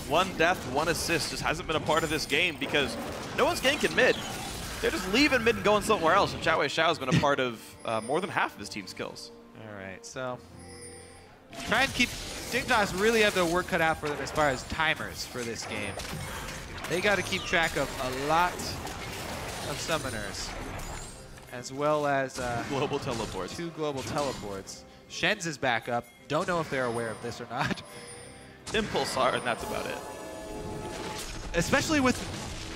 1 death, 1 assist. Just hasn't been a part of this game because no one's ganking mid. They're just leaving mid and going somewhere else. And Xiao Xiao has been a part of more than half of his team's kills.
All right, so try and keep. Dignitas really have their work cut out for them as far as timers for this game. They got to keep track of a lot of summoners, as well as
global teleports.
2 global teleports. Shen's is back up. Don't know if they're aware of this or not.
Impulse are, and that's about it.
Especially with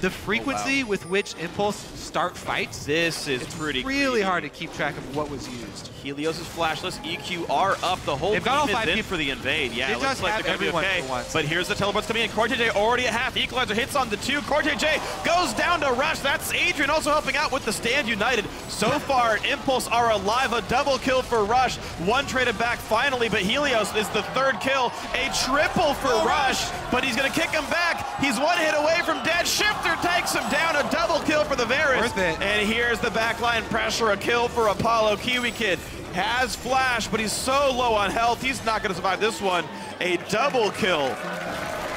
the frequency with which Impulse start fights.
This is
really creepy. Hard to keep track of what was used.
Helios is flashless. EQR up. The whole team is in for the invade. Yeah, it looks like they're going to be okay. But here's the teleports coming in. Core JJ already at half. Equalizer hits on the 2. Core JJ goes down to Rush. That's Adrian also helping out with the Stand United. So far, Impulse are alive. A double kill for Rush. 1 traded back finally, but Helios is the 3rd kill. A triple for Rush, but he's going to kick him back. He's 1 hit away from dead. Shifter takes him down. A double kill for the Varus.
Worth it.
And here's the backline pressure. A kill for Apollo. Kiwi Kid has flash, but he's so low on health, he's not going to survive this one. A double kill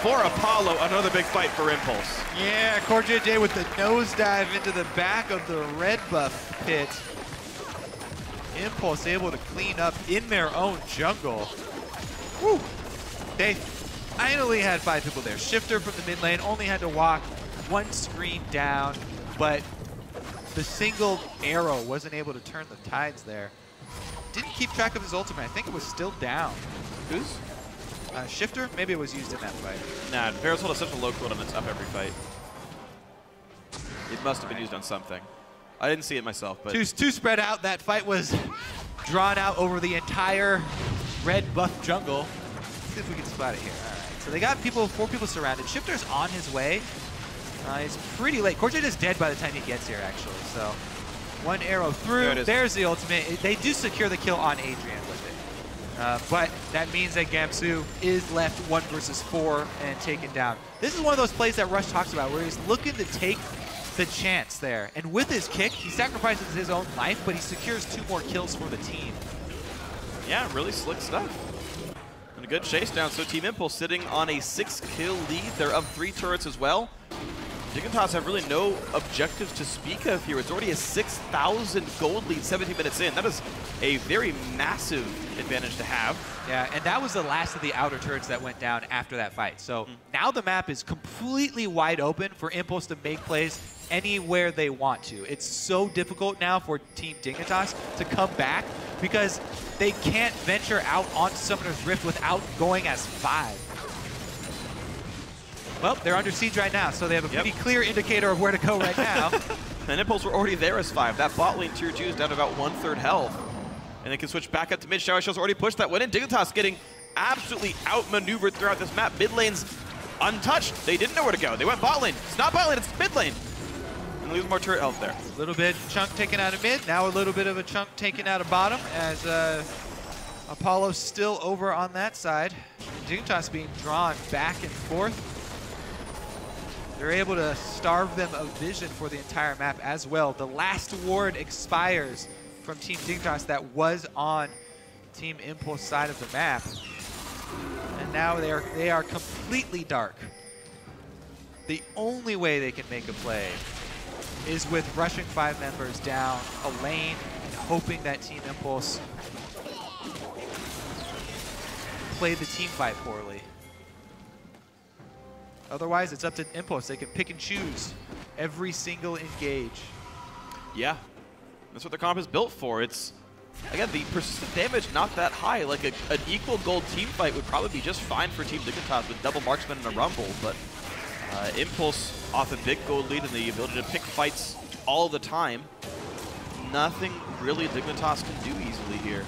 for Apollo. Another big fight for Impulse.
Yeah, Core JJ with the nosedive into the back of the red buff pit. Impulse able to clean up in their own jungle. Woo! They finally had 5 people there. Shifter from the mid lane only had to walk 1 screen down, but the single arrow wasn't able to turn the tides there. Didn't keep track of his ultimate. I think it was still down.
Who's?
Shifter? Maybe it was used in that fight.
Nah, Verisol has such a low cooldown it's up every fight. It must have been used on something. I didn't see it myself, but...
Two spread out. That fight was drawn out over the entire red buff jungle. Let's see if we can spot it here. All right. So they got 4 people surrounded. Shifter's on his way. He's pretty late. Corjay is dead by the time he gets here, actually. So 1 arrow through. There's the ultimate. They do secure the kill on Adrian with it. But that means that Gamsu is left 1 versus 4 and taken down. This is one of those plays that Rush talks about where he's looking to take the chance there. And with his kick, he sacrifices his own life, but he secures 2 more kills for the team.
Yeah, really slick stuff. And a good chase down. So Team Impulse sitting on a 6-kill lead. They're up 3 turrets as well. Dignitas have really no objectives to speak of here. It's already a 6,000 gold lead 17 minutes in. That is a very massive advantage to have.
Yeah, and that was the last of the outer turrets that went down after that fight. So now the map is completely wide open for Impulse to make plays anywhere they want to. It's so difficult now for Team Dignitas to come back because they can't venture out onto Summoner's Rift without going as 5. Well, they're under siege right now, so they have a pretty clear indicator of where to go right now.
And Impulse were already there as 5. That bot lane tier 2 is down to about 1/3 health. And they can switch back up to mid. Show's already pushed that one in. Dignitas getting absolutely outmaneuvered throughout this map. Mid lane's untouched. They didn't know where to go. They went bot lane. It's not bot lane, it's mid lane. And lose more turret health there.
A little bit chunk taken out of mid. Now a little bit of a chunk taken out of bottom as Apollo's still over on that side. Dignitas being drawn back and forth. They're able to starve them of vision for the entire map as well. The last ward expires from Team Dignitas that was on Team Impulse side of the map. And now they are completely dark. The only way they can make a play is with rushing 5 members down a lane and hoping that Team Impulse played the team fight poorly. Otherwise, it's up to Impulse. They can pick and choose every single engage.
Yeah, that's what the comp is built for. It's, again, the persistent damage not that high. Like an equal gold team fight would probably be just fine for Team Dignitas with double marksman and a rumble, but Impulse off a big gold lead and the ability to pick fights all the time. Nothing really Dignitas can do easily here.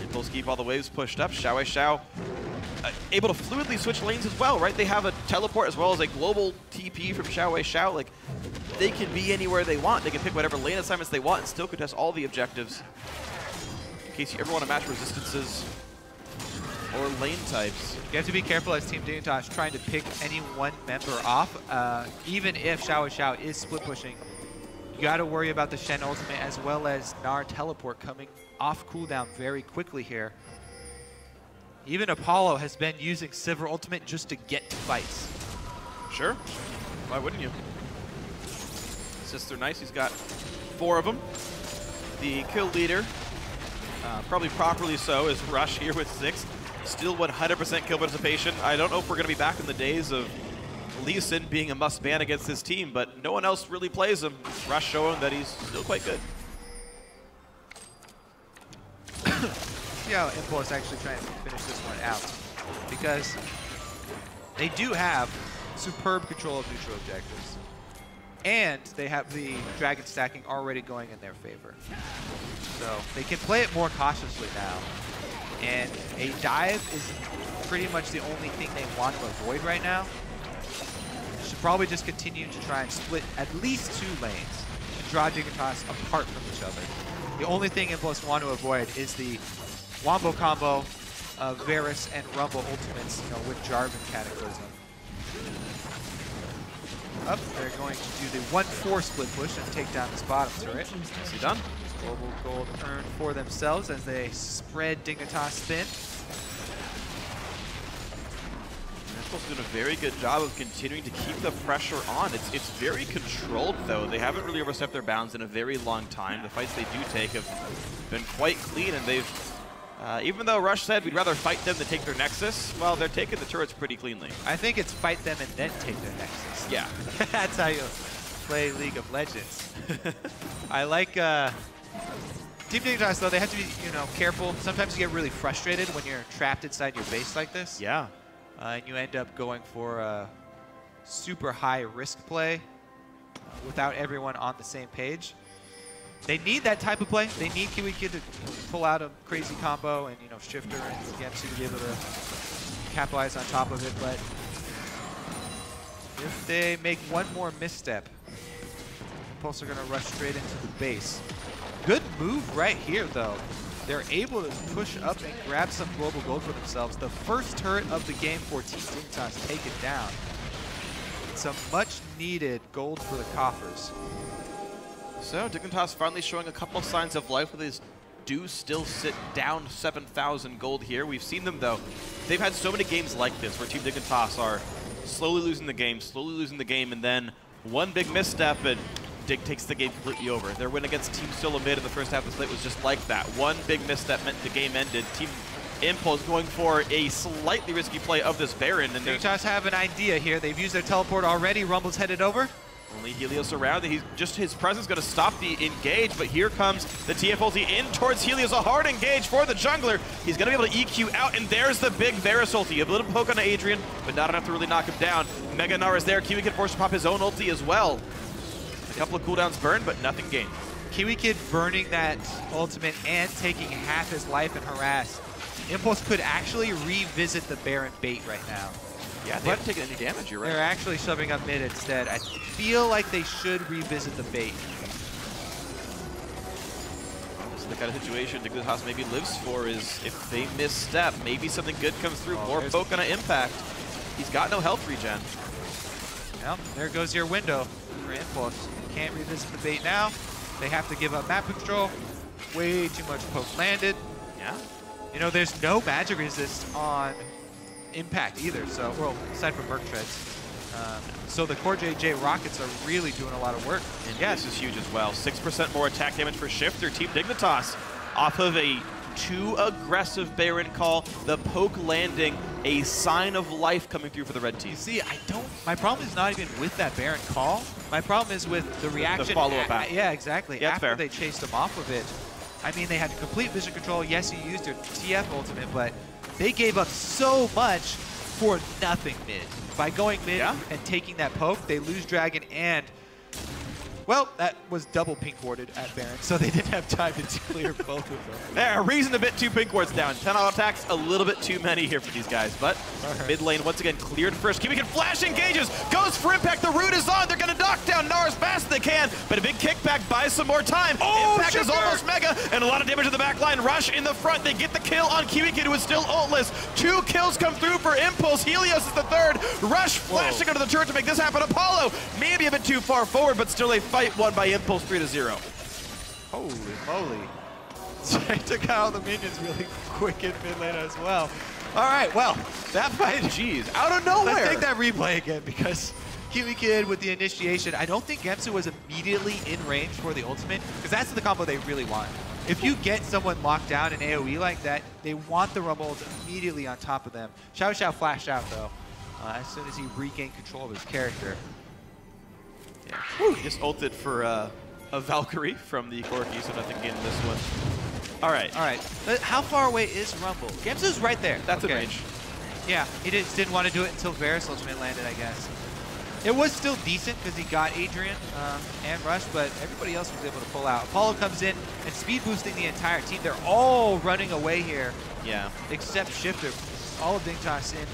Impulse keep all the waves pushed up. Xiao able to fluidly switch lanes as well, right? They have a teleport as well as a global TP from Xiao. Like, they can be anywhere they want. They can pick whatever lane assignments they want and still contest all the objectives. In case you ever want to match resistances or lane types.
You have to be careful as Team Dignitas trying to pick any one member off. Even if Xiao is split pushing, you got to worry about the Shen ultimate as well as Gnar teleport coming off cooldown very quickly here. Even Apollo has been using Sivir ultimate just to get to fights.
Sure. Why wouldn't you? Sister Nice, he's got 4 of them. The kill leader, probably properly so, is Rush here with 6. Still 100% kill participation. I don't know if we're going to be back in the days of Lee Sin being a must-ban against this team, but no one else really plays him. Rush showing that he's still quite good.
See how Impulse actually trying to finish this one out, because they do have superb control of neutral objectives, and they have the dragon stacking already going in their favor. So they can play it more cautiously now, and a dive is pretty much the only thing they want to avoid right now. Should probably just continue to try and split at least 2 lanes and draw Dignitas apart from each other. The only thing Impulse want to avoid is the Wombo combo of Varus and Rumble ultimates, with Jarvan Cataclysm. Up, they're going to do the 1-4 split push and take down this bottom turret.
Is done?
Global gold earned for themselves as they spread Dignitas thin.
Impulse doing a very good job of continuing to keep the pressure on. It's very controlled, though. They haven't really overstepped their bounds in a very long time. The fights they do take have been quite clean, and they've Even though Rush said we'd rather fight them than take their Nexus, well, they're taking the turrets pretty cleanly.
I think it's fight them and then take their Nexus.
Yeah.
That's how you play League of Legends. I like Team Dignitas, though, they have to be, careful. Sometimes you get really frustrated when you're trapped inside your base like this.
Yeah.
And you end up going for a super high risk play without everyone on the same page. They need that type of play. They need Kiwi Kid to pull out a crazy combo and, Shifter and Gemsu to be able to capitalize on top of it. But if they make one more misstep, Impulse are going to rush straight into the base. Good move right here, though. They're able to push up and grab some global gold for themselves. The first turret of the game for Team Dignitas taken down. Some much needed gold for the coffers.
So Dignitas finally showing a couple signs of life, with they do still sit down 7,000 gold here. We've seen them, though. They've had so many games like this where Team Dignitas are slowly losing the game, and then one big misstep and Dig takes the game completely over. Their win against Team Solo Mid in the first half of the slate was just like that. One big misstep meant the game ended. Team Impulse going for a slightly risky play of this Baron. And
Dignitas have an idea here. They've used their teleport already. Rumble's headed over.
Only Helios around. His presence going to stop the engage, but here comes the TF ulti in towards Helios. A hard engage for the jungler. He's going to be able to EQ out, and there's the big Varus ulti. A little poke on Adrian, but not enough to really knock him down. Mega Gnar is there. Kiwi Kid forced to pop his own ulti as well. A couple of cooldowns burned, but nothing gained.
Kiwi Kid burning that ultimate and taking half his life and harass. Impulse could actually revisit the Baron bait right now.
Yeah, they haven't taken any damage, you're right.
They're actually shoving up mid instead. I feel like they should revisit the bait.
Well, this is the kind of situation Dignitas maybe lives for, is if they misstep, maybe something good comes through. More poke on an impact. He's got no health regen.
Well, there goes your window for Impulse. Can't revisit the bait now. They have to give up map control. Way too much poke landed.
Yeah.
There's no magic resist on Impact either, so, well, aside from Merc Treads. So the Core JJ Rockets are really doing a lot of work.
And yeah, this is huge as well. 6% more attack damage for Shifter. Team Dignitas off of a too aggressive Baron call. The poke landing, a sign of life coming through for the red team.
You see, my problem is not even with that Baron call. My problem is with the reaction.
The follow-up after.
Yeah, exactly.
Yeah,
after
fair.
they chased him off of it. I mean, they had complete vision control. Yes, you used your TF ultimate, but they gave up so much for nothing mid. By going mid and taking that poke, they lose Dragon and, well, that was double pink warded at Baron, so they didn't have time to clear both of them.
There, a reason a bit too pink wards down. 10 auto attacks, a little bit too many here for these guys, but mid lane once again cleared first. Kiwi Kid flash engages, goes for impact, the root is on, they're gonna knock down Gnar as fast as they can, but a big kickback buys some more time. Impact is almost mega, and a lot of damage to the back line. Rush in the front, they get the kill on Kiwi Kid, who is still ultless. 2 kills come through for Impulse, Helios is the third. Rush flashing under the turret to make this happen. Apollo, maybe a bit too far forward, but still a fight won by Impulse 3-0.
Holy moly. They took out the minions really quick in mid lane as well. All right, well, that fight,
jeez, out of nowhere.
Let's take that replay again, because Kiwi Kid with the initiation, I don't think Gemsu was immediately in range for the ultimate, because that's the combo they really want. If you get someone locked down in AoE like that, they want the Rumbles immediately on top of them. Xiao Xiao flashed out, though, as soon as he regained control of his character.
Yeah. He just ulted for a Valkyrie from the Corki, so nothing gained this one. All right.
But how far away is Rumble? Gemsu's right there.
That's in range.
Yeah, he just didn't want to do it until Varus ultimate landed, I guess. It was still decent because he got Adrian and Rush, but everybody else was able to pull out. Apollo comes in and speed boosting the entire team. They're all running away here.
Yeah.
Except Shifter. All of Dignitas in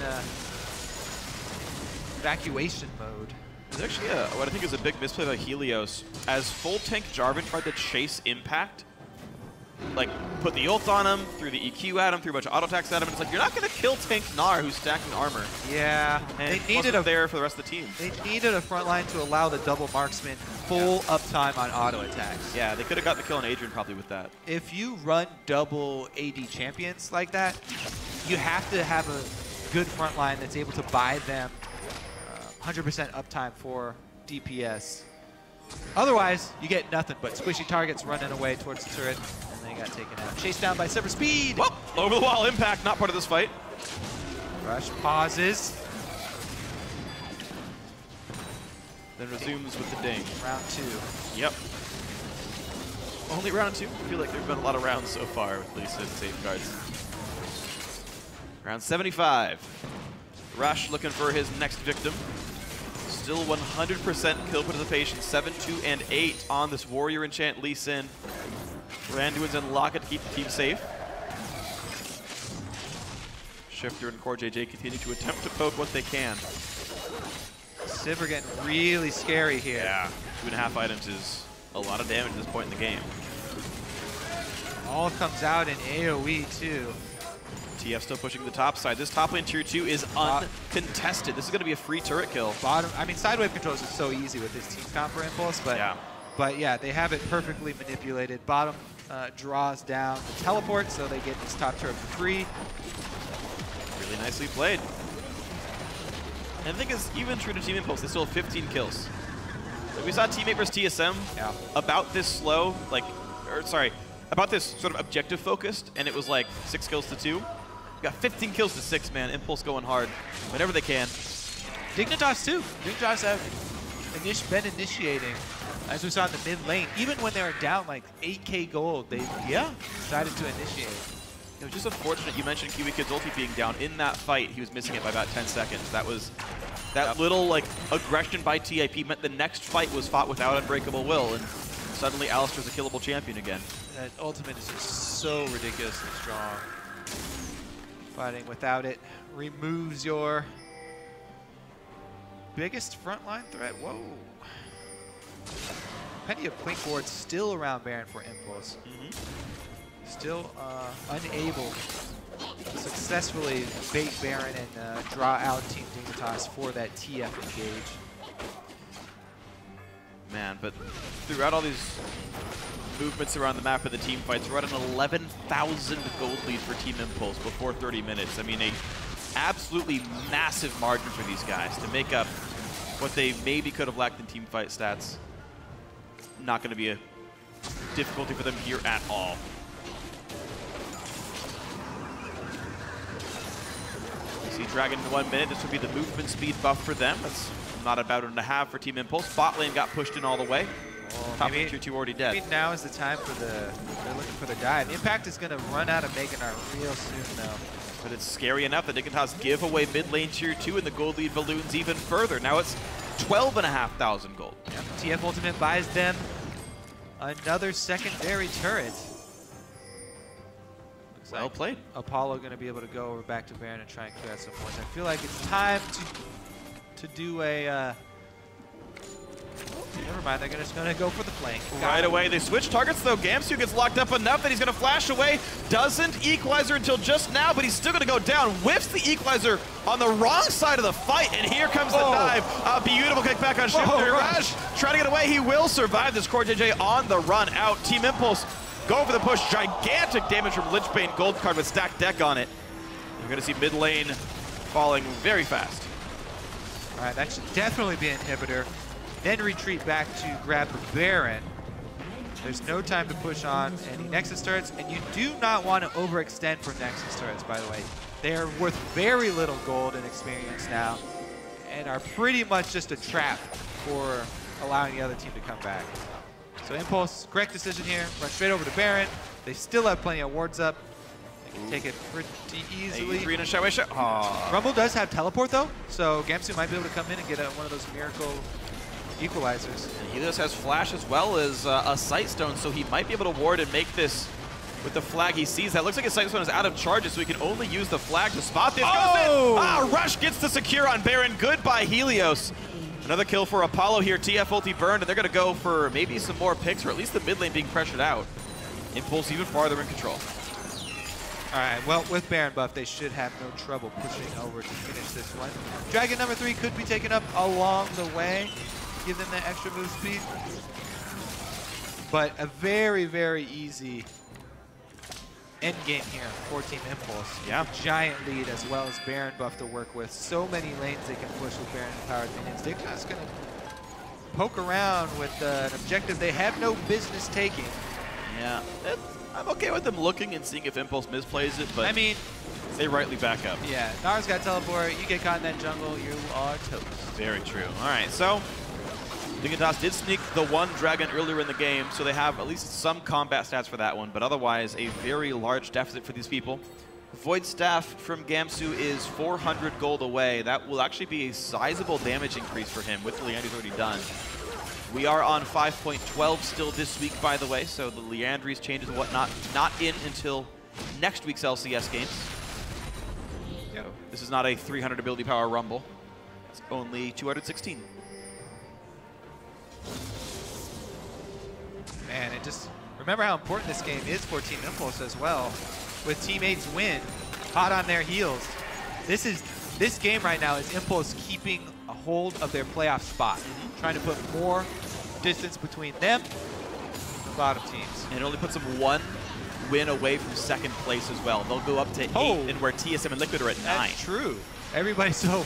evacuation mode.
There's actually what I think is a big misplay by Helios. As full tank Jarvan tried to chase Impact, like put the ult on him, threw the EQ at him, threw a bunch of auto attacks at him, and it's like, you're not going to kill tank Gnar who's stacking armor.
Yeah.
And
they needed a
there for the rest of the team.
They needed a front line to allow the double marksman full uptime on auto attacks.
Yeah, they could have got the kill on Adrian probably with that.
If you run double AD champions like that, you have to have a good front line that's able to buy them 100% uptime for DPS. Otherwise, you get nothing but squishy targets running away towards the turret, and they got taken out. Chased down by Silver Speed.
Whoop! Over the wall impact, not part of this fight.
Rush pauses.
Then resumes with the ding.
Round 2.
Yep. Only round 2? I feel like there have been a lot of rounds so far with Lisa and Safeguards. Round 75. Rush looking for his next victim. Still 100% kill participation. 7, 2, and 8 on this Warrior Enchant Lee Sin. Randuin's in Locket to keep the team safe. Shifter and Core JJ continue to attempt to poke what they can.
Sivir getting really scary here.
Yeah, 2.5 items is a lot of damage at this point in the game.
All comes out in AoE too.
TF still pushing the top side. This top lane tier 2 is uncontested. This is going to be a free turret kill.
Bottom, I mean, side wave controls is so easy with this team comp for Impulse, but yeah, they have it perfectly manipulated. Bottom draws down the teleport, so they get this top turret for free.
Really nicely played. And the thing is, even true to Team Impulse, they still have 15 kills. Like we saw Teammate versus TSM about this slow, about this sort of objective focused, and it was like 6 kills to 2. We got 15 kills to 6, man. Impulse going hard whenever they can.
Dignitas too. Dignitas have been initiating, as we saw in the mid lane. Even when they were down like 8k gold, they decided to initiate.
It was just unfortunate you mentioned Kiwi Kid's ulti being down. In that fight, he was missing it by about 10 seconds. That was that little like aggression by TIP meant the next fight was fought without Unbreakable Will, and suddenly Alistar's a killable champion again.
That ultimate is just so ridiculously strong. Fighting without it removes your biggest frontline threat. Whoa. Plenty of Quink wards still around Baron for Impulse. Still unable to successfully bait Baron and draw out Team Dignitas for that TF engage.
Man, but throughout all these movements around the map of the team fights, we're at an 11,000 gold lead for Team Impulse before 30 minutes. I mean, a absolutely massive margin for these guys to make up what they maybe could have lacked in team fight stats. Not going to be a difficulty for them here at all. See Dragon in 1 minute. This would be the movement speed buff for them. That's not about and a half for Team Impulse. Bot lane got pushed in all the way. Top lane tier 2 already dead.
Maybe now is the time for they're looking for the dive. Impact is going to run out of Meganar real soon though.
But it's scary enough that Dignitas give away mid lane tier 2 and the gold lead balloons even further. Now it's 12,500 gold.
Yep. TF Ultimate buys them another secondary turret.
Well played.
Apollo going to be able to go over back to Baron and try and clear out some points. I feel like it's time to do a... never mind, they're just going to go for the flank.
Right away, they switch targets though. Gamsu gets locked up enough that he's going to flash away. Doesn't equalizer until just now, but he's still going to go down. Whiffs the equalizer on the wrong side of the fight, and here comes the dive. A beautiful kickback on Shifter. Rush trying to get away. He will survive this. Core JJ on the run out. Team Impulse go for the push. Gigantic damage from Lichbane Gold card with stacked deck on it. You're going to see mid lane falling very fast.
All right, that should definitely be an inhibitor. Then retreat back to grab the Baron. There's no time to push on any Nexus turrets, and you do not want to overextend for Nexus turrets, by the way. They are worth very little gold and experience now, and are pretty much just a trap for allowing the other team to come back. So Impulse, correct decision here. Run straight over to Baron. They still have plenty of wards up. They can take it pretty easily. Rumble does have teleport though, so Gamsu might be able to come in and get one of those miracle equalizers.
And Helios has flash as well as a sight stone, so he might be able to ward and make this with the flag he sees. That looks like his sight stone is out of charges, so he can only use the flag to spot this. Rush gets the secure on Baron. Goodbye, Helios. Another kill for Apollo here. TF ulti burned, and they're going to go for maybe some more picks, or at least the mid lane being pressured out. Impulse even farther in control.
All right, well, with Baron buff, they should have no trouble pushing over to finish this one. Dragon number 3 could be taken up along the way. Give them that extra move speed. But a very, very easy end game here for Team Impulse.
Yeah.
A giant lead as well as Baron buff to work with. So many lanes they can push with Baron powered minions. They're just going to poke around with an objective they have no business taking.
Yeah, I'm okay with them looking and seeing if Impulse misplays it, but
I mean,
they rightly back up.
yeah, Nara's got teleport. You get caught in that jungle, you are toast.
Very true. All right, so Dignitas did sneak the one dragon earlier in the game, so they have at least some combat stats for that one, but otherwise a very large deficit for these people. Void Staff from Gamsu is 400 gold away. That will actually be a sizable damage increase for him with the Leandry's already done. We are on 5.12 still this week, by the way, so the Leandry's changes and whatnot not in until next week's LCS games.
Yo.
This is not a 300 ability power rumble. It's only 216.
Man, it just remember how important this game is for Team Impulse as well. With teammates win, hot on their heels. This game right now is Impulse keeping a hold of their playoff spot, trying to put more distance between them and the bottom teams.
And it only puts them one win away from second place as well. They'll go up to 8, and where TSM and Liquid are at 9.
That's true. Everybody's so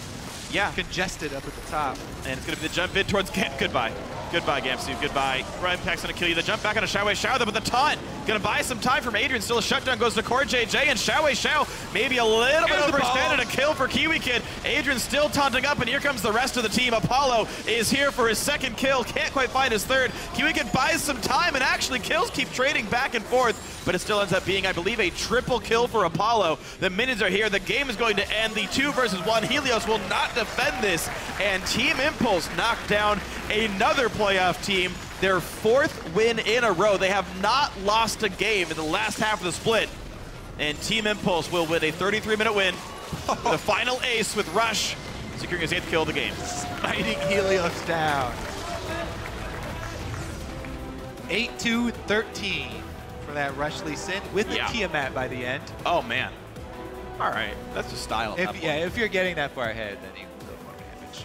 congested up at the top.
And it's going to be the jump in towards Goodbye. Goodbye, Gamsu. Goodbye. Ryan Pack's going to kill you. The jump back on a Xiaowei Xiao, but the taunt. Going to buy some time from Adrian. Still a shutdown goes to Core JJ, and Xiaowei Xiao maybe a little bit overextended. A kill for Kiwi Kid. Adrian still taunting up, and here comes the rest of the team. Apollo is here for his second kill. Can't quite find his third. Kiwi Kid buys some time, and actually kills keep trading back and forth, but it still ends up being, I believe, a triple kill for Apollo. The minions are here. The game is going to end. The 2 versus 1. Helios will not defend this, and Team Impulse knocked down another playoff team. Their 4th win in a row. They have not lost a game in the last half of the split. And Team Impulse will win a 33-minute win with a final ace with Rush, securing his 8th kill of the game.
Fighting Helios down. 8-2-13 for that Rush Lee Sin with the Tiamat by the end.
Oh, man. All right. That's just style.
If you're getting that far ahead, then you can do more damage.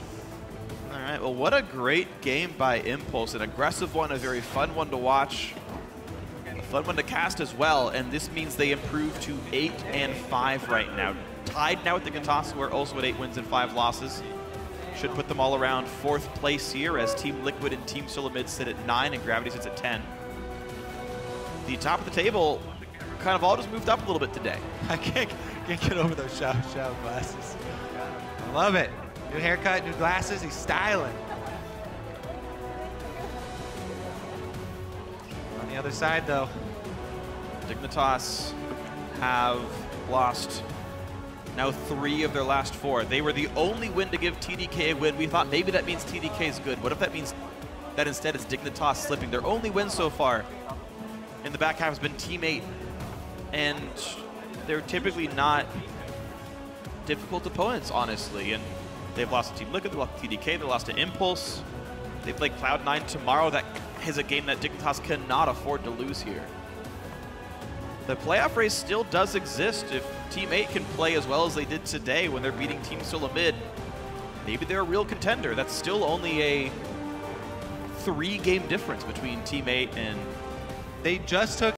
All right, well, what a great game by Impulse. An aggressive one, a very fun one to watch, a fun one to cast as well, and this means they improve to 8-5 right now. Tied now with the Dignitas, who are also at 8 wins and 5 losses. Should put them all around 4th place here, as Team Liquid and Team Solamid sit at 9 and Gravity sits at 10. The top of the table kind of all just moved up a little bit today.
I can't get over those Xiao glasses. I love it. New haircut, new glasses, he's styling. On the other side, though,
Dignitas have lost now 3 of their last 4. They were the only win to give TDK a win. We thought maybe that means TDK is good. What if that means that instead it's Dignitas slipping? Their only win so far in the back half has been Team 8. And they're typically not difficult opponents, honestly. And they've lost to Team Liquid, they lost to TDK, they lost to Impulse. They play Cloud9 tomorrow. That is a game that Dignitas cannot afford to lose here. The playoff race still does exist. If Team 8 can play as well as they did today when they're beating Team Solamid, maybe they're a real contender. That's still only a 3-game difference between Team 8 and...
They just took